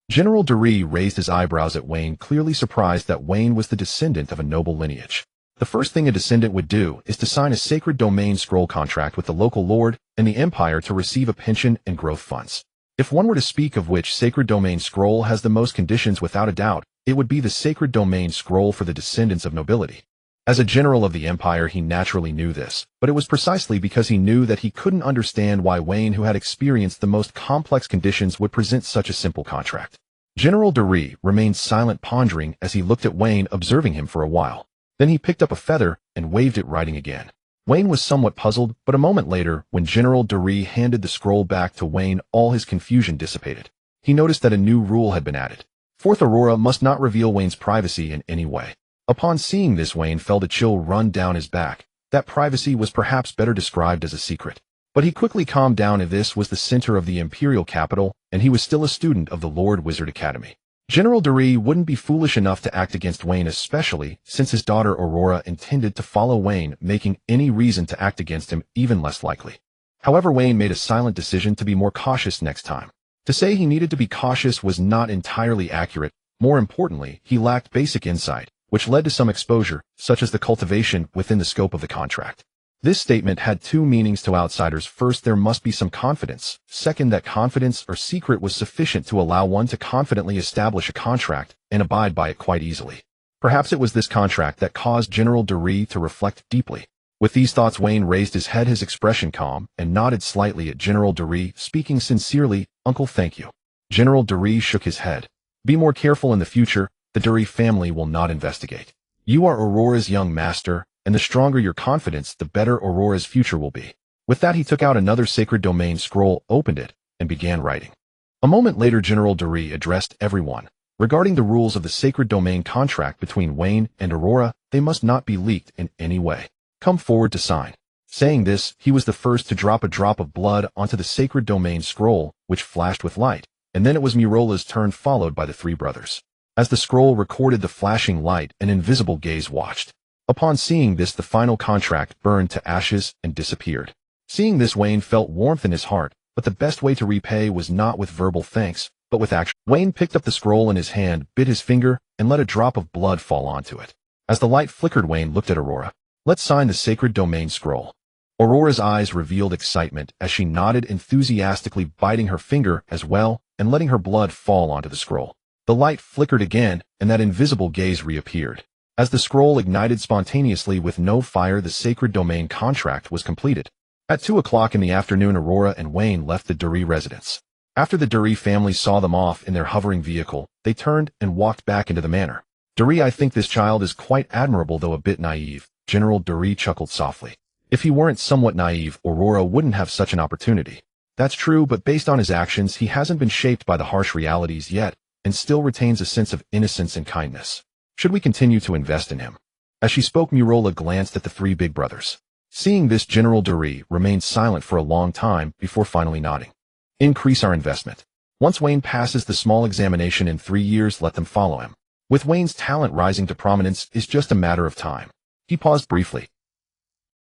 General Dori raised his eyebrows at Wayne, clearly surprised that Wayne was the descendant of a noble lineage. The first thing a descendant would do is to sign a Sacred Domain Scroll contract with the local lord and the empire to receive a pension and growth funds. If one were to speak of which Sacred Domain Scroll has the most conditions, without a doubt, it would be the Sacred Domain Scroll for the descendants of nobility. As a general of the empire, he naturally knew this, but it was precisely because he knew that he couldn't understand why Wayne, who had experienced the most complex conditions, would present such a simple contract. General Dori remained silent, pondering as he looked at Wayne, observing him for a while. Then he picked up a feather and waved it, writing again. Wayne was somewhat puzzled, but a moment later, when General Dori handed the scroll back to Wayne, all his confusion dissipated. He noticed that a new rule had been added. Fourth, Aurora must not reveal Wayne's privacy in any way. Upon seeing this, Wayne felt a chill run down his back. That privacy was perhaps better described as a secret. But he quickly calmed down, as this was the center of the imperial capital, and he was still a student of the Lord Wizard Academy. General Dori wouldn't be foolish enough to act against Wayne, especially since his daughter Aurora intended to follow Wayne, making any reason to act against him even less likely. However, Wayne made a silent decision to be more cautious next time. To say he needed to be cautious was not entirely accurate. More importantly, he lacked basic insight, which led to some exposure, such as the cultivation within the scope of the contract. This statement had two meanings to outsiders. First, there must be some confidence. Second, that confidence or secret was sufficient to allow one to confidently establish a contract and abide by it quite easily. Perhaps it was this contract that caused General Dori to reflect deeply. With these thoughts, Wayne raised his head, his expression calm, and nodded slightly at General Dori, speaking sincerely, "Uncle, thank you." General Dori shook his head. "Be more careful in the future. The Dori family will not investigate. You are Aurora's young master, and the stronger your confidence, the better Aurora's future will be." With that, he took out another Sacred Domain Scroll, opened it, and began writing. A moment later, General Dori addressed everyone. Regarding the rules of the Sacred Domain contract between Wayne and Aurora, they must not be leaked in any way. Come forward to sign. Saying this, he was the first to drop a drop of blood onto the Sacred Domain Scroll, which flashed with light, and then it was Murola's turn, followed by the three brothers. As the scroll recorded the flashing light, an invisible gaze watched. Upon seeing this, the final contract burned to ashes and disappeared. Seeing this, Wayne felt warmth in his heart, but the best way to repay was not with verbal thanks, but with action. Wayne picked up the scroll in his hand, bit his finger, and let a drop of blood fall onto it. As the light flickered, Wayne looked at Aurora. "Let's sign the Sacred Domain Scroll." Aurora's eyes revealed excitement as she nodded enthusiastically, biting her finger as well and letting her blood fall onto the scroll. The light flickered again, and that invisible gaze reappeared. As the scroll ignited spontaneously with no fire, the Sacred Domain contract was completed. At 2 o'clock in the afternoon, Aurora and Wayne left the Dori residence. After the Dori family saw them off in their hovering vehicle, they turned and walked back into the manor. "Dori, I think this child is quite admirable, though a bit naive." General Dori chuckled softly. If he weren't somewhat naive, Aurora wouldn't have such an opportunity. That's true, but based on his actions, he hasn't been shaped by the harsh realities yet, and still retains a sense of innocence and kindness. Should we continue to invest in him? As she spoke, Murola glanced at the three big brothers. Seeing this, General Dori remained silent for a long time before finally nodding. "Increase our investment. Once Wayne passes the small examination in 3 years, let them follow him. With Wayne's talent rising to prominence, it's just a matter of time." He paused briefly.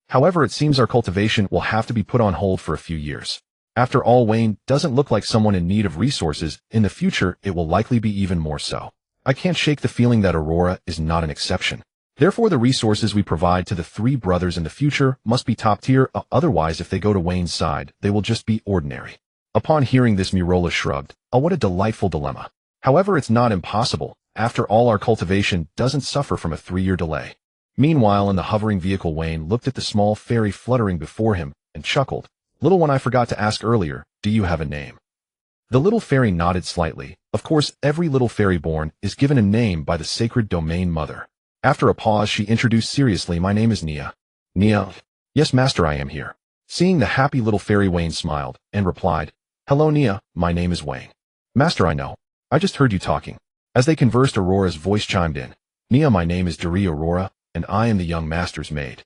"However, it seems our cultivation will have to be put on hold for a few years. After all, Wayne doesn't look like someone in need of resources. In the future, it will likely be even more so. I can't shake the feeling that Aurora is not an exception." Therefore, the resources we provide to the three brothers in the future must be top tier, otherwise if they go to Wayne's side, they will just be ordinary. Upon hearing this, Mirola shrugged. Oh, what a delightful dilemma. However, it's not impossible. After all, our cultivation doesn't suffer from a 3-year delay. Meanwhile, in the hovering vehicle, Wayne looked at the small fairy fluttering before him and chuckled. Little one, I forgot to ask earlier, do you have a name? The little fairy nodded slightly. Of course, every little fairy born is given a name by the sacred domain mother. After a pause, she introduced seriously, my name is Nia. Nia? Yes, master, I am here. Seeing the happy little fairy, Wayne smiled and replied, hello, Nia, my name is Wayne. Master, I know. I just heard you talking. As they conversed, Aurora's voice chimed in. Nia, my name is Duri Aurora, and I am the young master's maid.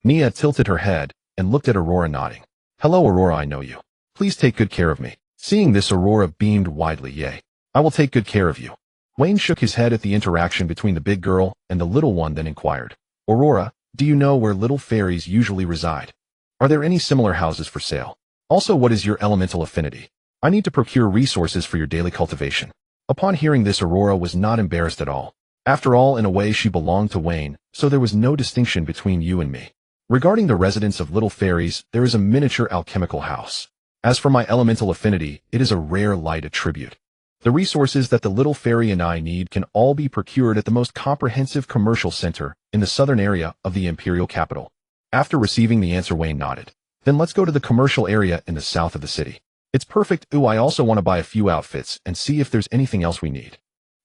Nia tilted her head and looked at Aurora, nodding. Hello, Aurora, I know you. Please take good care of me. Seeing this, Aurora beamed widely. Yay. I will take good care of you. Wayne shook his head at the interaction between the big girl and the little one, then inquired. Aurora, do you know where little fairies usually reside? Are there any similar houses for sale? Also, what is your elemental affinity? I need to procure resources for your daily cultivation. Upon hearing this, Aurora was not embarrassed at all. After all, in a way, she belonged to Wayne, so there was no distinction between you and me. Regarding the residence of little fairies, there is a miniature alchemical house. As for my elemental affinity, it is a rare light attribute. The resources that the little fairy and I need can all be procured at the most comprehensive commercial center in the southern area of the imperial capital. After receiving the answer, Wayne nodded. Then let's go to the commercial area in the south of the city. It's perfect. Ooh, I also want to buy a few outfits and see if there's anything else we need.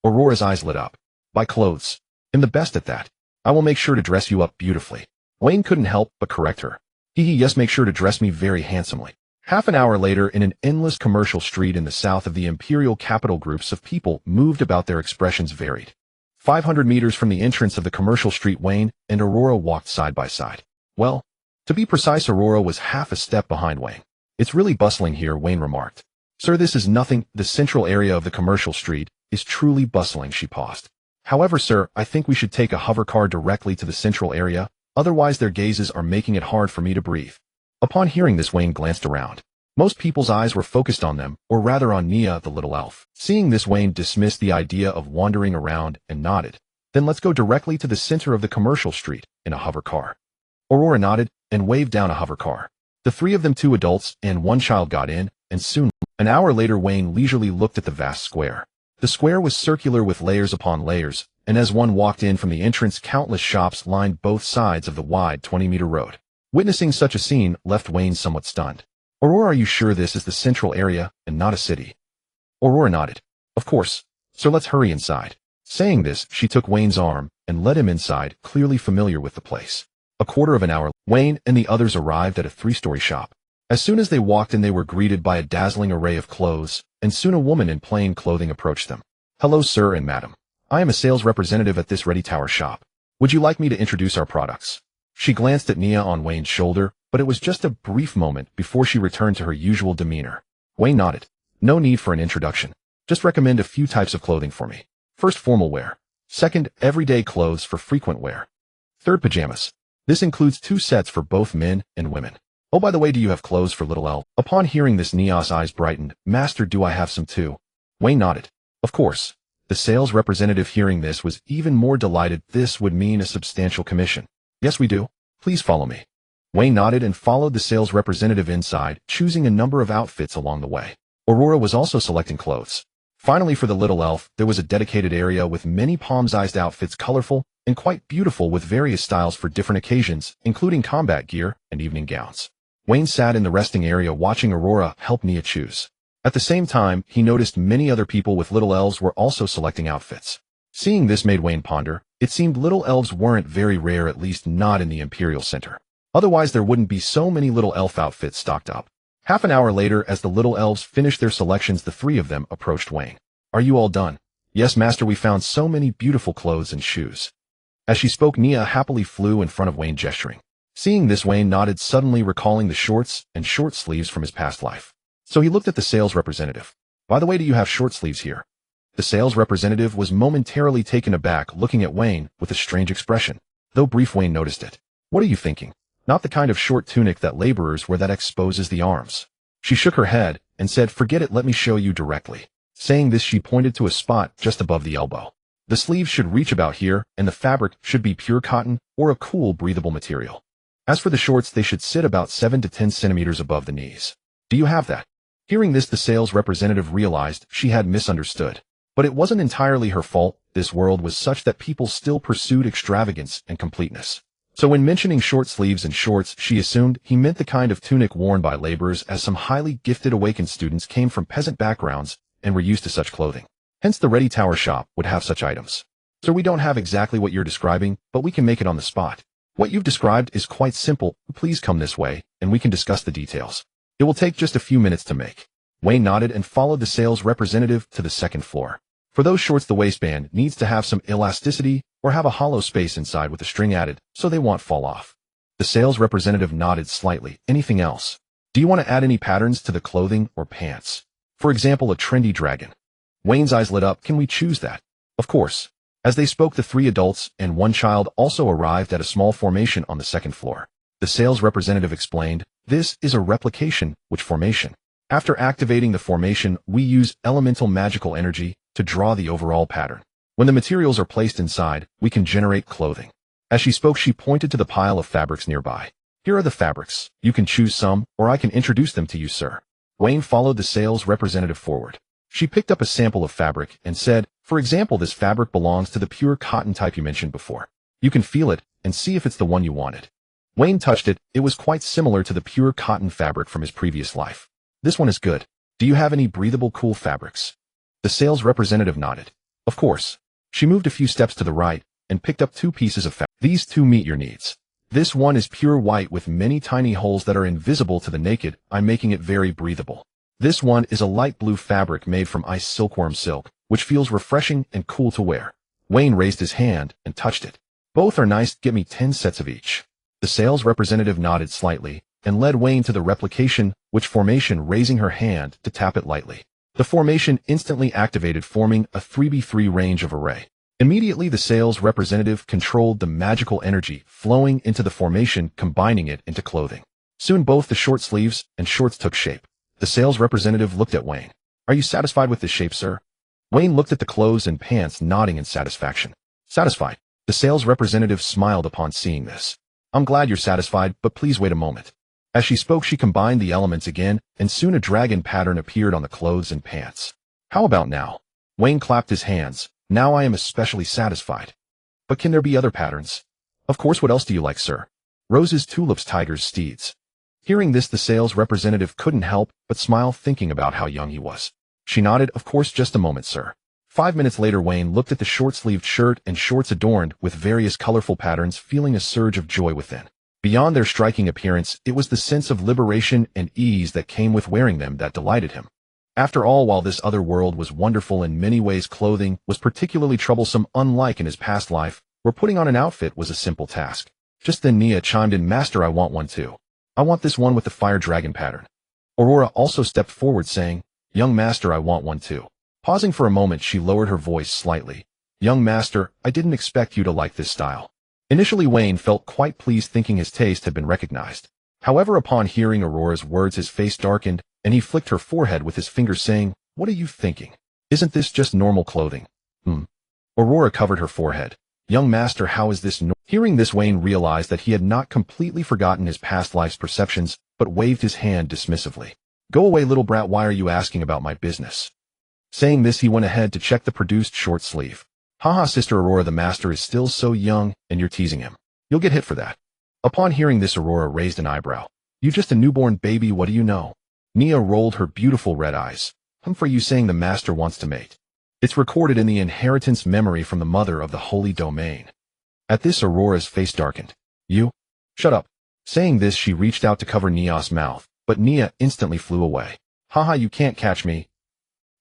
Aurora's eyes lit up. Buy clothes. I'm the best at that. I will make sure to dress you up beautifully. Wayne couldn't help but correct her. Yes, make sure to dress me very handsomely. Half an hour later, in an endless commercial street in the south of the imperial capital, groups of people moved about, their expressions varied. 500 meters from the entrance of the commercial street, Wayne and Aurora walked side by side. Well, to be precise, Aurora was half a step behind Wayne. It's really bustling here, Wayne remarked. Sir, this is nothing. The central area of the commercial street is truly bustling. She paused. However, sir, I think we should take a hover car directly to the central area, otherwise their gazes are making it hard for me to breathe. Upon hearing this, Wayne glanced around. Most people's eyes were focused on them, or rather on Nia, the little elf. Seeing this, Wayne dismissed the idea of wandering around and nodded. Then let's go directly to the center of the commercial street in a hover car. Aurora nodded and waved down a hover car. The three of them, 2 adults and 1 child, got in, and soon, an hour later, Wayne leisurely looked at the vast square. The square was circular with layers upon layers, and as one walked in from the entrance, countless shops lined both sides of the wide 20-meter road. Witnessing such a scene left Wayne somewhat stunned. Aurora, are you sure this is the central area and not a city? Aurora nodded. Of course. So let's hurry inside. Saying this, she took Wayne's arm and led him inside, clearly familiar with the place. A quarter of an hour, Wayne and the others arrived at a 3-story shop. As soon as they walked in, they were greeted by a dazzling array of clothes, and soon a woman in plain clothing approached them. Hello, sir and madam. I am a sales representative at this Ready Tower shop. Would you like me to introduce our products? She glanced at Nia on Wayne's shoulder, but it was just a brief moment before she returned to her usual demeanor. Wayne nodded. No need for an introduction. Just recommend a few types of clothing for me. First, formal wear. Second, everyday clothes for frequent wear. Third, pajamas. This includes 2 sets for both men and women. Oh, by the way, do you have clothes for little elf? Upon hearing this, Nia's eyes brightened. Master, do I have some too? Wayne nodded. Of course. The sales representative, hearing this, was even more delighted. This would mean a substantial commission. Yes, we do. Please follow me. Wayne nodded and followed the sales representative inside, choosing a number of outfits along the way. Aurora was also selecting clothes. Finally, for the little elf, there was a dedicated area with many palm-sized outfits, colorful and quite beautiful, with various styles for different occasions, including combat gear and evening gowns. Wayne sat in the resting area watching Aurora help Nia choose. At the same time, he noticed many other people with little elves were also selecting outfits. Seeing this made Wayne ponder. It seemed little elves weren't very rare, at least not in the Imperial Center. Otherwise, there wouldn't be so many little elf outfits stocked up. Half an hour later, as the little elves finished their selections, the 3 of them approached Wayne. Are you all done? Yes, master, we found so many beautiful clothes and shoes. As she spoke, Nia happily flew in front of Wayne, gesturing. Seeing this, Wayne nodded, suddenly recalling the shorts and short sleeves from his past life. So he looked at the sales representative. By the way, do you have short sleeves here? The sales representative was momentarily taken aback, looking at Wayne with a strange expression. Though brief, Wayne noticed it. What are you thinking? Not the kind of short tunic that laborers wear that exposes the arms. She shook her head and said, forget it, let me show you directly. Saying this, she pointed to a spot just above the elbow. The sleeves should reach about here, and the fabric should be pure cotton or a cool, breathable material. As for the shorts, they should sit about 7 to 10 centimeters above the knees. Do you have that? Hearing this, the sales representative realized she had misunderstood. But it wasn't entirely her fault. This world was such that people still pursued extravagance and completeness. So when mentioning short sleeves and shorts, she assumed he meant the kind of tunic worn by laborers, as some highly gifted awakened students came from peasant backgrounds and were used to such clothing. Hence the Ready Tower shop would have such items. So we don't have exactly what you're describing, but we can make it on the spot. What you've described is quite simple. Please come this way, and we can discuss the details. It will take just a few minutes to make. Wayne nodded and followed the sales representative to the second floor. For those shorts, the waistband needs to have some elasticity or have a hollow space inside with a string added so they won't fall off. The sales representative nodded slightly. Anything else? Do you want to add any patterns to the clothing or pants? For example, a trendy dragon. Wayne's eyes lit up. Can we choose that? Of course. As they spoke, the 3 adults and 1 child also arrived at a small formation on the second floor. The sales representative explained, "This is a replication, which formation. After activating the formation, we use elemental magical energy to draw the overall pattern. When the materials are placed inside, we can generate clothing." As she spoke, she pointed to the pile of fabrics nearby. "Here are the fabrics. You can choose some, or I can introduce them to you, sir." Wayne followed the sales representative forward. She picked up a sample of fabric and said, "For example, this fabric belongs to the pure cotton type you mentioned before. You can feel it and see if it's the one you wanted." Wayne touched it. It was quite similar to the pure cotton fabric from his previous life. "This one is good. Do you have any breathable, cool fabrics?" The sales representative nodded. "Of course." She moved a few steps to the right and picked up 2 pieces of fabric. "These 2 meet your needs. This one is pure white with many tiny holes that are invisible to the naked. I'm making it very breathable. This one is a light blue fabric made from ice silkworm silk, which feels refreshing and cool to wear." Wayne raised his hand and touched it. "Both are nice. Get me 10 sets of each." The sales representative nodded slightly and led Wayne to the replication, which formation, raising her hand to tap it lightly. The formation instantly activated, forming a 3x3 range of array. Immediately, the sales representative controlled the magical energy flowing into the formation, combining it into clothing. Soon both the short sleeves and shorts took shape. The sales representative looked at Wayne. "Are you satisfied with this shape, sir?" Wayne looked at the clothes and pants, nodding in satisfaction. "Satisfied." The sales representative smiled upon seeing this. "I'm glad you're satisfied, but please wait a moment." As she spoke, she combined the elements again, and soon a dragon pattern appeared on the clothes and pants. "How about now?" Wayne clapped his hands. "Now I am especially satisfied." "But can there be other patterns?" "Of course. What else do you like, sir?" "Roses, tulips, tigers, steeds." Hearing this, the sales representative couldn't help but smile, thinking about how young he was. She nodded. "Of course. Just a moment, sir." 5 minutes later, Wayne looked at the short-sleeved shirt and shorts adorned with various colorful patterns, feeling a surge of joy within. Beyond their striking appearance, it was the sense of liberation and ease that came with wearing them that delighted him. After all, while this other world was wonderful in many ways, clothing was particularly troublesome, unlike in his past life, where putting on an outfit was a simple task. Just then Nia chimed in, "Master, I want one too. I want this one with the fire dragon pattern." Aurora also stepped forward, saying, "Young master, I want one too." Pausing for a moment, she lowered her voice slightly. "Young master, I didn't expect you to like this style." Initially, Wayne felt quite pleased, thinking his taste had been recognized. However, upon hearing Aurora's words, his face darkened, and he flicked her forehead with his finger, saying, "What are you thinking? Isn't this just normal clothing?" Aurora covered her forehead. "Young master, how is this Hearing this, Wayne realized that he had not completely forgotten his past life's perceptions, but waved his hand dismissively. "Go away, little brat, why are you asking about my business?" Saying this, he went ahead to check the produced short sleeve. "Haha, Sister Aurora, the master is still so young, and you're teasing him. You'll get hit for that." Upon hearing this, Aurora raised an eyebrow. "You just a newborn baby, what do you know?" Nia rolled her beautiful red eyes. For you saying the master wants to mate. It's recorded in the inheritance memory from the mother of the holy domain." At this, Aurora's face darkened. "You? Shut up." Saying this, she reached out to cover Nia's mouth, but Nia instantly flew away. "Haha, you can't catch me."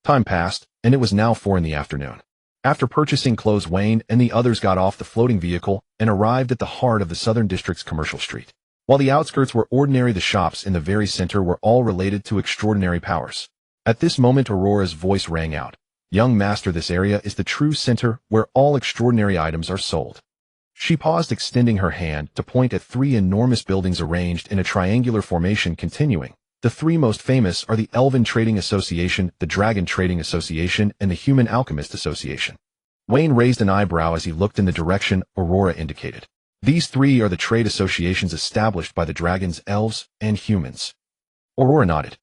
Time passed, and it was now 4 in the afternoon. After purchasing clothes, Wayne and the others got off the floating vehicle and arrived at the heart of the Southern District's commercial street. While the outskirts were ordinary, the shops in the very center were all related to extraordinary powers. At this moment, Aurora's voice rang out. "Young master, this area is the true center where all extraordinary items are sold." She paused, extending her hand to point at 3 enormous buildings arranged in a triangular formation, continuing. "The 3 most famous are the Elven Trading Association, the Dragon Trading Association, and the Human Alchemist Association. Wayne raised an eyebrow as he looked in the direction Aurora indicated. These three are the trade associations established by the dragons, elves, and humans. Aurora nodded.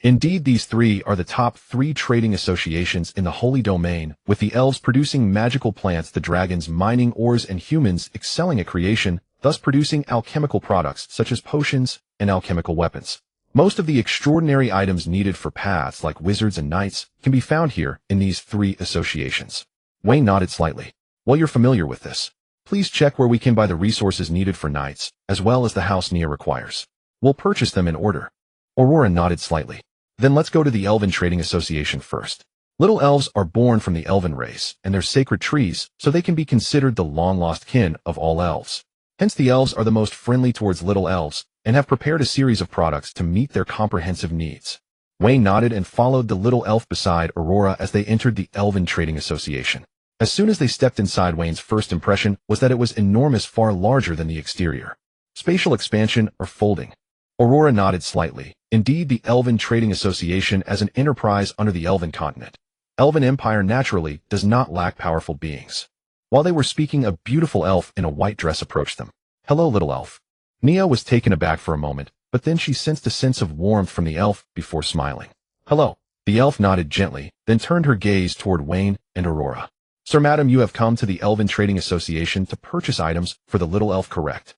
Indeed, these three are the top three trading associations in the Holy Domain, with the elves producing magical plants, the dragons mining ores, and humans excelling at creation, thus producing alchemical products such as potions and alchemical weapons. Most of the extraordinary items needed for paths like wizards and knights can be found here in these three associations. Wayne nodded slightly. Well, you're familiar with this. Please check where we can buy the resources needed for knights, as well as the house Nia requires. We'll purchase them in order. Aurora nodded slightly. Then let's go to the Elven Trading Association first. Little elves are born from the elven race, and they're sacred trees, so they can be considered the long-lost kin of all elves. Hence the elves are the most friendly towards little elves, and have prepared a series of products to meet their comprehensive needs. Wayne nodded and followed the little elf beside Aurora as they entered the Elven Trading Association. As soon as they stepped inside, Wayne's first impression was that it was enormous, far larger than the exterior. Spatial expansion or folding. Aurora nodded slightly. Indeed, the Elven Trading Association as an enterprise under the Elven continent. Elven Empire naturally does not lack powerful beings. While they were speaking, a beautiful elf in a white dress approached them. Hello, little elf. Nia was taken aback for a moment, but then she sensed a sense of warmth from the elf before smiling. Hello. The elf nodded gently, then turned her gaze toward Wayne and Aurora. Sir, madam, you have come to the Elven Trading Association to purchase items for the little elf, correct?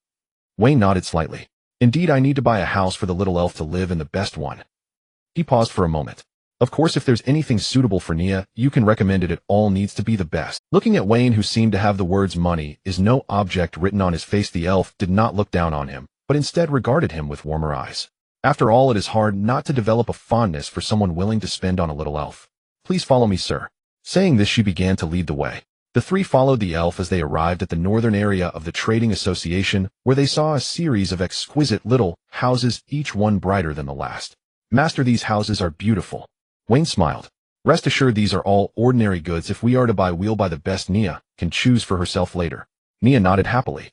Wayne nodded slightly. Indeed, I need to buy a house for the little elf to live in, the best one. He paused for a moment. Of course, if there's anything suitable for Nia, you can recommend it. It all needs to be the best. Looking at Wayne, who seemed to have the words money is no object written on his face, the elf did not look down on him, but instead regarded him with warmer eyes. After all, it is hard not to develop a fondness for someone willing to spend on a little elf. Please follow me, sir. Saying this, she began to lead the way. The three followed the elf as they arrived at the northern area of the Trading Association, where they saw a series of exquisite little houses, each one brighter than the last. Master, these houses are beautiful. Wayne smiled. Rest assured, these are all ordinary goods. If we are to buy, we'll buy the best. Nia can choose for herself later. Nia nodded happily.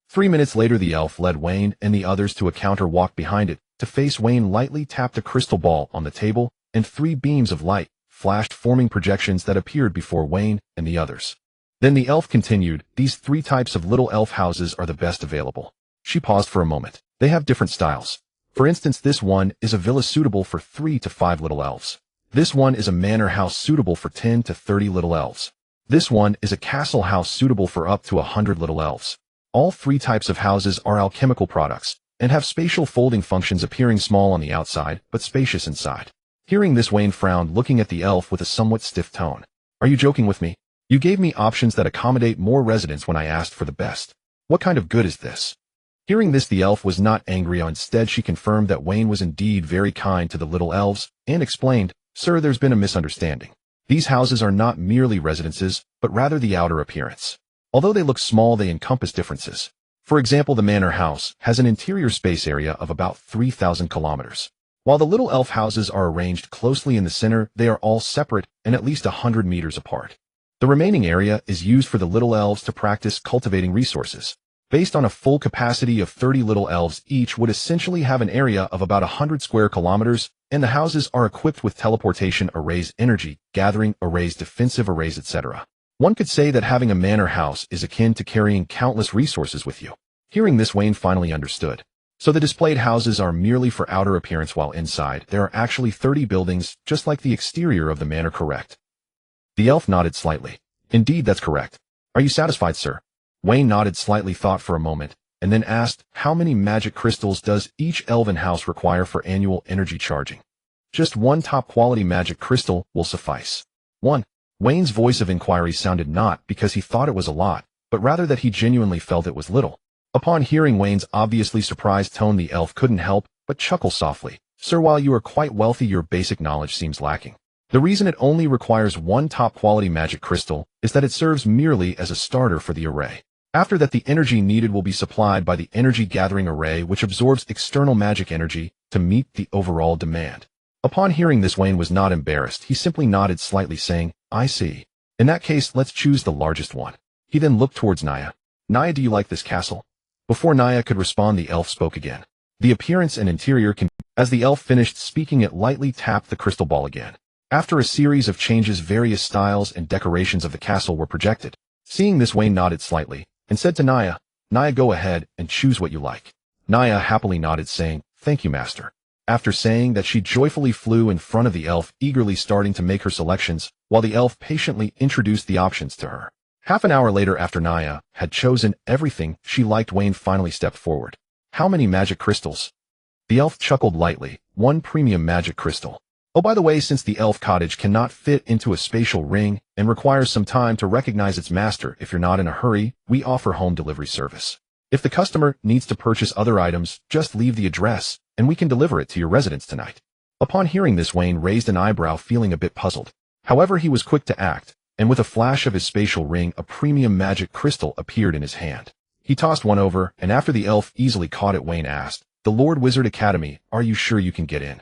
3 minutes later, the elf led Wayne and the others to a counter, walked behind it. To face Wayne, lightly tapped a crystal ball on the table, and 3 beams of light flashed, forming projections that appeared before Wayne and the others. Then the elf continued, these 3 types of little elf houses are the best available. She paused for a moment. They have different styles. For instance, this one is a villa suitable for 3 to 5 little elves. This one is a manor house suitable for 10 to 30 little elves. This one is a castle house suitable for up to 100 little elves. All 3 types of houses are alchemical products, and have spatial folding functions, appearing small on the outside, but spacious inside. Hearing this, Wayne frowned, looking at the elf with a somewhat stiff tone. Are you joking with me? You gave me options that accommodate more residents when I asked for the best. What kind of good is this? Hearing this, the elf was not angry. Instead, she confirmed that Wayne was indeed very kind to the little elves, and explained, Sir, there's been a misunderstanding. These houses are not merely residences, but rather the outer appearance. Although they look small, they encompass differences. For example, the manor house has an interior space area of about 3,000 kilometers. While the little elf houses are arranged closely in the center, they are all separate and at least 100 meters apart. The remaining area is used for the little elves to practice cultivating resources. Based on a full capacity of 30 little elves, each would essentially have an area of about 100 square kilometers, and the houses are equipped with teleportation arrays, energy gathering arrays, defensive arrays, etc. One could say that having a manor house is akin to carrying countless resources with you. Hearing this, Wayne finally understood. So the displayed houses are merely for outer appearance, while inside there are actually 30 buildings, just like the exterior of the manor, correct? The elf nodded slightly. Indeed, that's correct. Are you satisfied, sir? Wayne nodded slightly, thought for a moment, and then asked, how many magic crystals does each elven house require for annual energy charging? Just 1 top-quality magic crystal will suffice. 1. Wayne's voice of inquiry sounded not because he thought it was a lot, but rather that he genuinely felt it was little. Upon hearing Wayne's obviously surprised tone, the elf couldn't help but chuckle softly. Sir, while you are quite wealthy, your basic knowledge seems lacking. The reason it only requires 1 top-quality magic crystal is that it serves merely as a starter for the array. After that, the energy needed will be supplied by the energy gathering array, which absorbs external magic energy to meet the overall demand. Upon hearing this, Wayne was not embarrassed. He simply nodded slightly, saying, I see. In that case, let's choose the largest one. He then looked towards Nia. Nia, do you like this castle? Before Nia could respond, the elf spoke again. The appearance and interior can... As the elf finished speaking, it lightly tapped the crystal ball again. After a series of changes, various styles and decorations of the castle were projected. Seeing this, Wayne nodded slightly and said to Naya, "Naya, go ahead and choose what you like." Naya happily nodded, saying, "Thank you, master." After saying that, she joyfully flew in front of the elf, eagerly starting to make her selections, while the elf patiently introduced the options to her. Half an hour later, after Naya had chosen everything she liked, Wayne finally stepped forward. "How many magic crystals?" The elf chuckled lightly. "1 premium magic crystal. Oh, by the way, since the elf cottage cannot fit into a spatial ring and requires some time to recognize its master, if you're not in a hurry, we offer home delivery service. If the customer needs to purchase other items, just leave the address, and we can deliver it to your residence tonight." Upon hearing this, Wayne raised an eyebrow, feeling a bit puzzled. However, he was quick to act, and with a flash of his spatial ring, a premium magic crystal appeared in his hand. He tossed one over, and after the elf easily caught it, Wayne asked, "The Lord Wizard Academy, are you sure you can get in?"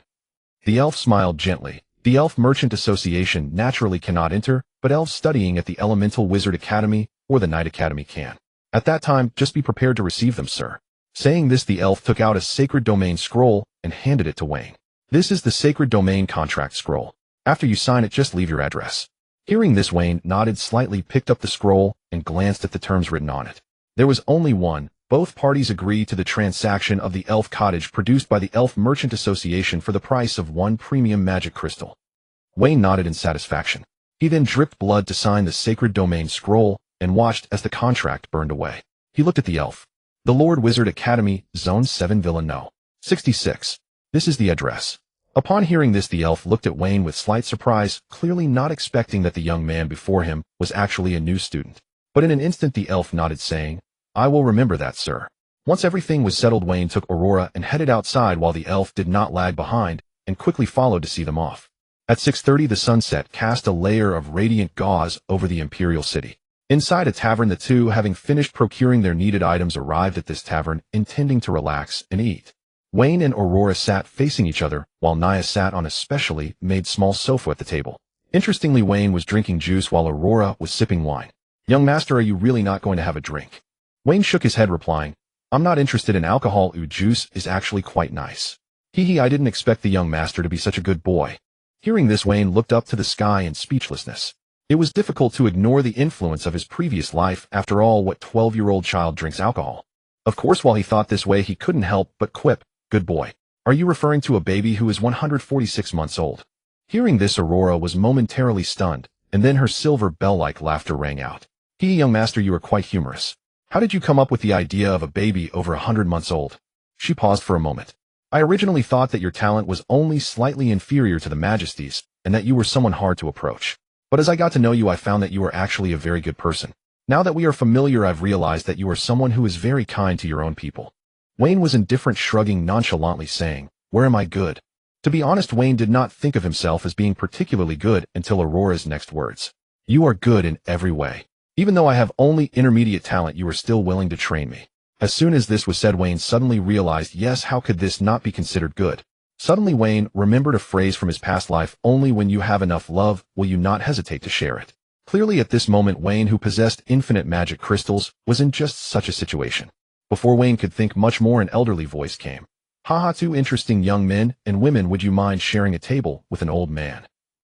The elf smiled gently. The Elf Merchant Association naturally cannot enter, but elves studying at the Elemental Wizard Academy or the Knight Academy can. At that time, just be prepared to receive them, sir. Saying this, the elf took out a sacred domain scroll and handed it to Wayne. "This is the sacred domain contract scroll. After you sign it, just leave your address." Hearing this, Wayne nodded slightly, picked up the scroll, and glanced at the terms written on it. There was only one. Both parties agreed to the transaction of the elf cottage produced by the Elf Merchant Association for the price of 1 premium magic crystal. Wayne nodded in satisfaction. He then dripped blood to sign the sacred domain scroll and watched as the contract burned away. He looked at the elf. "The Lord Wizard Academy, Zone 7, Villa No. 66. This is the address." Upon hearing this, the elf looked at Wayne with slight surprise, clearly not expecting that the young man before him was actually a new student. But in an instant, the elf nodded, saying, "I will remember that, sir." Once everything was settled, Wayne took Aurora and headed outside, while the elf did not lag behind and quickly followed to see them off. At 6:30, the sunset cast a layer of radiant gauze over the imperial city. Inside a tavern, the two, having finished procuring their needed items, arrived at this tavern, intending to relax and eat. Wayne and Aurora sat facing each other, while Naya sat on a specially made small sofa at the table. Interestingly, Wayne was drinking juice while Aurora was sipping wine. "Young master, are you really not going to have a drink?" Wayne shook his head, replying, "I'm not interested in alcohol. Juice is actually quite nice." "Hee, I didn't expect the young master to be such a good boy." Hearing this, Wayne looked up to the sky in speechlessness. It was difficult to ignore the influence of his previous life. After all, what 12-year-old child drinks alcohol? Of course, while he thought this way, he couldn't help but quip, "Good boy. Are you referring to a baby who is 146 months old?" Hearing this, Aurora was momentarily stunned, and then her silver bell-like laughter rang out. "Hee, young master, you are quite humorous. How did you come up with the idea of a baby over 100 months old?" She paused for a moment. "I originally thought that your talent was only slightly inferior to the Majesty's, and that you were someone hard to approach. But as I got to know you, I found that you are actually a very good person. Now that we are familiar, I've realized that you are someone who is very kind to your own people." Wayne was indifferent, shrugging nonchalantly, saying, "Where am I good?" To be honest, Wayne did not think of himself as being particularly good until Aurora's next words. "You are good in every way. Even though I have only intermediate talent, you are still willing to train me." As soon as this was said, Wayne suddenly realized, yes, how could this not be considered good? Suddenly, Wayne remembered a phrase from his past life: "Only when you have enough love will you not hesitate to share it." Clearly, at this moment, Wayne, who possessed infinite magic crystals, was in just such a situation. Before Wayne could think much more, an elderly voice came. "Haha, 2 interesting young men and women, would you mind sharing a table with an old man?"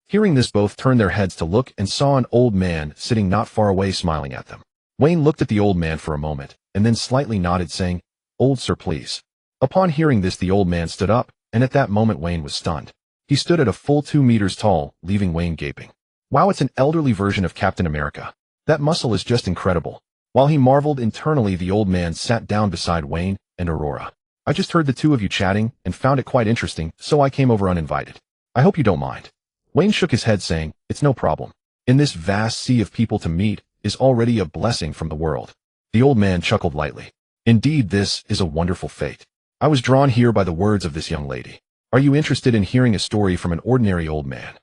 Hearing this, both turned their heads to look and saw an old man sitting not far away, smiling at them. Wayne looked at the old man for a moment, and then slightly nodded, saying, "Old sir, please." Upon hearing this, the old man stood up, and at that moment Wayne was stunned. He stood at a full 2 meters tall, leaving Wayne gaping. Wow, it's an elderly version of Captain America. That muscle is just incredible. While he marveled internally, the old man sat down beside Wayne and Aurora. "I just heard the two of you chatting and found it quite interesting, so I came over uninvited. I hope you don't mind." Wayne shook his head, saying, "It's no problem. In this vast sea of people, to meet is already a blessing from the world." The old man chuckled lightly. "Indeed, this is a wonderful fate. I was drawn here by the words of this young lady. Are you interested in hearing a story from an ordinary old man?"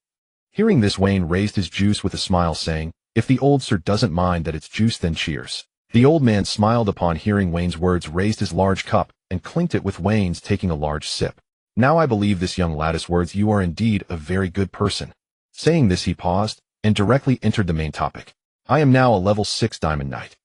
Hearing this, Wayne raised his juice with a smile, saying, "If the old sir doesn't mind that it's juice, then cheers." The old man smiled upon hearing Wayne's words, raised his large cup, and clinked it with Wayne's, taking a large sip. "Now I believe this young lad's words. You are indeed a very good person." Saying this, he paused, and directly entered the main topic. "I am now a level 6 Diamond Knight."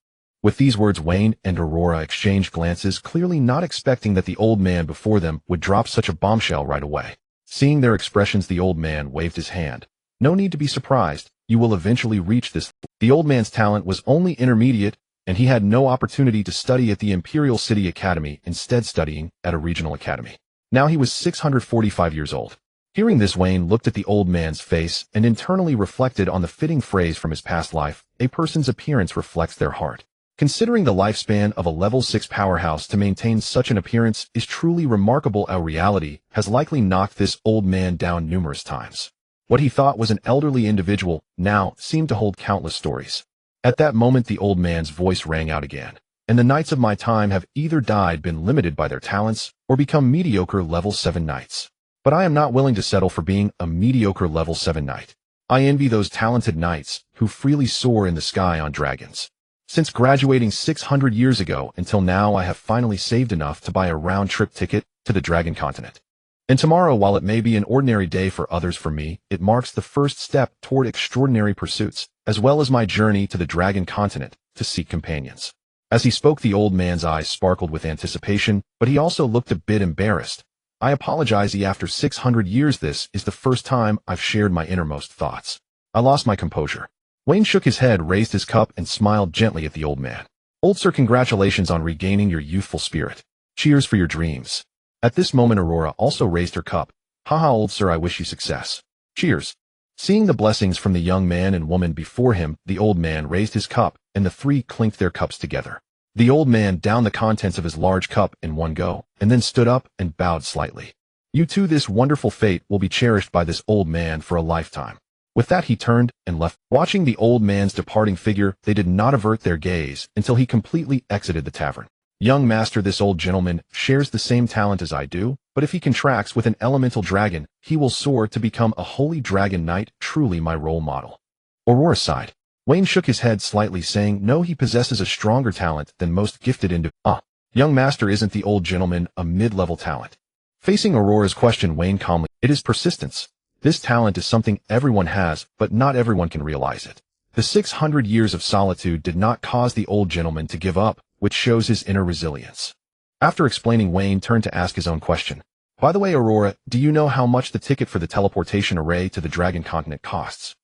With these words, Wayne and Aurora exchanged glances, clearly not expecting that the old man before them would drop such a bombshell right away. Seeing their expressions, the old man waved his hand, No need to be surprised, you will eventually reach this. The old man's talent was only intermediate, and he had no opportunity to study at the Imperial City Academy, instead studying at a regional academy. Now he was 645 years old. Hearing this, Wayne looked at the old man's face and internally reflected on the fitting phrase from his past life: a person's appearance reflects their heart. Considering the lifespan of a level 6 powerhouse to maintain such an appearance is truly remarkable. Our reality has likely knocked this old man down numerous times. What he thought was an elderly individual now seemed to hold countless stories. At that moment, the old man's voice rang out again. And the knights of my time have either been limited by their talents, or become mediocre level 7 knights. But I am not willing to settle for being a mediocre level 7 knight. I envy those talented knights who freely soar in the sky on dragons. Since graduating 600 years ago until now, I have finally saved enough to buy a round-trip ticket to the Dragon Continent. And tomorrow, while it may be an ordinary day for others, for me, it marks the first step toward extraordinary pursuits, as well as my journey to the Dragon Continent to seek companions. As he spoke, the old man's eyes sparkled with anticipation, but he also looked a bit embarrassed. I apologize, after 600 years this is the first time I've shared my innermost thoughts. I lost my composure. Wayne shook his head, raised his cup, and smiled gently at the old man. Old sir, congratulations on regaining your youthful spirit. Cheers for your dreams. At this moment, Aurora also raised her cup. Haha, old sir, I wish you success. Cheers. Seeing the blessings from the young man and woman before him, the old man raised his cup, and the three clinked their cups together. The old man downed the contents of his large cup in one go, and then stood up and bowed slightly. You too, this wonderful fate will be cherished by this old man for a lifetime. With that, he turned and left. Watching the old man's departing figure, they did not avert their gaze until he completely exited the tavern. Young master, this old gentleman shares the same talent as I do, but if he contracts with an elemental dragon, he will soar to become a holy dragon knight, truly my role model. Aurora sighed. Wayne shook his head slightly, saying, no, he possesses a stronger talent than most gifted individuals. Young master, isn't the old gentleman a mid-level talent? Facing Aurora's question, Wayne calmly, it is persistence. This talent is something everyone has, but not everyone can realize it. The 600 years of solitude did not cause the old gentleman to give up, which shows his inner resilience. After explaining, Wayne turned to ask his own question. By the way, Aurora, do you know how much the ticket for the teleportation array to the Dragon Continent costs?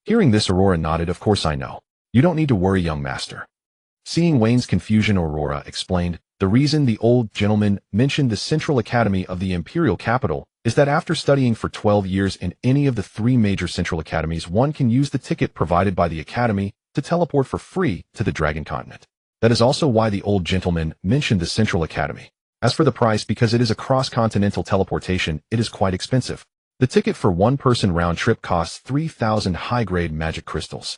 Hearing this, Aurora nodded. Of course I know. You don't need to worry, young master. Seeing Wayne's confusion, Aurora explained, the reason the old gentleman mentioned the Central Academy of the Imperial Capital is that after studying for 12 years in any of the 3 major Central Academies, one can use the ticket provided by the Academy to teleport for free to the Dragon Continent. That is also why the old gentleman mentioned the Central Academy. As for the price, because it is a cross-continental teleportation, it is quite expensive. The ticket for one-person round trip costs 3,000 high-grade magic crystals.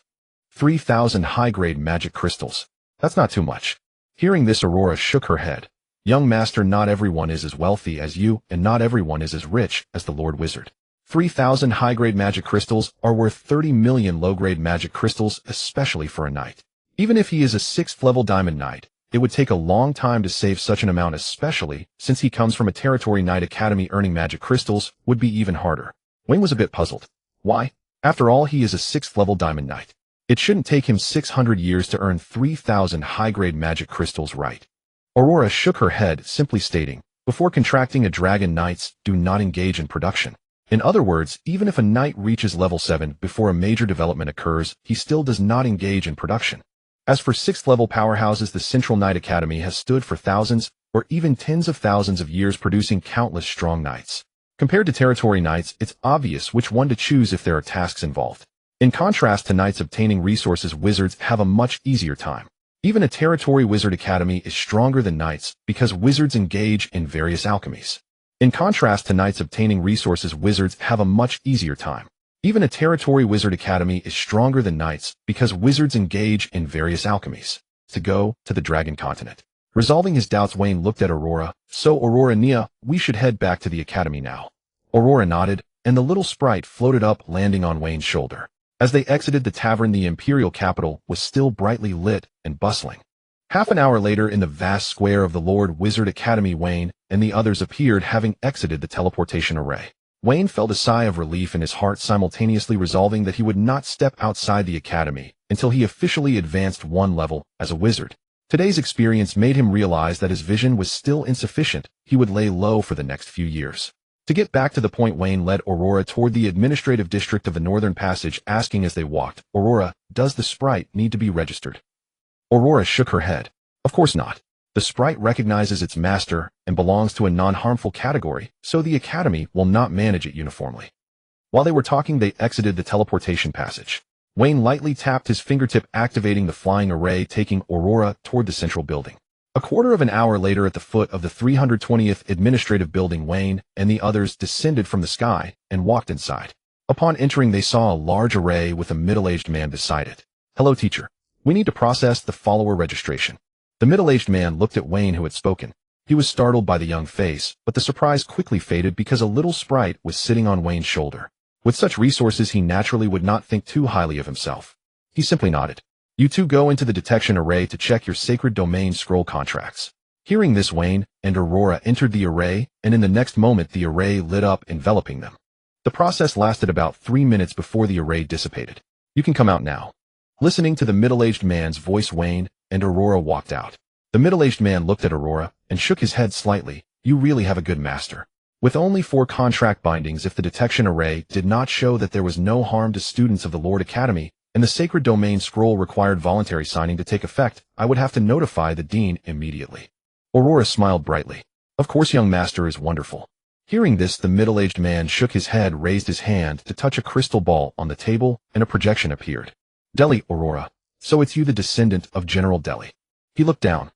3,000 high-grade magic crystals. That's not too much. Hearing this, Aurora shook her head. Young master, not everyone is as wealthy as you, and not everyone is as rich as the Lord Wizard. 3,000 high-grade magic crystals are worth 30 million low-grade magic crystals, especially for a knight. Even if he is a 6th-level diamond knight, it would take a long time to save such an amount, especially since he comes from a territory knight academy. Earning magic crystals would be even harder. Wayne was a bit puzzled. Why? After all, he is a 6th-level diamond knight. It shouldn't take him 600 years to earn 3,000 high-grade magic crystals, right? Aurora shook her head, simply stating, before contracting a dragon, knights do not engage in production. In other words, even if a knight reaches level 7 before a major development occurs, he still does not engage in production. As for 6th-level powerhouses, the Central Knight Academy has stood for thousands, or even tens of thousands of years, producing countless strong knights. Compared to territory knights, it's obvious which one to choose if there are tasks involved. In contrast to knights obtaining resources, wizards have a much easier time. Even a territory wizard academy is stronger than knights because wizards engage in various alchemies. In contrast to knights obtaining resources, wizards have a much easier time. Even a territory wizard academy is stronger than knights because wizards engage in various alchemies. To go to the Dragon Continent. Resolving his doubts, Wayne looked at Aurora. So, Aurora Nia, we should head back to the academy now. Aurora nodded, and the little sprite floated up, landing on Wayne's shoulder. As they exited the tavern, the Imperial capital was still brightly lit and bustling. Half an hour later, in the vast square of the Lord Wizard Academy, Wayne and the others appeared, having exited the teleportation array. Wayne felt a sigh of relief in his heart, simultaneously resolving that he would not step outside the academy until he officially advanced 1 level as a wizard. Today's experience made him realize that his vision was still insufficient. He would lay low for the next few years. To get back to the point, Wayne led Aurora toward the administrative district of the Northern Passage, asking as they walked, "Aurora, does the sprite need to be registered?" Aurora shook her head. Of course not. The sprite recognizes its master and belongs to a non-harmful category, so the Academy will not manage it uniformly. While they were talking, they exited the teleportation passage. Wayne lightly tapped his fingertip, activating the flying array, taking Aurora toward the central building. A quarter of an hour later, at the foot of the 320th Administrative Building, Wayne and the others descended from the sky and walked inside. Upon entering, they saw a large array with a middle-aged man beside it. "Hello, teacher. We need to process the follower registration." The middle-aged man looked at Wayne, who had spoken. He was startled by the young face, but the surprise quickly faded because a little sprite was sitting on Wayne's shoulder. With such resources, he naturally would not think too highly of himself. He simply nodded. "You two go into the detection array to check your sacred domain scroll contracts." Hearing this, Wayne and Aurora entered the array, and in the next moment the array lit up, enveloping them. The process lasted about 3 minutes before the array dissipated. "You can come out now." Listening to the middle-aged man's voice, Wayne and Aurora walked out. The middle-aged man looked at Aurora and shook his head slightly. "You really have a good master." With only 4 contract bindings, if the detection array did not show that there was no harm to students of the Lord Academy, and the sacred domain scroll required voluntary signing to take effect, I would have to notify the dean immediately. Aurora smiled brightly. "Of course, young master is wonderful." Hearing this, the middle-aged man shook his head, raised his hand to touch a crystal ball on the table, and a projection appeared. "Delhi, Aurora. So it's you, the descendant of General Delhi." He looked down.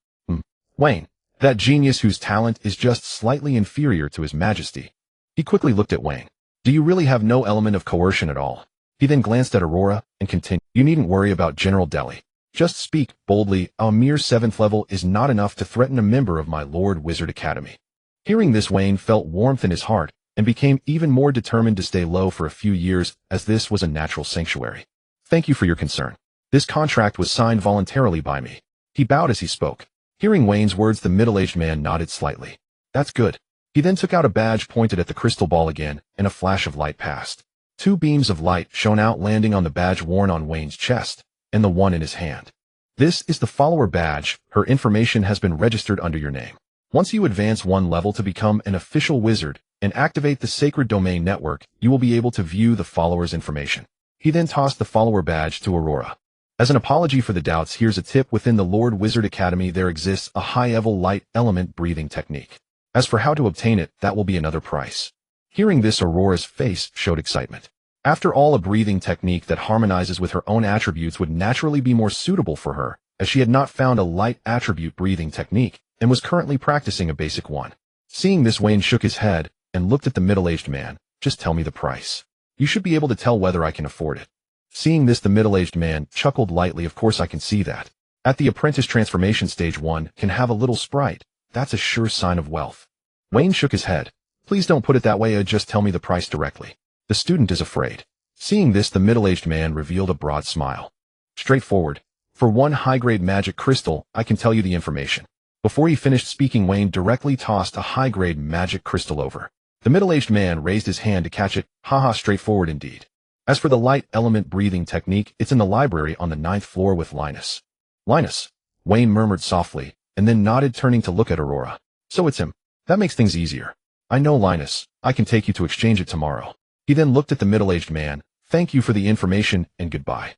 Wayne, that genius whose talent is just slightly inferior to his majesty." He quickly looked at Wayne. "Do you really have no element of coercion at all?" He then glanced at Aurora and continued, "You needn't worry about General Delhi. Just speak boldly. A mere 7th level is not enough to threaten a member of my Lord Wizard Academy." Hearing this, Wayne felt warmth in his heart and became even more determined to stay low for a few years, as this was a natural sanctuary. "Thank you for your concern. This contract was signed voluntarily by me." He bowed as he spoke. Hearing Wayne's words, the middle-aged man nodded slightly. "That's good." He then took out a badge, pointed at the crystal ball again, and a flash of light passed. 2 beams of light shone out, landing on the badge worn on Wayne's chest, and the one in his hand. "This is the follower badge. Her information has been registered under your name. Once you advance 1 level to become an official wizard and activate the Sacred Domain Network, you will be able to view the follower's information." He then tossed the follower badge to Aurora. "As an apology for the doubts, here's a tip. Within the Lord Wizard Academy, there exists a high-level light element breathing technique. As for how to obtain it, that will be another price." Hearing this, Aurora's face showed excitement. After all, a breathing technique that harmonizes with her own attributes would naturally be more suitable for her, as she had not found a light attribute breathing technique, and was currently practicing a basic one. Seeing this, Wayne shook his head and looked at the middle-aged man. "Just tell me the price. You should be able to tell whether I can afford it." Seeing this, the middle-aged man chuckled lightly. "Of course I can see that. At the apprentice transformation stage, one can have a little sprite. That's a sure sign of wealth." Wayne shook his head. "Please don't put it that way. Just tell me the price directly. The student is afraid." Seeing this, the middle-aged man revealed a broad smile. "Straightforward. For 1 high-grade magic crystal, I can tell you the information." Before he finished speaking, Wayne directly tossed a high-grade magic crystal over. The middle-aged man raised his hand to catch it. "Haha, straightforward indeed. As for the light element breathing technique, it's in the library on the 9th floor with Linus." "Linus?" Wayne murmured softly, and then nodded, turning to look at Aurora. "So it's him. That makes things easier. I know Linus. I can take you to exchange it tomorrow." He then looked at the middle-aged man. "Thank you for the information, and goodbye."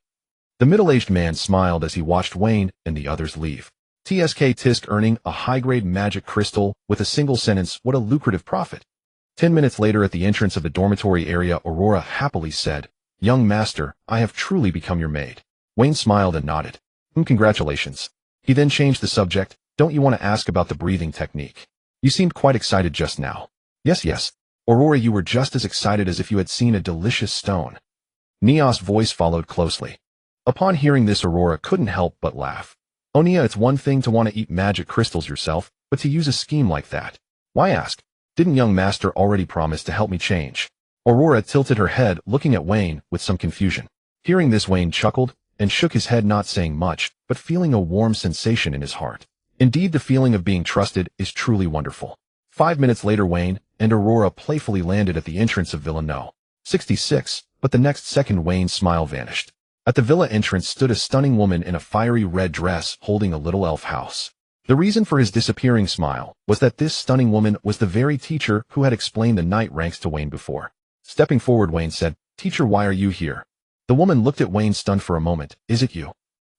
The middle-aged man smiled as he watched Wayne and the others leave. Tisk earning a high-grade magic crystal with a single sentence. What a lucrative profit. 10 minutes later, at the entrance of the dormitory area, Aurora happily said, "Young master, I have truly become your maid." Wayne smiled and nodded. Congratulations." He then changed the subject. "Don't you want to ask about the breathing technique? You seemed quite excited just now." Yes. Aurora, you were just as excited as if you had seen a delicious stone." Neos' voice followed closely. Upon hearing this, Aurora couldn't help but laugh. "Oh, Nia, it's one thing to want to eat magic crystals yourself, but to use a scheme like that. Why ask? Didn't young master already promise to help me change?" Aurora tilted her head, looking at Wayne with some confusion. Hearing this, Wayne chuckled and shook his head, not saying much, but feeling a warm sensation in his heart. Indeed, the feeling of being trusted is truly wonderful. 5 minutes later, Wayne and Aurora playfully landed at the entrance of Villa No. 66, but the next second Wayne's smile vanished. At the villa entrance stood a stunning woman in a fiery red dress holding a little elf house. The reason for his disappearing smile was that this stunning woman was the very teacher who had explained the knight ranks to Wayne before. Stepping forward, Wayne said, "Teacher, why are you here?" The woman looked at Wayne stunned for a moment. "Is it you?"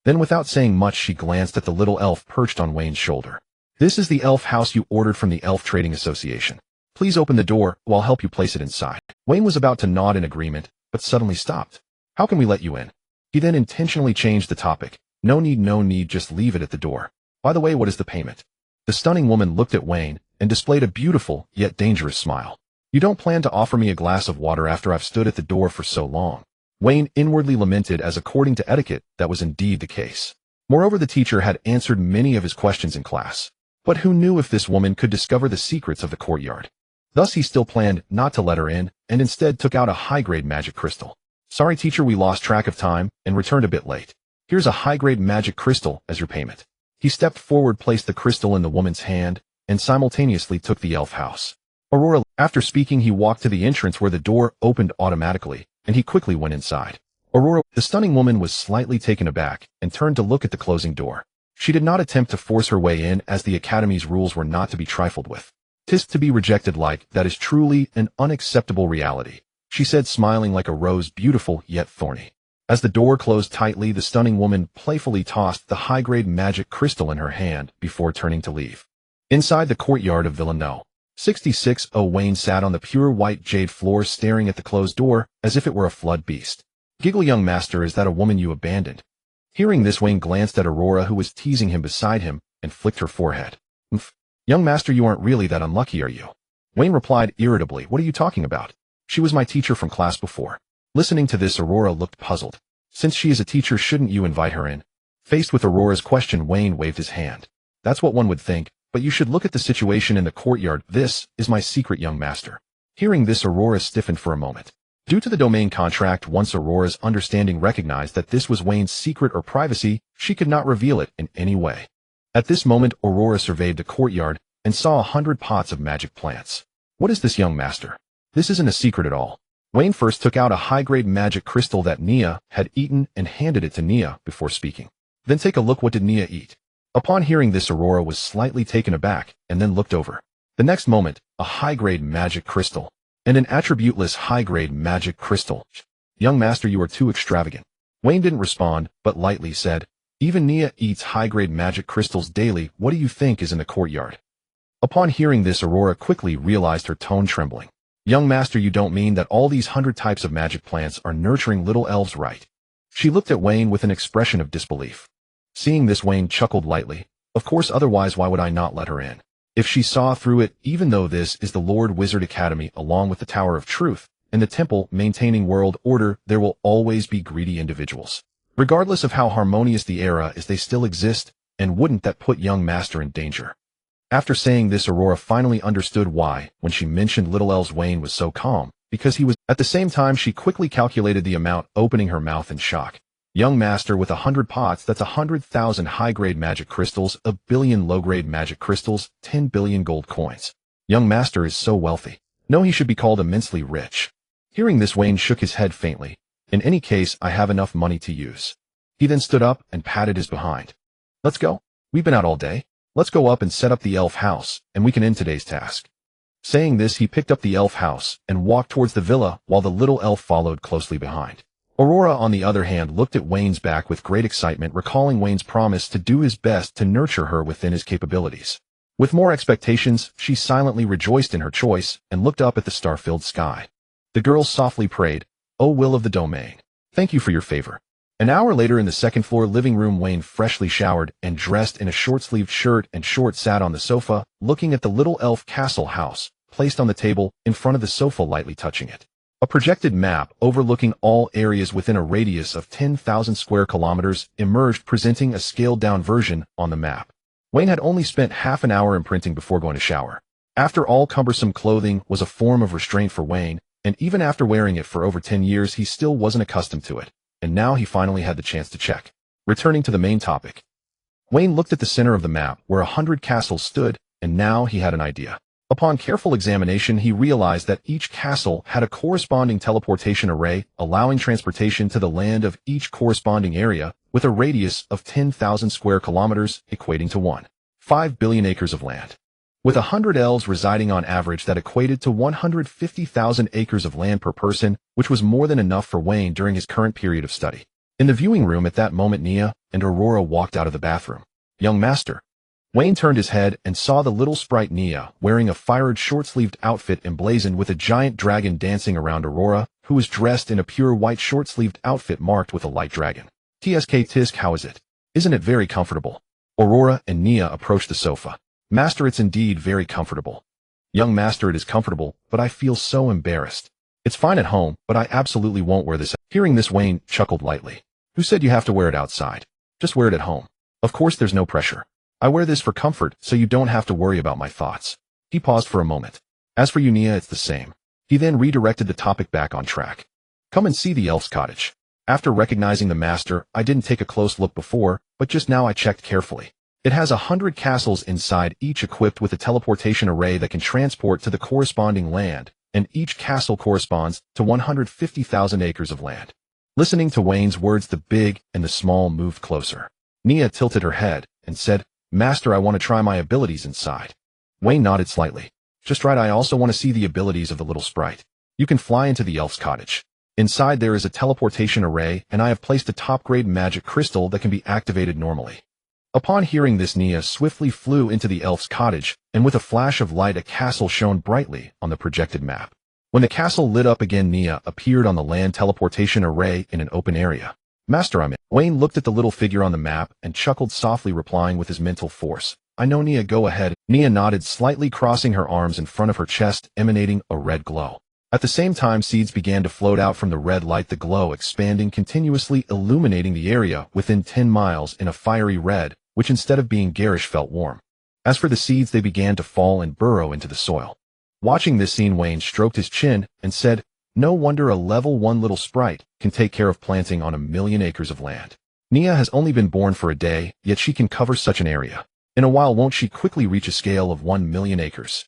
Then without saying much, she glanced at the little elf perched on Wayne's shoulder. "This is the elf house you ordered from the Elf Trading Association. Please open the door, or I'll help you place it inside." Wayne was about to nod in agreement, but suddenly stopped. "How can we let you in?" He then intentionally changed the topic. No need, just leave it at the door. By the way, what is the payment?" The stunning woman looked at Wayne and displayed a beautiful, yet dangerous smile. "You don't plan to offer me a glass of water after I've stood at the door for so long." Wayne inwardly lamented, as according to etiquette, that was indeed the case. Moreover, the teacher had answered many of his questions in class. But who knew if this woman could discover the secrets of the courtyard? Thus he still planned not to let her in, and instead took out a high-grade magic crystal. "Sorry, teacher, we lost track of time and returned a bit late. Here's a high-grade magic crystal as your payment." He stepped forward, placed the crystal in the woman's hand, and simultaneously took the elf house. Aurora, after speaking, he walked to the entrance where the door opened automatically, and he quickly went inside. Aurora, the stunning woman, was slightly taken aback and turned to look at the closing door. She did not attempt to force her way in, as the Academy's rules were not to be trifled with. "'Tis to be rejected like that is truly an unacceptable reality," she said, smiling like a rose, beautiful yet thorny. As the door closed tightly, the stunning woman playfully tossed the high-grade magic crystal in her hand before turning to leave. Inside the courtyard of Villa No. 66, Wayne sat on the pure white jade floor, staring at the closed door as if it were a flood beast. "Giggle, young master, is that a woman you abandoned?" Hearing this, Wayne glanced at Aurora, who was teasing him beside him, and flicked her forehead. "Umph. Young master, you aren't really that unlucky, are you?" Wayne replied irritably. "What are you talking about? She was my teacher from class before." Listening to this, Aurora looked puzzled. "Since she is a teacher, shouldn't you invite her in?" Faced with Aurora's question, Wayne waved his hand. "That's what one would think, but you should look at the situation in the courtyard. This is my secret, young master." Hearing this, Aurora stiffened for a moment. Due to the domain contract, once Aurora's understanding recognized that this was Wayne's secret or privacy, she could not reveal it in any way. At this moment, Aurora surveyed the courtyard and saw 100 pots of magic plants. "What is this, young master?" "This isn't a secret at all." Wayne first took out a high-grade magic crystal that Nia had eaten and handed it to Nia before speaking. "Then take a look. What did Nia eat?" Upon hearing this, Aurora was slightly taken aback and then looked over. The next moment, a high-grade magic crystal and an attributeless high-grade magic crystal. "Young master, you are too extravagant." Wayne didn't respond, but lightly said, "Even Nia eats high-grade magic crystals daily. What do you think is in the courtyard?" Upon hearing this, Aurora quickly realized, her tone trembling. "Young master, you don't mean that all these 100 types of magic plants are nurturing little elves, right?" She looked at Wayne with an expression of disbelief. Seeing this, Wayne chuckled lightly. "Of course, otherwise why would I not let her in?" If she saw through it, even though this is the Lord Wizard Academy along with the Tower of Truth and the Temple maintaining world order, there will always be greedy individuals. Regardless of how harmonious the era is, they still exist, and wouldn't that put young master in danger? After saying this, Aurora finally understood why, when she mentioned little elves, Wayne was so calm, because he was. At the same time, she quickly calculated the amount, opening her mouth in shock. "Young master, with 100 pots, that's 100,000 high-grade magic crystals, 1 billion low-grade magic crystals, 10 billion gold coins. Young master is so wealthy. No, he should be called immensely rich." Hearing this, Wayne shook his head faintly. "In any case, I have enough money to use." He then stood up and patted his behind. "Let's go. We've been out all day. Let's go up and set up the elf house, and we can end today's task." Saying this, he picked up the elf house and walked towards the villa, while the little elf followed closely behind. Aurora, on the other hand, looked at Wayne's back with great excitement, recalling Wayne's promise to do his best to nurture her within his capabilities. With more expectations, she silently rejoiced in her choice and looked up at the star-filled sky. The girl softly prayed, "O will of the domain, thank you for your favor." An hour later, in the second-floor living room, Wayne, freshly showered and dressed in a short-sleeved shirt and shorts, sat on the sofa, looking at the little elf castle house, placed on the table in front of the sofa, lightly touching it. A projected map overlooking all areas within a radius of 10,000 square kilometers emerged, presenting a scaled-down version on the map. Wayne had only spent half an hour imprinting before going to shower. After all, cumbersome clothing was a form of restraint for Wayne, and even after wearing it for over 10 years, he still wasn't accustomed to it. And now he finally had the chance to check. Returning to the main topic, Wayne looked at the center of the map where 100 castles stood, and now he had an idea. Upon careful examination, he realized that each castle had a corresponding teleportation array, allowing transportation to the land of each corresponding area, with a radius of 10,000 square kilometers, equating to 1. 5 billion acres of land. With 100 elves residing on average, that equated to 150,000 acres of land per person, which was more than enough for Wayne during his current period of study. In the viewing room at that moment, Nia and Aurora walked out of the bathroom. "Young master." Wayne turned his head and saw the little sprite Nia, wearing a fire-red short-sleeved outfit emblazoned with a giant dragon dancing around Aurora, who was dressed in a pure white short-sleeved outfit marked with a light dragon. "Tsk tisk, how is it? Isn't it very comfortable?" Aurora and Nia approached the sofa. "Master, it's indeed very comfortable." "Young master, it is comfortable, but I feel so embarrassed. It's fine at home, but I absolutely won't wear this." Hearing this, Wayne chuckled lightly. "Who said you have to wear it outside? Just wear it at home. Of course there's no pressure. I wear this for comfort, so you don't have to worry about my thoughts." He paused for a moment. "As for you, Nia, it's the same." He then redirected the topic back on track. "Come and see the elf's cottage." After recognizing the master, I didn't take a close look before, but just now I checked carefully. It has 100 castles inside, each equipped with a teleportation array that can transport to the corresponding land, and each castle corresponds to 150,000 acres of land. Listening to Wayne's words, the big and the small moved closer. Nia tilted her head and said, "Master, I want to try my abilities inside." Wayne nodded slightly. "Just right, I also want to see the abilities of the little sprite. You can fly into the elf's cottage. Inside there is a teleportation array, and I have placed a top-grade magic crystal that can be activated normally." Upon hearing this, Nia swiftly flew into the elf's cottage, and with a flash of light a castle shone brightly on the projected map. When the castle lit up again, Nia appeared on the land teleportation array in an open area. "Master, I'm in." Wayne looked at the little figure on the map and chuckled softly, replying with his mental force, "I know, Nia, go ahead." Nia nodded slightly, crossing her arms in front of her chest, emanating a red glow. At the same time, seeds began to float out from the red light, the glow expanding continuously, illuminating the area within 10 miles in a fiery red, which instead of being garish felt warm. As for the seeds, they began to fall and burrow into the soil. Watching this scene, Wayne stroked his chin and said, "No wonder a level 1 little sprite can take care of planting on 1,000,000 acres of land. Nia has only been born for a day, yet she can cover such an area. In a while, won't she quickly reach a scale of 1,000,000 acres?"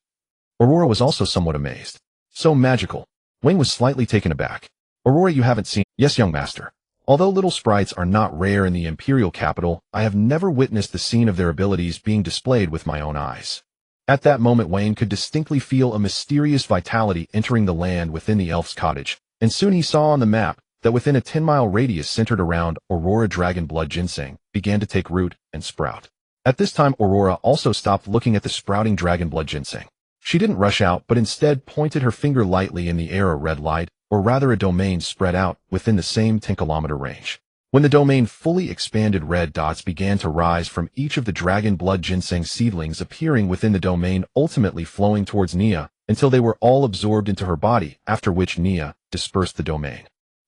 Aurora was also somewhat amazed. "So magical." Wayne was slightly taken aback. "Aurora, you haven't seen—" "Yes, young master. Although little sprites are not rare in the imperial capital, I have never witnessed the scene of their abilities being displayed with my own eyes." At that moment, Wayne could distinctly feel a mysterious vitality entering the land within the elf's cottage, and soon he saw on the map that within a 10-mile radius centered around Aurora, dragon blood ginseng began to take root and sprout. At this time, Aurora also stopped looking at the sprouting dragon blood ginseng. She didn't rush out, but instead pointed her finger lightly in the air. A red light, or rather a domain, spread out within the same 10-kilometer range. When the domain fully expanded, red dots began to rise from each of the dragon blood ginseng seedlings appearing within the domain, ultimately flowing towards Nia until they were all absorbed into her body, after which Nia dispersed the domain.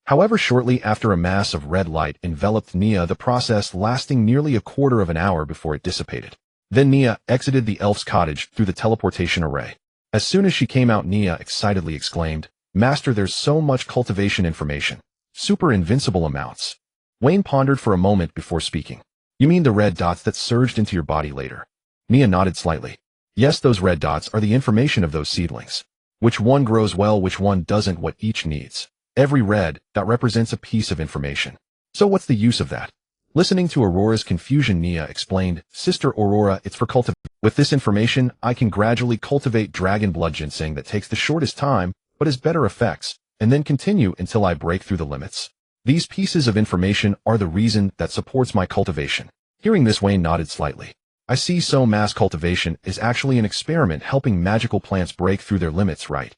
However, shortly after, a mass of red light enveloped Nia, the process lasting nearly a quarter of an hour before it dissipated. Then Nia exited the elf's cottage through the teleportation array. As soon as she came out, Nia excitedly exclaimed, "Master, there's so much cultivation information. Super invincible amounts." Wayne pondered for a moment before speaking. "You mean the red dots that surged into your body later?" Nia nodded slightly. "Yes, those red dots are the information of those seedlings. Which one grows well, which one doesn't, what each needs. Every red dot represents a piece of information. So what's the use of that?" Listening to Aurora's confusion, Nia explained, "Sister Aurora, it's for cultivation. With this information, I can gradually cultivate dragon blood ginseng that takes the shortest time, but has better effects, and then continue until I break through the limits. These pieces of information are the reason that supports my cultivation." Hearing this, Wayne nodded slightly. "I see, so mass cultivation is actually an experiment helping magical plants break through their limits, right?"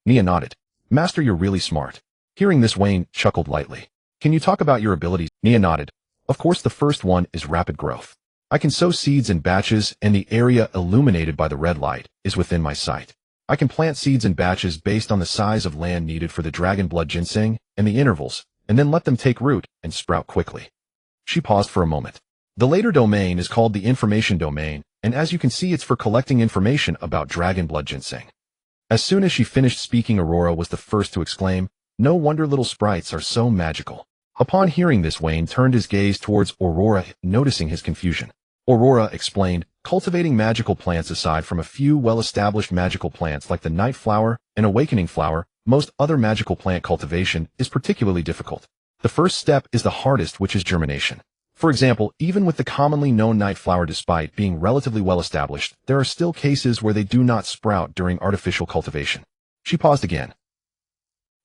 Nia nodded. "Master, you're really smart." Hearing this, Wayne chuckled lightly. "Can you talk about your abilities?" Nia nodded. "Of course, the first one is rapid growth. I can sow seeds in batches, and the area illuminated by the red light is within my sight. I can plant seeds in batches based on the size of land needed for the dragon blood ginseng and the intervals, and then let them take root and sprout quickly." She paused for a moment. "The later domain is called the information domain, and as you can see, it's for collecting information about dragon blood ginseng." As soon as she finished speaking, Aurora was the first to exclaim, "No wonder little sprites are so magical." Upon hearing this, Wayne turned his gaze towards Aurora, noticing his confusion. Aurora explained, "Cultivating magical plants, aside from a few well-established magical plants like the night flower and awakening flower, most other magical plant cultivation is particularly difficult. The first step is the hardest, which is germination. For example, even with the commonly known night flower despite being relatively well established, there are still cases where they do not sprout during artificial cultivation. She paused again.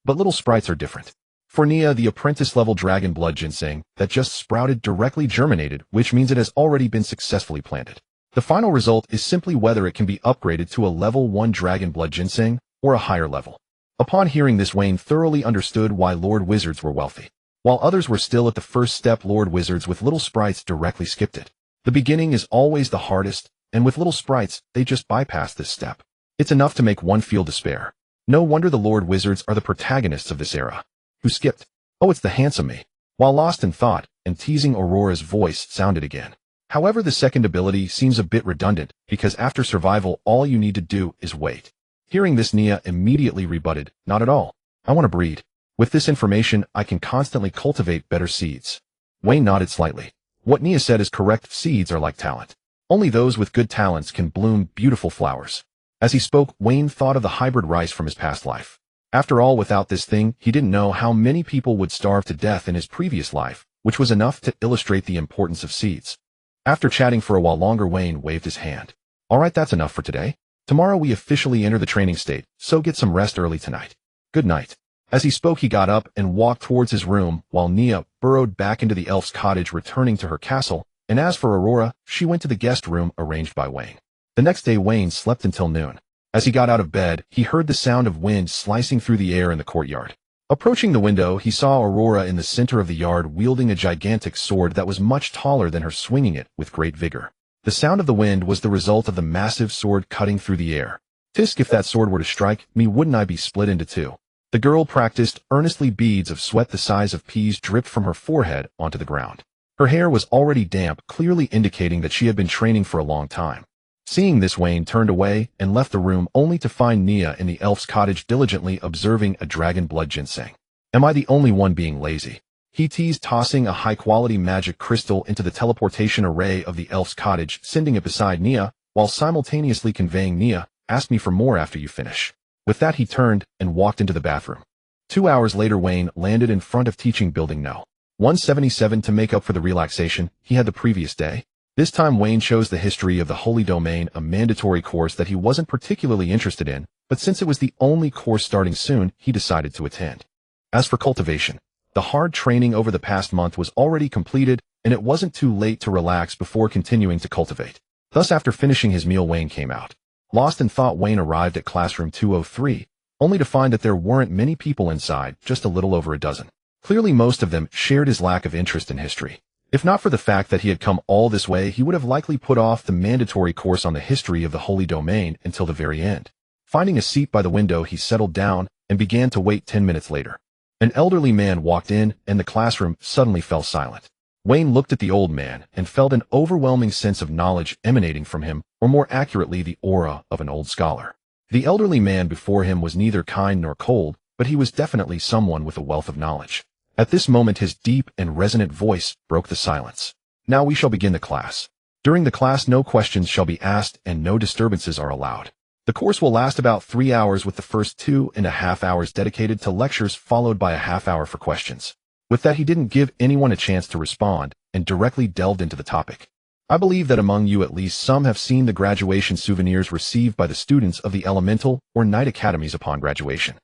But little sprites are different. For Nia, the apprentice-level dragon blood ginseng that just sprouted directly germinated, which means it has already been successfully planted. The final result is simply whether it can be upgraded to a level 1 dragon blood ginseng or a higher level. Upon hearing this, Wayne thoroughly understood why Lord Wizards were wealthy. While others were still at the first step, Lord Wizards with little sprites directly skipped it. The beginning is always the hardest, and with little sprites, they just bypass this step. It's enough to make one feel despair. No wonder the Lord Wizards are the protagonists of this era. Who skipped? Oh, it's the handsome me. While lost in thought, and teasing, Aurora's voice sounded again. However, the second ability seems a bit redundant, because after survival, all you need to do is wait. Hearing this, Nia immediately rebutted, not at all. I want to breed. With this information, I can constantly cultivate better seeds. Wayne nodded slightly. What Nia said is correct. Seeds are like talent. Only those with good talents can bloom beautiful flowers. As he spoke, Wayne thought of the hybrid rice from his past life. After all, without this thing, he didn't know how many people would starve to death in his previous life, which was enough to illustrate the importance of seeds. After chatting for a while longer, Wayne waved his hand. All right, that's enough for today. Tomorrow we officially enter the training state, so get some rest early tonight. Good night. As he spoke, he got up and walked towards his room, while Nia burrowed back into the elf's cottage, returning to her castle, and as for Aurora, she went to the guest room arranged by Wayne. The next day, Wayne slept until noon. As he got out of bed, he heard the sound of wind slicing through the air in the courtyard. Approaching the window, he saw Aurora in the center of the yard wielding a gigantic sword that was much taller than her, swinging it with great vigor. The sound of the wind was the result of the massive sword cutting through the air. Tisk, if that sword were to strike me, wouldn't I be split into two? The girl practiced earnestly. Beads of sweat the size of peas dripped from her forehead onto the ground. Her hair was already damp, clearly indicating that she had been training for a long time. Seeing this, Wayne turned away and left the room, only to find Nia in the elf's cottage diligently observing a dragon blood ginseng. Am I the only one being lazy? He teased, tossing a high-quality magic crystal into the teleportation array of the elf's cottage, sending it beside Nia, while simultaneously conveying, Nia, ask me for more after you finish. With that, he turned and walked into the bathroom. 2 hours later, Wayne landed in front of Teaching Building No. 177 to make up for the relaxation he had the previous day. This time, Wayne chose the history of the Holy Domain, a mandatory course that he wasn't particularly interested in, but since it was the only course starting soon, he decided to attend. As for cultivation, the hard training over the past month was already completed, and it wasn't too late to relax before continuing to cultivate. Thus, after finishing his meal, Wayne came out. Lost in thought, Wayne arrived at classroom 203, only to find that there weren't many people inside, just a little over a dozen. Clearly, most of them shared his lack of interest in history. If not for the fact that he had come all this way, he would have likely put off the mandatory course on the history of the Holy Domain until the very end. Finding a seat by the window, he settled down and began to wait. 10 minutes later, an elderly man walked in, and the classroom suddenly fell silent. Wayne looked at the old man and felt an overwhelming sense of knowledge emanating from him, or more accurately, the aura of an old scholar. The elderly man before him was neither kind nor cold, but he was definitely someone with a wealth of knowledge. At this moment, his deep and resonant voice broke the silence. Now we shall begin the class. During the class, no questions shall be asked and no disturbances are allowed. The course will last about 3 hours, with the first 2.5 hours dedicated to lectures, followed by a half hour for questions. With that, he didn't give anyone a chance to respond and directly delved into the topic. I believe that among you at least some have seen the graduation souvenirs received by the students of the Elemental or Night Academies upon graduation.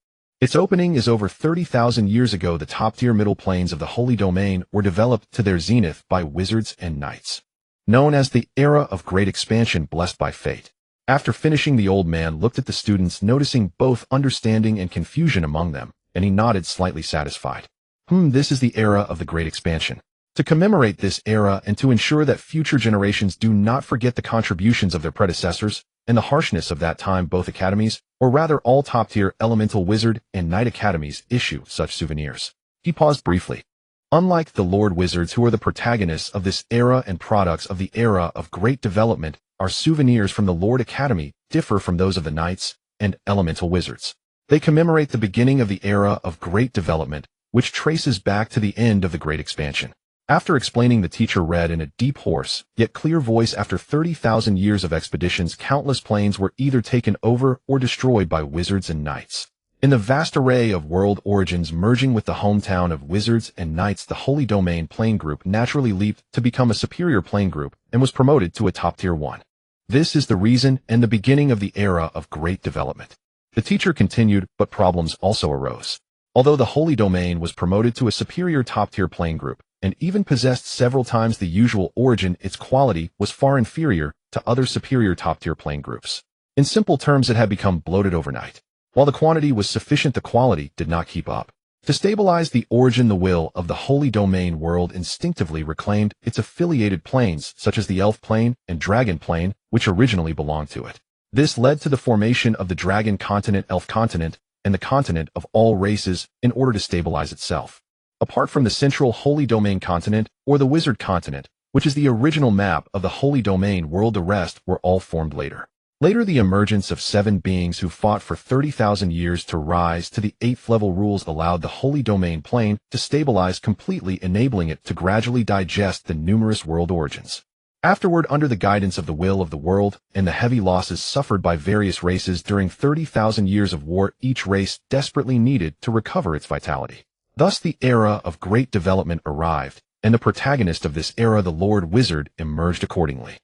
Its opening is over 30,000 years ago. The top-tier middle planes of the Holy Domain were developed to their zenith by wizards and knights, known as the Era of Great Expansion, blessed by fate. After finishing, the old man looked at the students, noticing both understanding and confusion among them, and he nodded, slightly satisfied. This is the Era of the Great Expansion. To commemorate this era and to ensure that future generations do not forget the contributions of their predecessors and the harshness of that time, both academies, or rather all top-tier elemental wizard and knight academies, issue such souvenirs. He paused briefly. Unlike the Lord Wizards, who are the protagonists of this era and products of the Era of Great Development, our souvenirs from the Lord Academy differ from those of the Knights and Elemental Wizards. They commemorate the beginning of the Era of Great Development, which traces back to the end of the Great Expansion. After explaining, the teacher read in a deep, hoarse, yet clear voice, after 30,000 years of expeditions, countless planes were either taken over or destroyed by wizards and knights. In the vast array of world origins merging with the hometown of wizards and knights, the Holy Domain plane group naturally leaped to become a superior plane group and was promoted to a top-tier one. This is the reason and the beginning of the era of great development. The teacher continued, but problems also arose. Although the Holy Domain was promoted to a superior top-tier plane group, and even possessed several times the usual origin, its quality was far inferior to other superior top-tier plane groups. In simple terms, it had become bloated overnight. While the quantity was sufficient, the quality did not keep up. To stabilize the origin, the will of the Holy Domain world instinctively reclaimed its affiliated planes, such as the Elf Plane and Dragon Plane, which originally belonged to it. This led to the formation of the Dragon Continent, Elf Continent, and the Continent of all races in order to stabilize itself. Apart from the central Holy Domain continent, or the Wizard Continent, which is the original map of the Holy Domain world, the rest were all formed later. Later, the emergence of 7 beings who fought for 30,000 years to rise to the 8th level rules allowed the Holy Domain plane to stabilize completely, enabling it to gradually digest the numerous world origins. Afterward, under the guidance of the will of the world and the heavy losses suffered by various races during 30,000 years of war, each race desperately needed to recover its vitality. Thus, the era of great development arrived, and the protagonist of this era, the Lord Wizard, emerged accordingly.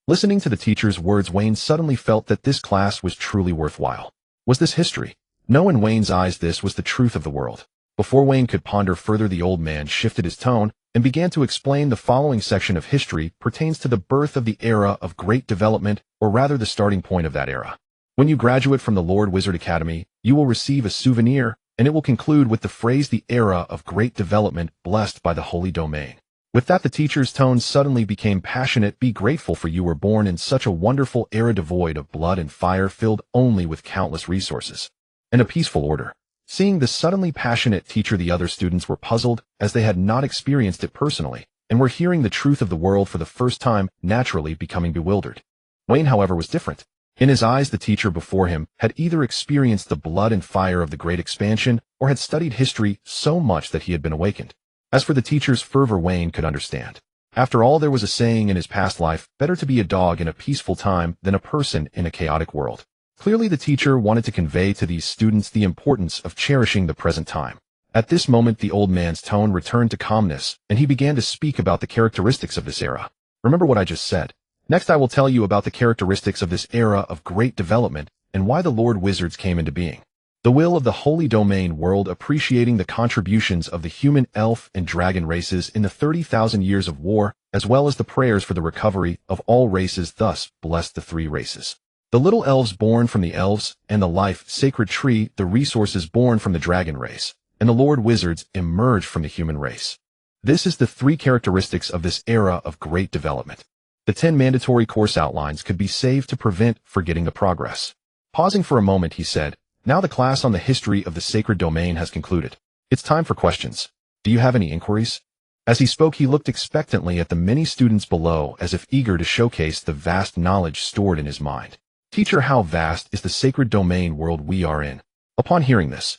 Listening to the teacher's words, Wayne suddenly felt that this class was truly worthwhile. Was this history? No, in Wayne's eyes, this was the truth of the world. Before Wayne could ponder further, the old man shifted his tone and began to explain. The following section of history pertains to the birth of the era of great development, or rather the starting point of that era. When you graduate from the Lord Wizard Academy, you will receive a souvenir, and it will conclude with the phrase, the era of great development, blessed by the Holy Domain. With that, the teacher's tone suddenly became passionate. Be grateful, for you were born in such a wonderful era, devoid of blood and fire, filled only with countless resources and a peaceful order. Seeing the suddenly passionate teacher, the other students were puzzled, as they had not experienced it personally, and were hearing the truth of the world for the first time, naturally becoming bewildered. Wayne, however, was different. In his eyes, the teacher before him had either experienced the blood and fire of the great expansion, or had studied history so much that he had been awakened. As for the teacher's fervor, Wayne could understand. After all, there was a saying in his past life, better to be a dog in a peaceful time than a person in a chaotic world. Clearly, the teacher wanted to convey to these students the importance of cherishing the present time. At this moment, the old man's tone returned to calmness, and he began to speak about the characteristics of this era. Remember what I just said. Next, I will tell you about the characteristics of this era of great development and why the Lord Wizards came into being. The will of the Holy Domain world, appreciating the contributions of the human, elf, and dragon races in the 30,000 years of war, as well as the prayers for the recovery of all races, thus blessed the 3 races. The little elves born from the elves, and the life sacred tree, the resources born from the dragon race, and the Lord Wizards emerged from the human race. This is the 3 characteristics of this era of great development. The 10 mandatory course outlines could be saved to prevent forgetting the progress. Pausing for a moment, he said, now the class on the history of the sacred domain has concluded. It's time for questions. Do you have any inquiries? As he spoke, he looked expectantly at the many students below, as if eager to showcase the vast knowledge stored in his mind. Teacher, how vast is the sacred domain world we are in? Upon hearing this,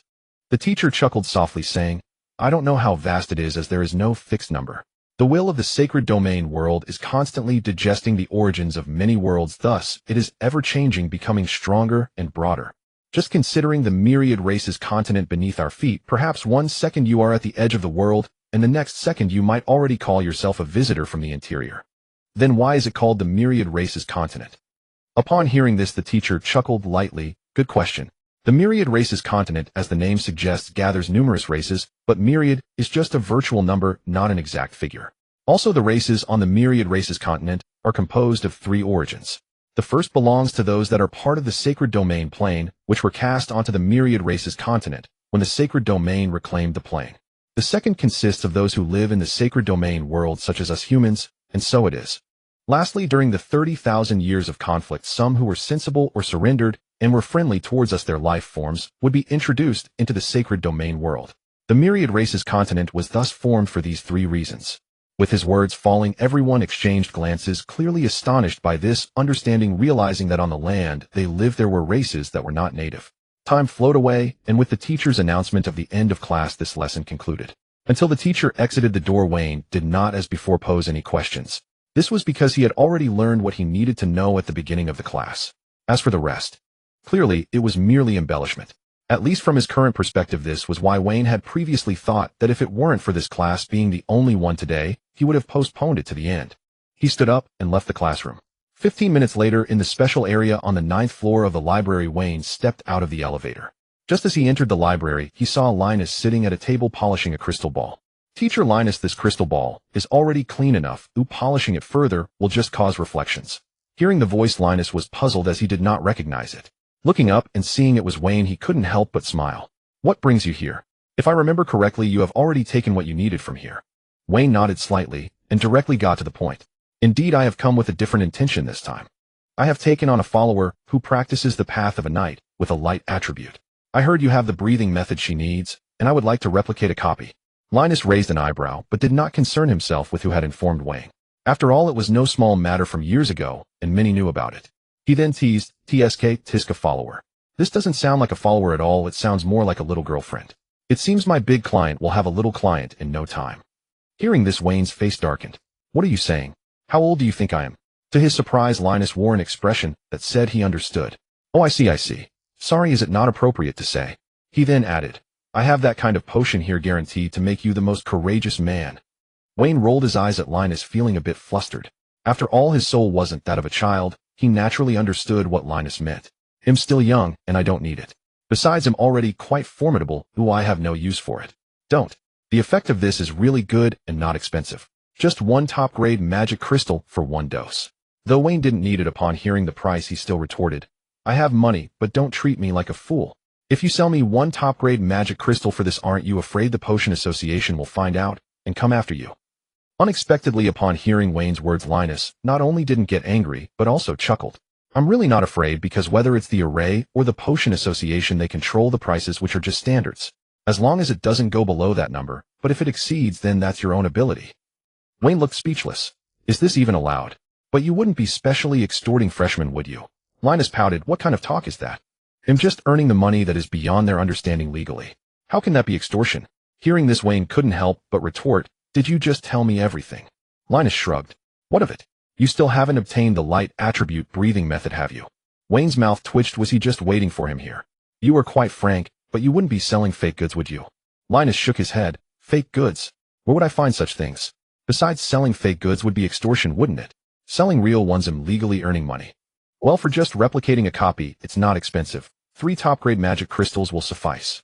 the teacher chuckled softly, saying, I don't know how vast it is, as there is no fixed number. The will of the sacred domain world is constantly digesting the origins of many worlds, thus it is ever-changing, becoming stronger and broader. Just considering the myriad races continent beneath our feet, perhaps one second you are at the edge of the world, and the next second you might already call yourself a visitor from the interior. Then why is it called the myriad races continent? Upon hearing this, the teacher chuckled lightly. Good question. The myriad races continent, as the name suggests, gathers numerous races, but myriad is just a virtual number, not an exact figure. Also, the races on the myriad races continent are composed of 3 origins. The first belongs to those that are part of the sacred domain plane, which were cast onto the myriad races continent when the sacred domain reclaimed the plane. The second consists of those who live in the sacred domain world, such as us humans, and so it is. Lastly, during the 30,000 years of conflict, some who were sensible or surrendered and were friendly towards us, their life forms, would be introduced into the sacred domain world. The myriad races continent was thus formed for these 3 reasons. With his words falling, everyone exchanged glances, clearly astonished by this understanding, realizing that on the land they lived there were races that were not native. Time flowed away, and with the teacher's announcement of the end of class, this lesson concluded. Until the teacher exited the door, Wayne did not, as before, pose any questions. This was because he had already learned what he needed to know at the beginning of the class. As for the rest, clearly it was merely embellishment. At least from his current perspective, this was why Wayne had previously thought that if it weren't for this class being the only one today, he would have postponed it to the end. He stood up and left the classroom. 15 minutes later, in the special area on the 9th floor of the library, Wayne stepped out of the elevator. Just as he entered the library, he saw Linus sitting at a table polishing a crystal ball. Teacher Linus, this crystal ball is already clean enough. Polishing it further will just cause reflections. Hearing the voice, Linus was puzzled as he did not recognize it. Looking up and seeing it was Wayne, he couldn't help but smile. What brings you here? If I remember correctly, you have already taken what you needed from here. Wayne nodded slightly and directly got to the point. Indeed, I have come with a different intention this time. I have taken on a follower who practices the path of a knight with a light attribute. I heard you have the breathing method she needs, and I would like to replicate a copy. Linus raised an eyebrow, but did not concern himself with who had informed Wayne. After all, it was no small matter from years ago, and many knew about it. He then teased, Tiska follower. This doesn't sound like a follower at all, it sounds more like a little girlfriend. It seems my big client will have a little client in no time. Hearing this, Wayne's face darkened. What are you saying? How old do you think I am? To his surprise, Linus wore an expression that said he understood. Oh, I see. Sorry, is it not appropriate to say? He then added, I have that kind of potion here guaranteed to make you the most courageous man. Wayne rolled his eyes at Linus, feeling a bit flustered. After all, his soul wasn't that of a child. He naturally understood what Linus meant. I'm still young, and I don't need it. Besides, I'm already quite formidable, I have no use for it. Don't. The effect of this is really good and not expensive. Just one top-grade magic crystal for one dose. Though Wayne didn't need it, upon hearing the price, he still retorted, I have money, but don't treat me like a fool. If you sell me one top-grade magic crystal for this, aren't you afraid the Potion Association will find out and come after you? Unexpectedly, upon hearing Wayne's words, Linus not only didn't get angry, but also chuckled. I'm really not afraid, because whether it's the Array or the Potion Association, they control the prices, which are just standards. As long as it doesn't go below that number, but if it exceeds, then that's your own ability. Wayne looked speechless. Is this even allowed? But you wouldn't be specially extorting freshmen, would you? Linus pouted. What kind of talk is that? I'm just earning the money that is beyond their understanding legally. How can that be extortion? Hearing this, Wayne couldn't help but retort, did you just tell me everything? Linus shrugged. What of it? You still haven't obtained the light attribute breathing method, have you? Wayne's mouth twitched. Was he just waiting for him here? You were quite frank, but you wouldn't be selling fake goods, would you? Linus shook his head. Fake goods? Where would I find such things? Besides, selling fake goods would be extortion, wouldn't it? Selling real ones, I'm legally earning money. Well, for just replicating a copy, it's not expensive. 3 top-grade magic crystals will suffice.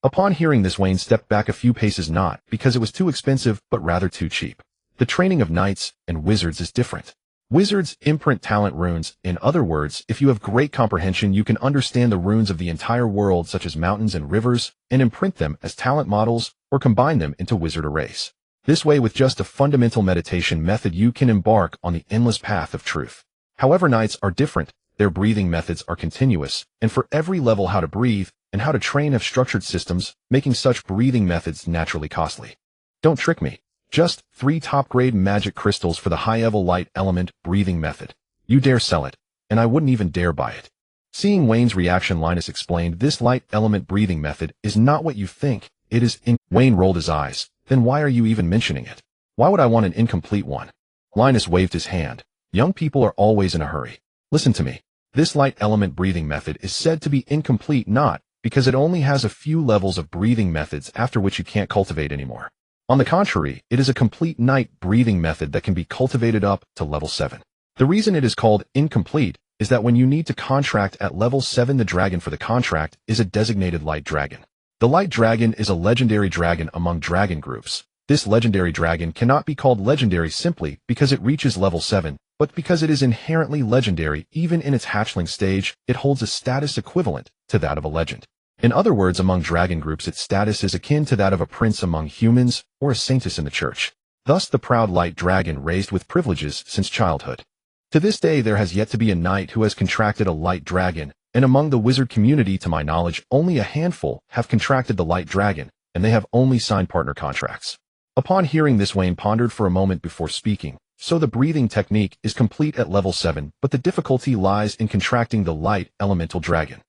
Upon hearing this, Wayne stepped back a few paces, not because it was too expensive, but rather too cheap. The training of knights and wizards is different. Wizards imprint talent runes. In other words, if you have great comprehension, you can understand the runes of the entire world, such as mountains and rivers, and imprint them as talent models or combine them into wizard arrays. This way, with just a fundamental meditation method, you can embark on the endless path of truth. However, knights are different. Their breathing methods are continuous, and for every level, how to breathe and how to train have structured systems, making such breathing methods naturally costly. Don't trick me. Just 3 top-grade magic crystals for the high-level light element breathing method. You dare sell it, and I wouldn't even dare buy it. Seeing Wayne's reaction, Linus explained, this light element breathing method is not what you think. It is in. Wayne rolled his eyes. Then why are you even mentioning it? Why would I want an incomplete one? Linus waved his hand. Young people are always in a hurry. Listen to me. This light element breathing method is said to be incomplete, not because it only has a few levels of breathing methods after which you can't cultivate anymore. On the contrary, it is a complete night breathing method that can be cultivated up to level 7. The reason it is called incomplete is that when you need to contract at level 7, the dragon for the contract is a designated light dragon. The light dragon is a legendary dragon among dragon groups. This legendary dragon cannot be called legendary simply because it reaches level 7, but because it is inherently legendary. Even in its hatchling stage, it holds a status equivalent to that of a legend. In other words, among dragon groups, its status is akin to that of a prince among humans or a saintess in the church. Thus, the proud light dragon raised with privileges since childhood. To this day, there has yet to be a knight who has contracted a light dragon, and among the wizard community, to my knowledge, only a handful have contracted the light dragon, and they have only signed partner contracts. Upon hearing this, Wayne pondered for a moment before speaking. So the breathing technique is complete at level 7, but the difficulty lies in contracting the light elemental dragon.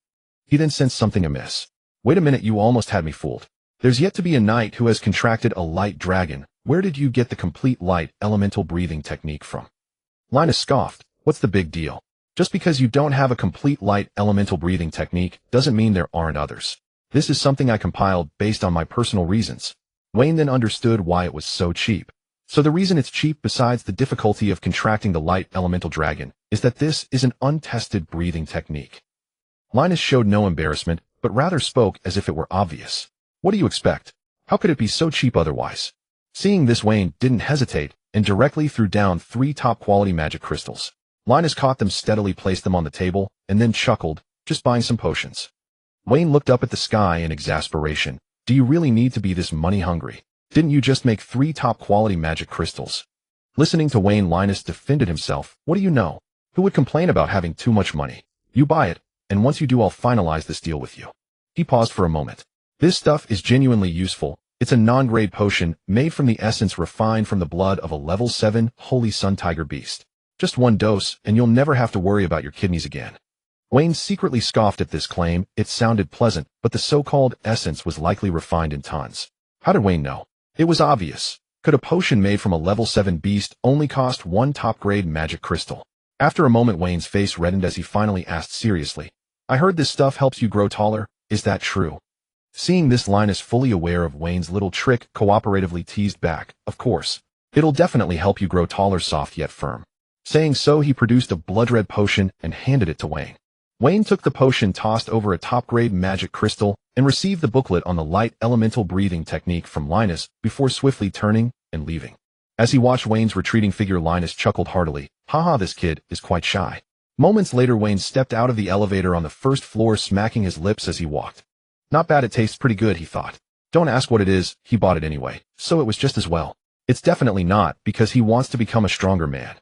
He then sensed something amiss. Wait a minute, you almost had me fooled. There's yet to be a knight who has contracted a light dragon. Where did you get the complete light elemental breathing technique from? Linus scoffed. What's the big deal? Just because you don't have a complete light elemental breathing technique doesn't mean there aren't others. This is something I compiled based on my personal reasons. Wayne then understood why it was so cheap. So the reason it's cheap, besides the difficulty of contracting the light elemental dragon, is that this is an untested breathing technique. Linus showed no embarrassment, but rather spoke as if it were obvious. What do you expect? How could it be so cheap otherwise? Seeing this, Wayne didn't hesitate and directly threw down 3 top-quality magic crystals. Linus caught them, steadily placed them on the table, and then chuckled, just buying some potions. Wayne looked up at the sky in exasperation. Do you really need to be this money-hungry? Didn't you just make 3 top-quality magic crystals? Listening to Wayne, Linus defended himself. What do you know? Who would complain about having too much money? You buy it, and once you do, I'll finalize this deal with you. He paused for a moment. This stuff is genuinely useful. It's a non-grade potion made from the essence refined from the blood of a level 7 Holy Sun Tiger beast. Just 1 dose, and you'll never have to worry about your kidneys again. Wayne secretly scoffed at this claim. It sounded pleasant, but the so-called essence was likely refined in tons. How did Wayne know? It was obvious. Could a potion made from a level 7 beast only cost 1 top-grade magic crystal? After a moment, Wayne's face reddened as he finally asked seriously, I heard this stuff helps you grow taller. Is that true? Seeing this, Linus, fully aware of Wayne's little trick, cooperatively teased back, Of course. It'll definitely help you grow taller, soft yet firm. Saying so, he produced a blood-red potion and handed it to Wayne. Wayne took the potion, tossed over a top-grade magic crystal, and received the booklet on the light elemental breathing technique from Linus before swiftly turning and leaving. As he watched Wayne's retreating figure, Linus chuckled heartily. Haha, this kid is quite shy. Moments later, Wayne stepped out of the elevator on the first floor, smacking his lips as he walked. Not bad, it tastes pretty good, he thought. Don't ask what it is, he bought it anyway, so it was just as well. It's definitely not, because he wants to become a stronger man.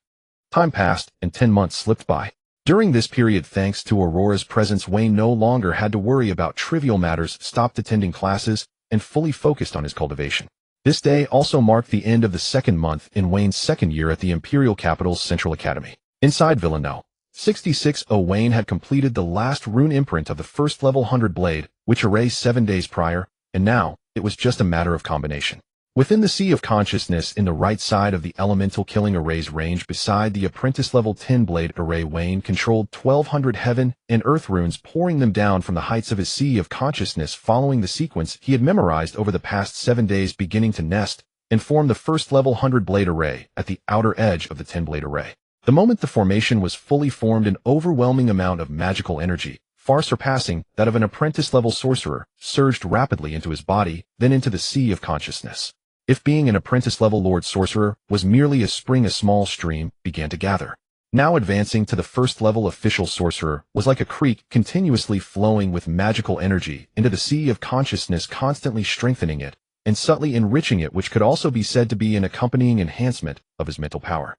Time passed, and 10 months slipped by. During this period, thanks to Aurora's presence, Wayne no longer had to worry about trivial matters, stopped attending classes, and fully focused on his cultivation. This day also marked the end of the 2nd month in Wayne's 2nd year at the Imperial Capital's Central Academy. Inside Villanelle, 66 Wayne had completed the last rune imprint of the first level 100 blade, which erased 7 days prior, and now it was just a matter of combination. Within the Sea of Consciousness, in the right side of the elemental killing array's range beside the apprentice level 10 blade array, Wayne controlled 1200 heaven and earth runes, pouring them down from the heights of his Sea of Consciousness, following the sequence he had memorized over the past 7 days, beginning to nest and form the first level 100 blade array at the outer edge of the 10 blade array. The moment the formation was fully formed, an overwhelming amount of magical energy, far surpassing that of an apprentice-level sorcerer, surged rapidly into his body, then into the Sea of Consciousness. If being an apprentice-level Lord Sorcerer was merely a spring, a small stream began to gather. Now advancing to the first-level Official Sorcerer was like a creek continuously flowing with magical energy into the Sea of Consciousness, constantly strengthening it and subtly enriching it, which could also be said to be an accompanying enhancement of his mental power.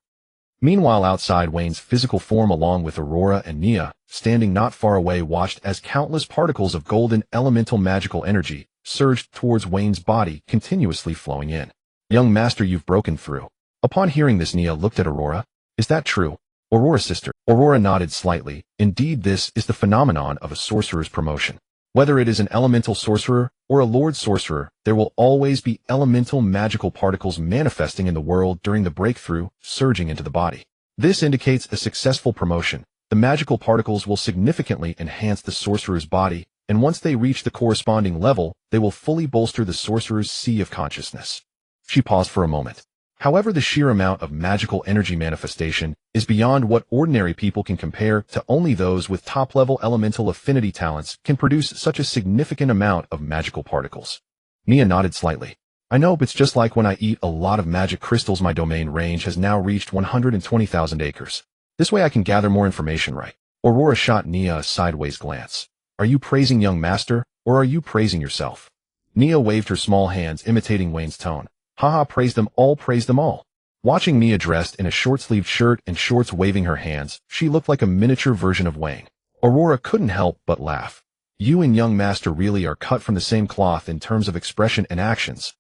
Meanwhile, outside, Wayne's physical form, along with Aurora and Nia, standing not far away, watched as countless particles of golden elemental magical energy surged towards Wayne's body, continuously flowing in. Young master, you've broken through. Upon hearing this, Nia looked at Aurora. Is that true? Aurora, sister. Aurora nodded slightly. Indeed, this is the phenomenon of a sorcerer's promotion. Whether it is an elemental sorcerer or a lord sorcerer, there will always be elemental magical particles manifesting in the world during the breakthrough, surging into the body. This indicates a successful promotion. The magical particles will significantly enhance the sorcerer's body, and once they reach the corresponding level, they will fully bolster the sorcerer's Sea of Consciousness. She paused for a moment. However, the sheer amount of magical energy manifestation is beyond what ordinary people can compare to. Only those with top-level elemental affinity talents can produce such a significant amount of magical particles. Nia nodded slightly. I know, but it's just like when I eat a lot of magic crystals. My domain range has now reached 120,000 acres. This way I can gather more information, right? Aurora shot Nia a sideways glance. Are you praising young master, or are you praising yourself? Nia waved her small hands, imitating Wayne's tone. Haha, praise them all, praise them all. Watching Nia dressed in a short-sleeved shirt and shorts, waving her hands, she looked like a miniature version of Wayne. Aurora couldn't help but laugh. You and young master really are cut from the same cloth in terms of expression and actions.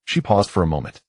She paused for a moment.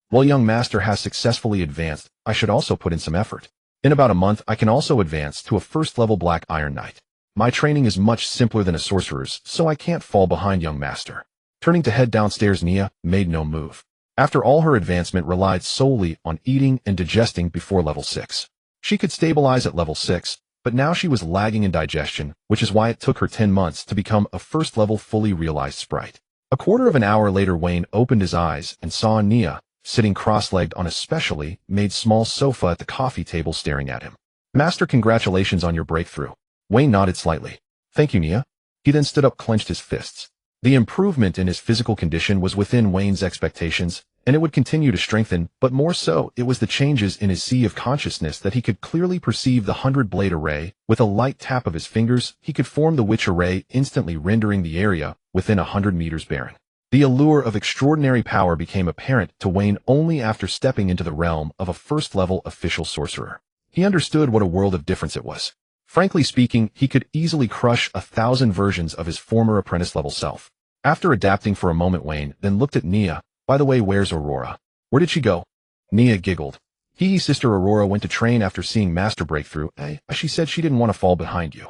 While young master has successfully advanced, I should also put in some effort. In about a month, I can also advance to a first-level Black Iron Knight. My training is much simpler than a sorcerer's, so I can't fall behind young master. Turning to head downstairs, Nia made no move. After all, her advancement relied solely on eating and digesting before level 6. She could stabilize at level 6, but now she was lagging in digestion, which is why it took her 10 months to become a first-level fully realized sprite. A quarter of an hour later, Wayne opened his eyes and saw Nia, sitting cross-legged on a specially made small sofa at the coffee table staring at him. "Master, congratulations on your breakthrough." Wayne nodded slightly. "Thank you, Nia." He then stood up, clenched his fists. The improvement in his physical condition was within Wayne's expectations, and it would continue to strengthen, but more so, it was the changes in his sea of consciousness that he could clearly perceive. The 100-blade array. With a light tap of his fingers, he could form the witch array, instantly rendering the area within 100 meters barren. The allure of extraordinary power became apparent to Wayne only after stepping into the realm of a first-level official sorcerer. He understood what a world of difference it was. Frankly speaking, he could easily crush 1,000 versions of his former apprentice-level self. After adapting for a moment, Wayne then looked at Nia. "By the way, where's Aurora? Where did she go?" Nia giggled. Sister Aurora went to train after seeing Master Breakthrough. She said she didn't want to fall behind you."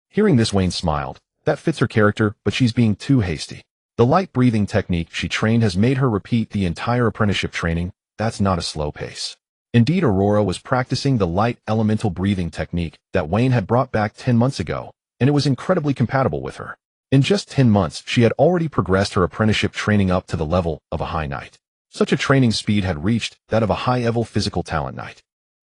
Hearing this, Wayne smiled. That fits her character, but she's being too hasty. The light breathing technique she trained has made her repeat the entire apprenticeship training. That's not a slow pace. Indeed, Aurora was practicing the light elemental breathing technique that Wayne had brought back 10 months ago, and it was incredibly compatible with her. In just 10 months, she had already progressed her apprenticeship training up to the level of a high knight. Such a training speed had reached that of a high-level physical talent knight.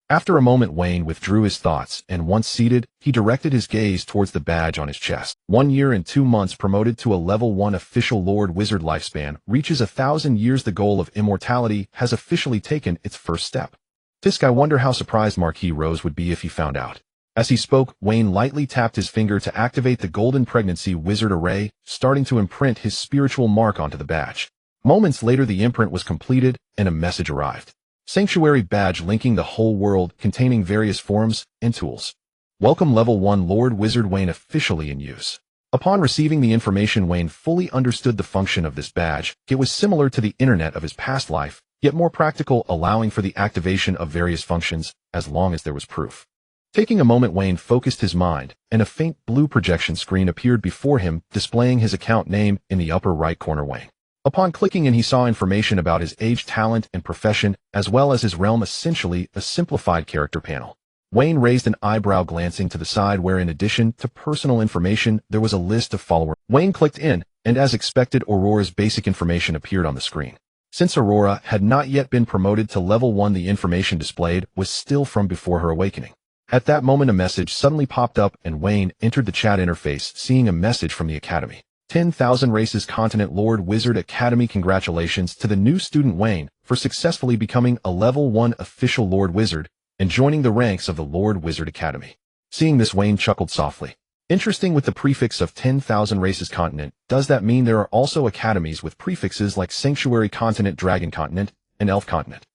After a moment, Wayne withdrew his thoughts, and once seated, he directed his gaze towards the badge on his chest. 1 year and 2 months promoted to a level 1 official Lord Wizard. Lifespan reaches 1,000 years. The goal of immortality has officially taken its first step. Fisk, I wonder how surprised Marquis Rose would be if he found out. As he spoke, Wayne lightly tapped his finger to activate the Golden Pregnancy Wizard Array, starting to imprint his spiritual mark onto the badge. Moments later, the imprint was completed, and a message arrived. Sanctuary badge linking the whole world, containing various forms and tools. Welcome level 1 Lord Wizard. Wayne officially in use. Upon receiving the information, Wayne fully understood the function of this badge. It was similar to the internet of his past life, yet more practical, allowing for the activation of various functions, as long as there was proof. Taking a moment, Wayne focused his mind, and a faint blue projection screen appeared before him, displaying his account name in the upper right corner. Wayne. Upon clicking in, he saw information about his age, talent, and profession, as well as his realm, essentially a simplified character panel. Wayne raised an eyebrow, glancing to the side where, in addition to personal information, there was a list of followers. Wayne clicked in, and as expected, Aurora's basic information appeared on the screen. Since Aurora had not yet been promoted to level 1, the information displayed was still from before her awakening. At that moment, a message suddenly popped up, and Wayne entered the chat interface, seeing a message from the Academy. 10,000 Races Continent Lord Wizard Academy. Congratulations to the new student Wayne for successfully becoming a level 1 official Lord Wizard and joining the ranks of the Lord Wizard Academy. Seeing this, Wayne chuckled softly. Interesting, with the prefix of 10,000 Races Continent, does that mean there are also academies with prefixes like Sanctuary Continent, Dragon Continent, and Elf Continent?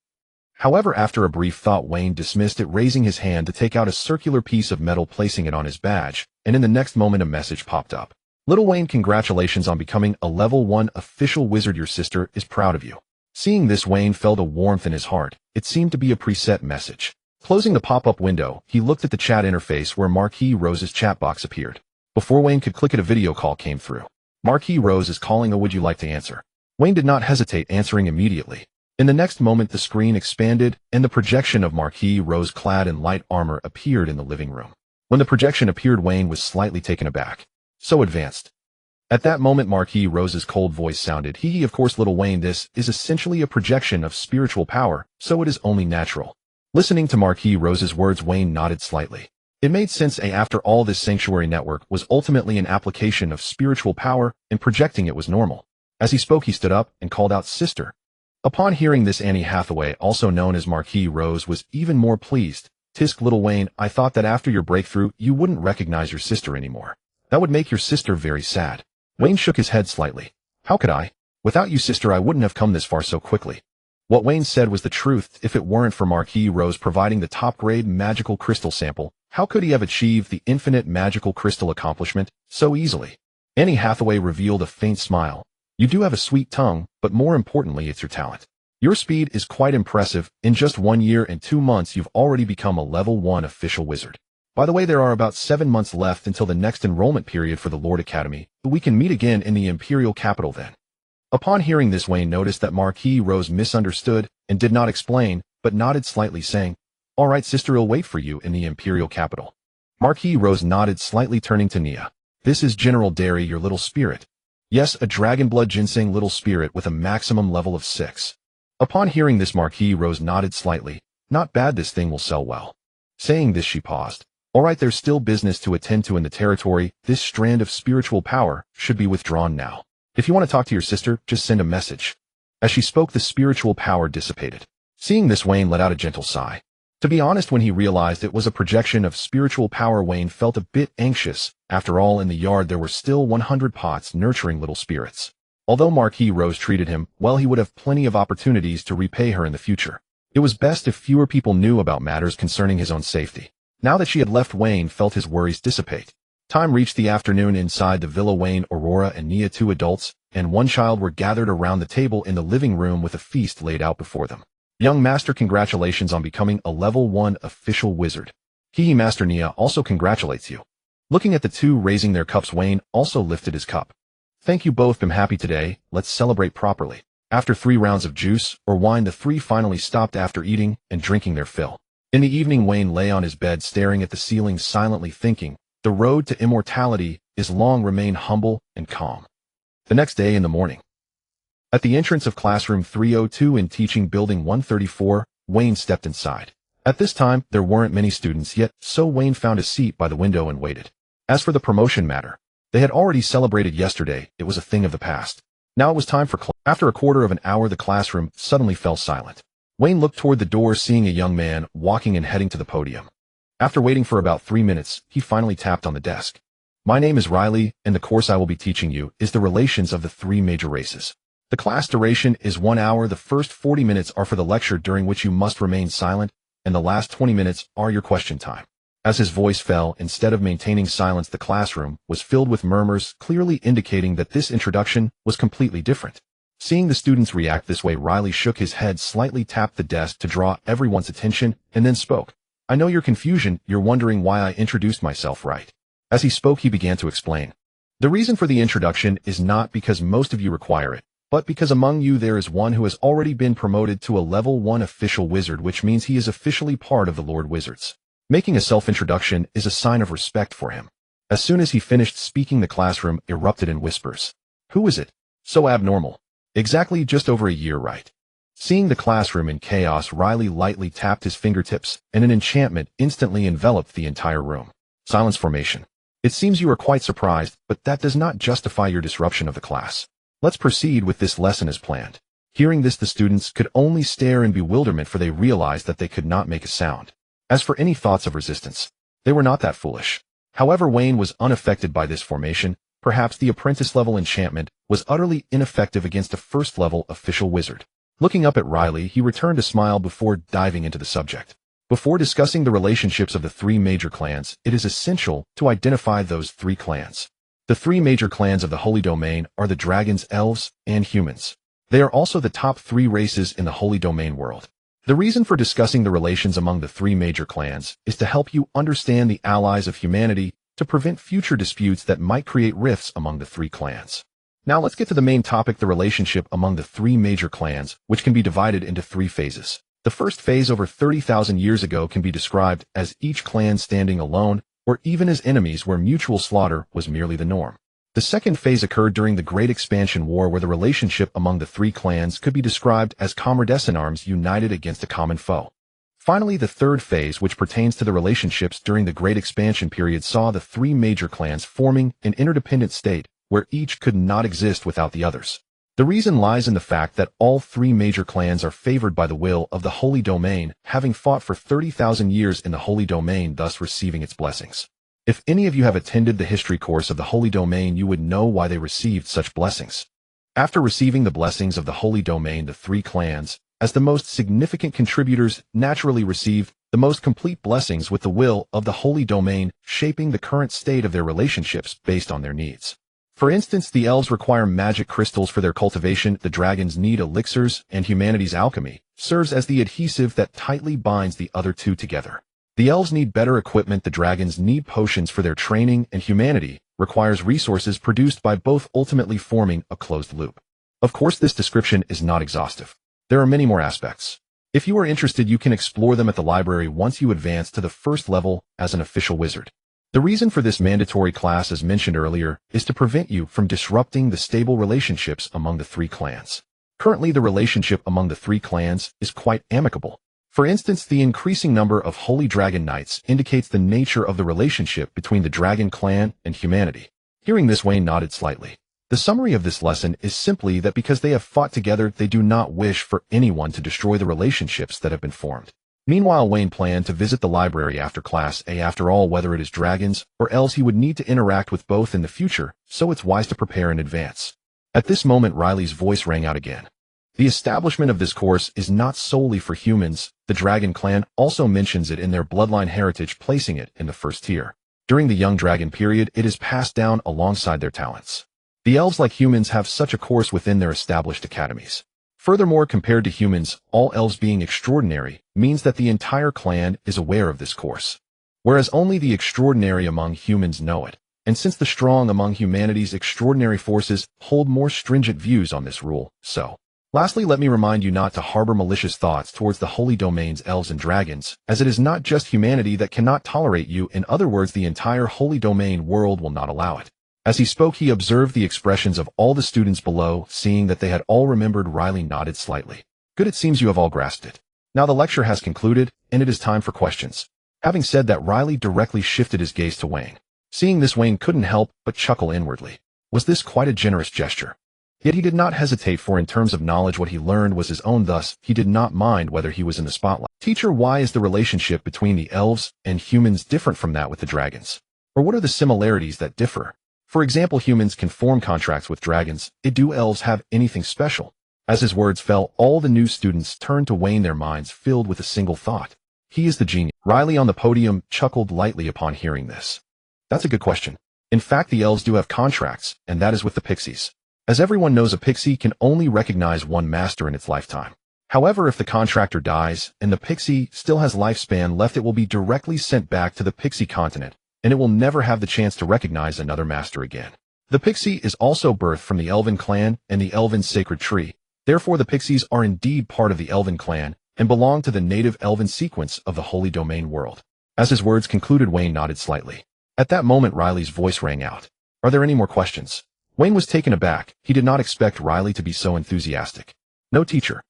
However, after a brief thought, Wayne dismissed it, raising his hand to take out a circular piece of metal, placing it on his badge, and in the next moment a message popped up. Little Wayne, congratulations on becoming a level 1 official wizard. Your sister is proud of you. Seeing this, Wayne felt a warmth in his heart. It seemed to be a preset message. Closing the pop-up window, he looked at the chat interface where Marquis Rose's chat box appeared. Before Wayne could click it, a video call came through. Marquis Rose is calling. Would you like to answer? Wayne did not hesitate, answering immediately. In the next moment, the screen expanded, and the projection of Marquis Rose clad in light armor appeared in the living room. When the projection appeared, Wayne was slightly taken aback. So advanced. At that moment, Marquis Rose's cold voice sounded. Of course, little Wayne, this is essentially a projection of spiritual power, so it is only natural. Listening to Marquis Rose's words, Wayne nodded slightly. It made sense. After all, this sanctuary network was ultimately an application of spiritual power, and projecting it was normal. As he spoke, he stood up and called out, "Sister." Upon hearing this, Annie Hathaway, also known as Marquis Rose, was even more pleased. "Tisk, little Wayne, I thought that after your breakthrough, you wouldn't recognize your sister anymore. That would make your sister very sad." Wayne shook his head slightly. "How could I? Without you, sister, I wouldn't have come this far so quickly." What Wayne said was the truth. If it weren't for Marquis Rose providing the top-grade magical crystal sample, how could he have achieved the infinite magical crystal accomplishment so easily? Annie Hathaway revealed a faint smile. "You do have a sweet tongue, but more importantly, it's your talent. Your speed is quite impressive. In just 1 year and 2 months, you've already become a level 1 official wizard. By the way, there are about 7 months left until the next enrollment period for the Lord Academy, but we can meet again in the Imperial Capital then." Upon hearing this, Wayne noticed that Marquis Rose misunderstood and did not explain, but nodded slightly, saying, "All right, sister, I'll wait for you in the Imperial Capital." Marquis Rose nodded, slightly, turning to Nia. This is General Derry, your little spirit. Yes, a dragon blood ginseng little spirit with a maximum level of 6. Upon hearing this, Marquis Rose nodded slightly. Not bad, this thing will sell well. Saying this, she paused. Alright, there's still business to attend to in the territory. This strand of spiritual power should be withdrawn now. If you want to talk to your sister, just send a message. As she spoke, the spiritual power dissipated. Seeing this, Wayne let out a gentle sigh. To be honest, when he realized it was a projection of spiritual power, Wayne felt a bit anxious. After all, in the yard there were still 100 pots nurturing little spirits. Although Marquis Rose treated him well, he would have plenty of opportunities to repay her in the future. It was best if fewer people knew about matters concerning his own safety. Now that she had left, Wayne felt his worries dissipate. Time reached the afternoon. Inside the villa, Wayne, Aurora, and Nia, 2 adults, and 1 child, were gathered around the table in the living room with a feast laid out before them. Young Master, congratulations on becoming a level 1 official wizard. Hehe, Master Nia also congratulates you. Looking at the 2 raising their cups, Wayne also lifted his cup. Thank you both, I'm happy today, let's celebrate properly. After 3 rounds of juice or wine, the 3 finally stopped after eating and drinking their fill. In the evening, Wayne lay on his bed staring at the ceiling, silently thinking, the road to immortality is long. Remain humble and calm. The next day in the morning, at the entrance of classroom 302 in teaching building 134, Wayne stepped inside. At this time, there weren't many students yet, so Wayne found a seat by the window and waited. As for the promotion matter, they had already celebrated yesterday. It was a thing of the past. Now it was time for class. After a quarter of an hour, the classroom suddenly fell silent. Wayne looked toward the door, seeing a young man walking and heading to the podium. After waiting for about 3 minutes, he finally tapped on the desk. My name is Riley, and the course I will be teaching you is the relations of the 3 major races. The class duration is 1 hour. The first 40 minutes are for the lecture, during which you must remain silent, and the last 20 minutes are your question time. As his voice fell, instead of maintaining silence, the classroom was filled with murmurs, clearly indicating that this introduction was completely different. Seeing the students react this way, Riley shook his head, slightly tapped the desk to draw everyone's attention, and then spoke. I know your confusion. You're wondering why I introduced myself, right? As he spoke, he began to explain. The reason for the introduction is not because most of you require it, but because among you there is one who has already been promoted to a level 1 official wizard, which means he is officially part of the Lord Wizards. Making a self-introduction is a sign of respect for him. As soon as he finished speaking, the classroom erupted in whispers. Who is it? So abnormal. Exactly just over a year, right? Seeing the classroom in chaos, Riley lightly tapped his fingertips, and an enchantment instantly enveloped the entire room. Silence formation. It seems you are quite surprised, but that does not justify your disruption of the class. Let's proceed with this lesson as planned. Hearing this, the students could only stare in bewilderment, for they realized that they could not make a sound. As for any thoughts of resistance, they were not that foolish. However, Wayne was unaffected by this formation. Perhaps the apprentice-level enchantment was utterly ineffective against a first-level official wizard. Looking up at Riley, he returned a smile before diving into the subject. Before discussing the relationships of the 3 major clans, it is essential to identify those 3 clans. The 3 major clans of the Holy Domain are the dragons, elves, and humans. They are also the top 3 races in the Holy Domain world. The reason for discussing the relations among the 3 major clans is to help you understand the allies of humanity, to prevent future disputes that might create rifts among the 3 clans. Now let's get to the main topic, the relationship among the 3 major clans, which can be divided into 3 phases. The first phase, over 30,000 years ago, can be described as each clan standing alone, or even as enemies, where mutual slaughter was merely the norm. The second phase occurred during the Great Expansion War, where the relationship among the 3 clans could be described as comrades in arms united against a common foe. Finally, the third phase, which pertains to the relationships during the Great Expansion period, saw the 3 major clans forming an interdependent state, where each could not exist without the others. The reason lies in the fact that all 3 major clans are favored by the will of the Holy Domain, having fought for 30,000 years in the Holy Domain, thus receiving its blessings. If any of you have attended the history course of the Holy Domain, you would know why they received such blessings. After receiving the blessings of the Holy Domain, the 3 clans, as the most significant contributors, naturally received the most complete blessings, with the will of the Holy Domain shaping the current state of their relationships based on their needs. For instance, the elves require magic crystals for their cultivation, the dragons need elixirs, and humanity's alchemy serves as the adhesive that tightly binds the other 2 together. The elves need better equipment, the dragons need potions for their training, and humanity requires resources produced by both, ultimately forming a closed loop. Of course, this description is not exhaustive. There are many more aspects. If you are interested, you can explore them at the library once you advance to the first level as an official wizard. The reason for this mandatory class, as mentioned earlier, is to prevent you from disrupting the stable relationships among the three clans. Currently, the relationship among the three clans is quite amicable. For instance, the increasing number of Holy Dragon Knights indicates the nature of the relationship between the Dragon Clan and humanity. Hearing this, Wayne nodded slightly. The summary of this lesson is simply that because they have fought together, they do not wish for anyone to destroy the relationships that have been formed. Meanwhile, Wayne planned to visit the library after Class A. After all, whether it is dragons or elves, he would need to interact with both in the future, so it's wise to prepare in advance. At this moment, Riley's voice rang out again. The establishment of this course is not solely for humans. The Dragon Clan also mentions it in their bloodline heritage, placing it in the first tier. During the Young Dragon period, it is passed down alongside their talents. The elves, like humans, have such a course within their established academies. Furthermore, compared to humans, all elves being extraordinary means that the entire clan is aware of this course, whereas only the extraordinary among humans know it. And since the strong among humanity's extraordinary forces hold more stringent views on this rule, so. Lastly, let me remind you not to harbor malicious thoughts towards the holy domains, elves and dragons, as it is not just humanity that cannot tolerate you. In other words, the entire holy domain world will not allow it. As he spoke, he observed the expressions of all the students below. Seeing that they had all remembered, Riley nodded slightly. Good, it seems you have all grasped it. Now the lecture has concluded, and it is time for questions. Having said that, Riley directly shifted his gaze to Wayne. Seeing this, Wayne couldn't help but chuckle inwardly. Was this quite a generous gesture? Yet he did not hesitate, for in terms of knowledge, what he learned was his own, thus he did not mind whether he was in the spotlight. Teacher, why is the relationship between the elves and humans different from that with the dragons? Or what are the similarities that differ? For example, humans can form contracts with dragons. Do elves have anything special? As his words fell, all the new students turned to Wayne, their minds filled with a single thought. He is the genius. Riley on the podium chuckled lightly upon hearing this. That's a good question. In fact, the elves do have contracts, and that is with the pixies. As everyone knows, a pixie can only recognize one master in its lifetime. However, if the contractor dies and the pixie still has lifespan left, it will be directly sent back to the pixie continent, and it will never have the chance to recognize another master again. The pixie is also birthed from the elven clan and the elven sacred tree. Therefore, the pixies are indeed part of the elven clan and belong to the native elven sequence of the holy domain world. As his words concluded, Wayne nodded slightly. At that moment, Riley's voice rang out. Are there any more questions? Wayne was taken aback. He did not expect Riley to be so enthusiastic. No, teacher.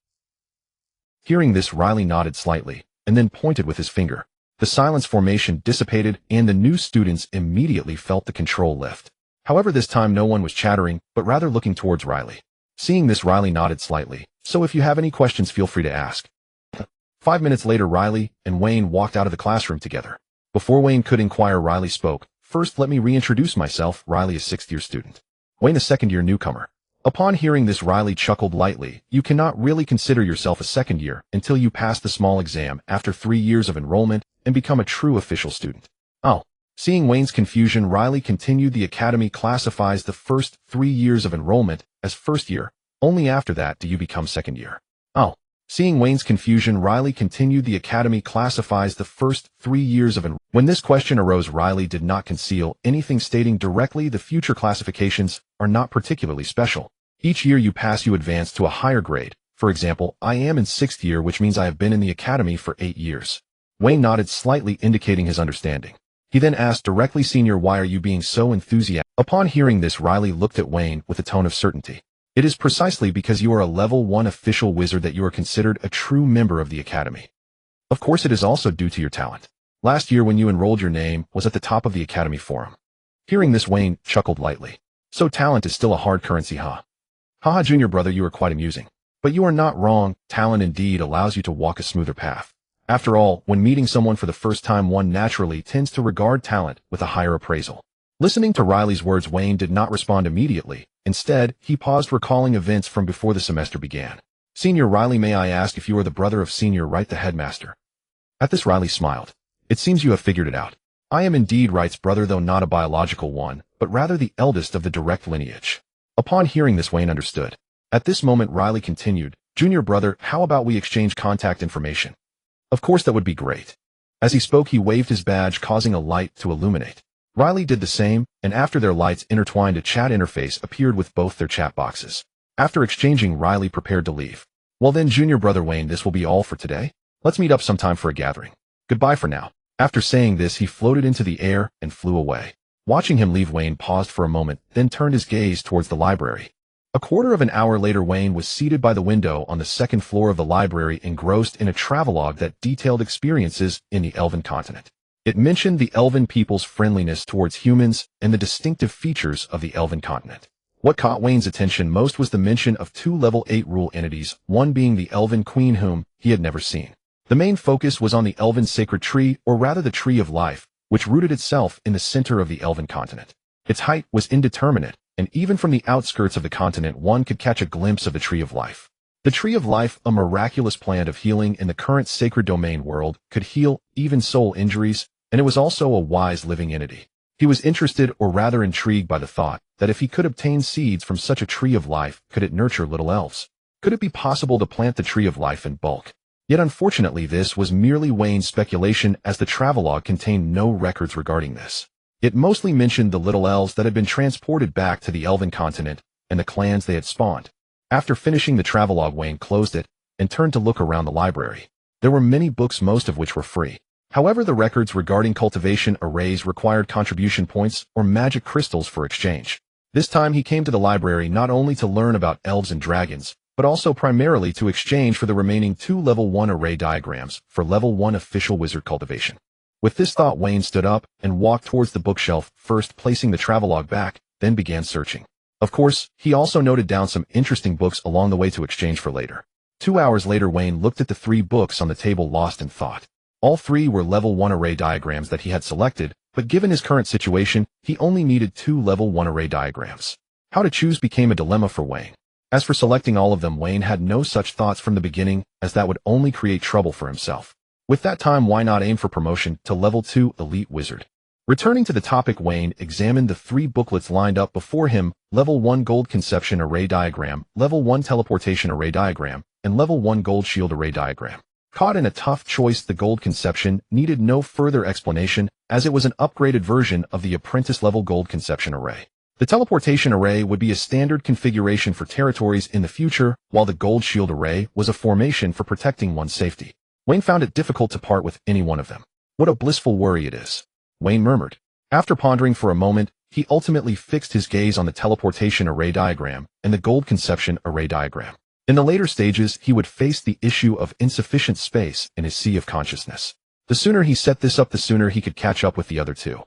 Hearing this, Riley nodded slightly and then pointed with his finger. The silence formation dissipated, and the new students immediately felt the control lift. However, this time no one was chattering, but rather looking towards Riley. Seeing this, Riley nodded slightly. So if you have any questions, feel free to ask. 5 minutes later, Riley and Wayne walked out of the classroom together. Before Wayne could inquire, Riley spoke. First, let me reintroduce myself. Riley is a 6th-year student. Wayne, a 2nd-year newcomer. Upon hearing this, Riley chuckled lightly. You cannot really consider yourself a 2nd year until you pass the small exam after 3 years of enrollment and become a true official student. Oh. Seeing Wayne's confusion, Riley continued. The academy classifies the first 3 years of enrollment as 1st year. Only after that do you become 2nd year. Oh. Seeing Wayne's confusion, Riley continued. The academy classifies the first 3 years of enrollment. When this question arose, Riley did not conceal anything, stating directly the future classifications are not particularly special. Each year you pass, you advance to a higher grade. For example, I am in 6th year, which means I have been in the academy for 8 years. Wayne nodded slightly, indicating his understanding. He then asked directly, Senior, why are you being so enthusiastic? Upon hearing this, Riley looked at Wayne with a tone of certainty. It is precisely because you are a level 1 official wizard that you are considered a true member of the academy. Of course, it is also due to your talent. Last year when you enrolled, your name was at the top of the academy forum. Hearing this, Wayne chuckled lightly. So talent is still a hard currency, huh? Haha, junior brother, you are quite amusing. But you are not wrong. Talent indeed allows you to walk a smoother path. After all, when meeting someone for the first time, one naturally tends to regard talent with a higher appraisal. Listening to Riley's words, Wayne did not respond immediately. Instead, he paused, recalling events from before the semester began. Senior Riley, may I ask if you are the brother of Senior Wright, the headmaster? At this, Riley smiled. It seems you have figured it out. I am indeed Wright's brother, though not a biological one, but rather the eldest of the direct lineage. Upon hearing this, Wayne understood. At this moment, Riley continued, Junior brother, how about we exchange contact information? Of course, that would be great. As he spoke, he waved his badge, causing a light to illuminate. Riley did the same, and after their lights intertwined, a chat interface appeared with both their chat boxes. After exchanging, Riley prepared to leave. Well then, Junior brother Wayne, this will be all for today. Let's meet up sometime for a gathering. Goodbye for now. After saying this, he floated into the air and flew away. Watching him leave, Wayne paused for a moment, then turned his gaze towards the library. A quarter of an hour later, Wayne was seated by the window on the second floor of the library, engrossed in a travelogue that detailed experiences in the Elven continent. It mentioned the Elven people's friendliness towards humans and the distinctive features of the Elven continent. What caught Wayne's attention most was the mention of two level 8 rule entities, one being the Elven Queen, whom he had never seen. The main focus was on the Elven Sacred Tree, or rather the Tree of Life, which rooted itself in the center of the Elven continent. Its height was indeterminate, and even from the outskirts of the continent one could catch a glimpse of the Tree of Life. The Tree of Life, a miraculous plant of healing in the current sacred domain world, could heal even soul injuries, and it was also a wise living entity. He was interested, or rather intrigued, by the thought that if he could obtain seeds from such a Tree of Life, could it nurture little elves? Could it be possible to plant the Tree of Life in bulk? Yet unfortunately this was merely Wayne's speculation, as the travelogue contained no records regarding this. It mostly mentioned the little elves that had been transported back to the Elven continent and the clans they had spawned. After finishing the travelogue, Wayne closed it and turned to look around the library. There were many books, most of which were free. However, the records regarding cultivation arrays required contribution points or magic crystals for exchange. This time he came to the library not only to learn about elves and dragons, but also primarily to exchange for the remaining 2 level 1 array diagrams for level 1 official wizard cultivation. With this thought, Wayne stood up and walked towards the bookshelf, first placing the travelogue back, then began searching. Of course, he also noted down some interesting books along the way to exchange for later. 2 hours later, Wayne looked at the 3 books on the table, lost in thought. All 3 were level 1 array diagrams that he had selected, but given his current situation, he only needed 2 level 1 array diagrams. How to choose became a dilemma for Wayne. As for selecting all of them, Wayne had no such thoughts from the beginning, as that would only create trouble for himself. With that time, why not aim for promotion to level 2 elite wizard? Returning to the topic, Wayne examined the 3 booklets lined up before him: level 1 gold conception array diagram, level 1 teleportation array diagram, and level 1 gold shield array diagram. Caught in a tough choice, the gold conception needed no further explanation, as it was an upgraded version of the apprentice level gold conception array. The teleportation array would be a standard configuration for territories in the future, while the gold shield array was a formation for protecting one's safety. Wayne found it difficult to part with any one of them. What a blissful worry it is, Wayne murmured. After pondering for a moment, he ultimately fixed his gaze on the teleportation array diagram and the gold conception array diagram. In the later stages, he would face the issue of insufficient space in his sea of consciousness. The sooner he set this up, the sooner he could catch up with the other 2.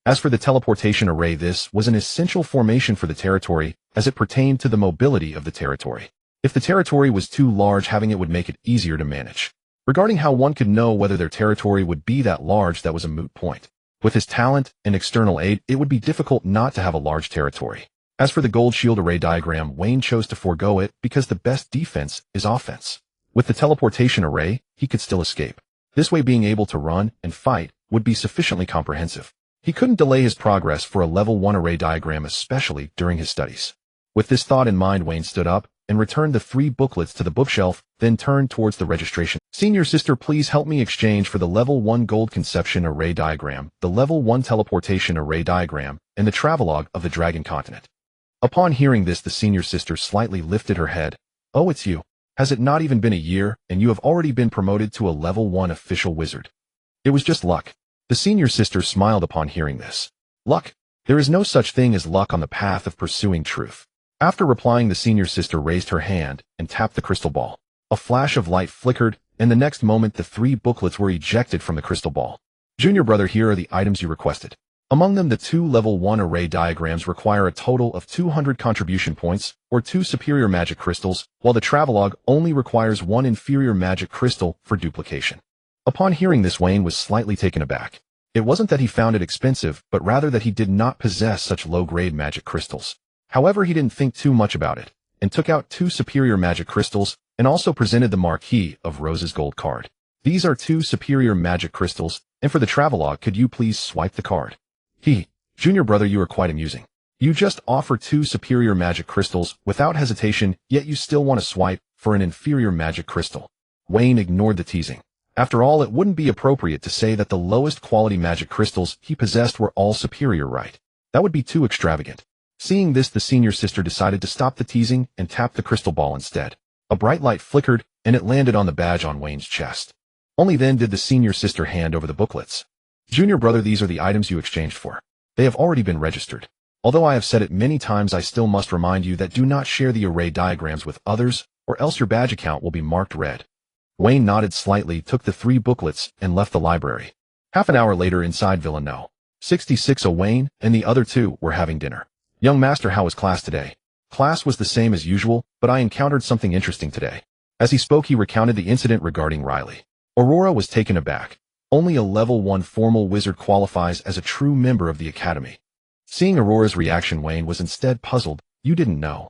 As for the teleportation array, this was an essential formation for the territory, as it pertained to the mobility of the territory. If the territory was too large, having it would make it easier to manage. Regarding how one could know whether their territory would be that large, that was a moot point. With his talent and external aid, it would be difficult not to have a large territory. As for the gold shield array diagram, Wayne chose to forego it because the best defense is offense. With the teleportation array, he could still escape. This way, being able to run and fight would be sufficiently comprehensive. He couldn't delay his progress for a level 1 array diagram, especially during his studies. With this thought in mind, Wayne stood up and returned the 3 booklets to the bookshelf, then turned towards the registration. Senior sister, please help me exchange for the level 1 gold conception array diagram, the level 1 teleportation array diagram, and the travelogue of the Dragon Continent. Upon hearing this, the senior sister slightly lifted her head. Oh, it's you. Has it not even been a year, and you have already been promoted to a level 1 official wizard? It was just luck. The senior sister smiled upon hearing this. Luck? There is no such thing as luck on the path of pursuing truth. After replying, the senior sister raised her hand and tapped the crystal ball. A flash of light flickered, and the next moment the 3 booklets were ejected from the crystal ball. Junior brother, here are the items you requested. Among them, the 2 level 1 array diagrams require a total of 200 contribution points, or 2 superior magic crystals, while the travelogue only requires 1 inferior magic crystal for duplication. Upon hearing this, Wayne was slightly taken aback. It wasn't that he found it expensive, but rather that he did not possess such low-grade magic crystals. However, he didn't think too much about it, and took out 2 superior magic crystals, and also presented the Marquis of Rose's gold card. These are 2 superior magic crystals, and for the travelogue, could you please swipe the card? Junior brother, you are quite amusing. You just offer 2 superior magic crystals without hesitation, yet you still want to swipe for an inferior magic crystal. Wayne ignored the teasing. After all, it wouldn't be appropriate to say that the lowest quality magic crystals he possessed were all superior, right? That would be too extravagant. Seeing this, the senior sister decided to stop the teasing and tap the crystal ball instead. A bright light flickered, and it landed on the badge on Wayne's chest. Only then did the senior sister hand over the booklets. Junior brother, these are the items you exchanged for. They have already been registered. Although I have said it many times, I still must remind you that do not share the array diagrams with others, or else your badge account will be marked red. Wayne nodded slightly, took the 3 booklets, and left the library. Half an hour later inside Villa No. 66, Wayne and the other 2 were having dinner. Young master, how was class today? Class was the same as usual, but I encountered something interesting today. As he spoke, he recounted the incident regarding Riley. Aurora was taken aback. Only a level 1 formal wizard qualifies as a true member of the academy. Seeing Aurora's reaction, Wayne was instead puzzled. You didn't know.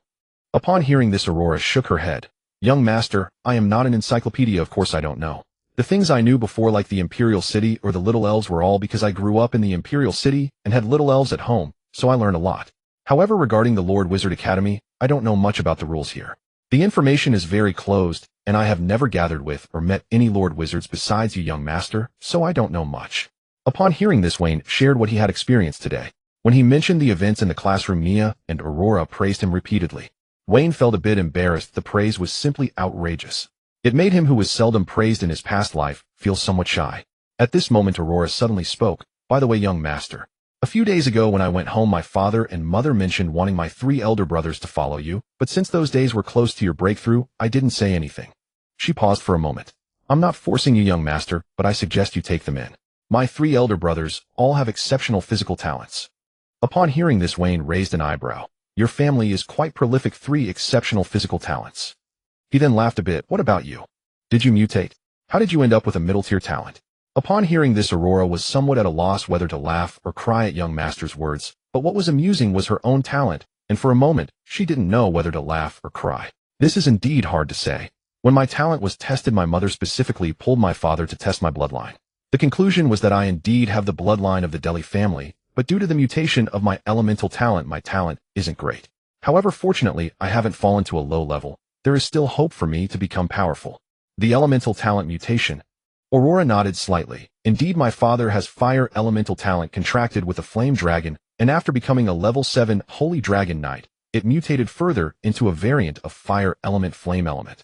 Upon hearing this, Aurora shook her head. Young master, I am not an encyclopedia, of course I don't know. The things I knew before, like the Imperial City or the Little Elves, were all because I grew up in the Imperial City and had Little Elves at home, so I learned a lot. However, regarding the Lord Wizard Academy, I don't know much about the rules here. The information is very closed, and I have never gathered with or met any Lord Wizards besides you, young master, so I don't know much. Upon hearing this, Wayne shared what he had experienced today. When he mentioned the events in the classroom, Mia and Aurora praised him repeatedly. Wayne felt a bit embarrassed. The praise was simply outrageous. It made him, who was seldom praised in his past life, feel somewhat shy. At this moment, Aurora suddenly spoke. By the way, young master, a few days ago when I went home, my father and mother mentioned wanting my 3 elder brothers to follow you, but since those days were close to your breakthrough, I didn't say anything. She paused for a moment. I'm not forcing you, young master, but I suggest you take them in. My 3 elder brothers all have exceptional physical talents. Upon hearing this, Wayne raised an eyebrow. Your family is quite prolific, 3 exceptional physical talents. He then laughed a bit. What about you? Did you mutate? How did you end up with a middle-tier talent? Upon hearing this, Aurora was somewhat at a loss whether to laugh or cry at young master's words, but what was amusing was her own talent, and for a moment, she didn't know whether to laugh or cry. This is indeed hard to say. When my talent was tested, my mother specifically pulled my father to test my bloodline. The conclusion was that I indeed have the bloodline of the Deli family, but due to the mutation of my elemental talent, my talent isn't great. However, fortunately, I haven't fallen to a low level. There is still hope for me to become powerful. The elemental talent mutation. Aurora nodded slightly. Indeed, my father has fire elemental talent contracted with a flame dragon, and after becoming a level 7 holy dragon knight, it mutated further into a variant of fire element flame element.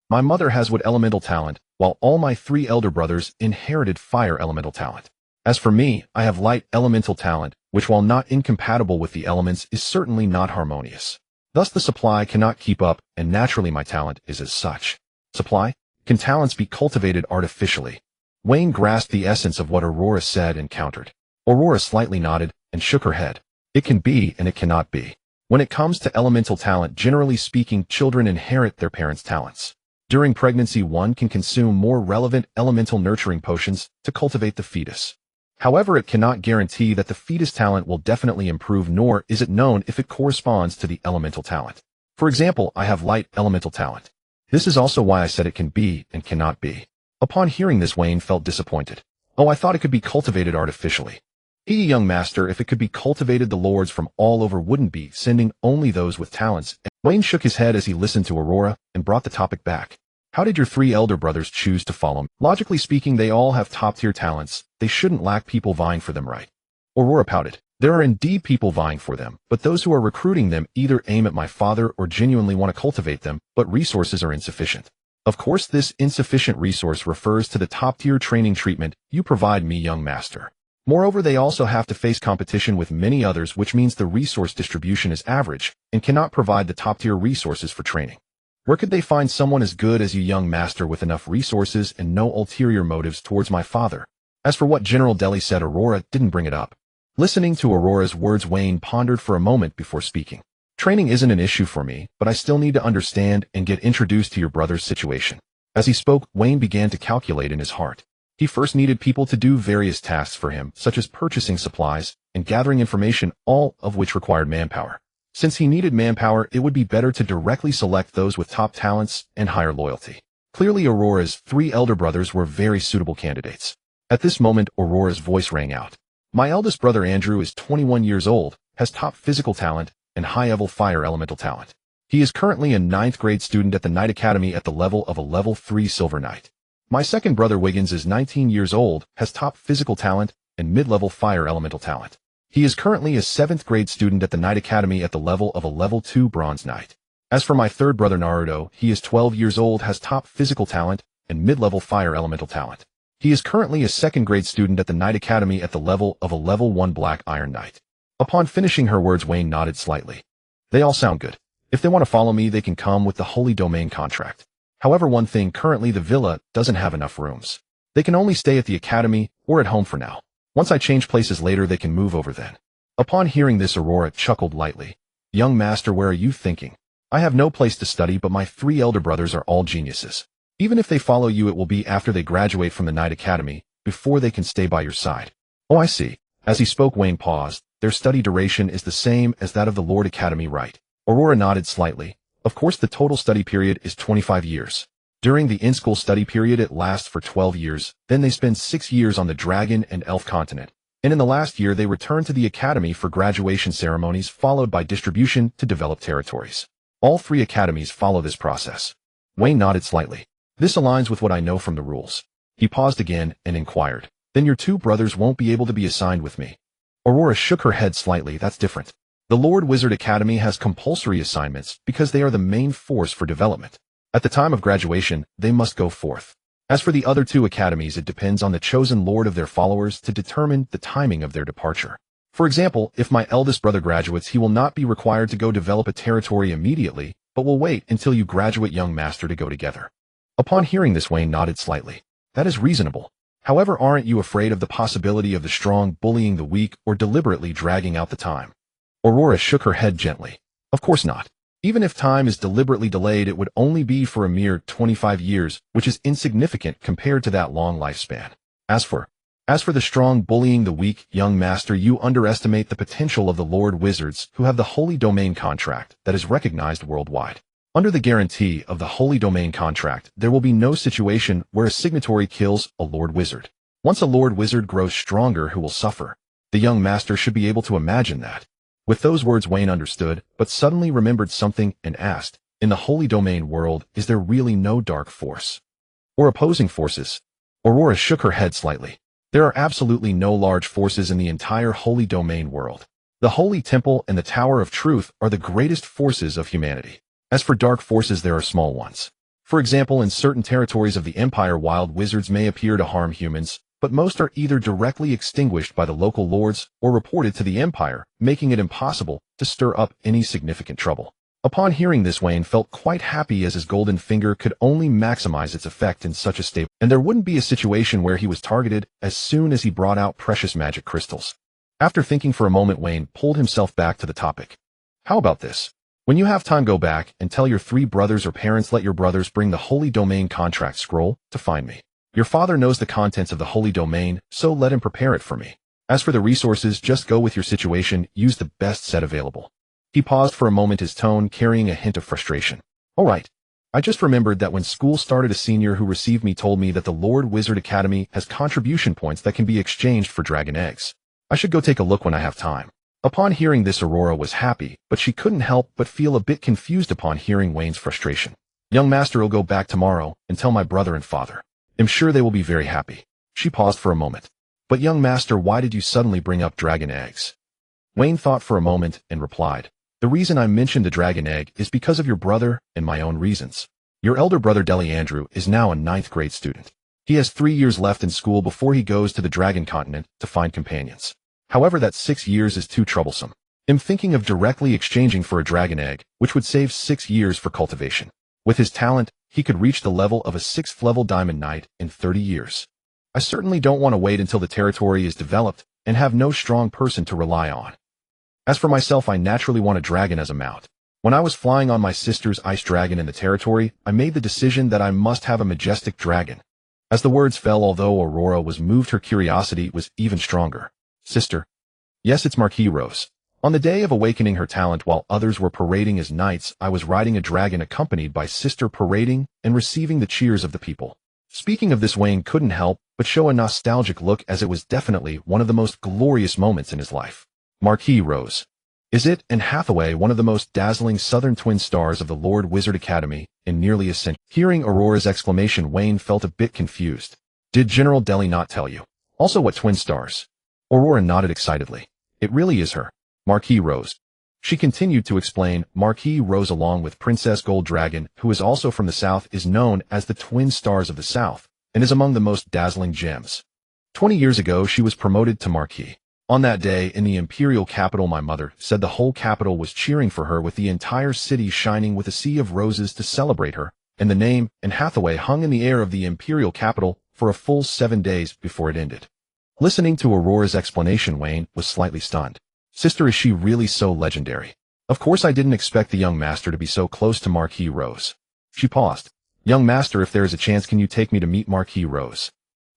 My mother has wood elemental talent, while all my 3 elder brothers inherited fire elemental talent. As for me, I have light elemental talent, which while not incompatible with the elements is certainly not harmonious. Thus the supply cannot keep up, and naturally my talent is as such. Supply? Can talents be cultivated artificially? Wayne grasped the essence of what Aurora said and countered. Aurora slightly nodded and shook her head. It can be and it cannot be. When it comes to elemental talent, generally speaking, children inherit their parents' talents. During pregnancy, one can consume more relevant elemental nurturing potions to cultivate the fetus. However, it cannot guarantee that the fetus talent will definitely improve, nor is it known if it corresponds to the elemental talent. For example, I have light elemental talent. This is also why I said it can be and cannot be. Upon hearing this, Wayne felt disappointed. Oh, I thought it could be cultivated artificially. Young master, if it could be cultivated, the lords from all over wouldn't be sending only those with talents. Wayne shook his head as he listened to Aurora and brought the topic back. How did your 3 elder brothers choose to follow me? Logically speaking, they all have top-tier talents. They shouldn't lack people vying for them, right? Aurora pouted. There are indeed people vying for them, but those who are recruiting them either aim at my father or genuinely want to cultivate them, but resources are insufficient. Of course, this insufficient resource refers to the top-tier training treatment you provide me, young master. Moreover, they also have to face competition with many others, which means the resource distribution is average and cannot provide the top-tier resources for training. Where could they find someone as good as you, young master, with enough resources and no ulterior motives towards my father? As for what General Deli said, Aurora didn't bring it up. Listening to Aurora's words, Wayne pondered for a moment before speaking. Training isn't an issue for me, but I still need to understand and get introduced to your brother's situation. As he spoke, Wayne began to calculate in his heart. He first needed people to do various tasks for him, such as purchasing supplies and gathering information, all of which required manpower. Since he needed manpower, it would be better to directly select those with top talents and higher loyalty. Clearly, Aurora's 3 elder brothers were very suitable candidates. At this moment, Aurora's voice rang out. My eldest brother Andrew is 21 years old, has top physical talent, and high-level fire elemental talent. He is currently a 9th grade student at the Knight Academy at the level of a level 3 Silver Knight. My second brother Wiggins is 19 years old, has top physical talent, and mid-level fire elemental talent. He is currently a 7th grade student at the Knight Academy at the level of a level 2 Bronze Knight. As for my third brother Naruto, he is 12 years old, has top physical talent, and mid-level fire elemental talent. He is currently a second-grade student at the Knight Academy at the level of a Level 1 Black Iron Knight. Upon finishing her words, Wayne nodded slightly. They all sound good. If they want to follow me, they can come with the Holy Domain contract. However, one thing, currently the villa doesn't have enough rooms. They can only stay at the academy or at home for now. Once I change places later, they can move over then. Upon hearing this, Aurora chuckled lightly. Young master, where are you thinking? I have no place to study, but my 3 elder brothers are all geniuses. Even if they follow you, it will be after they graduate from the Knight Academy, before they can stay by your side. Oh, I see. As he spoke, Wayne paused. Their study duration is the same as that of the Lord Academy, right? Aurora nodded slightly. Of course, the total study period is 25 years. During the in-school study period, it lasts for 12 years, then they spend 6 years on the Dragon and Elf continent. And in the last year, they return to the academy for graduation ceremonies, followed by distribution to developed territories. All 3 academies follow this process. Wayne nodded slightly. This aligns with what I know from the rules. He paused again and inquired, then your 2 brothers won't be able to be assigned with me? Aurora shook her head slightly. That's different. The Lord Wizard Academy has compulsory assignments because they are the main force for development. At the time of graduation, they must go forth. As for the other 2 academies, it depends on the chosen lord of their followers to determine the timing of their departure. For example, if my eldest brother graduates, he will not be required to go develop a territory immediately, but will wait until you graduate, young master, to go together. Upon hearing this, Wayne nodded slightly. That is reasonable. However, aren't you afraid of the possibility of the strong bullying the weak or deliberately dragging out the time? Aurora shook her head gently. Of course not. Even if time is deliberately delayed, it would only be for a mere 25 years, which is insignificant compared to that long lifespan. As for the strong bullying the weak, young master, you underestimate the potential of the Lord Wizards who have the Holy Domain contract that is recognized worldwide. Under the guarantee of the Holy Domain contract, there will be no situation where a signatory kills a Lord Wizard. Once a Lord Wizard grows stronger, who will suffer? The young master should be able to imagine that. With those words, Wayne understood, but suddenly remembered something and asked, in the Holy Domain world, is there really no dark force? Or opposing forces? Aurora shook her head slightly. There are absolutely no large forces in the entire Holy Domain world. The Holy Temple and the Tower of Truth are the greatest forces of humanity. As for dark forces, there are small ones. For example, in certain territories of the Empire, wild wizards may appear to harm humans, but most are either directly extinguished by the local lords or reported to the Empire, making it impossible to stir up any significant trouble. Upon hearing this, Wayne felt quite happy, as his golden finger could only maximize its effect in such a state, and there wouldn't be a situation where he was targeted as soon as he brought out precious magic crystals. After thinking for a moment, Wayne pulled himself back to the topic. How about this? When you have time, go back and tell your 3 brothers or parents, let your brothers bring the Holy Domain contract scroll to find me. Your father knows the contents of the Holy Domain, so let him prepare it for me. As for the resources, just go with your situation, use the best set available. He paused for a moment, his tone carrying a hint of frustration. All right. I just remembered that when school started, a senior who received me told me that the Lord Wizard Academy has contribution points that can be exchanged for dragon eggs. I should go take a look when I have time. Upon hearing this, Aurora was happy, but she couldn't help but feel a bit confused upon hearing Wayne's frustration. Young master will go back tomorrow and tell my brother and father. I'm sure they will be very happy. She paused for a moment. But young master, why did you suddenly bring up dragon eggs? Wayne thought for a moment and replied, the reason I mentioned the dragon egg is because of your brother and my own reasons. Your elder brother Deli Andrew is now a 9th grade student. He has 3 years left in school before he goes to the Dragon Continent to find companions. However, that 6 years is too troublesome. I'm thinking of directly exchanging for a dragon egg, which would save 6 years for cultivation. With his talent, he could reach the level of a 6th level Diamond Knight in 30 years. I certainly don't want to wait until the territory is developed and have no strong person to rely on. As for myself, I naturally want a dragon as a mount. When I was flying on my sister's ice dragon in the territory, I made the decision that I must have a majestic dragon. As the words fell, although Aurora was moved, her curiosity was even stronger. Sister. Yes, it's Marquis Rose. On the day of awakening her talent, while others were parading as knights, I was riding a dragon accompanied by sister, parading and receiving the cheers of the people. Speaking of this, Wayne couldn't help but show a nostalgic look, as it was definitely one of the most glorious moments in his life. Marquis Rose. Is it, and Hathaway, one of the most dazzling southern twin stars of the Lord Wizard Academy in nearly a century? Hearing Aurora's exclamation, Wayne felt a bit confused. Did General Deli not tell you? Also, what twin stars? Aurora nodded excitedly. It really is her. Marquis Rose. She continued to explain, Marquis Rose, along with Princess Gold Dragon, who is also from the south, is known as the Twin Stars of the South, and is among the most dazzling gems. 20 years ago, she was promoted to Marquis. On that day, in the imperial capital, my mother said the whole capital was cheering for her, with the entire city shining with a sea of roses to celebrate her, and the name Anne Hathaway hung in the air of the imperial capital for a full 7 days before it ended. Listening to Aurora's explanation, Wayne was slightly stunned. Sister, is she really so legendary? Of course I didn't expect the young master to be so close to Marquis Rose. She paused. Young master, if there is a chance, can you take me to meet Marquis Rose?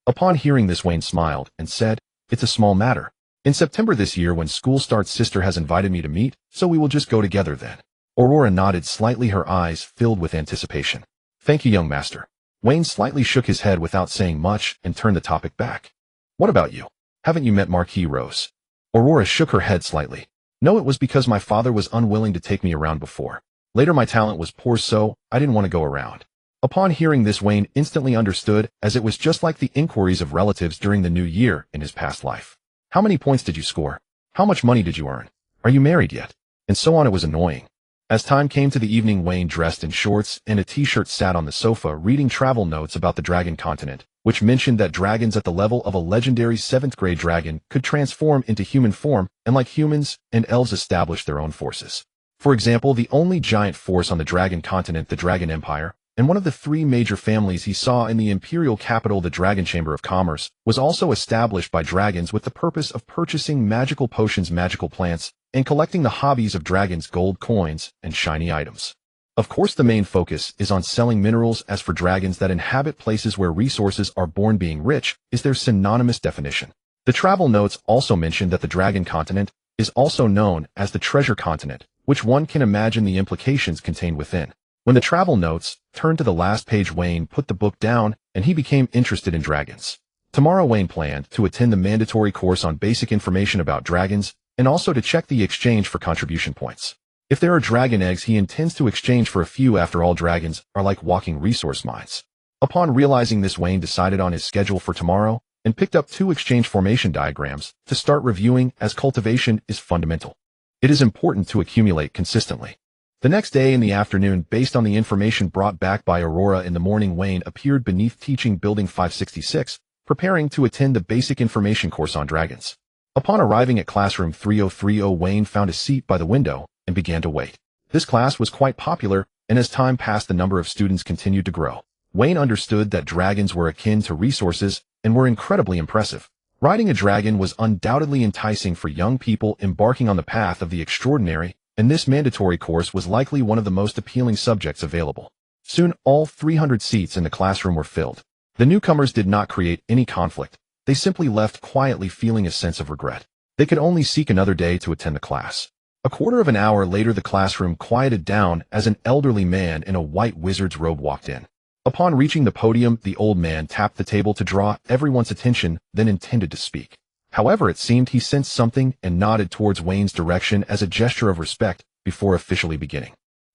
Upon hearing this, Wayne smiled and said, it's a small matter. In September this year, when school starts, sister has invited me to meet, so we will just go together then. Aurora nodded slightly, her eyes filled with anticipation. Thank you, young master. Wayne slightly shook his head without saying much and turned the topic back. What about you? Haven't you met Marquis Rose? Aurora shook her head slightly. No, it was because my father was unwilling to take me around before. Later my talent was poor, so I didn't want to go around. Upon hearing this, Wayne instantly understood, as it was just like the inquiries of relatives during the new year in his past life. How many points did you score? How much money did you earn? Are you married yet? And so on. It was annoying. As time came to the evening, Wayne, dressed in shorts and a t-shirt, sat on the sofa reading travel notes about the dragon continent, which mentioned that dragons at the level of a legendary 7th grade dragon could transform into human form, and like humans and elves establish their own forces. For example, the only giant force on the dragon continent, the Dragon Empire, and one of the 3 major families he saw in the imperial capital, the Dragon Chamber of Commerce, was also established by dragons with the purpose of purchasing magical potions, magical plants, and collecting the hobbies of dragons, gold coins, and shiny items. Of course, the main focus is on selling minerals. As for dragons that inhabit places where resources are born, being rich is their synonymous definition. The travel notes also mention that the dragon continent is also known as the treasure continent, which one can imagine the implications contained within. When the travel notes turned to the last page, Wayne put the book down and he became interested in dragons. Tomorrow, Wayne planned to attend the mandatory course on basic information about dragons and also to check the exchange for contribution points. If there are dragon eggs, he intends to exchange for a few. After all, dragons are like walking resource mines. Upon realizing this, Wayne decided on his schedule for tomorrow and picked up 2 exchange formation diagrams to start reviewing, as cultivation is fundamental. It is important to accumulate consistently. The next day in the afternoon, based on the information brought back by Aurora in the morning, Wayne appeared beneath teaching building 566, preparing to attend the basic information course on dragons. Upon arriving at classroom 3030, Wayne found a seat by the window and began to wait. This class was quite popular, and as time passed, the number of students continued to grow. Wayne understood that dragons were akin to resources and were incredibly impressive. Riding a dragon was undoubtedly enticing for young people embarking on the path of the extraordinary, and this mandatory course was likely one of the most appealing subjects available. Soon, all 300 seats in the classroom were filled. The newcomers did not create any conflict. They simply left quietly, feeling a sense of regret. They could only seek another day to attend the class. A quarter of an hour later, the classroom quieted down as an elderly man in a white wizard's robe walked in. Upon reaching the podium, the old man tapped the table to draw everyone's attention, then intended to speak. However, it seemed he sensed something and nodded towards Wayne's direction as a gesture of respect before officially beginning.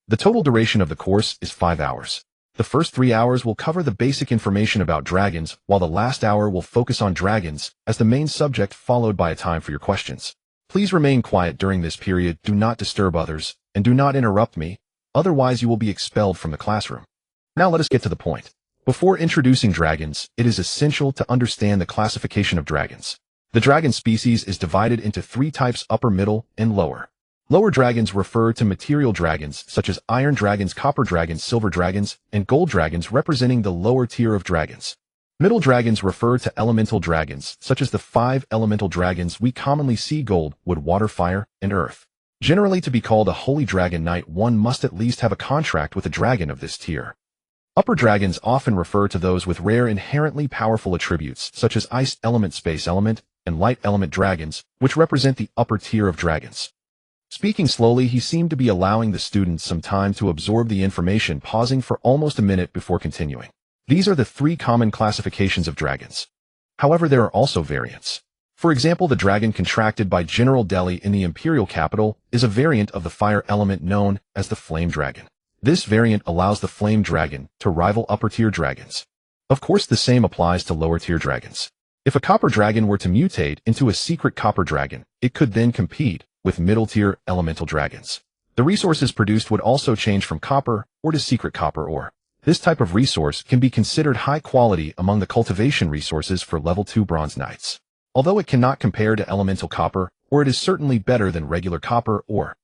The total duration of the course is 5 hours. The first 3 hours will cover the basic information about dragons, while the last hour will focus on dragons as the main subject, followed by a time for your questions. Please remain quiet during this period, do not disturb others, and do not interrupt me, otherwise you will be expelled from the classroom. Now let us get to the point. Before introducing dragons, it is essential to understand the classification of dragons. The dragon species is divided into 3 types: upper, middle, and lower. Lower dragons refer to material dragons such as iron dragons, copper dragons, silver dragons, and gold dragons, representing the lower tier of dragons. Middle dragons refer to elemental dragons such as the 5 elemental dragons we commonly see: gold, wood, water, fire, and earth. Generally, to be called a holy dragon knight, one must at least have a contract with a dragon of this tier. Upper dragons often refer to those with rare, inherently powerful attributes such as ice element, space element, and light element dragons, which represent the upper tier of dragons. Speaking slowly, he seemed to be allowing the students some time to absorb the information, pausing for almost a minute before continuing. These are the 3 common classifications of dragons. However, there are also variants. For example, the dragon contracted by General Delhi in the imperial capital is a variant of the fire element known as the flame dragon. This variant allows the flame dragon to rival upper tier dragons. Of course, the same applies to lower tier dragons. If a copper dragon were to mutate into a secret copper dragon, it could then compete with middle-tier elemental dragons. The resources produced would also change from copper ore to secret copper ore. This type of resource can be considered high quality among the cultivation resources for level 2 bronze knights. Although it cannot compare to elemental copper, or it is certainly better than regular copper ore.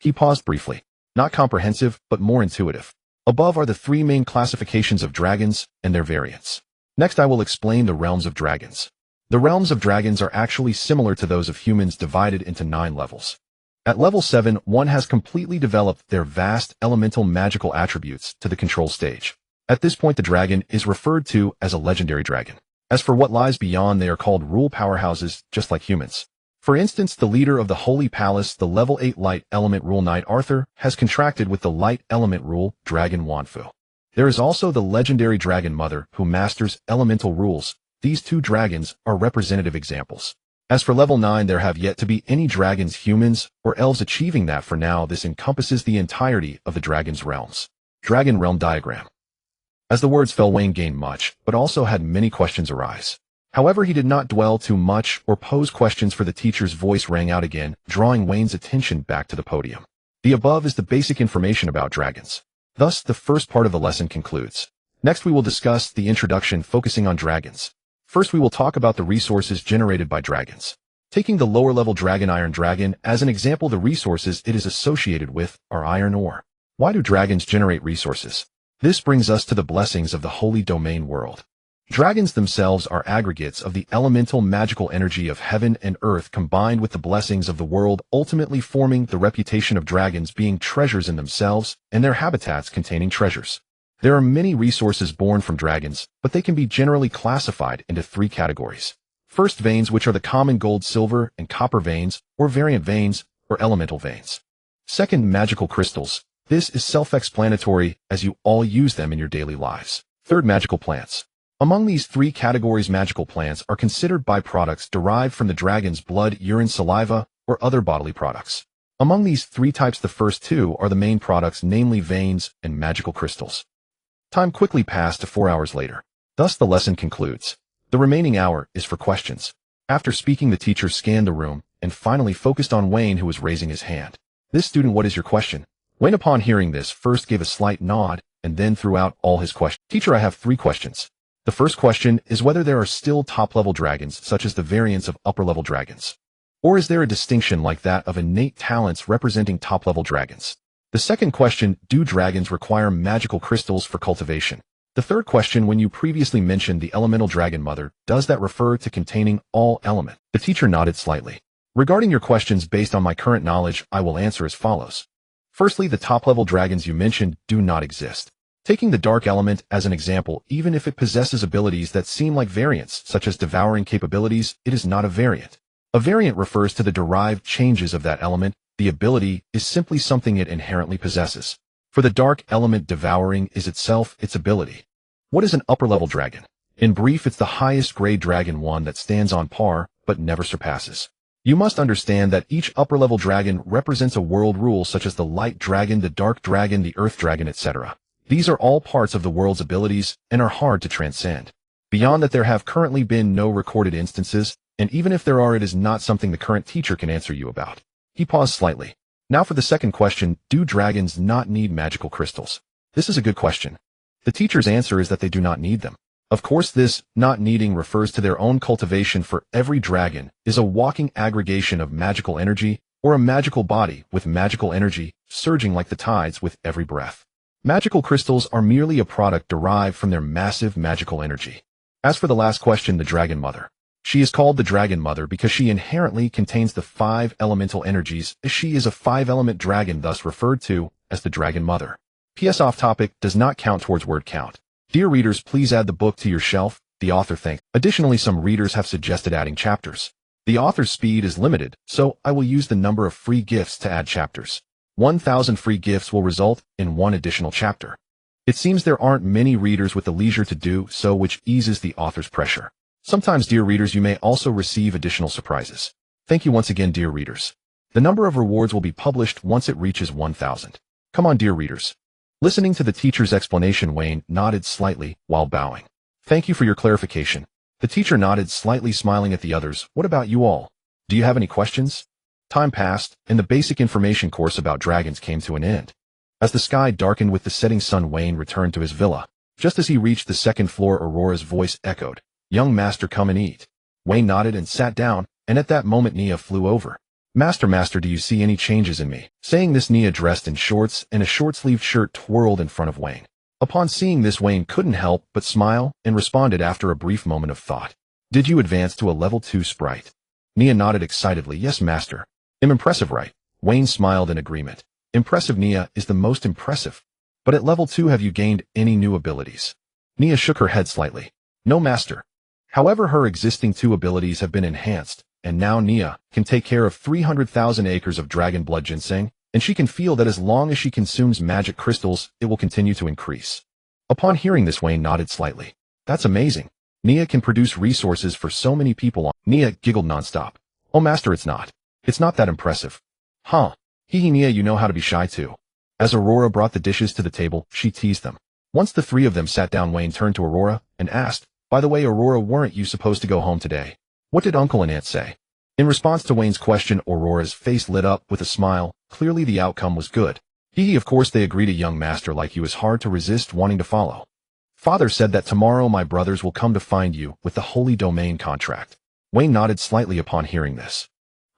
He paused briefly. Not comprehensive, but more intuitive. Above are the 3 main classifications of dragons and their variants. Next I will explain the realms of dragons. The realms of dragons are actually similar to those of humans divided into 9 levels. At level 7, one has completely developed their vast elemental magical attributes to the control stage. At this point the dragon is referred to as a legendary dragon. As for what lies beyond, they are called rule powerhouses, just like humans. For instance, the leader of the Holy Palace, the level 8 light element rule knight Arthur, has contracted with the light element rule dragon Wanfu. There is also the legendary dragon mother who masters elemental rules. These 2 dragons are representative examples. As for level 9, there have yet to be any dragons, humans, or elves achieving that. For now, this encompasses the entirety of the dragon's realms. Dragon Realm Diagram. As the words fell, Wayne gained much, but also had many questions arise. However, he did not dwell too much or pose questions, for the teacher's voice rang out again, drawing Wayne's attention back to the podium. The above is the basic information about dragons. Thus, the first part of the lesson concludes. Next, we will discuss the introduction, focusing on dragons. First, we will talk about the resources generated by dragons. Taking the lower-level dragon Iron Dragon as an example, the resources it is associated with are iron ore. Why do dragons generate resources? This brings us to the blessings of the Holy Domain world. Dragons themselves are aggregates of the elemental magical energy of heaven and earth combined with the blessings of the world, ultimately forming the reputation of dragons being treasures in themselves and their habitats containing treasures. There are many resources born from dragons, but they can be generally classified into 3 categories. First, veins, which are the common gold, silver, and copper veins, or variant veins, or elemental veins. Second, magical crystals. This is self-explanatory, as you all use them in your daily lives. Third, magical plants. Among these 3 categories, magical plants are considered byproducts derived from the dragon's blood, urine, saliva, or other bodily products. Among these 3 types, the first 2 are the main products, namely veins and magical crystals. Time quickly passed to 4 hours later. Thus the lesson concludes. The remaining hour is for questions. After speaking, the teacher scanned the room and finally focused on Wayne, who was raising his hand. This student, what is your question? Wayne, upon hearing this, first gave a slight nod and then threw out all his questions. Teacher, I have 3 questions. The first question is whether there are still top-level dragons, such as the variants of upper-level dragons. Or is there a distinction like that of innate talents representing top-level dragons? The second question, do dragons require magical crystals for cultivation? The third question, when you previously mentioned the elemental dragon mother, does that refer to containing all element? The teacher nodded slightly. Regarding your questions, based on my current knowledge, I will answer as follows. Firstly, the top-level dragons you mentioned do not exist. Taking the dark element as an example, even if it possesses abilities that seem like variants, such as devouring capabilities, it is not a variant. A variant refers to the derived changes of that element. The ability is simply something it inherently possesses. For the dark element, devouring is itself its ability. What is an upper-level dragon? In brief, it's the highest grade dragon, one that stands on par, but never surpasses. You must understand that each upper-level dragon represents a world rule, such as the light dragon, the dark dragon, the earth dragon, etc. These are all parts of the world's abilities and are hard to transcend. Beyond that, there have currently been no recorded instances, and even if there are, it is not something the current teacher can answer you about. He paused slightly. Now for the second question, do dragons not need magical crystals? This is a good question. The teacher's answer is that they do not need them. Of course, this not needing refers to their own cultivation, for every dragon is a walking aggregation of magical energy, or a magical body with magical energy surging like the tides with every breath. Magical crystals are merely a product derived from their massive magical energy. As for the last question, the dragon mother. She is called the dragon mother because she inherently contains the 5 elemental energies, as she is a 5-element dragon, thus referred to as the dragon mother. P.S. Off topic, does not count towards word count. Dear readers, please add the book to your shelf. The author thinks. Additionally, some readers have suggested adding chapters. The author's speed is limited, so I will use the number of free gifts to add chapters. 1,000 free gifts will result in 1 additional chapter. It seems there aren't many readers with the leisure to do so, which eases the author's pressure. Sometimes, dear readers, you may also receive additional surprises. Thank you once again, dear readers. The number of rewards will be published once it reaches 1,000. Come on, dear readers. Listening to the teacher's explanation, Wayne nodded slightly while bowing. Thank you for your clarification. The teacher nodded slightly, smiling at the others. What about you all? Do you have any questions? Time passed, and the basic information course about dragons came to an end. As the sky darkened with the setting sun, Wayne returned to his villa. Just as he reached the second floor, Aurora's voice echoed, "Young master, come and eat." Wayne nodded and sat down, and at that moment Nia flew over. Master, do you see any changes in me?" Saying this, Nia, dressed in shorts and a short-sleeved shirt, twirled in front of Wayne. Upon seeing this, Wayne couldn't help but smile and responded after a brief moment of thought. "Did you advance to a level 2 sprite?" Nia nodded excitedly. "Yes, master." "I'm impressive, right?" Wayne smiled in agreement. "Impressive, Nia, is the most impressive. But at level 2, have you gained any new abilities?" Nia shook her head slightly. "No, master." However, her existing 2 abilities have been enhanced, and now Nia can take care of 300,000 acres of dragon blood ginseng, and she can feel that as long as she consumes magic crystals, it will continue to increase. Upon hearing this, Wayne nodded slightly. "That's amazing. Nia can produce resources for so many people." Nia giggled nonstop. "Oh, master, it's not that impressive." "Huh. Hee, Nia, you know how to be shy too." As Aurora brought the dishes to the table, she teased them. Once the 3 of them sat down, Wayne turned to Aurora and asked, "By the way, Aurora, weren't you supposed to go home today? What did Uncle and Aunt say?" In response to Wayne's question, Aurora's face lit up with a smile. Clearly the outcome was good. Of course they agreed. A young master like you is hard to resist wanting to follow. "Father said that tomorrow my brothers will come to find you with the Holy Domain contract." Wayne nodded slightly upon hearing this.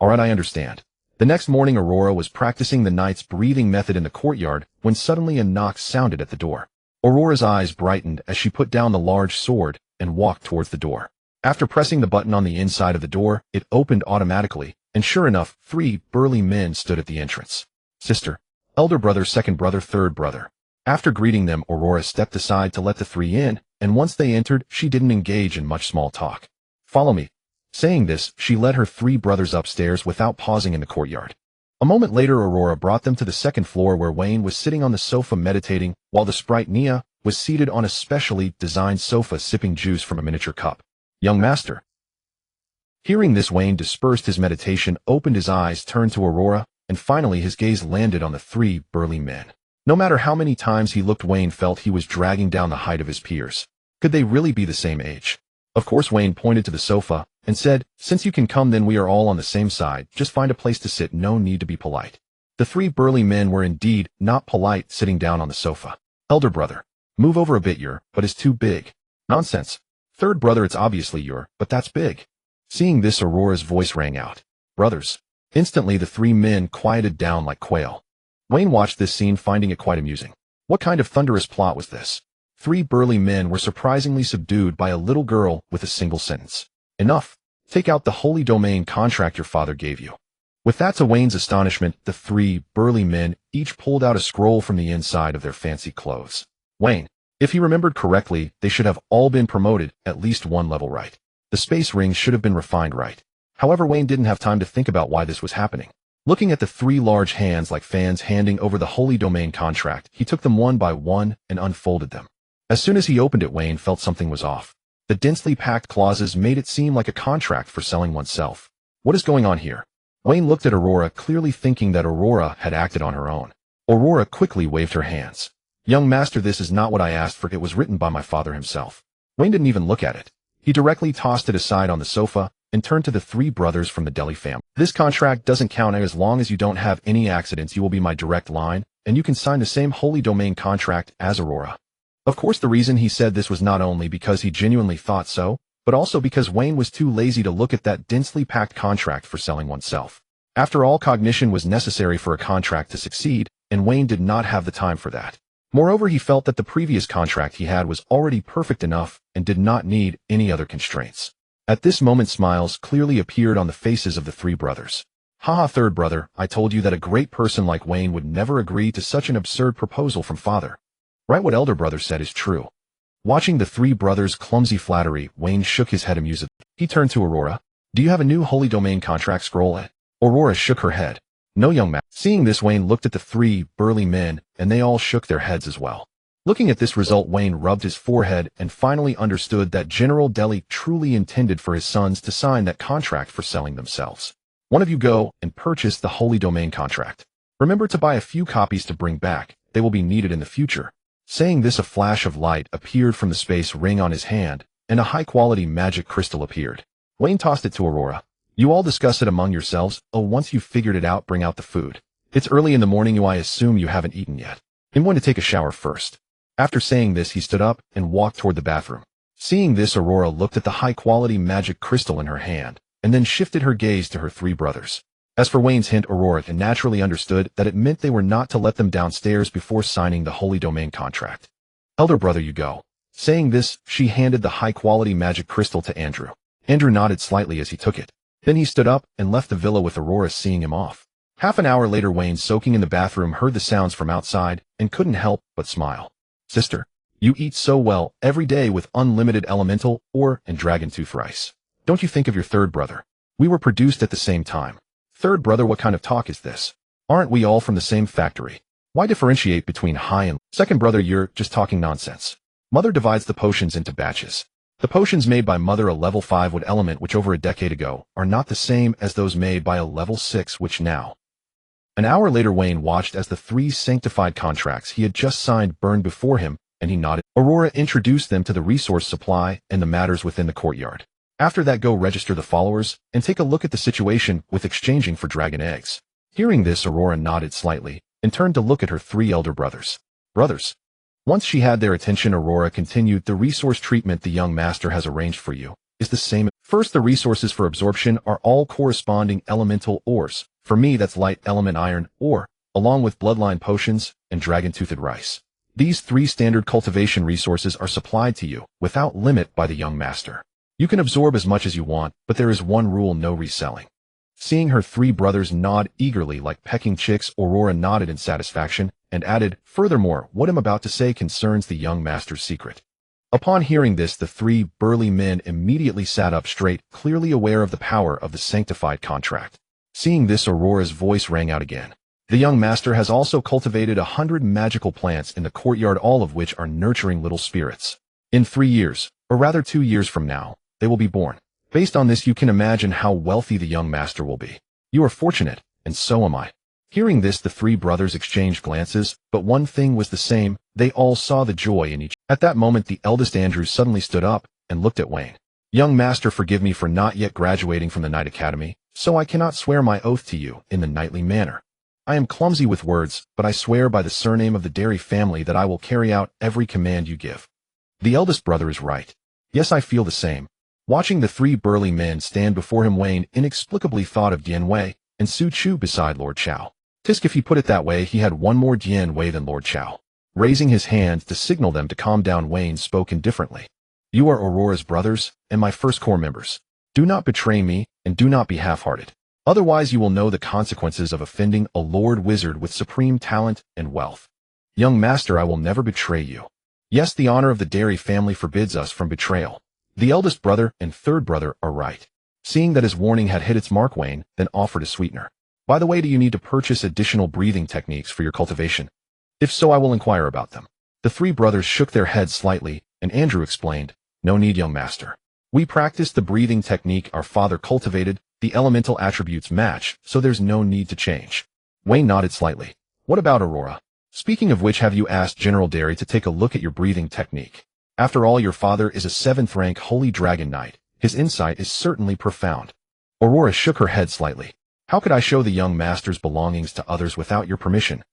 "Alright, I understand." The next morning, Aurora was practicing the knight's breathing method in the courtyard when suddenly a knock sounded at the door. Aurora's eyes brightened as she put down the large sword and walked towards the door. After pressing the button on the inside of the door, it opened automatically, and sure enough, 3 burly men stood at the entrance. "Sister, elder brother, second brother, third brother." After greeting them, Aurora stepped aside to let the 3 in, and once they entered, she didn't engage in much small talk. "Follow me." Saying this, she led her 3 brothers upstairs without pausing in the courtyard. A moment later, Aurora brought them to the second floor, where Wayne was sitting on the sofa meditating, while the sprite Nia was seated on a specially designed sofa sipping juice from a miniature cup. "Young master." Hearing this, Wayne dispersed his meditation, opened his eyes, turned to Aurora, and finally his gaze landed on the 3 burly men. No matter how many times he looked, Wayne felt he was dragging down the height of his peers. Could they really be the same age? Of course, Wayne pointed to the sofa and said, "Since you can come, then we are all on the same side. Just find a place to sit, no need to be polite." The 3 burly men were indeed not polite, sitting down on the sofa. "Elder brother, move over a bit, but it's too big." "Nonsense." "Third brother, it's obviously but that's big." Seeing this, Aurora's voice rang out. "Brothers." Instantly, the 3 men quieted down like quail. Wayne watched this scene, finding it quite amusing. What kind of thunderous plot was this? 3 burly men were surprisingly subdued by a little girl with a single sentence. "Enough. Take out the Holy Domain contract your father gave you." With that, to Wayne's astonishment, the 3 burly men each pulled out a scroll from the inside of their fancy clothes. Wayne, if he remembered correctly, they should have all been promoted at least 1 level, right? The space rings should have been refined, right? However, Wayne didn't have time to think about why this was happening. Looking at the 3 large hands like fans handing over the Holy Domain contract, he took them one by one and unfolded them. As soon as he opened it, Wayne felt something was off. The densely packed clauses made it seem like a contract for selling oneself. What is going on here? Wayne looked at Aurora, clearly thinking that Aurora had acted on her own. Aurora quickly waved her hands. "Young master, this is not what I asked for. It was written by my father himself." Wayne didn't even look at it. He directly tossed it aside on the sofa and turned to the 3 brothers from the Deli family. "This contract doesn't count. As long as you don't have any accidents, you will be my direct line, and you can sign the same Holy Domain contract as Aurora." Of course, the reason he said this was not only because he genuinely thought so, but also because Wayne was too lazy to look at that densely packed contract for selling oneself. After all, cognition was necessary for a contract to succeed, and Wayne did not have the time for that. Moreover, he felt that the previous contract he had was already perfect enough and did not need any other constraints. At this moment, smiles clearly appeared on the faces of the 3 brothers. "Haha, third brother, I told you that a great person like Wayne would never agree to such an absurd proposal from father. Right, what elder brother said is true." Watching the 3 brothers' clumsy flattery, Wayne shook his head amusedly. He turned to Aurora. "Do you have a new Holy Domain contract scroll?" Aurora shook her head. "No, young man." Seeing this, Wayne looked at the 3 burly men, and they all shook their heads as well. Looking at this result, Wayne rubbed his forehead and finally understood that General Deli truly intended for his sons to sign that contract for selling themselves. "One of you go and purchase the Holy Domain contract. Remember to buy a few copies to bring back. They will be needed in the future." Saying this, a flash of light appeared from the space ring on his hand, and a high-quality magic crystal appeared. Wayne tossed it to Aurora. "You all discuss it among yourselves. Oh, once you've figured it out, bring out the food. It's early in the morning, I assume you haven't eaten yet." I'm going to take a shower first. After saying this, he stood up and walked toward the bathroom. Seeing this, Aurora looked at the high-quality magic crystal in her hand, and then shifted her gaze to her three brothers. As for Wayne's hint, Aurora naturally understood that it meant they were not to let them downstairs before signing the Holy Domain contract. Elder brother, you go. Saying this, she handed the high-quality magic crystal to Andrew. Andrew nodded slightly as he took it. Then he stood up and left the villa with Aurora seeing him off. Half an hour later, Wayne, soaking in the bathroom, heard the sounds from outside and couldn't help but smile. Sister, you eat so well every day with unlimited elemental ore and dragon tooth rice. Don't you think of your third brother? We were produced at the same time. Third brother, what kind of talk is this? Aren't we all from the same factory? Why differentiate between high and second brother? You're just talking nonsense. Mother divides the potions into batches. The potions made by Mother, a level 5 wood element which over a decade ago, are not the same as those made by a level 6 which now. An hour later, Wayne watched as the 3 sanctified contracts he had just signed burned before him, and he nodded. Aurora introduced them to the resource supply and the matters within the courtyard. After that, go register the followers and take a look at the situation with exchanging for dragon eggs. Hearing this, Aurora nodded slightly and turned to look at her 3 elder brothers. Brothers. Once she had their attention, Aurora continued, the resource treatment the young master has arranged for you is the same. First, the resources for absorption are all corresponding elemental ores. For me, that's light element iron ore, along with bloodline potions and dragon-toothed rice. These 3 standard cultivation resources are supplied to you without limit by the young master. You can absorb as much as you want, but there is one rule: no reselling. Seeing her 3 brothers nod eagerly like pecking chicks, Aurora nodded in satisfaction and added, furthermore, what I'm about to say concerns the young master's secret. Upon hearing this, the 3 burly men immediately sat up straight, clearly aware of the power of the sanctified contract. Seeing this, Aurora's voice rang out again. The young master has also cultivated 100 magical plants in the courtyard, all of which are nurturing little spirits. In 3 years, or rather 2 years from now, they will be born. Based on this, you can imagine how wealthy the young master will be. You are fortunate, and so am I. Hearing this, the 3 brothers exchanged glances, but one thing was the same: they all saw the joy in each. At that moment, the eldest Andrew suddenly stood up and looked at Wayne. Young master, forgive me for not yet graduating from the Knight Academy, so I cannot swear my oath to you in the knightly manner. I am clumsy with words, but I swear by the surname of the Dairy family that I will carry out every command you give. The eldest brother is right. Yes, I feel the same. Watching the 3 burly men stand before him, Wayne inexplicably thought of Dian Wei and Su Chu beside Lord Chao. Tisk, if he put it that way, he had one more Dian Wei than Lord Chao. Raising his hand to signal them to calm down, Wayne spoke indifferently. You are Aurora's brothers and my first corps members. Do not betray me, and do not be half-hearted. Otherwise you will know the consequences of offending a Lord Wizard with supreme talent and wealth. Young master, I will never betray you. Yes, the honor of the Dairy family forbids us from betrayal. The eldest brother and third brother are right. Seeing that his warning had hit its mark, Wayne then offered a sweetener. By the way, do you need to purchase additional breathing techniques for your cultivation? If so, I will inquire about them. The 3 brothers shook their heads slightly, and Andrew explained, no need, young master. We practice the breathing technique our father cultivated, the elemental attributes match, so there's no need to change. Wayne nodded slightly. What about Aurora? Speaking of which, have you asked General Dairy to take a look at your breathing technique? After all, your father is a 7th rank Holy Dragon Knight. His insight is certainly profound. Aurora shook her head slightly. How could I show the young master's belongings to others without your permission?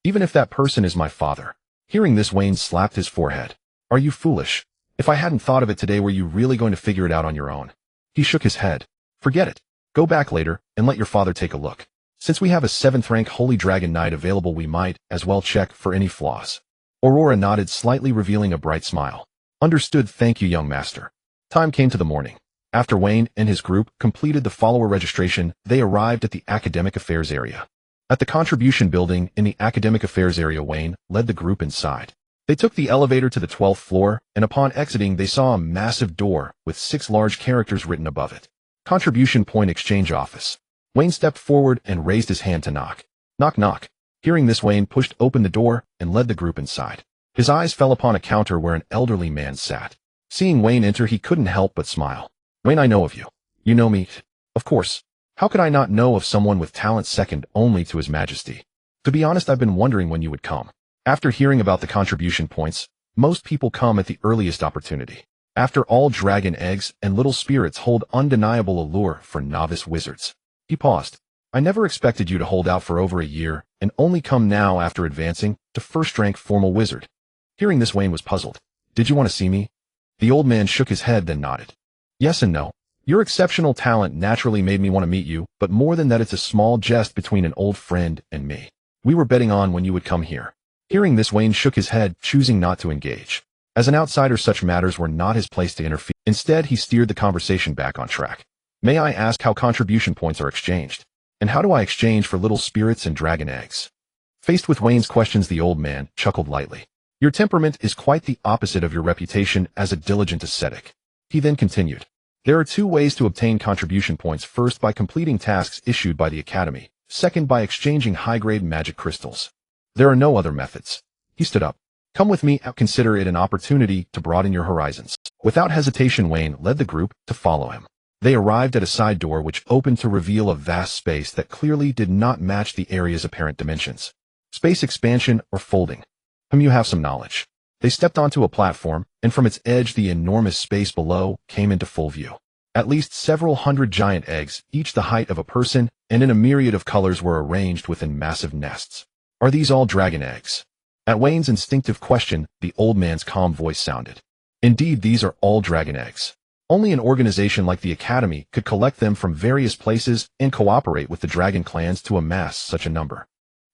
Even if that person is my father. Hearing this, Wayne slapped his forehead. Are you foolish? If I hadn't thought of it today, were you really going to figure it out on your own? He shook his head. Forget it. Go back later and let your father take a look. Since we have a 7th rank Holy Dragon Knight available, we might as well check for any flaws. Aurora nodded slightly, revealing a bright smile. Understood, thank you, young master. Time came to the morning. After Wayne and his group completed the follower registration, they arrived at the Academic Affairs area. At the contribution building in the Academic Affairs area, Wayne led the group inside. They took the elevator to the 12th floor, and upon exiting, they saw a massive door with 6 large characters written above it. Contribution Point Exchange Office. Wayne stepped forward and raised his hand to knock. Knock, knock. Hearing this, Wayne pushed open the door and led the group inside. His eyes fell upon a counter where an elderly man sat. Seeing Wayne enter, he couldn't help but smile. Wayne, I know of you. You know me. Of course. How could I not know of someone with talent second only to His Majesty? To be honest, I've been wondering when you would come. After hearing about the contribution points, most people come at the earliest opportunity. After all, dragon eggs and little spirits hold undeniable allure for novice wizards. He paused. I never expected you to hold out for over a year, and only come now after advancing to first-rank formal wizard. Hearing this, Wayne was puzzled. Did you want to see me? The old man shook his head, then nodded. Yes and no. Your exceptional talent naturally made me want to meet you, but more than that, it's a small jest between an old friend and me. We were betting on when you would come here. Hearing this, Wayne shook his head, choosing not to engage. As an outsider, such matters were not his place to interfere. Instead, he steered the conversation back on track. May I ask how contribution points are exchanged? And how do I exchange for little spirits and dragon eggs? Faced with Wayne's questions, the old man chuckled lightly. Your temperament is quite the opposite of your reputation as a diligent ascetic. He then continued. There are two ways to obtain contribution points. First, by completing tasks issued by the Academy. Second, by exchanging high-grade magic crystals. There are no other methods. He stood up. Come with me, consider it an opportunity to broaden your horizons. Without hesitation, Wayne led the group to follow him. They arrived at a side door which opened to reveal a vast space that clearly did not match the area's apparent dimensions. Space expansion or folding. You have some knowledge. They stepped onto a platform, and from its edge the enormous space below came into full view. At least several hundred giant eggs, each the height of a person, and in a myriad of colors, were arranged within massive nests. Are these all dragon eggs? At Wayne's instinctive question, the old man's calm voice sounded. Indeed, these are all dragon eggs. Only an organization like the Academy could collect them from various places and cooperate with the dragon clans to amass such a number.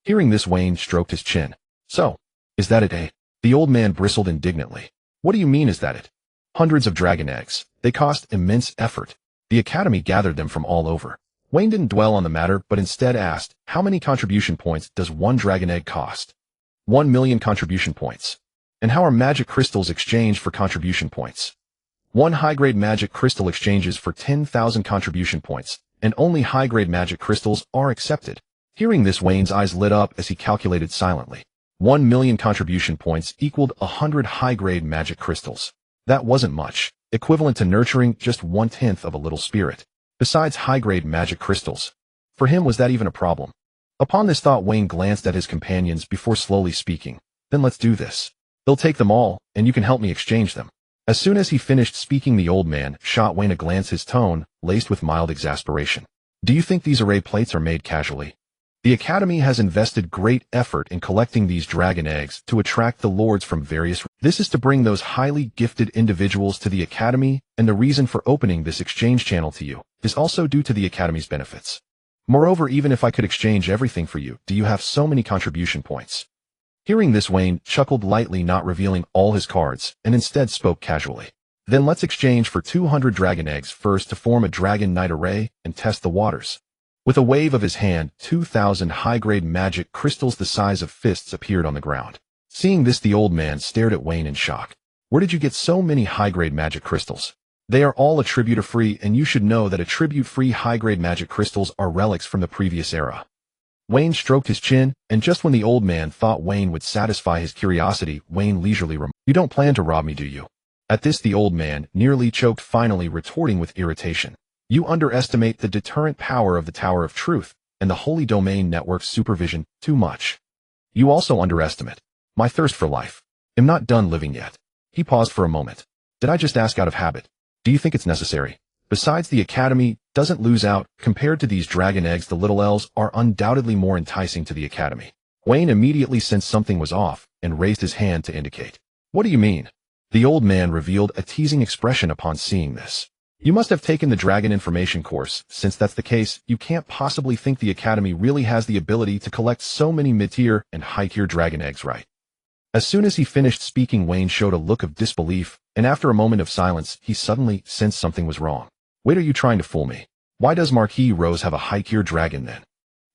Hearing this, Wayne stroked his chin. So, is that it, eh? The old man bristled indignantly. What do you mean, is that it? Hundreds of dragon eggs. They cost immense effort. The Academy gathered them from all over. Wayne didn't dwell on the matter, but instead asked, how many contribution points does one dragon egg cost? 1,000,000 contribution points. And how are magic crystals exchanged for contribution points? One high-grade magic crystal exchanges for 10,000 contribution points, and only high-grade magic crystals are accepted. Hearing this, Wayne's eyes lit up as he calculated silently. 1,000,000 contribution points equaled 100 high-grade magic crystals. That wasn't much, equivalent to nurturing just 1/10 of a little spirit. Besides high-grade magic crystals. For him, was that even a problem? Upon this thought, Wayne glanced at his companions before slowly speaking. Then let's do this. They'll take them all, and you can help me exchange them. As soon as he finished speaking, the old man shot Wayne a glance, his tone laced with mild exasperation. Do you think these array plates are made casually? The Academy has invested great effort in collecting these dragon eggs to attract the lords from various. This is to bring those highly gifted individuals to the Academy, and the reason for opening this exchange channel to you is also due to the Academy's benefits. Moreover, even if I could exchange everything for you, do you have so many contribution points? Hearing this, Wayne chuckled lightly, not revealing all his cards, and instead spoke casually. Then let's exchange for 200 dragon eggs first to form a dragon knight array and test the waters. With a wave of his hand, 2,000 high-grade magic crystals the size of fists appeared on the ground. Seeing this, the old man stared at Wayne in shock. Where did you get so many high-grade magic crystals? They are all attribute-free, and you should know that attribute-free high-grade magic crystals are relics from the previous era. Wayne stroked his chin, and just when the old man thought Wayne would satisfy his curiosity, Wayne leisurely remarked, "You don't plan to rob me, do you?" At this, the old man nearly choked, finally retorting with irritation. You underestimate the deterrent power of the Tower of Truth and the Holy Domain Network's supervision too much. You also underestimate my thirst for life. I'm not done living yet. He paused for a moment. Did I just ask out of habit? Do you think it's necessary? Besides, the Academy doesn't lose out. Compared to these dragon eggs, the little elves are undoubtedly more enticing to the Academy. Wayne immediately sensed something was off and raised his hand to indicate. What do you mean? The old man revealed a teasing expression upon seeing this. You must have taken the Dragon Information course. Since that's the case, you can't possibly think the Academy really has the ability to collect so many mid-tier and high-tier dragon eggs, right? As soon as he finished speaking, Wayne showed a look of disbelief, and after a moment of silence, he suddenly sensed something was wrong. Wait, are you trying to fool me? Why does Marquis Rose have a high-tier dragon then?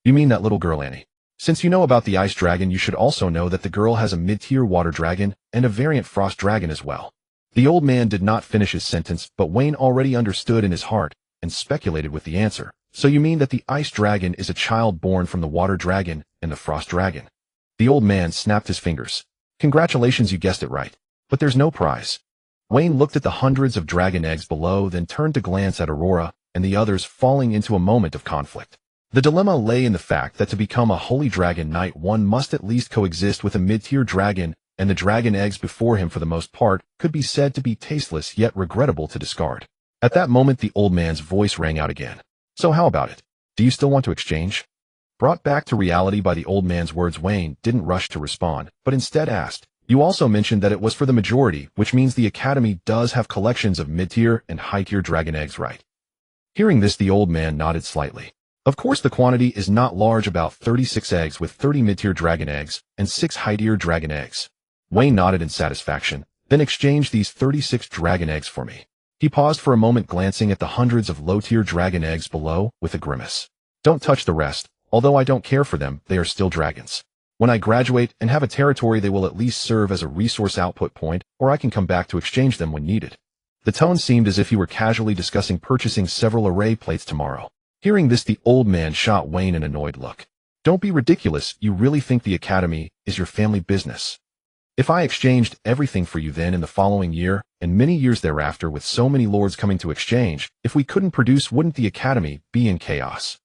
You mean that little girl, Annie? Since you know about the ice dragon, you should also know that the girl has a mid-tier water dragon and a variant frost dragon as well. The old man did not finish his sentence, but Wayne already understood in his heart and speculated with the answer. So you mean that the ice dragon is a child born from the water dragon and the frost dragon? The old man snapped his fingers. Congratulations, you guessed it right. But there's no prize. Wayne looked at the hundreds of dragon eggs below, then turned to glance at Aurora and the others, falling into a moment of conflict. The dilemma lay in the fact that to become a holy dragon knight, one must at least coexist with a mid-tier dragon, and the dragon eggs before him, for the most part, could be said to be tasteless yet regrettable to discard. At that moment, the old man's voice rang out again. So how about it? Do you still want to exchange? Brought back to reality by the old man's words, Wayne didn't rush to respond, but instead asked, "You also mentioned that it was for the majority, which means the Academy does have collections of mid-tier and high-tier dragon eggs, right?" Hearing this, the old man nodded slightly. Of course, the quantity is not large, about 36 eggs with 30 mid-tier dragon eggs and 6 high-tier dragon eggs. Wayne nodded in satisfaction, then exchanged these 36 dragon eggs for me. He paused for a moment, glancing at the hundreds of low-tier dragon eggs below with a grimace. "Don't touch the rest. Although I don't care for them, they are still dragons. When I graduate and have a territory, they will at least serve as a resource output point, or I can come back to exchange them when needed." The tone seemed as if he were casually discussing purchasing several array plates tomorrow. Hearing this, the old man shot Wayne an annoyed look. "Don't be ridiculous. You really think the Academy is your family business? If I exchanged everything for you then in the following year, and many years thereafter, with so many lords coming to exchange, if we couldn't produce, wouldn't the Academy be in chaos?"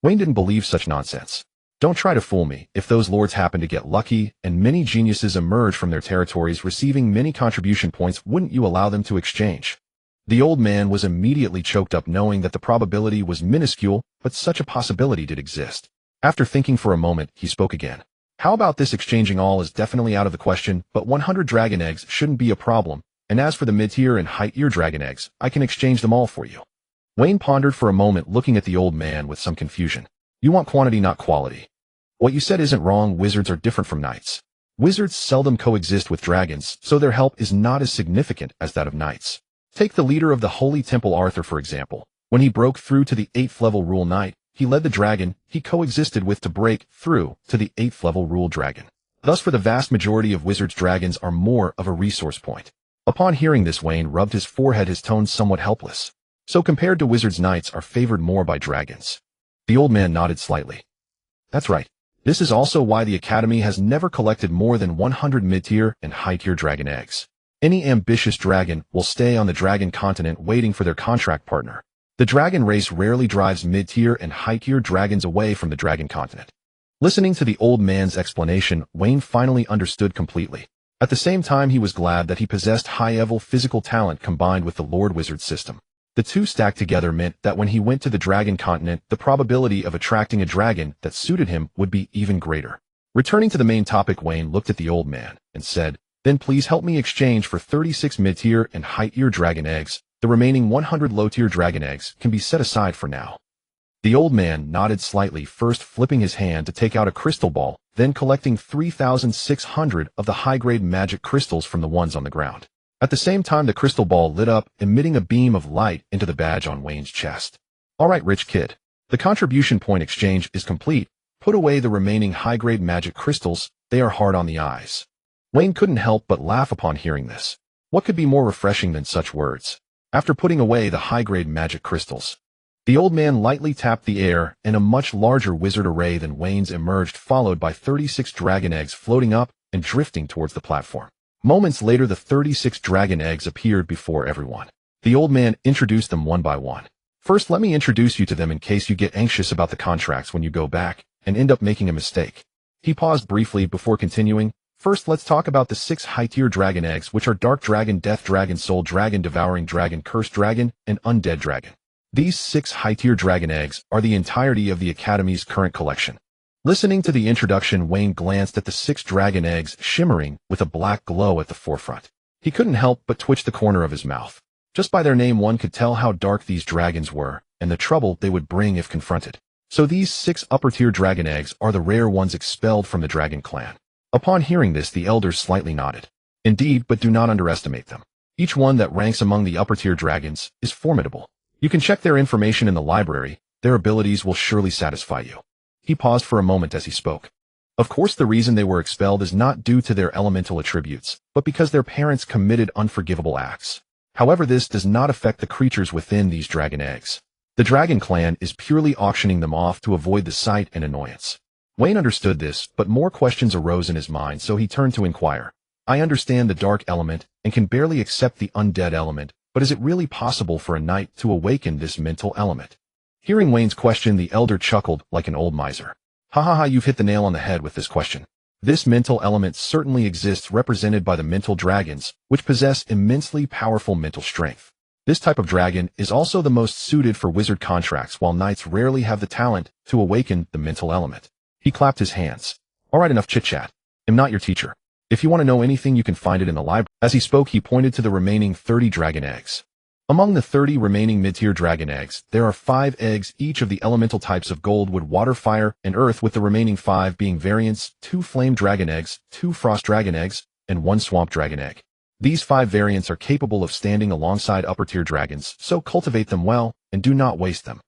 Wayne didn't believe such nonsense. "Don't try to fool me. If those lords happen to get lucky, and many geniuses emerge from their territories receiving many contribution points, wouldn't you allow them to exchange?" The old man was immediately choked up, knowing that the probability was minuscule, but such a possibility did exist. After thinking for a moment, he spoke again. "How about this? Exchanging all is definitely out of the question, but 100 dragon eggs shouldn't be a problem, and as for the mid-tier and high-tier dragon eggs, I can exchange them all for you." Wayne pondered for a moment, looking at the old man with some confusion. "You want quantity, not quality. What you said isn't wrong. Wizards are different from knights. Wizards seldom coexist with dragons, so their help is not as significant as that of knights. Take the leader of the Holy Temple, Arthur, for example. When he broke through to the 8th level rule knight, he led the dragon he coexisted with to break through to the 8th level rule dragon. Thus, for the vast majority of wizards, dragons are more of a resource point." Upon hearing this, Wayne rubbed his forehead, his tone somewhat helpless. "So compared to wizards, knights are favored more by dragons?" The old man nodded slightly. "That's right. This is also why the Academy has never collected more than 100 mid-tier and high-tier dragon eggs. Any ambitious dragon will stay on the dragon continent waiting for their contract partner. The dragon race rarely drives mid-tier and high-tier dragons away from the dragon continent." Listening to the old man's explanation, Wayne finally understood completely. At the same time, he was glad that he possessed high-level physical talent combined with the Lord Wizard system. The two stacked together meant that when he went to the dragon continent, the probability of attracting a dragon that suited him would be even greater. Returning to the main topic, Wayne looked at the old man and said, "Then please help me exchange for 36 mid-tier and high-tier dragon eggs. The remaining 100 low-tier dragon eggs can be set aside for now." The old man nodded slightly, first flipping his hand to take out a crystal ball, then collecting 3,600 of the high-grade magic crystals from the ones on the ground. At the same time, the crystal ball lit up, emitting a beam of light into the badge on Wayne's chest. "All right, rich kid. The contribution point exchange is complete. Put away the remaining high-grade magic crystals. They are hard on the eyes." Wayne couldn't help but laugh upon hearing this. What could be more refreshing than such words? After putting away the high-grade magic crystals, the old man lightly tapped the air, and a much larger wizard array than Wayne's emerged, followed by 36 dragon eggs floating up and drifting towards the platform. Moments later, the 36 dragon eggs appeared before everyone. The old man introduced them one by one. "First, let me introduce you to them in case you get anxious about the contracts when you go back and end up making a mistake." He paused briefly before continuing. "First, let's talk about the 6 high-tier dragon eggs, which are Dark Dragon, Death Dragon, Soul Dragon, Devouring Dragon, Cursed Dragon, and Undead Dragon. These 6 high-tier dragon eggs are the entirety of the Academy's current collection." Listening to the introduction, Wayne glanced at the 6 dragon eggs shimmering with a black glow at the forefront. He couldn't help but twitch the corner of his mouth. Just by their name, one could tell how dark these dragons were, and the trouble they would bring if confronted. So these 6 upper-tier dragon eggs are the rare ones expelled from the dragon clan. Upon hearing this, the elders slightly nodded. "Indeed, but do not underestimate them. Each one that ranks among the upper-tier dragons is formidable. You can check their information in the library. Their abilities will surely satisfy you." He paused for a moment as he spoke. Of course, the reason they were expelled is not due to their elemental attributes, but because their parents committed unforgivable acts. However, this does not affect the creatures within these dragon eggs. The dragon clan is purely auctioning them off to avoid the sight and annoyance. Wayne understood this, but more questions arose in his mind, so he turned to inquire. "I understand the dark element and can barely accept the undead element, but is it really possible for a knight to awaken this mental element?" Hearing Wayne's question, the elder chuckled like an old miser. "Ha ha ha, you've hit the nail on the head with this question. This mental element certainly exists, represented by the mental dragons, which possess immensely powerful mental strength. This type of dragon is also the most suited for wizard contracts, while knights rarely have the talent to awaken the mental element. He clapped his hands. All right, enough chit-chat. I'm not your teacher. If you want to know anything, you can find it in the library. As he spoke, he pointed to the remaining 30 dragon eggs. Among the 30 remaining mid-tier dragon eggs, there are 5 eggs, each of the elemental types of gold, wood, water, fire, and earth, with the remaining 5 being variants: 2 flame dragon eggs, 2 frost dragon eggs, and 1 swamp dragon egg. These 5 variants are capable of standing alongside upper-tier dragons, so cultivate them well, and do not waste them.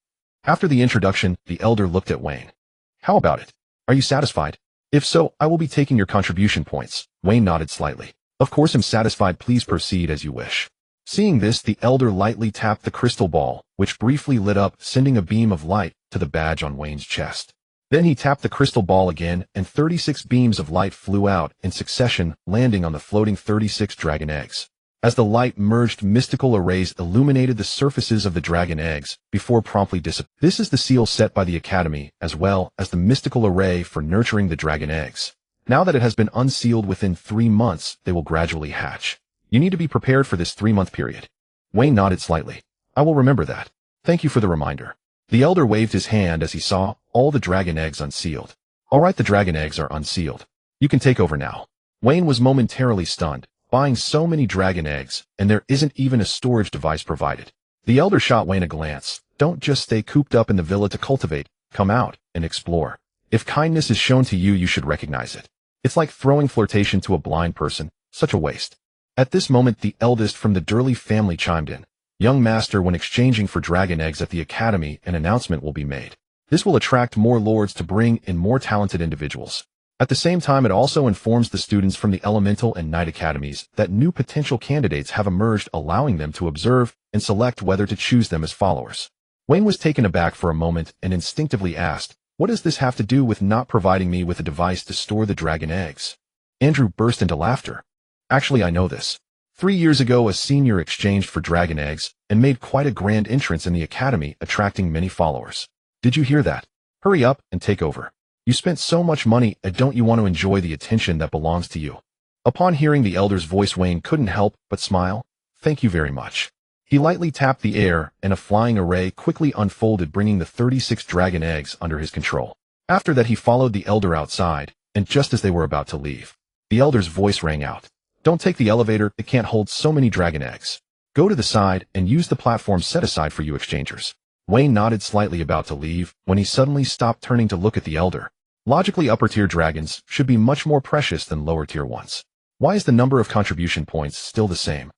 After the introduction, the elder looked at Wayne. How about it? Are you satisfied? If so, I will be taking your contribution points. Wayne nodded slightly. Of course I'm satisfied. Please proceed as you wish. Seeing this, the elder lightly tapped the crystal ball, which briefly lit up, sending a beam of light to the badge on Wayne's chest. Then he tapped the crystal ball again, and 36 beams of light flew out in succession, landing on the floating 36 dragon eggs. As the light merged, mystical arrays illuminated the surfaces of the dragon eggs before promptly disappearing. This is the seal set by the Academy, as well as the mystical array for nurturing the dragon eggs. Now that it has been unsealed, within 3 months, they will gradually hatch. You need to be prepared for this 3-month period. Wayne nodded slightly. I will remember that. Thank you for the reminder. The elder waved his hand as he saw all the dragon eggs unsealed. All right, the dragon eggs are unsealed. You can take over now. Wayne was momentarily stunned, buying so many dragon eggs, and there isn't even a storage device provided. The elder shot Wayne a glance. Don't just stay cooped up in the villa to cultivate. Come out and explore. If kindness is shown to you, you should recognize it. It's like throwing flirtation to a blind person. Such a waste. At this moment, the eldest from the Durley family chimed in. Young master, when exchanging for dragon eggs at the Academy, an announcement will be made. This will attract more lords to bring in more talented individuals. At the same time, it also informs the students from the Elemental and Knight Academies that new potential candidates have emerged, allowing them to observe and select whether to choose them as followers. Wayne was taken aback for a moment and instinctively asked, what does this have to do with not providing me with a device to store the dragon eggs? Andrew burst into laughter. Actually, I know this. 3 years ago, a senior exchanged for dragon eggs and made quite a grand entrance in the Academy, attracting many followers. Did you hear that? Hurry up and take over. You spent so much money, and don't you want to enjoy the attention that belongs to you? Upon hearing the elder's voice, Wayne couldn't help but smile. Thank you very much. He lightly tapped the air, and a flying array quickly unfolded, bringing the 36 dragon eggs under his control. After that, he followed the elder outside, and just as they were about to leave, the elder's voice rang out. Don't take the elevator, it can't hold so many dragon eggs. Go to the side and use the platform set aside for you exchangers. Wayne nodded slightly, about to leave, when he suddenly stopped, turning to look at the elder. Logically, upper-tier dragons should be much more precious than lower-tier ones. Why is the number of contribution points still the same?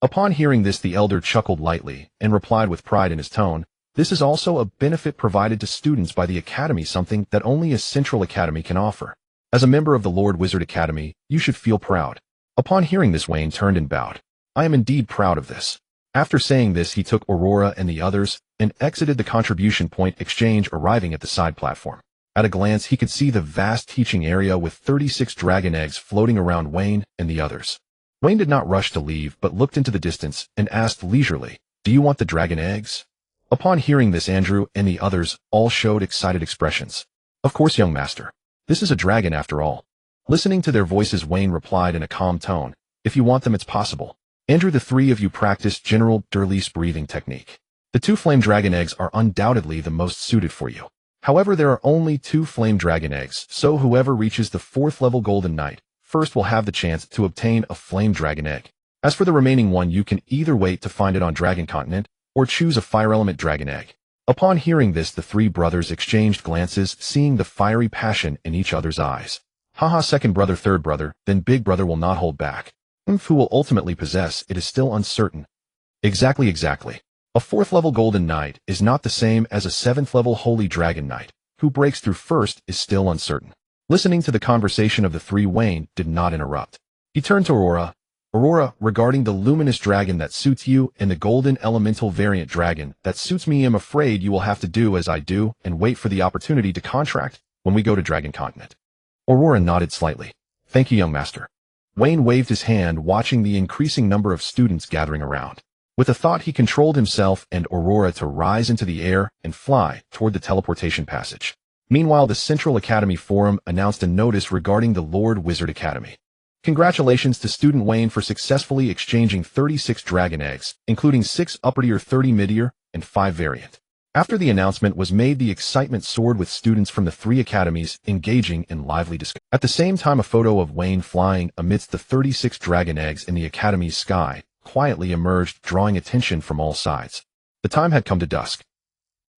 Upon hearing this, the elder chuckled lightly and replied with pride in his tone, this is also a benefit provided to students by the Academy, something that only a central academy can offer. As a member of the Lord Wizard Academy, you should feel proud. Upon hearing this, Wayne turned and bowed. I am indeed proud of this. After saying this, he took Aurora and the others and exited the contribution point exchange, arriving at the side platform. At a glance, he could see the vast teaching area with 36 dragon eggs floating around Wayne and the others. Wayne did not rush to leave, but looked into the distance and asked leisurely, do you want the dragon eggs? Upon hearing this, Andrew and the others all showed excited expressions. Of course, young master. This is a dragon after all. Listening to their voices, Wayne replied in a calm tone, if you want them, it's possible. Andrew, the 3 of you practice General Durley's breathing technique. The 2 flame dragon eggs are undoubtedly the most suited for you. However, there are only 2 flame dragon eggs, so whoever reaches the 4th level Golden Knight first will have the chance to obtain a flame dragon egg. As for the remaining one, you can either wait to find it on Dragon Continent or choose a fire element dragon egg. Upon hearing this, the 3 brothers exchanged glances, seeing the fiery passion in each other's eyes. Haha, second brother, third brother, then big brother will not hold back. Who will ultimately possess it is still uncertain. Exactly. A 4th level Golden Knight is not the same as a 7th level Holy Dragon Knight. Who breaks through first is still uncertain. Listening to the conversation of the 3, Wayne did not interrupt. He turned to Aurora. Aurora, regarding the luminous dragon that suits you and the golden elemental variant dragon that suits me, I'm afraid you will have to do as I do and wait for the opportunity to contract when we go to Dragon Continent. Aurora nodded slightly. Thank you, young master. Wayne waved his hand, watching the increasing number of students gathering around. With a thought, he controlled himself and Aurora to rise into the air and fly toward the teleportation passage. Meanwhile, the Central Academy Forum announced a notice regarding the Lord Wizard Academy. Congratulations to student Wayne for successfully exchanging 36 dragon eggs, including 6 upper-tier, 30 mid-tier, and 5 variant. After the announcement was made, the excitement soared with students from the 3 academies engaging in lively discussion. At the same time, a photo of Wayne flying amidst the 36 dragon eggs in the academy's sky quietly emerged, drawing attention from all sides. The time had come to dusk.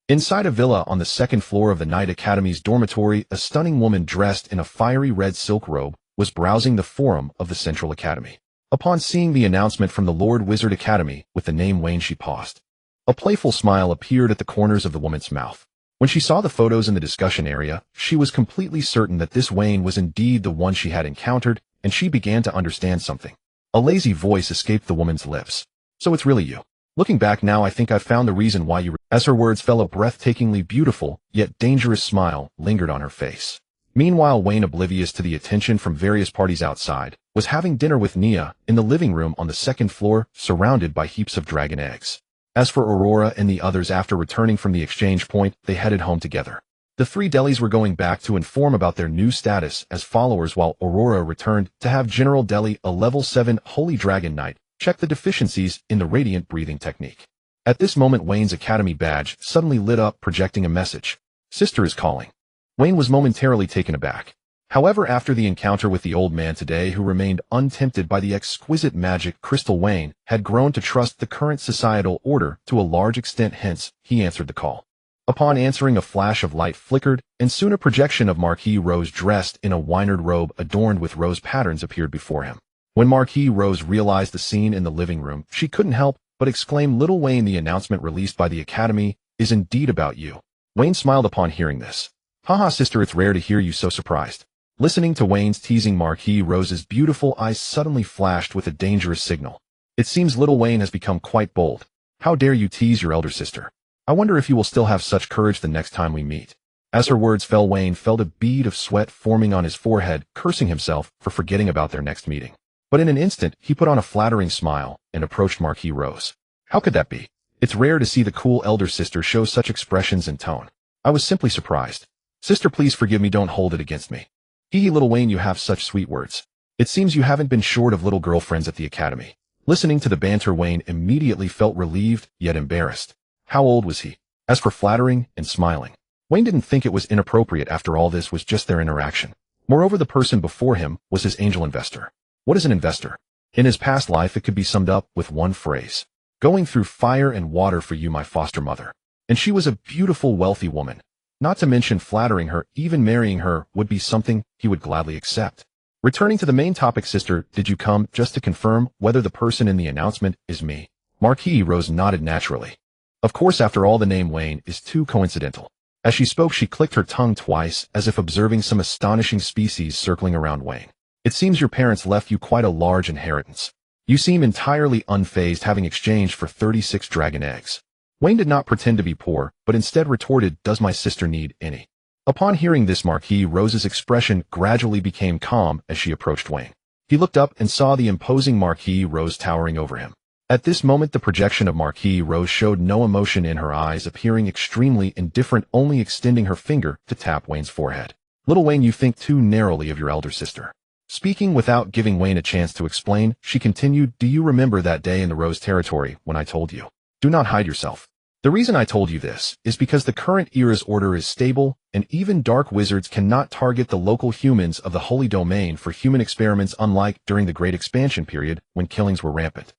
Inside a villa on the second floor of the Knight Academy's dormitory, a stunning woman dressed in a fiery red silk robe was browsing the forum of the Central Academy. Upon seeing the announcement from the Lord Wizard Academy with the name Wayne, she paused. A playful smile appeared at the corners of the woman's mouth. When she saw the photos in the discussion area, she was completely certain that this Wayne was indeed the one she had encountered, and she began to understand something. A lazy voice escaped the woman's lips. So it's really you. Looking back now, I think I've found the reason why you— As her words fell, a breathtakingly beautiful, yet dangerous smile lingered on her face. Meanwhile, Wayne, oblivious to the attention from various parties outside, was having dinner with Nia in the living room on the second floor, surrounded by heaps of dragon eggs. As for Aurora and the others, after returning from the exchange point, they headed home together. The 3 Delis were going back to inform about their new status as followers, while Aurora returned to have General Deli, a level 7 Holy Dragon Knight, check the deficiencies in the radiant breathing technique. At this moment, Wayne's academy badge suddenly lit up, projecting a message. Sister is calling. Wayne was momentarily taken aback. However, after the encounter with the old man today, who remained untempted by the exquisite magic crystal, Wayne had grown to trust the current societal order to a large extent, hence, he answered the call. Upon answering, a flash of light flickered, and soon a projection of Marquis Rose dressed in a wynard robe adorned with rose patterns appeared before him. When Marquis Rose realized the scene in the living room, she couldn't help but exclaim, "Little Wayne, the announcement released by the Academy is indeed about you." Wayne smiled upon hearing this. "Haha, sister, it's rare to hear you so surprised." Listening to Wayne's teasing, Marquis Rose's beautiful eyes suddenly flashed with a dangerous signal. "It seems little Wayne has become quite bold. How dare you tease your elder sister? I wonder if you will still have such courage the next time we meet." As her words fell, Wayne felt a bead of sweat forming on his forehead, cursing himself for forgetting about their next meeting. But in an instant, he put on a flattering smile and approached Marquis Rose. "How could that be? It's rare to see the cool elder sister show such expressions and tone. I was simply surprised. Sister, please forgive me, don't hold it against me. Hee, little Wayne, you have such sweet words. It seems you haven't been short of little girlfriends at the academy." Listening to the banter, Wayne immediately felt relieved, yet embarrassed. How old was he? As for flattering and smiling, Wayne didn't think it was inappropriate. After all, this was just their interaction. Moreover, the person before him was his angel investor. What is an investor? In his past life, it could be summed up with one phrase: going through fire and water for you, my foster mother. And she was a beautiful, wealthy woman. Not to mention flattering her, even marrying her would be something he would gladly accept. Returning to the main topic, sister, did you come just to confirm whether the person in the announcement is me? Marquis Rose nodded naturally. Of course, after all, the name Wayne is too coincidental. As she spoke, she clicked her tongue twice, as if observing some astonishing species circling around Wayne. It seems your parents left you quite a large inheritance. You seem entirely unfazed, having exchanged for 36 dragon eggs. Wayne did not pretend to be poor, but instead retorted, "Does my sister need any?" Upon hearing this, Marquis Rose's expression gradually became calm as she approached Wayne. He looked up and saw the imposing Marquis Rose towering over him. At this moment, the projection of Marquis Rose showed no emotion in her eyes, appearing extremely indifferent, only extending her finger to tap Wayne's forehead. "Little Wayne, you think too narrowly of your elder sister." Speaking without giving Wayne a chance to explain, she continued, "Do you remember that day in the Rose Territory when I told you? Do not hide yourself. The reason I told you this is because the current era's order is stable, and even dark wizards cannot target the local humans of the Holy Domain for human experiments, unlike during the Great Expansion period when killings were rampant."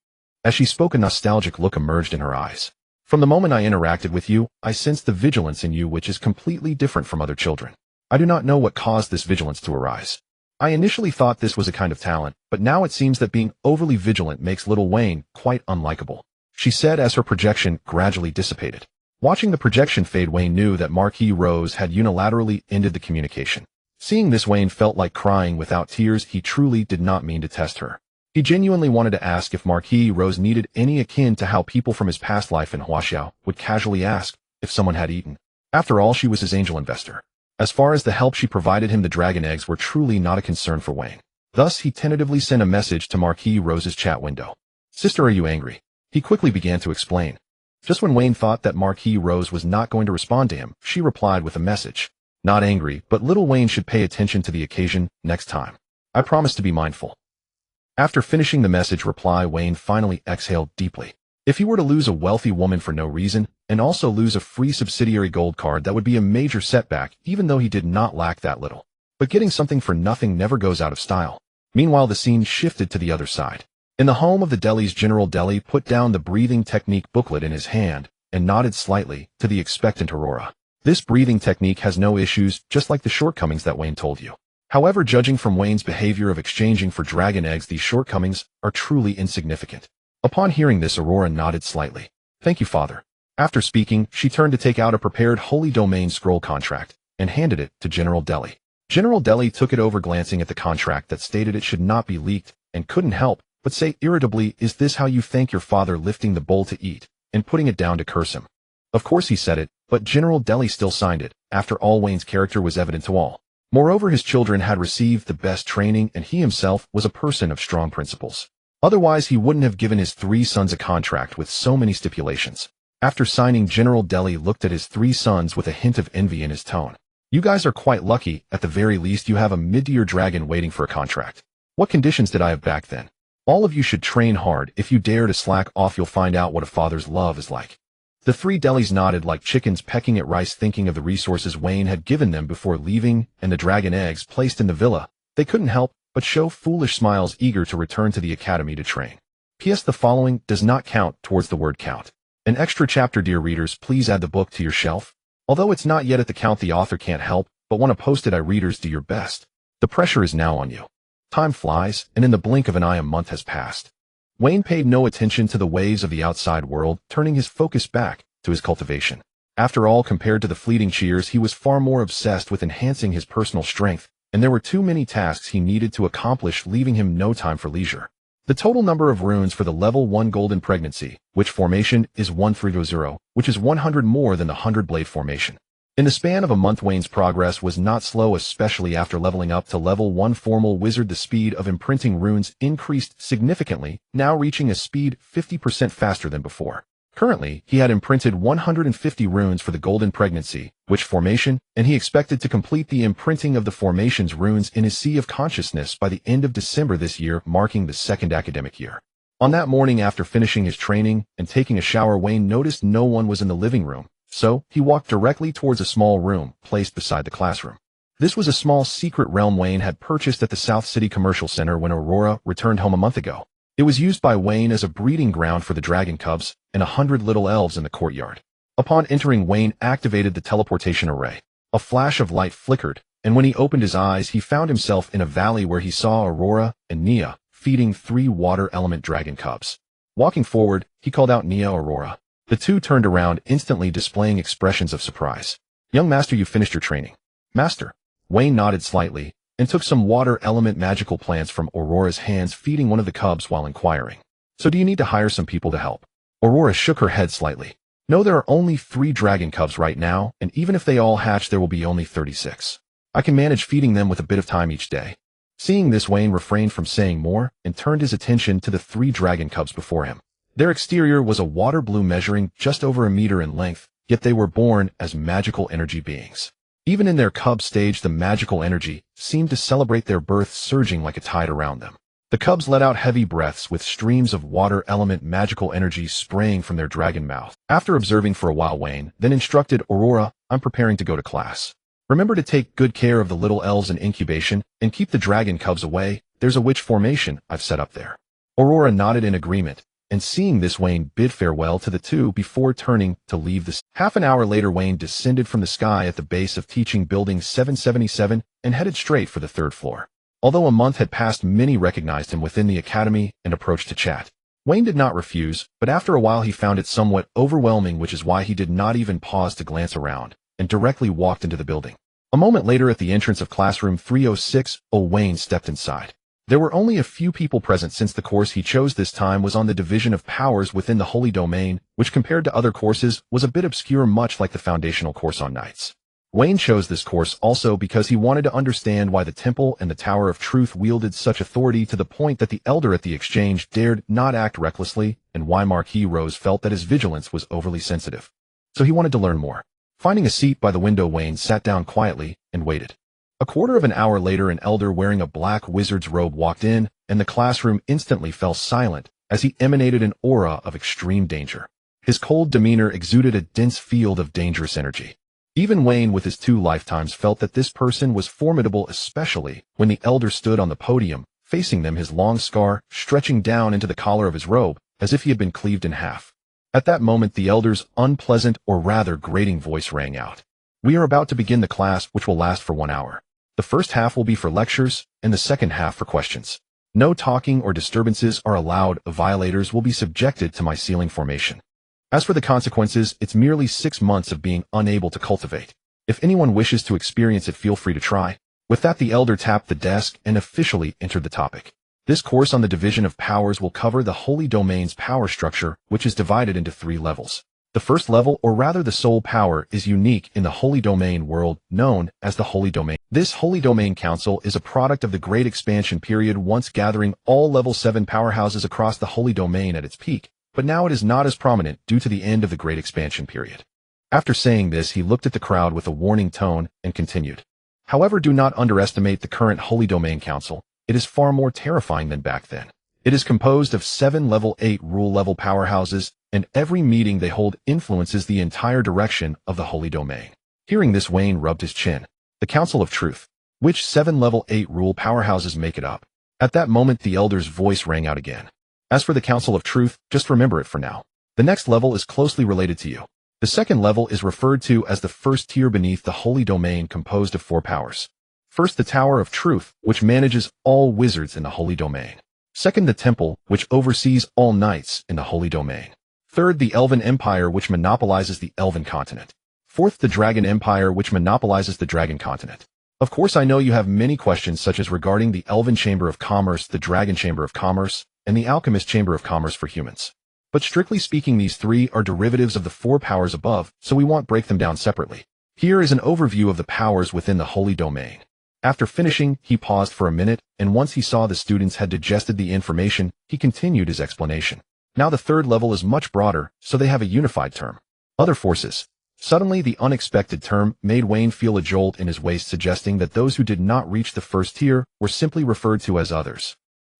As she spoke, a nostalgic look emerged in her eyes. "From the moment I interacted with you, I sensed the vigilance in you, which is completely different from other children. I do not know what caused this vigilance to arise. I initially thought this was a kind of talent, but now it seems that being overly vigilant makes little Wayne quite unlikable," she said as her projection gradually dissipated. Watching the projection fade, Wayne knew that Marquis Rose had unilaterally ended the communication. Seeing this, Wayne felt like crying without tears. He truly did not mean to test her. He genuinely wanted to ask if Marquis Rose needed any, akin to how people from his past life in Huaxiao would casually ask if someone had eaten. After all, she was his angel investor. As far as the help she provided him, the dragon eggs were truly not a concern for Wayne. Thus, he tentatively sent a message to Marquis Rose's chat window. "Sister, are you angry?" He quickly began to explain. Just when Wayne thought that Marquis Rose was not going to respond to him, she replied with a message. "Not angry, but little Wayne should pay attention to the occasion next time. I promise to be mindful." After finishing the message reply, Wayne finally exhaled deeply. If he were to lose a wealthy woman for no reason, and also lose a free subsidiary gold card, that would be a major setback, even though he did not lack that little. But getting something for nothing never goes out of style. Meanwhile, the scene shifted to the other side. In the home of the Deli's General Deli put down the breathing technique booklet in his hand and nodded slightly to the expectant Aurora. This breathing technique has no issues, just like the shortcomings that Wayne told you. However, judging from Wayne's behavior of exchanging for dragon eggs, these shortcomings are truly insignificant. Upon hearing this, Aurora nodded slightly. Thank you, Father. After speaking, she turned to take out a prepared Holy Domain scroll contract and handed it to General Deli. General Deli took it over, glancing at the contract that stated it should not be leaked, and couldn't help but say irritably, "Is this how you thank your father?" Lifting the bowl to eat and putting it down to curse him. Of course he said it, but General Deli still signed it. After all, Wayne's character was evident to all. Moreover, his children had received the best training, and he himself was a person of strong principles. Otherwise, he wouldn't have given his 3 sons a contract with so many stipulations. After signing, General Deli looked at his 3 sons with a hint of envy in his tone. You guys are quite lucky. At the very least, you have a mid-tier dragon waiting for a contract. What conditions did I have back then? All of you should train hard. If you dare to slack off, you'll find out what a father's love is like. The 3 Delis nodded like chickens pecking at rice, thinking of the resources Wayne had given them before leaving and the dragon eggs placed in the villa. They couldn't help but show foolish smiles, eager to return to the academy to train. P.S. The following does not count towards the word count. An extra chapter, dear readers. Please add the book to your shelf. Although it's not yet at the count, the author can't help but want to post it. Readers, do your best. The pressure is now on you. Time flies, and in the blink of an eye a month has passed. Wayne paid no attention to the waves of the outside world, turning his focus back to his cultivation. After all, compared to the fleeting cheers, he was far more obsessed with enhancing his personal strength, and there were too many tasks he needed to accomplish, leaving him no time for leisure. The total number of runes for the level 1 golden pregnancy, which formation, is 1300, which is 100 more than the 100-blade formation. In the span of a month, Wayne's progress was not slow, especially after leveling up to level 1 formal wizard. The speed of imprinting runes increased significantly, now reaching a speed 50% faster than before. Currently, he had imprinted 150 runes for the golden pregnancy, which formation, and he expected to complete the imprinting of the formation's runes in his Sea of Consciousness by the end of December this year, marking the 2nd academic year. On that morning, after finishing his training and taking a shower, Wayne noticed no one was in the living room, so he walked directly towards a small room placed beside the classroom. This was a small secret realm Wayne had purchased at the South City Commercial Center when Aurora returned home a month ago. It was used by Wayne as a breeding ground for the dragon cubs and 100 little elves in the courtyard. Upon entering, Wayne activated the teleportation array. A flash of light flickered, and when he opened his eyes, he found himself in a valley where he saw Aurora and Nia feeding 3 water element dragon cubs. Walking forward, he called out, "Nia, Aurora." The 2 turned around, instantly displaying expressions of surprise. "Young master, you finished your training." "Master." Wayne nodded slightly and took some water element magical plants from Aurora's hands, feeding one of the cubs while inquiring, "So do you need to hire some people to help?" Aurora shook her head slightly. "No, there are only 3 dragon cubs right now, and even if they all hatch, there will be only 36. I can manage feeding them with a bit of time each day." Seeing this, Wayne refrained from saying more and turned his attention to the 3 dragon cubs before him. Their exterior was a water blue, measuring just over a meter in length, yet they were born as magical energy beings. Even in their cub stage, the magical energy seemed to celebrate their birth, surging like a tide around them. The cubs let out heavy breaths, with streams of water element magical energy spraying from their dragon mouth. After observing for a while, Wayne then instructed Aurora, "I'm preparing to go to class. Remember to take good care of the little elves in incubation and keep the dragon cubs away. There's a witch formation I've set up there." Aurora nodded in agreement, and seeing this, Wayne bid farewell to the 2 before turning to leave the city. Half an hour later, Wayne descended from the sky at the base of Teaching Building 777 and headed straight for the 3rd floor. Although a month had passed, many recognized him within the academy and approached to chat. Wayne did not refuse, but after a while he found it somewhat overwhelming, which is why he did not even pause to glance around, and directly walked into the building. A moment later, at the entrance of classroom 306, Wayne stepped inside. There were only a few people present, since the course he chose this time was on the division of powers within the Holy Domain, which compared to other courses was a bit obscure, much like the foundational course on Knights. Wayne chose this course also because he wanted to understand why the Temple and the Tower of Truth wielded such authority to the point that the Elder at the Exchange dared not act recklessly, and why Marquis Rose felt that his vigilance was overly sensitive. So he wanted to learn more. Finding a seat by the window, Wayne sat down quietly and waited. A quarter of an hour later, an elder wearing a black wizard's robe walked in and the classroom instantly fell silent as he emanated an aura of extreme danger. His cold demeanor exuded a dense field of dangerous energy. Even Wayne with his 2 lifetimes felt that this person was formidable, especially when the elder stood on the podium, facing them, his long scar stretching down into the collar of his robe as if he had been cleaved in half. At that moment, the elder's unpleasant, or rather grating voice rang out. "We are about to begin the class, which will last for 1 hour. The first half will be for lectures, and the second half for questions. No talking or disturbances are allowed. Violators will be subjected to my sealing formation. As for the consequences, it's merely 6 months of being unable to cultivate. If anyone wishes to experience it, feel free to try." With that, the elder tapped the desk and officially entered the topic. This course on the division of powers will cover the Holy Domain's power structure, which is divided into 3 levels. The first level, or rather the soul power, is unique in the Holy Domain world, known as the Holy Domain. This Holy Domain Council is a product of the Great Expansion period, once gathering all level 7 powerhouses across the Holy Domain at its peak, but now it is not as prominent due to the end of the Great Expansion period. After saying this, he looked at the crowd with a warning tone and continued. However, do not underestimate the current Holy Domain Council. It is far more terrifying than back then. It is composed of 7 level 8 rule level powerhouses, and every meeting they hold influences the entire direction of the Holy Domain. Hearing this, Wayne rubbed his chin. The Council of Truth. Which 7 level 8 rule powerhouses make it up? At that moment, the elder's voice rang out again. As for the Council of Truth, just remember it for now. The next level is closely related to you. The second level is referred to as the first tier beneath the Holy Domain, composed of 4 powers. First, the Tower of Truth, which manages all wizards in the Holy Domain. Second, the Temple, which oversees all knights in the Holy Domain. Third, the Elven Empire, which monopolizes the Elven continent. Fourth, the Dragon Empire, which monopolizes the Dragon continent. Of course, I know you have many questions, such as regarding the Elven Chamber of Commerce, the Dragon Chamber of Commerce, and the Alchemist Chamber of Commerce for humans. But strictly speaking, these 3 are derivatives of the 4 powers above, so we won't break them down separately. Here is an overview of the powers within the Holy Domain. After finishing, he paused for a minute, and once he saw the students had digested the information, he continued his explanation. Now the third level is much broader, so they have a unified term. Other forces. Suddenly, the unexpected term made Wayne feel a jolt in his waist, suggesting that those who did not reach the first tier were simply referred to as others.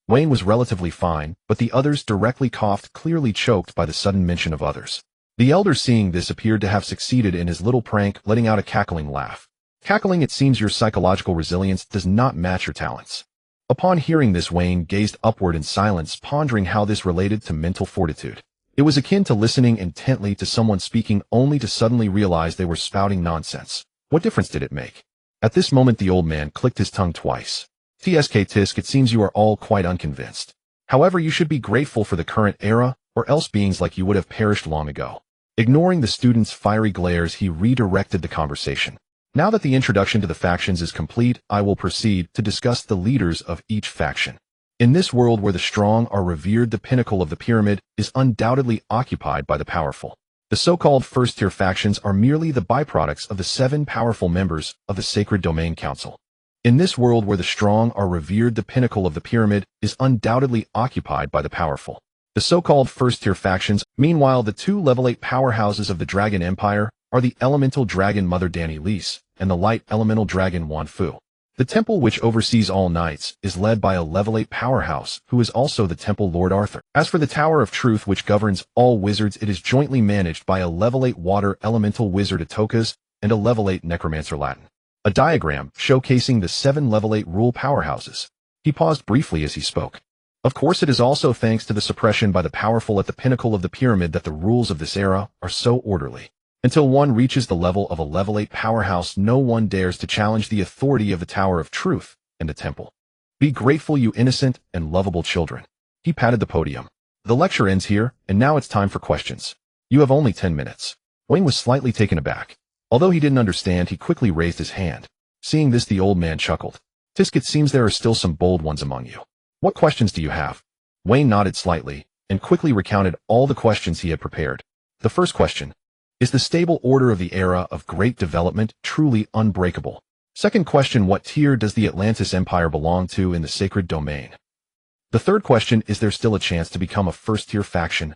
Wayne was relatively fine, but the others directly coughed, clearly choked by the sudden mention of others. The elder, seeing this, appeared to have succeeded in his little prank, letting out a cackling laugh. Cackling, it seems your psychological resilience does not match your talents. Upon hearing this, Wayne gazed upward in silence, pondering how this related to mental fortitude. It was akin to listening intently to someone speaking only to suddenly realize they were spouting nonsense. What difference did it make? At this moment, the old man clicked his tongue twice. Tisk, it seems you are all quite unconvinced. However, you should be grateful for the current era, or else beings like you would have perished long ago. Ignoring the students' fiery glares, he redirected the conversation. Now that the introduction to the factions is complete, I will proceed to discuss the leaders of each faction. In this world where the strong are revered, the pinnacle of the pyramid is undoubtedly occupied by the powerful. The so-called first-tier factions are merely the byproducts of the 7 powerful members of the Sacred Domain Council. In this world where the strong are revered, the pinnacle of the pyramid is undoubtedly occupied by the powerful. The so-called first-tier factions, meanwhile, the 2 level 8 powerhouses of the Dragon Empire, are the Elemental Dragon Mother Dani Lise and the Light Elemental Dragon Wan Fu. The temple, which oversees all knights, is led by a level 8 powerhouse, who is also the Temple Lord Arthur. As for the Tower of Truth, which governs all wizards, it is jointly managed by a level 8 Water Elemental Wizard Atokas and a level 8 Necromancer Latin. A diagram showcasing the 7 level 8 rule powerhouses. He paused briefly as he spoke. Of course, it is also thanks to the suppression by the powerful at the pinnacle of the pyramid that the rules of this era are so orderly. Until one reaches the level of a level 8 powerhouse, no one dares to challenge the authority of the Tower of Truth and the Temple. Be grateful, you innocent and lovable children. He patted the podium. The lecture ends here, and now it's time for questions. You have only 10 minutes. Wayne was slightly taken aback. Although he didn't understand, he quickly raised his hand. Seeing this, the old man chuckled. Tisk, it seems there are still some bold ones among you. What questions do you have? Wayne nodded slightly, and quickly recounted all the questions he had prepared. The first question. Is the stable order of the era of great development truly unbreakable? Second question, what tier does the Atlantis Empire belong to in the Sacred Domain? The third question, is there still a chance to become a first-tier faction?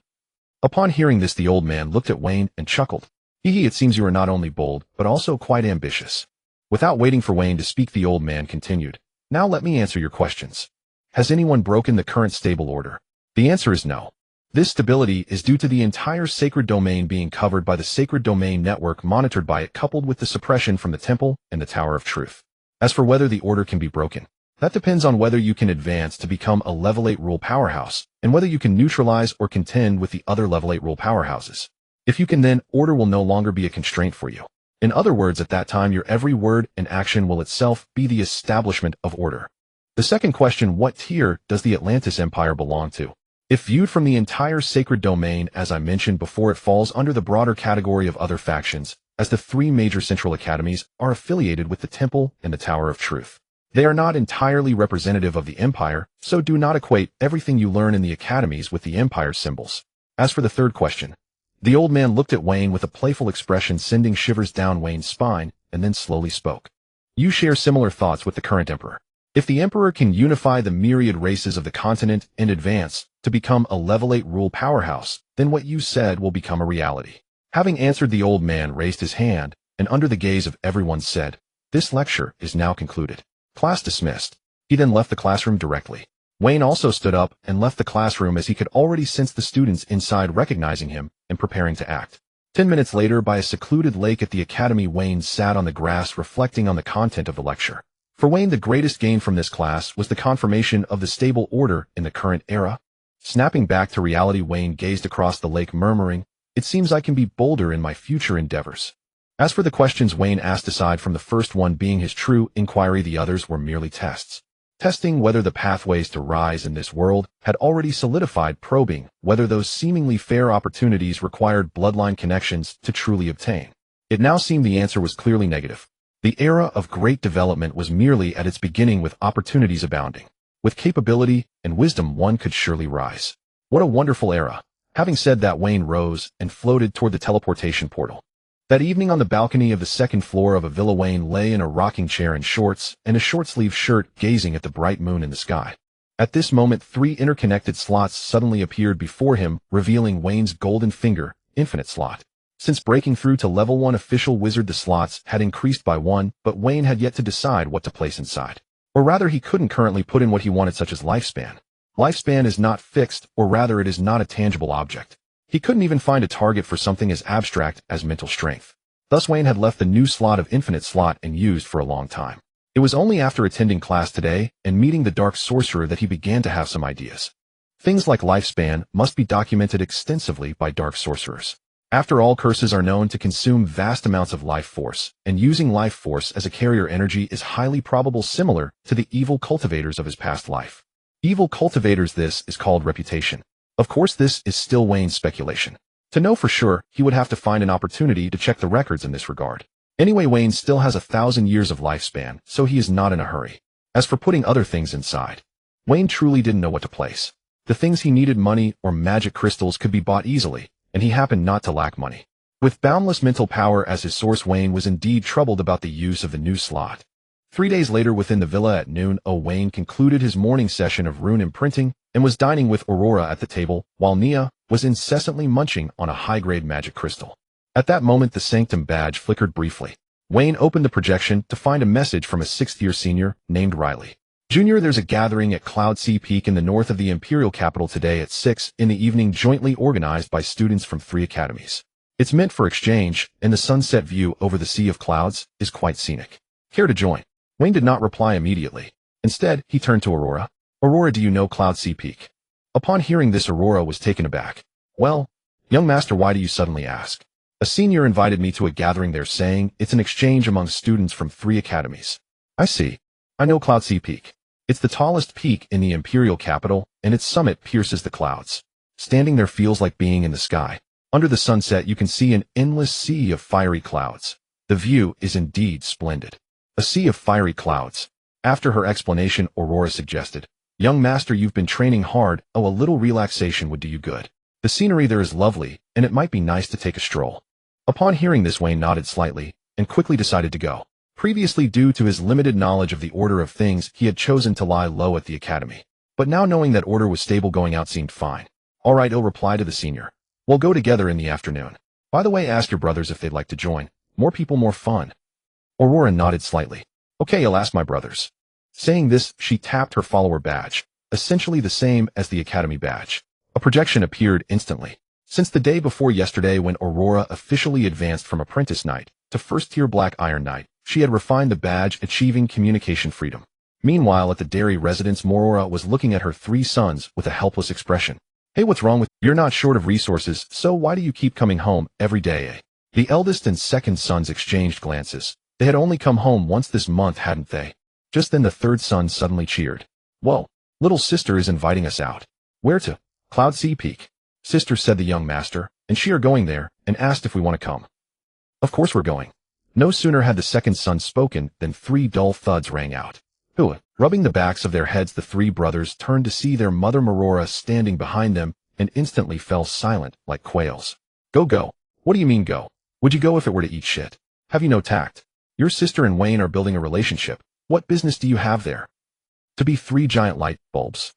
Upon hearing this, the old man looked at Wayne and chuckled. It seems you are not only bold, but also quite ambitious. Without waiting for Wayne to speak, the old man continued. Now let me answer your questions. Has anyone broken the current stable order? The answer is no. This stability is due to the entire sacred domain being covered by the sacred domain network monitored by it, coupled with the suppression from the temple and the Tower of Truth. As for whether the order can be broken, that depends on whether you can advance to become a level 8 rule powerhouse, and whether you can neutralize or contend with the other level 8 rule powerhouses. If you can, then order will no longer be a constraint for you. In other words, at that time your every word and action will itself be the establishment of order. The second question: what tier does the Atlantis Empire belong to? If viewed from the entire sacred domain, as I mentioned before, it falls under the broader category of other factions, as the three major central academies are affiliated with the Temple and the Tower of Truth. They are not entirely representative of the Empire, so do not equate everything you learn in the academies with the Empire's symbols. As for the third question, the old man looked at Wayne with a playful expression, sending shivers down Wayne's spine, and then slowly spoke. You share similar thoughts with the current Emperor. If the Emperor can unify the myriad races of the continent and advance to become a level 8 rule powerhouse, then what you said will become a reality. Having answered, the old man raised his hand, and under the gaze of everyone said, "This lecture is now concluded. Class dismissed." He then left the classroom directly. Wayne also stood up and left the classroom, as he could already sense the students inside recognizing him and preparing to act. 10 minutes later, by a secluded lake at the academy, Wayne sat on the grass reflecting on the content of the lecture. For Wayne, the greatest gain from this class was the confirmation of the stable order in the current era. Snapping back to reality, Wayne gazed across the lake, murmuring, "It seems I can be bolder in my future endeavors." As for the questions Wayne asked, aside from the first one being his true inquiry, the others were merely tests. Testing whether the pathways to rise in this world had already solidified, probing whether those seemingly fair opportunities required bloodline connections to truly obtain. It now seemed the answer was clearly negative. The era of great development was merely at its beginning, with opportunities abounding. With capability and wisdom, one could surely rise. What a wonderful era. Having said that, Wayne rose and floated toward the teleportation portal. That evening, on the balcony of the second floor of a villa, Wayne lay in a rocking chair in shorts and a short-sleeved shirt, gazing at the bright moon in the sky. At this moment, 3 interconnected slots suddenly appeared before him, revealing Wayne's golden finger, infinite slot. Since breaking through to level 1 official wizard, the slots had increased by 1, but Wayne had yet to decide what to place inside. Or rather, he couldn't currently put in what he wanted, such as lifespan. Lifespan is not fixed, or rather it is not a tangible object. He couldn't even find a target for something as abstract as mental strength. Thus Wayne had left the new slot of infinite slot and used for a long time. It was only after attending class today and meeting the dark sorcerer that he began to have some ideas. Things like lifespan must be documented extensively by dark sorcerers. After all, curses are known to consume vast amounts of life force, and using life force as a carrier energy is highly probable, similar to the evil cultivators of his past life. Evil cultivators, this is called reputation. Of course, this is still Wayne's speculation. To know for sure, he would have to find an opportunity to check the records in this regard. Anyway, Wayne still has 1,000 years of lifespan, so he is not in a hurry. As for putting other things inside, Wayne truly didn't know what to place. The things he needed, money or magic crystals, could be bought easily, and he happened not to lack money. With boundless mental power as his source, Wayne was indeed troubled about the use of the new slot. 3 days later, within the villa at noon, Wayne concluded his morning session of rune imprinting and was dining with Aurora at the table, while Nia was incessantly munching on a high-grade magic crystal. At that moment, the Sanctum badge flickered briefly. Wayne opened the projection to find a message from a 6th-year senior named Riley. Junior, there's a gathering at Cloud Sea Peak in the north of the Imperial capital today at 6 in the evening, jointly organized by students from 3 academies. It's meant for exchange, and the sunset view over the sea of clouds is quite scenic. Care to join? Wayne did not reply immediately. Instead, he turned to Aurora. Aurora, do you know Cloud Sea Peak? Upon hearing this, Aurora was taken aback. Well, young master, why do you suddenly ask? A senior invited me to a gathering there, saying it's an exchange among students from 3 academies. I see. I know Cloud Sea Peak. It's the tallest peak in the Imperial capital, and its summit pierces the clouds. Standing there feels like being in the sky. Under the sunset, you can see an endless sea of fiery clouds. The view is indeed splendid. A sea of fiery clouds. After her explanation, Aurora suggested, young master, you've been training hard. A little relaxation would do you good. The scenery there is lovely, and it might be nice to take a stroll. Upon hearing this, Wayne nodded slightly and quickly decided to go. Previously, due to his limited knowledge of the order of things, he had chosen to lie low at the academy. But now, knowing that order was stable, going out seemed fine. All right, he'll reply to the senior. We'll go together in the afternoon. By the way, ask your brothers if they'd like to join. More people, more fun. Aurora nodded slightly. Okay, I'll ask my brothers. Saying this, she tapped her follower badge. essentially the same as the Academy badge. A projection appeared instantly. Since the day before yesterday when Aurora officially advanced from Apprentice Knight to First-Tier Black Iron Knight, she had refined the badge, achieving communication freedom. Meanwhile, at the dairy residence, Morora was looking at her 3 sons with a helpless expression. Hey, what's wrong with you? You're not short of resources, so why do you keep coming home every day, eh? The eldest and second sons exchanged glances. They had only come home once this month, hadn't they? Just then the third son suddenly cheered. Whoa, little sister is inviting us out. Where to? Cloud Sea Peak. Sister, said the young master, and she are going there, and asked if we want to come. Of course we're going. No sooner had the second son spoken than 3 dull thuds rang out. Hua. Rubbing the backs of their heads, the 3 brothers turned to see their mother Morora standing behind them and instantly fell silent like quails. Go. What do you mean go? Would you go if it were to eat shit? Have you no tact? Your sister and Wayne are building a relationship. What business do you have there? To be 3 giant light bulbs.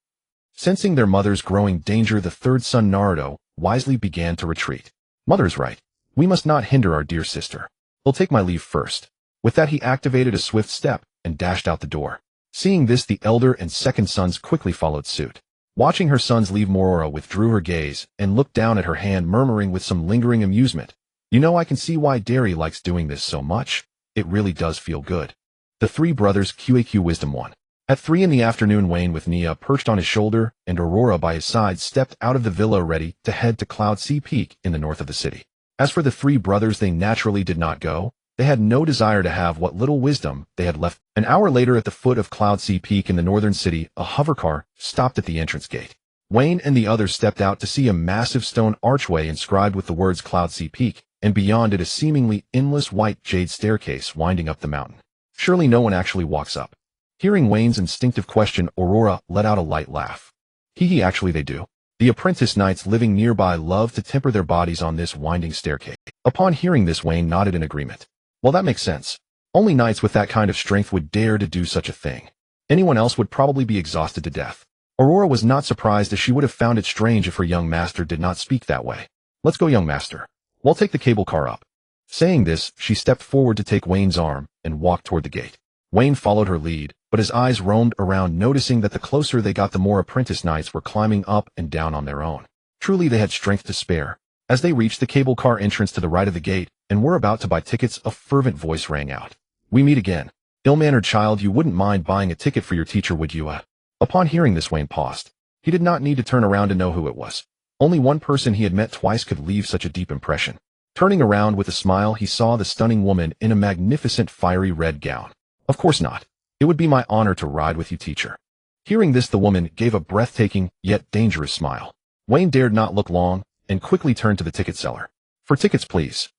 Sensing their mother's growing danger, the third son Naruto wisely began to retreat. Mother's right. We must not hinder our dear sister. I'll take my leave first. With that, he activated a swift step and dashed out the door. Seeing this, the elder and second sons quickly followed suit. Watching her sons leave, Morora withdrew her gaze and looked down at her hand, murmuring with some lingering amusement, You know, I can see why Derry likes doing this so much. It really does feel good. The 3 brothers QAQ Wisdom 1. At 3 in the afternoon, Wayne, with Nia perched on his shoulder and Aurora by his side, stepped out of the villa ready to head to Cloud Sea Peak in the north of the city. As for the 3 brothers, they naturally did not go. They had no desire to have what little wisdom they had left. An hour later, at the foot of Cloud Sea Peak in the northern city, a hovercar stopped at the entrance gate. Wayne and the others stepped out to see a massive stone archway inscribed with the words Cloud Sea Peak, and beyond it a seemingly endless white jade staircase winding up the mountain. Surely no one actually walks up. Hearing Wayne's instinctive question, Aurora let out a light laugh. Hee, actually they do. The apprentice knights living nearby love to temper their bodies on this winding staircase. Upon hearing this, Wayne nodded in agreement. Well, that makes sense. Only knights with that kind of strength would dare to do such a thing. Anyone else would probably be exhausted to death. Aurora was not surprised, as she would have found it strange if her young master did not speak that way. Let's go, young master. We'll take the cable car up. Saying this, she stepped forward to take Wayne's arm and walked toward the gate. Wayne followed her lead, but his eyes roamed around, noticing that the closer they got, the more apprentice knights were climbing up and down on their own. Truly, they had strength to spare. As they reached the cable car entrance to the right of the gate and were about to buy tickets, a fervent voice rang out. We meet again. Ill-mannered child, you wouldn't mind buying a ticket for your teacher, would you? Upon hearing this, Wayne paused. He did not need to turn around to know who it was. Only one person he had met twice could leave such a deep impression. Turning around with a smile, he saw the stunning woman in a magnificent fiery red gown. Of course not. It would be my honor to ride with you, teacher. Hearing this, the woman gave a breathtaking yet dangerous smile. Wayne dared not look long and quickly turned to the ticket seller. For tickets, please.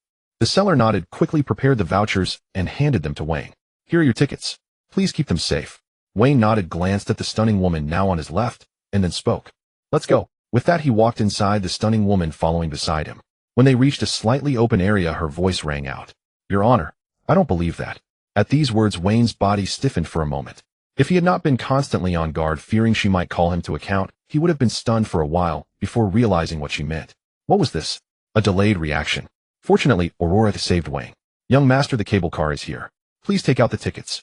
The seller nodded, quickly prepared the vouchers, and handed them to Wayne. Here are your tickets. Please keep them safe. Wayne nodded, glanced at the stunning woman now on his left, and then spoke. Let's go. With that, he walked inside, the stunning woman following beside him. When they reached a slightly open area, her voice rang out. Your Honor, I don't believe that. At these words, Wayne's body stiffened for a moment. If he had not been constantly on guard, fearing she might call him to account, he would have been stunned for a while before realizing what she meant. What was this? A delayed reaction. Fortunately, Aurora saved Wayne. Young master, the cable car is here. Please take out the tickets.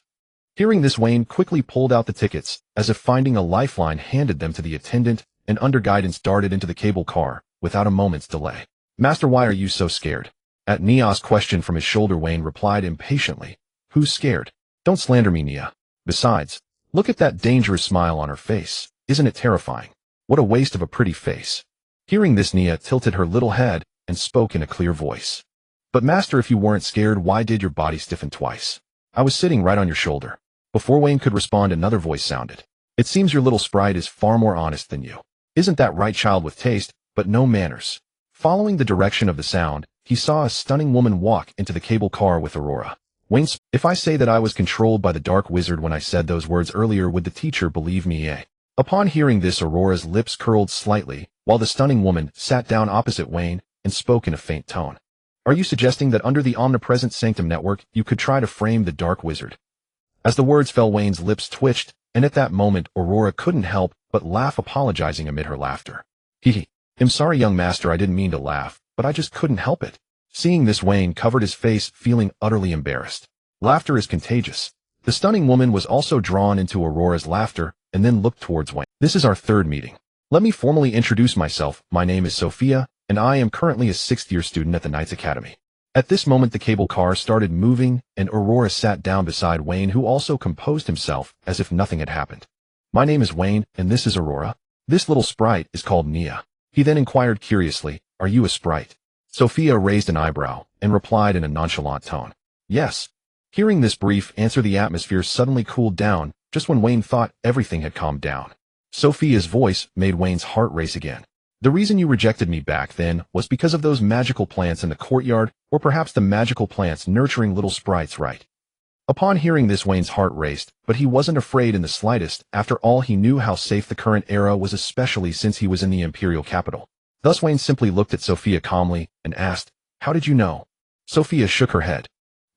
Hearing this, Wayne quickly pulled out the tickets, as if finding a lifeline, handed them to the attendant, and under guidance darted into the cable car, without a moment's delay. Master, why are you so scared? At Nia's question from his shoulder, Wayne replied impatiently. Who's scared? Don't slander me, Nia. Besides, look at that dangerous smile on her face. Isn't it terrifying? What a waste of a pretty face. Hearing this, Nia tilted her little head and spoke in a clear voice. But master, if you weren't scared, why did your body stiffen twice? I was sitting right on your shoulder. Before Wayne could respond, another voice sounded. It seems your little sprite is far more honest than you. Isn't that right, child with taste, but no manners? Following the direction of the sound, he saw a stunning woman walk into the cable car with Aurora. Wayne, if I say that I was controlled by the dark wizard when I said those words earlier, would the teacher believe me, eh? Upon hearing this, Aurora's lips curled slightly, while the stunning woman sat down opposite Wayne and spoke in a faint tone. Are you suggesting that under the omnipresent Sanctum network, you could try to frame the dark wizard? As the words fell, Wayne's lips twitched, and at that moment, Aurora couldn't help but laugh, apologizing amid her laughter. Hee. I'm sorry, young master, I didn't mean to laugh, but I just couldn't help it. Seeing this, Wayne covered his face, feeling utterly embarrassed. Laughter is contagious. The stunning woman was also drawn into Aurora's laughter, and then looked towards Wayne. This is our third meeting. Let me formally introduce myself. My name is Sophia, and I am currently a 6th-year student at the Knights Academy. At this moment the cable car started moving, and Aurora sat down beside Wayne, who also composed himself as if nothing had happened. My name is Wayne, and this is Aurora. This little sprite is called Nia. He then inquired curiously, are you a sprite? Sophia raised an eyebrow and replied in a nonchalant tone, yes. Hearing this brief answer, the atmosphere suddenly cooled down, just when Wayne thought everything had calmed down. Sophia's voice made Wayne's heart race again. The reason you rejected me back then was because of those magical plants in the courtyard, or perhaps the magical plants nurturing little sprites, right? Upon hearing this, Wayne's heart raced, but he wasn't afraid in the slightest. After all, he knew how safe the current era was, especially since he was in the imperial capital. Thus Wayne simply looked at Sophia calmly and asked, how did you know? Sophia shook her head.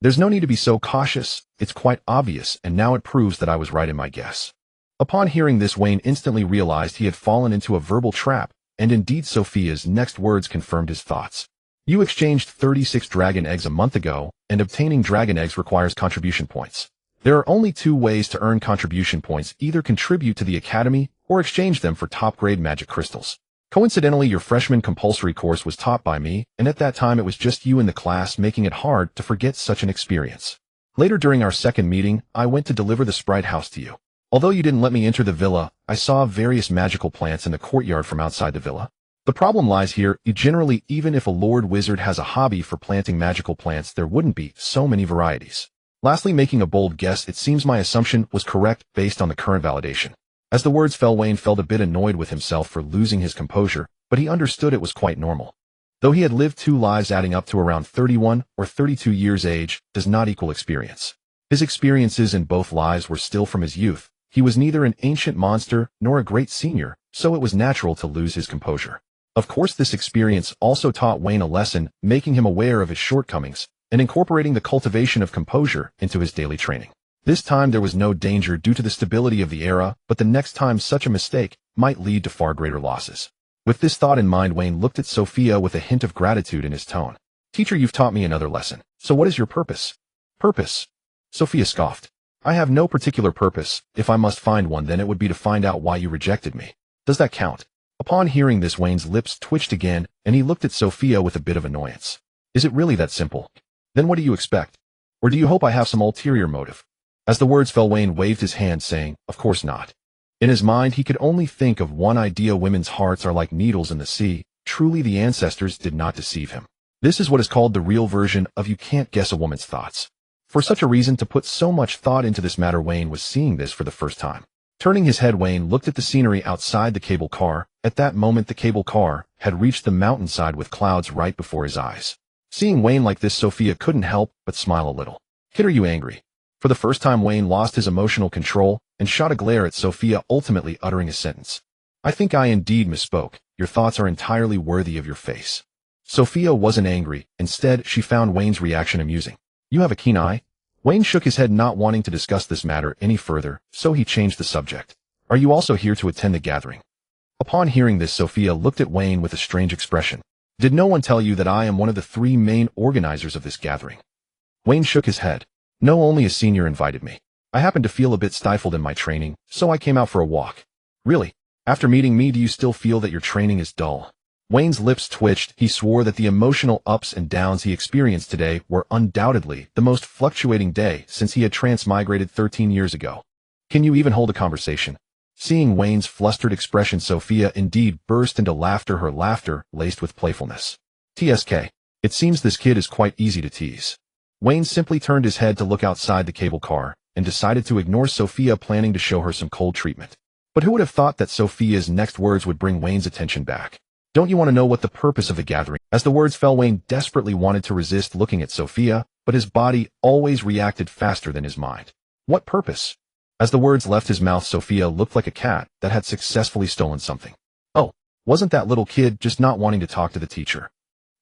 There's no need to be so cautious, it's quite obvious, and now it proves that I was right in my guess. Upon hearing this, Wayne instantly realized he had fallen into a verbal trap, and indeed Sophia's next words confirmed his thoughts. You exchanged 36 dragon eggs a month ago, and obtaining dragon eggs requires contribution points. There are only 2 ways to earn contribution points: either contribute to the academy, or exchange them for top-grade magic crystals. Coincidentally, your freshman compulsory course was taught by me, and at that time it was just you in the class, making it hard to forget such an experience. Later during our second meeting, I went to deliver the sprite house to you. Although you didn't let me enter the villa, I saw various magical plants in the courtyard from outside the villa. The problem lies here. Generally, even if a lord wizard has a hobby for planting magical plants, there wouldn't be so many varieties. Lastly, making a bold guess, it seems my assumption was correct based on the current validation. As the words fell, Wayne felt a bit annoyed with himself for losing his composure, but he understood it was quite normal. Though he had lived 2 lives adding up to around 31 or 32 years age, does not equal experience. His experiences in both lives were still from his youth. He was neither an ancient monster nor a great senior, so it was natural to lose his composure. Of course, this experience also taught Wayne a lesson, making him aware of his shortcomings, and incorporating the cultivation of composure into his daily training. This time there was no danger due to the stability of the era, but the next time such a mistake might lead to far greater losses. With this thought in mind, Wayne looked at Sophia with a hint of gratitude in his tone. Teacher, you've taught me another lesson. So what is your purpose? Purpose? Sophia scoffed. I have no particular purpose. If I must find one, then it would be to find out why you rejected me. Does that count? Upon hearing this, Wayne's lips twitched again, and he looked at Sophia with a bit of annoyance. Is it really that simple? Then what do you expect? Or do you hope I have some ulterior motive? As the words fell, Wayne waved his hand, saying, of course not. In his mind, he could only think of one idea: women's hearts are like needles in the sea. Truly, the ancestors did not deceive him. This is what is called the real version of you can't guess a woman's thoughts. For such a reason to put so much thought into this matter, Wayne was seeing this for the first time. Turning his head, Wayne looked at the scenery outside the cable car. At that moment, the cable car had reached the mountainside with clouds right before his eyes. Seeing Wayne like this, Sophia couldn't help but smile a little. Kid, are you angry? For the first time, Wayne lost his emotional control and shot a glare at Sophia, ultimately uttering a sentence. I think I indeed misspoke. Your thoughts are entirely worthy of your face. Sophia wasn't angry. Instead, she found Wayne's reaction amusing. You have a keen eye? Wayne shook his head, not wanting to discuss this matter any further, so he changed the subject. Are you also here to attend the gathering? Upon hearing this, Sophia looked at Wayne with a strange expression. Did no one tell you that I am one of the 3 main organizers of this gathering? Wayne shook his head. No, only a senior invited me. I happened to feel a bit stifled in my training, so I came out for a walk. Really? After meeting me, do you still feel that your training is dull? Wayne's lips twitched. He swore that the emotional ups and downs he experienced today were undoubtedly the most fluctuating day since he had transmigrated 13 years ago. Can you even hold a conversation? Seeing Wayne's flustered expression, Sophia indeed burst into laughter, her laughter laced with playfulness. TSK. It seems this kid is quite easy to tease. Wayne simply turned his head to look outside the cable car and decided to ignore Sophia, planning to show her some cold treatment. But who would have thought that Sophia's next words would bring Wayne's attention back? Don't you want to know what the purpose of the gathering? As the words fell, Wayne desperately wanted to resist looking at Sophia, but his body always reacted faster than his mind. What purpose? As the words left his mouth, Sophia looked like a cat that had successfully stolen something. Oh, wasn't that little kid just not wanting to talk to the teacher?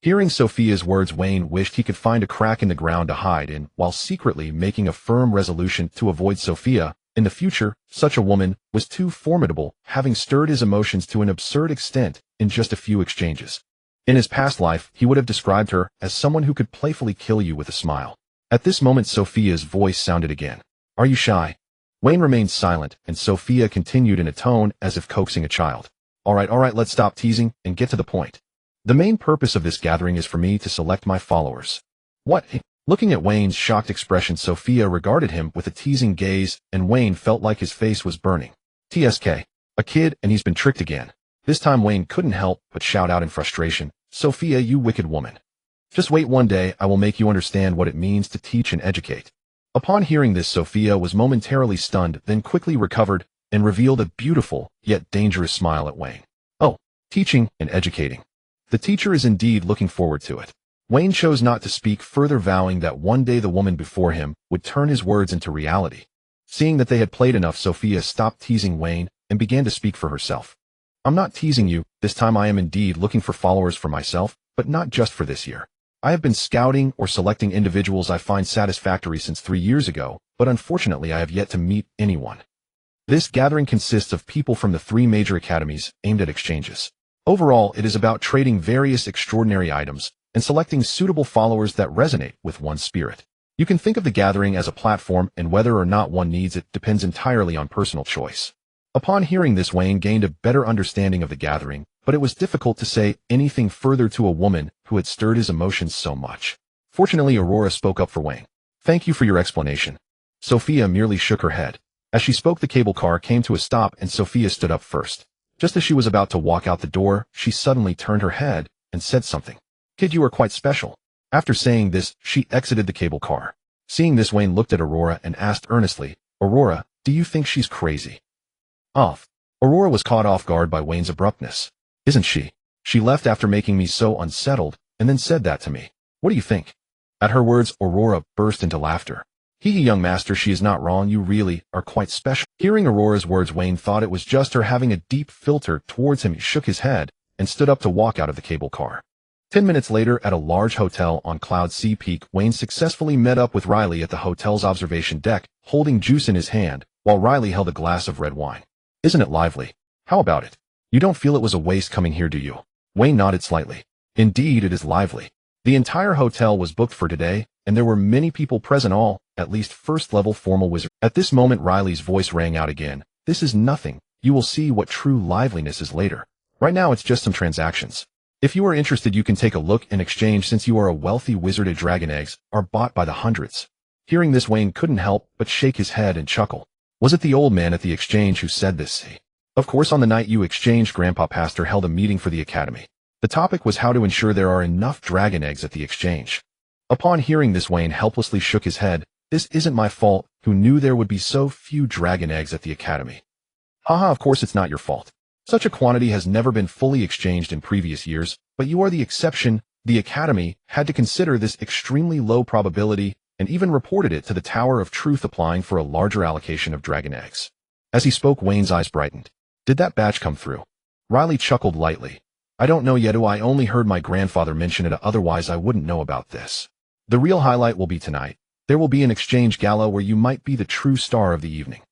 Hearing Sophia's words, Wayne wished he could find a crack in the ground to hide in, while secretly making a firm resolution to avoid Sophia. In the future, such a woman was too formidable, having stirred his emotions to an absurd extent in just a few exchanges. In his past life, he would have described her as someone who could playfully kill you with a smile. At this moment, Sophia's voice sounded again. Are you shy? Wayne remained silent, and Sophia continued in a tone as if coaxing a child. All right, let's stop teasing and get to the point. The main purpose of this gathering is for me to select my followers. What? Looking at Wayne's shocked expression, Sophia regarded him with a teasing gaze, and Wayne felt like his face was burning. TSK. A kid, and he's been tricked again. This time Wayne couldn't help but shout out in frustration, Sophia, you wicked woman. Just wait, one day I will make you understand what it means to teach and educate. Upon hearing this, Sophia was momentarily stunned, then quickly recovered and revealed a beautiful, yet dangerous smile at Wayne. Oh, teaching and educating. The teacher is indeed looking forward to it. Wayne chose not to speak further, vowing that one day the woman before him would turn his words into reality. Seeing that they had played enough, Sophia stopped teasing Wayne and began to speak for herself. I'm not teasing you, this time I am indeed looking for followers for myself, but not just for this year. I have been scouting or selecting individuals I find satisfactory since 3 years ago, but unfortunately I have yet to meet anyone. This gathering consists of people from the 3 major academies aimed at exchanges. Overall, it is about trading various extraordinary items and selecting suitable followers that resonate with one's spirit. You can think of the gathering as a platform, and whether or not one needs it depends entirely on personal choice. Upon hearing this, Wayne gained a better understanding of the gathering, but it was difficult to say anything further to a woman who had stirred his emotions so much. Fortunately, Aurora spoke up for Wayne. Thank you for your explanation. Sophia merely shook her head. As she spoke, the cable car came to a stop and Sophia stood up first. Just as she was about to walk out the door, she suddenly turned her head and said something. Kid, you are quite special. After saying this, she exited the cable car. Seeing this, Wayne looked at Aurora and asked earnestly, Aurora, do you think she's crazy? Off. Aurora was caught off guard by Wayne's abruptness. Isn't she? She left after making me so unsettled, and then said that to me. What do you think? At her words, Aurora burst into laughter. Hee, young master, she is not wrong. You really are quite special. Hearing Aurora's words, Wayne thought it was just her having a deep filter towards him. He shook his head and stood up to walk out of the cable car. 10 minutes later, at a large hotel on Cloud Sea Peak, Wayne successfully met up with Riley at the hotel's observation deck, holding juice in his hand, while Riley held a glass of red wine. Isn't it lively? How about it? You don't feel it was a waste coming here, do you? Wayne nodded slightly. Indeed, it is lively. The entire hotel was booked for today, and there were many people present, all, at least first-level formal wizards. At this moment, Riley's voice rang out again. This is nothing. You will see what true liveliness is later. Right now, it's just some transactions. If you are interested, you can take a look and exchange, since you are a wealthy wizard. Dragon eggs are bought by the hundreds. Hearing this, Wayne couldn't help but shake his head and chuckle. Was it the old man at the exchange who said this? Of course, on the night you exchanged, Grandpa Pastor held a meeting for the academy. The topic was how to ensure there are enough dragon eggs at the exchange. Upon hearing this, Wayne helplessly shook his head. This isn't my fault. Who knew there would be so few dragon eggs at the academy? Haha, of course it's not your fault. Such a quantity has never been fully exchanged in previous years, but you are the exception. The academy had to consider this extremely low probability and even reported it to the Tower of Truth, applying for a larger allocation of dragon eggs. As he spoke, Wayne's eyes brightened. Did that batch come through? Riley chuckled lightly. I don't know yet. I only heard my grandfather mention it, otherwise I wouldn't know about this. The real highlight will be tonight. There will be an exchange gala where you might be the true star of the evening.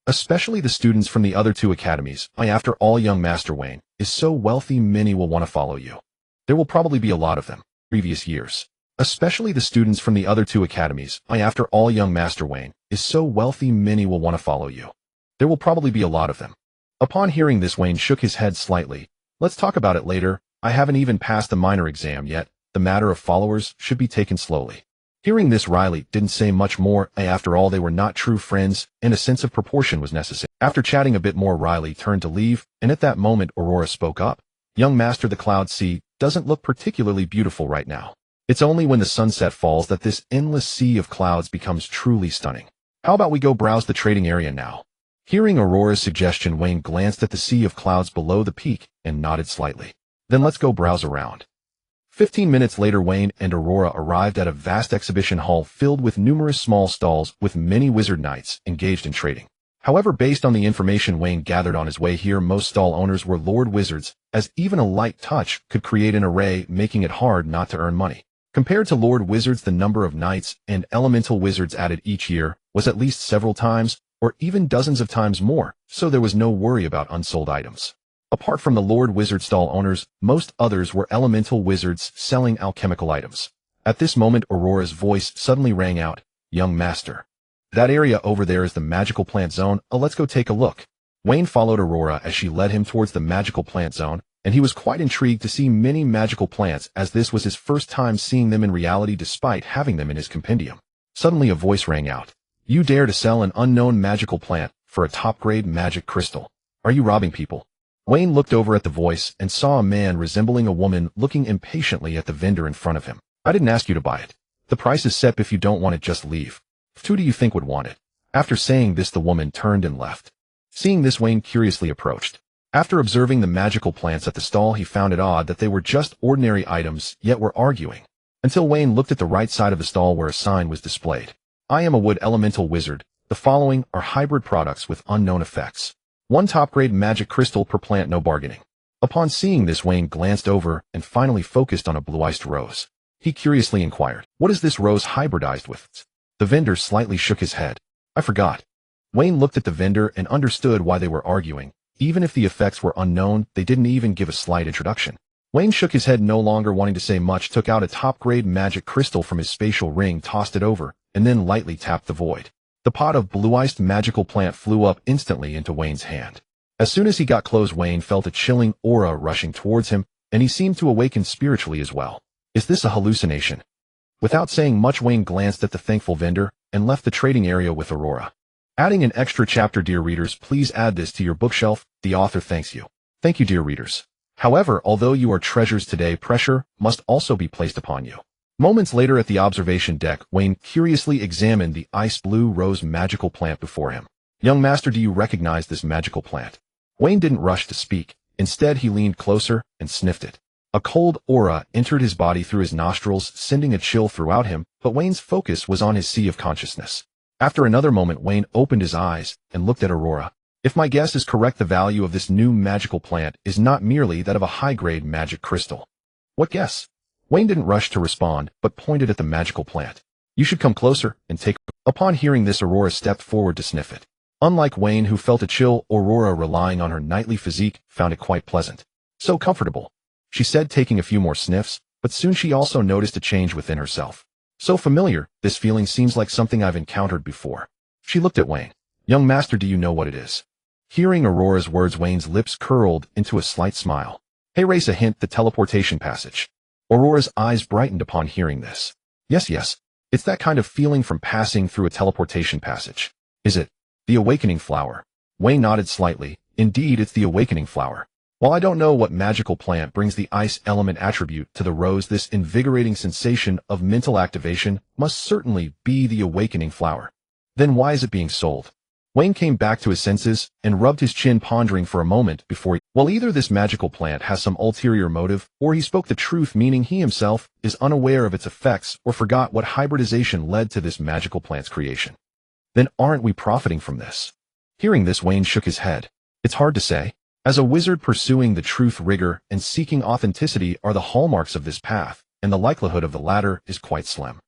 Especially the students from the other 2 academies. After all, young Master Wayne is so wealthy, many will want to follow you. There will probably be a lot of them. Previous years. Especially the students from the other 2 academies. After all, young Master Wayne is so wealthy, many will want to follow you. There will probably be a lot of them. Upon hearing this, Wayne shook his head slightly. Let's talk about it later. I haven't even passed the minor exam yet. The matter of followers should be taken slowly. Hearing this, Riley didn't say much more. After all, they were not true friends, and a sense of proportion was necessary. After chatting a bit more, Riley turned to leave, and at that moment, Aurora spoke up. Young Master, the Cloud Sea doesn't look particularly beautiful right now. It's only when the sunset falls that this endless sea of clouds becomes truly stunning. How about we go browse the trading area now? Hearing Aurora's suggestion, Wayne glanced at the sea of clouds below the peak and nodded slightly. Then let's go browse around. 15 minutes later, Wayne and Aurora arrived at a vast exhibition hall filled with numerous small stalls with many wizard knights engaged in trading. However, based on the information Wayne gathered on his way here, most stall owners were Lord Wizards, as even a light touch could create an array, making it hard not to earn money. Compared to Lord Wizards, the number of knights and elemental wizards added each year was at least several times, or even dozens of times more, so there was no worry about unsold items. Apart from the Lord Wizard stall owners, most others were elemental wizards selling alchemical items. At this moment, Aurora's voice suddenly rang out, Young Master. That area over there is the magical plant zone. Let's go take a look. Wayne followed Aurora as she led him towards the magical plant zone, and he was quite intrigued to see many magical plants as this was his first time seeing them in reality despite having them in his compendium. Suddenly a voice rang out. You dare to sell an unknown magical plant for a top-grade magic crystal? Are you robbing people? Wayne looked over at the voice and saw a man resembling a woman looking impatiently at the vendor in front of him. I didn't ask you to buy it. The price is set. If you don't want it, just leave. Who do you think would want it? After saying this, the woman turned and left. Seeing this, Wayne curiously approached. After observing the magical plants at the stall, he found it odd that they were just ordinary items, yet were arguing. Until Wayne looked at the right side of the stall where a sign was displayed. I am a wood elemental wizard. The following are hybrid products with unknown effects. 1 top-grade magic crystal per plant, no bargaining. Upon seeing this, Wayne glanced over and finally focused on a blue-iced rose. He curiously inquired, what is this rose hybridized with? The vendor slightly shook his head. I forgot. Wayne looked at the vendor and understood why they were arguing. Even if the effects were unknown, they didn't even give a slight introduction. Wayne shook his head, no longer wanting to say much, took out a top-grade magic crystal from his spatial ring, tossed it over, and then lightly tapped the void. The pot of blue-iced magical plant flew up instantly into Wayne's hand. As soon as he got close, Wayne felt a chilling aura rushing towards him, and he seemed to awaken spiritually as well. Is this a hallucination? Without saying much, Wayne glanced at the thankful vendor and left the trading area with Aurora. Adding an extra chapter. Dear readers, please add this to your bookshelf. The author thanks you. Thank you, dear readers. However, although you are treasures today, pressure must also be placed upon you. Moments later at the observation deck, Wayne curiously examined the ice blue rose magical plant before him. Young master, do you recognize this magical plant? Wayne didn't rush to speak. Instead, he leaned closer and sniffed it. A cold aura entered his body through his nostrils, sending a chill throughout him, but Wayne's focus was on his sea of consciousness. After another moment, Wayne opened his eyes and looked at Aurora. If my guess is correct, the value of this new magical plant is not merely that of a high-grade magic crystal. What guess? Wayne didn't rush to respond, but pointed at the magical plant. You should come closer and take. Upon hearing this, Aurora stepped forward to sniff it. Unlike Wayne, who felt a chill, Aurora, relying on her knightly physique, found it quite pleasant. So comfortable, she said, taking a few more sniffs, but soon she also noticed a change within herself. So familiar, this feeling seems like something I've encountered before. She looked at Wayne. Young master, do you know what it is? Hearing Aurora's words, Wayne's lips curled into a slight smile. Hey, race a hint, the teleportation passage. Aurora's eyes brightened upon hearing this. Yes, it's that kind of feeling from passing through a teleportation passage. Is it the awakening flower? Wayne nodded slightly. Indeed, it's the awakening flower. While I don't know what magical plant brings the ice element attribute to the rose, this invigorating sensation of mental activation must certainly be the awakening flower. Then why is it being sold? Wayne came back to his senses and rubbed his chin, pondering for a moment before well, either this magical plant has some ulterior motive, or he spoke the truth, meaning he himself is unaware of its effects or forgot what hybridization led to this magical plant's creation. Then aren't we profiting from this? Hearing this, Wayne shook his head. It's hard to say. As a wizard, pursuing the truth, rigor, and seeking authenticity are the hallmarks of this path, and the likelihood of the latter is quite slim.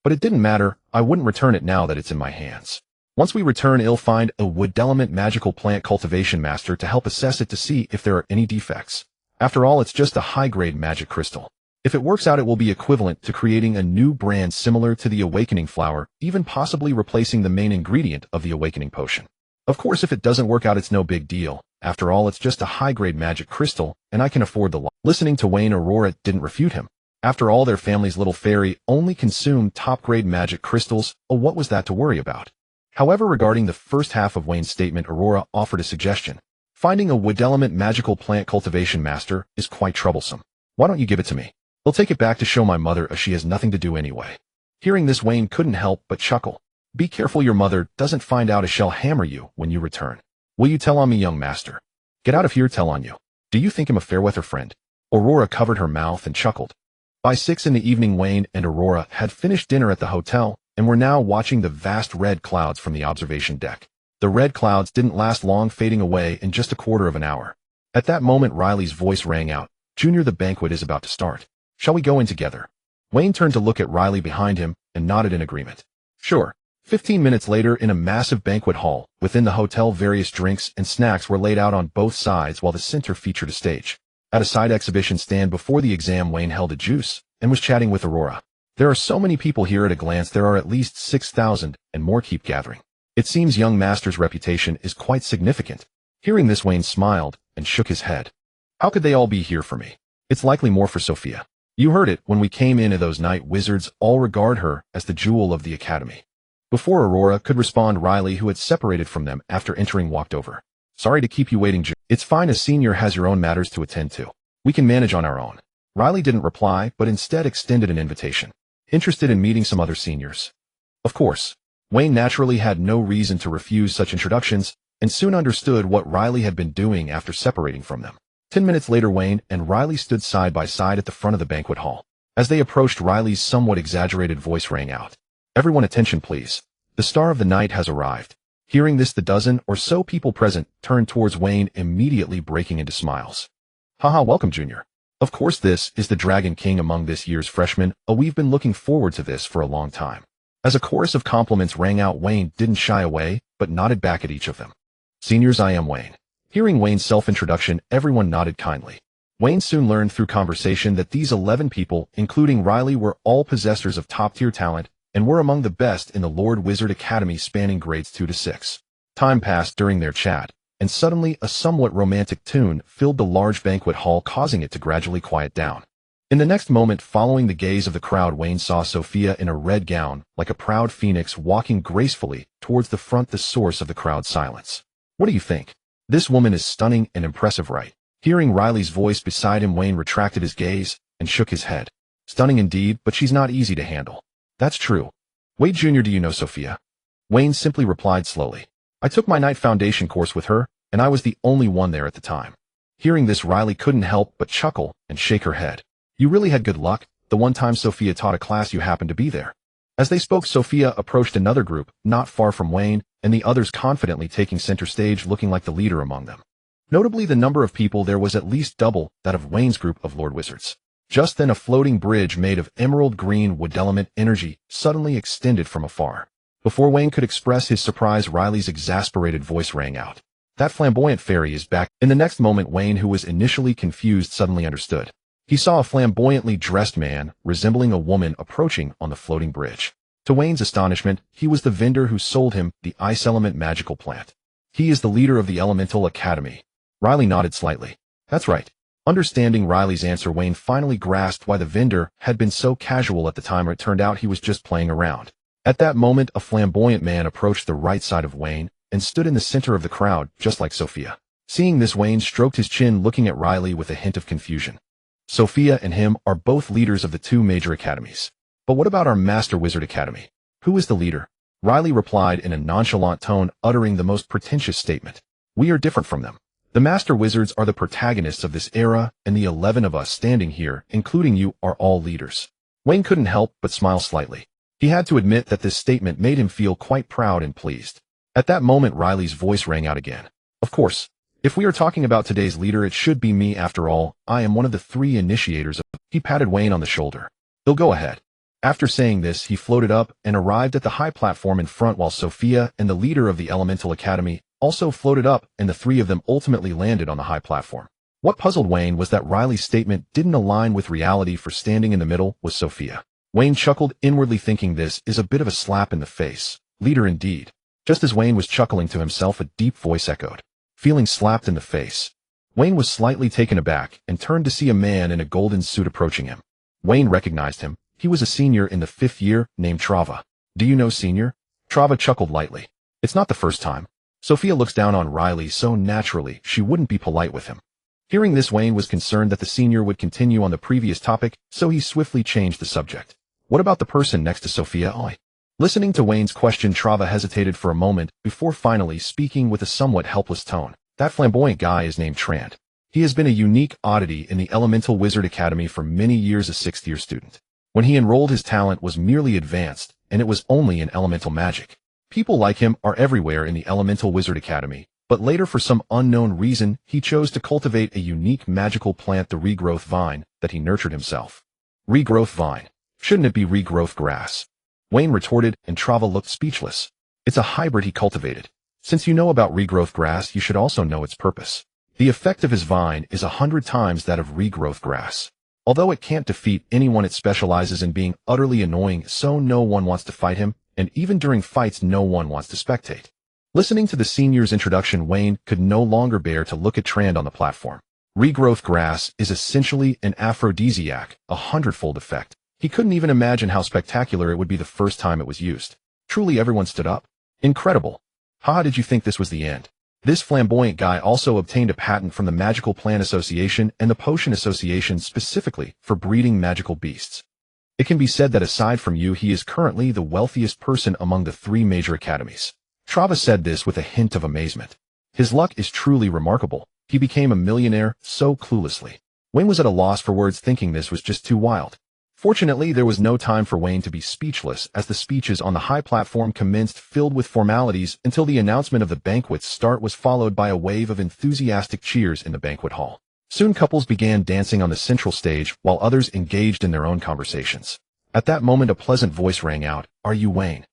But it didn't matter. I wouldn't return it now that it's in my hands. Once we return, I'll find a wood element magical plant cultivation master to help assess it to see if there are any defects. After all, it's just a high-grade magic crystal. If it works out, it will be equivalent to creating a new brand similar to the awakening flower, even possibly replacing the main ingredient of the awakening potion. Of course, if it doesn't work out, it's no big deal. After all, it's just a high-grade magic crystal, and I can afford the loss. Listening to Wayne, Aurora didn't refute him. After all, their family's little fairy only consumed top-grade magic crystals. Oh, what was that to worry about? However, regarding the first half of Wayne's statement, Aurora offered a suggestion. Finding a wood element magical plant cultivation master is quite troublesome. Why don't you give it to me? I'll take it back to show my mother, as she has nothing to do anyway. Hearing this, Wayne couldn't help but chuckle. Be careful your mother doesn't find out, as she'll hammer you when you return. Will you tell on me, young master? Get out of here, tell on you. Do you think I'm a fair-weather friend? Aurora covered her mouth and chuckled. By 6 in the evening, Wayne and Aurora had finished dinner at the hotel and were now watching the vast red clouds from the observation deck. The red clouds didn't last long, fading away in just a quarter of an hour. At that moment, Riley's voice rang out. Junior, the banquet is about to start. Shall we go in together? Wayne turned to look at Riley behind him and nodded in agreement. Sure. 15 minutes later, in a massive banquet hall within the hotel, various drinks and snacks were laid out on both sides, while the center featured a stage. At a side exhibition stand before the exam, Wayne held a juice and was chatting with Aurora. There are so many people here at a glance. There are at least 6,000, and more keep gathering. It seems young master's reputation is quite significant. Hearing this, Wayne smiled and shook his head. How could they all be here for me? It's likely more for Sophia. You heard it when we came in. Those night wizards all regard her as the jewel of the academy. Before Aurora could respond, Riley, who had separated from them after entering, walked over. Sorry to keep you waiting, Junior. It's fine. A senior has your own matters to attend to. We can manage on our own. Riley didn't reply, but instead extended an invitation. Interested in meeting some other seniors? Of course. Wayne naturally had no reason to refuse such introductions, and soon understood what Riley had been doing after separating from them. 10 minutes later, Wayne and Riley stood side by side at the front of the banquet hall. As they approached, Riley's somewhat exaggerated voice rang out. Everyone attention please. The star of the night has arrived. Hearing this, the dozen or so people present turned towards Wayne, immediately breaking into smiles. Haha, welcome, Junior. Of course, this is the Dragon King among this year's freshmen. Oh, we've been looking forward to this for a long time. As a chorus of compliments rang out, Wayne didn't shy away, but nodded back at each of them. Seniors, I am Wayne. Hearing Wayne's self-introduction, everyone nodded kindly. Wayne soon learned through conversation that these 11 people, including Riley, were all possessors of top-tier talent and were among the best in the Lord Wizard Academy, spanning grades 2 to 6. Time passed during their chat, and suddenly a somewhat romantic tune filled the large banquet hall, causing it to gradually quiet down. In the next moment, following the gaze of the crowd, Wayne saw Sophia in a red gown, like a proud phoenix, walking gracefully towards the front, the source of the crowd's silence. What do you think? This woman is stunning and impressive, right? Hearing Riley's voice beside him, Wayne retracted his gaze and shook his head. Stunning indeed, but she's not easy to handle. That's true. Wait, Junior, do you know Sophia? Wayne simply replied slowly. I took my night foundation course with her, and I was the only one there at the time. Hearing this, Riley couldn't help but chuckle and shake her head. You really had good luck. The one time Sophia taught a class, you happened to be there. As they spoke, Sophia approached another group, not far from Wayne, and the others confidently taking center stage, looking like the leader among them. Notably, the number of people there was at least double that of Wayne's group of Lord Wizards. Just then, a floating bridge made of emerald green wood element energy suddenly extended from afar. Before Wayne could express his surprise, Riley's exasperated voice rang out. That flamboyant fairy is back. In the next moment, Wayne, who was initially confused, suddenly understood. He saw a flamboyantly dressed man, resembling a woman, approaching on the floating bridge. To Wayne's astonishment, he was the vendor who sold him the ice element magical plant. He is the leader of the Elemental Academy. Riley nodded slightly. That's right. Understanding Riley's answer, Wayne finally grasped why the vendor had been so casual at the time. It turned out he was just playing around. At that moment, a flamboyant man approached the right side of Wayne and stood in the center of the crowd, just like Sophia. Seeing this, Wayne stroked his chin, looking at Riley with a hint of confusion. Sophia and him are both leaders of the two major academies. But what about our Master Wizard Academy? Who is the leader? Riley replied in a nonchalant tone, uttering the most pretentious statement. We are different from them. The Master Wizards are the protagonists of this era, and the 11 of us standing here, including you, are all leaders. Wayne couldn't help but smile slightly. He had to admit that this statement made him feel quite proud and pleased. At that moment, Riley's voice rang out again. Of course. If we are talking about today's leader, it should be me. After all, I am one of the 3 initiators. He patted Wayne on the shoulder. They'll go ahead. After saying this, he floated up and arrived at the high platform in front, while Sophia and the leader of the Elemental Academy also floated up, and the 3 of them ultimately landed on the high platform. What puzzled Wayne was that Riley's statement didn't align with reality, for standing in the middle was Sophia. Wayne chuckled, inwardly thinking this is a bit of a slap in the face. Leader indeed. Just as Wayne was chuckling to himself, a deep voice echoed. Feeling slapped in the face. Wayne was slightly taken aback and turned to see a man in a golden suit approaching him. Wayne recognized him. He was a senior in the 5th year, named Trava. Do you know Senior? Trava chuckled lightly. It's not the first time. Sophia looks down on Riley so naturally she wouldn't be polite with him. Hearing this, Wayne was concerned that the senior would continue on the previous topic, so he swiftly changed the subject. What about the person next to Sophia? Listening to Wayne's question, Trava hesitated for a moment before finally speaking with a somewhat helpless tone. That flamboyant guy is named Trant. He has been a unique oddity in the Elemental Wizard Academy for many years, a 6th-year student. When he enrolled, his talent was merely advanced, and it was only in elemental magic. People like him are everywhere in the Elemental Wizard Academy, but later, for some unknown reason, he chose to cultivate a unique magical plant, the regrowth vine, that he nurtured himself. Regrowth vine. Shouldn't it be regrowth grass? Wayne retorted, and Trava looked speechless. It's a hybrid he cultivated. Since you know about regrowth grass, you should also know its purpose. The effect of his vine is 100 times that of regrowth grass. Although it can't defeat anyone, it specializes in being utterly annoying, so no one wants to fight him, and even during fights no one wants to spectate. Listening to the senior's introduction, Wayne could no longer bear to look at Trand on the platform. Regrowth grass is essentially an aphrodisiac, a hundredfold effect. He couldn't even imagine how spectacular it would be the first time it was used. Truly, everyone stood up. Incredible. How did you think this was the end? This flamboyant guy also obtained a patent from the Magical Plant Association and the Potion Association specifically for breeding magical beasts. It can be said that aside from you, he is currently the wealthiest person among the 3 major academies. Trava said this with a hint of amazement. His luck is truly remarkable. He became a millionaire so cluelessly. Wayne was at a loss for words, thinking this was just too wild. Fortunately, there was no time for Wayne to be speechless as the speeches on the high platform commenced, filled with formalities, until the announcement of the banquet's start was followed by a wave of enthusiastic cheers in the banquet hall. Soon couples began dancing on the central stage while others engaged in their own conversations. At that moment, a pleasant voice rang out, "Are you Wayne?"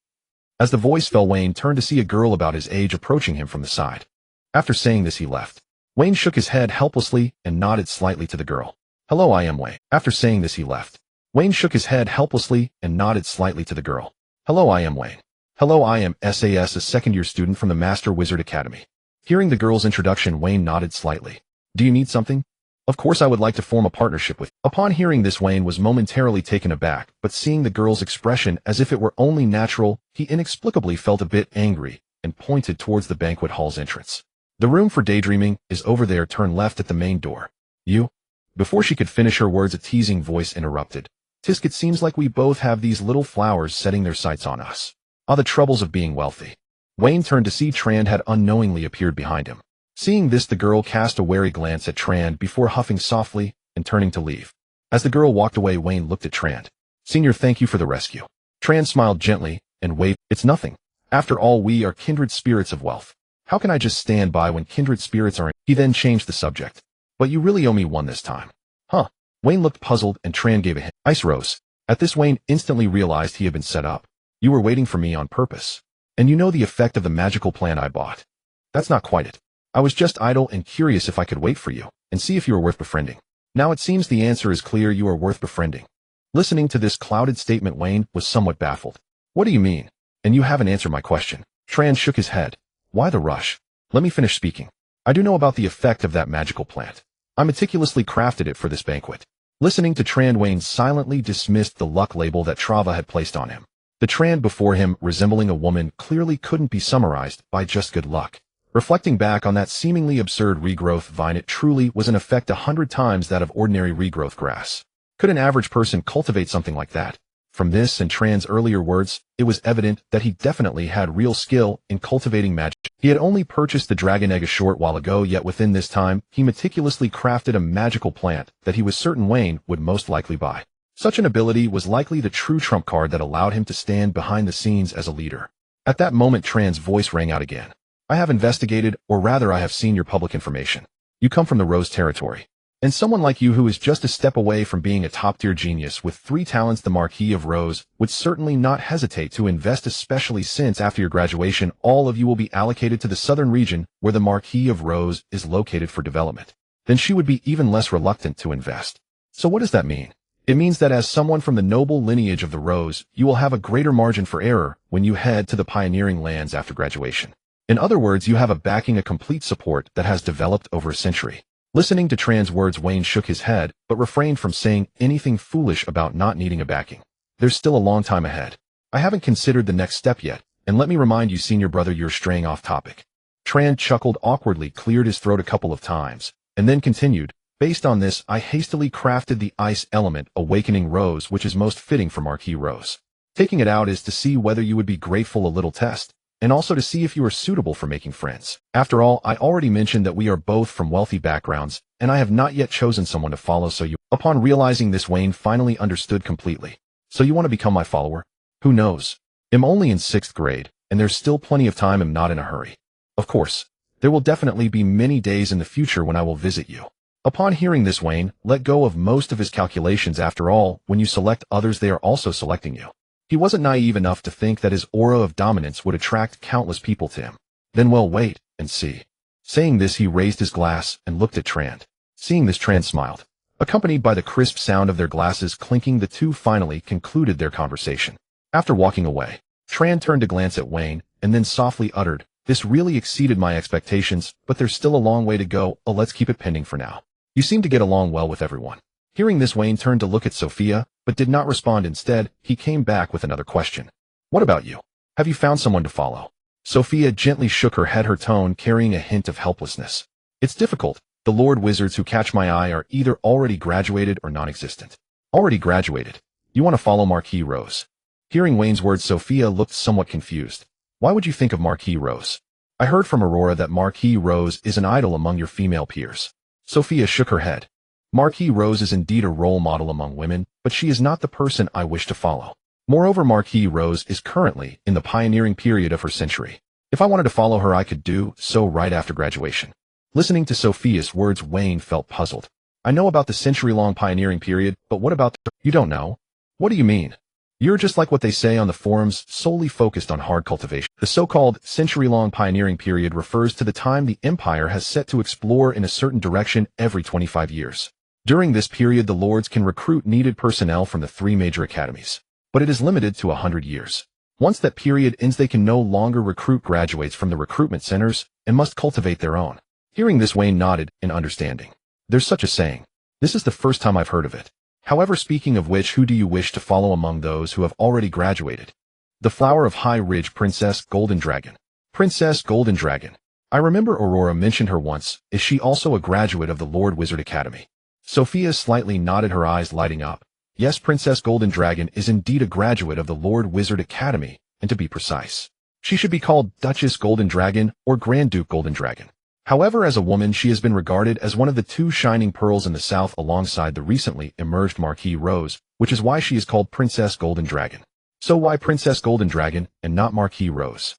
As the voice fell, Wayne turned to see a girl about his age approaching him from the side. After saying this, he left. Wayne shook his head helplessly and nodded slightly to the girl. "Hello, I am Wayne." After saying this, he left. Wayne shook his head helplessly and nodded slightly to the girl. "Hello, I am Wayne." "Hello, I am SAS, a second-year student from the Master Wizard Academy." Hearing the girl's introduction, Wayne nodded slightly. "Do you need something?" "Of course, I would like to form a partnership with you." Upon hearing this, Wayne was momentarily taken aback, but seeing the girl's expression as if it were only natural, he inexplicably felt a bit angry and pointed towards the banquet hall's entrance. "The room for daydreaming is over there. Turn left at the main door." "You?" Before she could finish her words, a teasing voice interrupted. "Tisk, it seems like we both have these little flowers setting their sights on us. Ah, the troubles of being wealthy." Wayne turned to see Trand had unknowingly appeared behind him. Seeing this, the girl cast a wary glance at Trand before huffing softly and turning to leave. As the girl walked away, Wayne looked at Trand. "Senior, thank you for the rescue." Trand smiled gently and waved. "It's nothing. After all, we are kindred spirits of wealth. How can I just stand by when kindred spirits are in?" He then changed the subject. "But you really owe me one this time." "Huh?" Wayne looked puzzled and Trand gave a hint. "Ice Rose." At this, Wayne instantly realized he had been set up. "You were waiting for me on purpose. And you know the effect of the magical plant I bought." "That's not quite it. I was just idle and curious if I could wait for you and see if you were worth befriending." "Now it seems the answer is clear. You are worth befriending." Listening to this clouded statement, Wayne was somewhat baffled. "What do you mean? And you haven't answered my question." Trand shook his head. "Why the rush? Let me finish speaking. I do know about the effect of that magical plant. I meticulously crafted it for this banquet." Listening to Trand, Wayne silently dismissed the luck label that Trava had placed on him. The Trand before him, resembling a woman, clearly couldn't be summarized by just good luck. Reflecting back on that seemingly absurd regrowth vine, it truly was an effect 100 times that of ordinary regrowth grass. Could an average person cultivate something like that? From this and Trand's earlier words, it was evident that he definitely had real skill in cultivating magic. He had only purchased the dragon egg a short while ago, yet within this time, he meticulously crafted a magical plant that he was certain Wayne would most likely buy. Such an ability was likely the true trump card that allowed him to stand behind the scenes as a leader. At that moment, Trand's voice rang out again. "I have investigated, or rather I have seen your public information. You come from the Rose territory. And someone like you, who is just a step away from being a top-tier genius with 3 talents, the Marquis of Rose, would certainly not hesitate to invest, especially since after your graduation, all of you will be allocated to the southern region where the Marquis of Rose is located for development. Then she would be even less reluctant to invest." "So what does that mean?" "It means that as someone from the noble lineage of the Rose, you will have a greater margin for error when you head to the pioneering lands after graduation. In other words, you have a backing, a complete support that has developed over a century." Listening to Trand's words, Wayne shook his head, but refrained from saying anything foolish about not needing a backing. "There's still a long time ahead. I haven't considered the next step yet, and let me remind you, senior brother, you're straying off topic." Trand chuckled awkwardly, cleared his throat a couple of times, and then continued, "Based on this, I hastily crafted the Ice Element Awakening Rose, which is most fitting for Marquis Rose. Taking it out is to see whether you would be grateful, a little test, and also to see if you are suitable for making friends. After all, I already mentioned that we are both from wealthy backgrounds, and I have not yet chosen someone to follow, so you—" Upon realizing this, Wayne finally understood completely. "So you want to become my follower?" "Who knows? I'm only in 6th grade, and there's still plenty of time. I'm not in a hurry. Of course, there will definitely be many days in the future when I will visit you." Upon hearing this, Wayne let go of most of his calculations. After all, when you select others, they are also selecting you. He wasn't naive enough to think that his aura of dominance would attract countless people to him. Then, well, wait and see. Saying this, he raised his glass and looked at Trand. Seeing this, Trand smiled. Accompanied by the crisp sound of their glasses clinking, the two finally concluded their conversation. After walking away, Tran turned to glance at Wayne, and then softly uttered, "This really exceeded my expectations, but there's still a long way to go. Let's keep it pending for now. You seem to get along well with everyone." Hearing this, Wayne turned to look at Sophia, but did not respond. Instead, he came back with another question. "What about you? Have you found someone to follow?" Sophia gently shook her head, her tone carrying a hint of helplessness. "It's difficult. The Lord Wizards who catch my eye are either already graduated or non-existent." "Already graduated? You want to follow Marquis Rose?" Hearing Wayne's words, Sophia looked somewhat confused. "Why would you think of Marquis Rose?" "I heard from Aurora that Marquis Rose is an idol among your female peers." Sophia shook her head. "Marquis Rose is indeed a role model among women, but she is not the person I wish to follow. Moreover, Marquis Rose is currently in the pioneering period of her century. If I wanted to follow her, I could do so right after graduation." Listening to Sophia's words, Wayne felt puzzled. "I know about the century-long pioneering period, but what about the— You don't know? What do you mean? You're just like what they say on the forums, solely focused on hard cultivation." The so-called century-long pioneering period refers to the time the Empire has set to explore in a certain direction every 25 years. During this period, the Lords can recruit needed personnel from the 3 major academies, but it is limited to 100 years. Once that period ends, they can no longer recruit graduates from the recruitment centers and must cultivate their own. Hearing this, Wayne nodded in understanding. "There's such a saying. This is the first time I've heard of it. However, speaking of which, who do you wish to follow among those who have already graduated?" "The Flower of High Ridge, Princess Golden Dragon." "Princess Golden Dragon. I remember Aurora mentioned her once. Is she also a graduate of the Lord Wizard Academy?" Sophia slightly nodded, her eyes lighting up. "Yes, Princess Golden Dragon is indeed a graduate of the Lord Wizard Academy, and to be precise, she should be called Duchess Golden Dragon or Grand Duke Golden Dragon. However, as a woman, she has been regarded as one of the 2 shining pearls in the South alongside the recently emerged Marquis Rose, which is why she is called Princess Golden Dragon." "So why Princess Golden Dragon and not Marquis Rose?"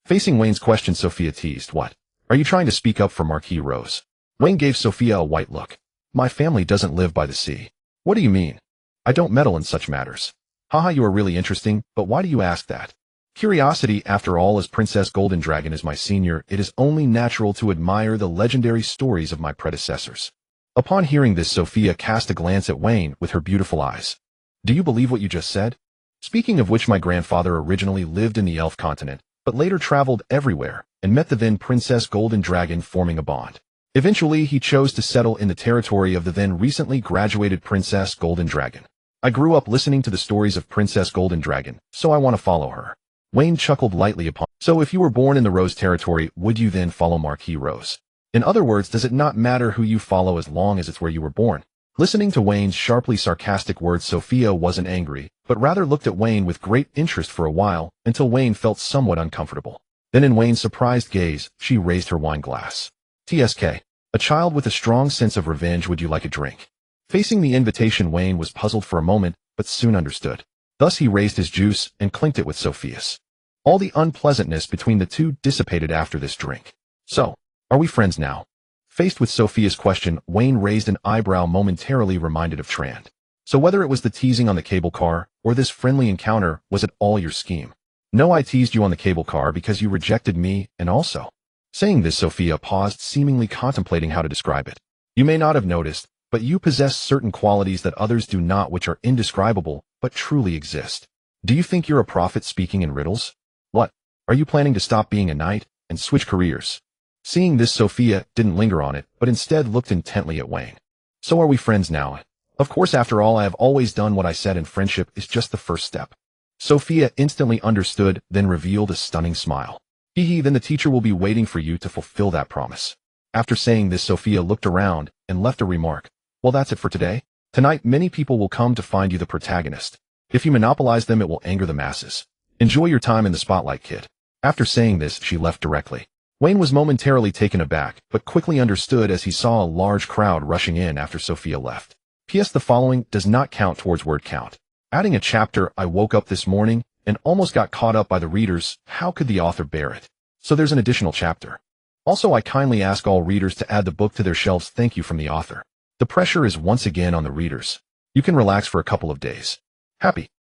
Facing Wayne's question, Sophia teased, "What? Are you trying to speak up for Marquis Rose?" Wayne gave Sophia a white look. "My family doesn't live by the sea." "What do you mean?" "I don't meddle in such matters." "Haha, you are really interesting, but why do you ask that?" "Curiosity, after all. As Princess Golden Dragon is my senior, it is only natural to admire the legendary stories of my predecessors." Upon hearing this, Sophia cast a glance at Wayne with her beautiful eyes. "Do you believe what you just said? Speaking of which, my grandfather originally lived in the Elf continent, but later traveled everywhere and met the then Princess Golden Dragon, forming a bond. Eventually, he chose to settle in the territory of the then recently graduated Princess Golden Dragon. I grew up listening to the stories of Princess Golden Dragon, so I want to follow her." Wayne chuckled lightly upon. "So if you were born in the Rose territory, would you then follow Marquis Rose? In other words, does it not matter who you follow as long as it's where you were born?" Listening to Wayne's sharply sarcastic words, Sophia wasn't angry, but rather looked at Wayne with great interest for a while, until Wayne felt somewhat uncomfortable. Then in Wayne's surprised gaze, she raised her wine glass. "TSK. A child with a strong sense of revenge, would you like a drink?" Facing the invitation, Wayne was puzzled for a moment, but soon understood. Thus he raised his juice and clinked it with Sophia's. All the unpleasantness between the two dissipated after this drink. "So, are we friends now?" Faced with Sophia's question, Wayne raised an eyebrow, momentarily reminded of Trand. "So whether it was the teasing on the cable car, or this friendly encounter, was it all your scheme?" "No, I teased you on the cable car because you rejected me, and also—" Saying this, Sophia paused, seemingly contemplating how to describe it. "You may not have noticed, but you possess certain qualities that others do not, which are indescribable, but truly exist. Do you think you're a prophet speaking in riddles? What? Are you planning to stop being a knight and switch careers?" Seeing this, Sophia didn't linger on it, but instead looked intently at Wayne. "So are we friends now?" "Of course, after all, I have always done what I said, and friendship is just the first step." Sophia instantly understood, then revealed a stunning smile. "Hee, then the teacher will be waiting for you to fulfill that promise." After saying this, Sophia looked around and left a remark. "Well, that's it for today. Tonight, many people will come to find you the protagonist. If you monopolize them, it will anger the masses. Enjoy your time in the spotlight, kid." After saying this, she left directly. Wayne was momentarily taken aback, but quickly understood as he saw a large crowd rushing in after Sophia left. P.S. The following does not count towards word count. Adding a chapter, I woke up this morning and almost got caught up by the readers. How could the author bear it? So there's an additional chapter. Also, I kindly ask all readers to add the book to their shelves. Thank you from the author. The pressure is once again on the readers. You can relax for a couple of days. Happy.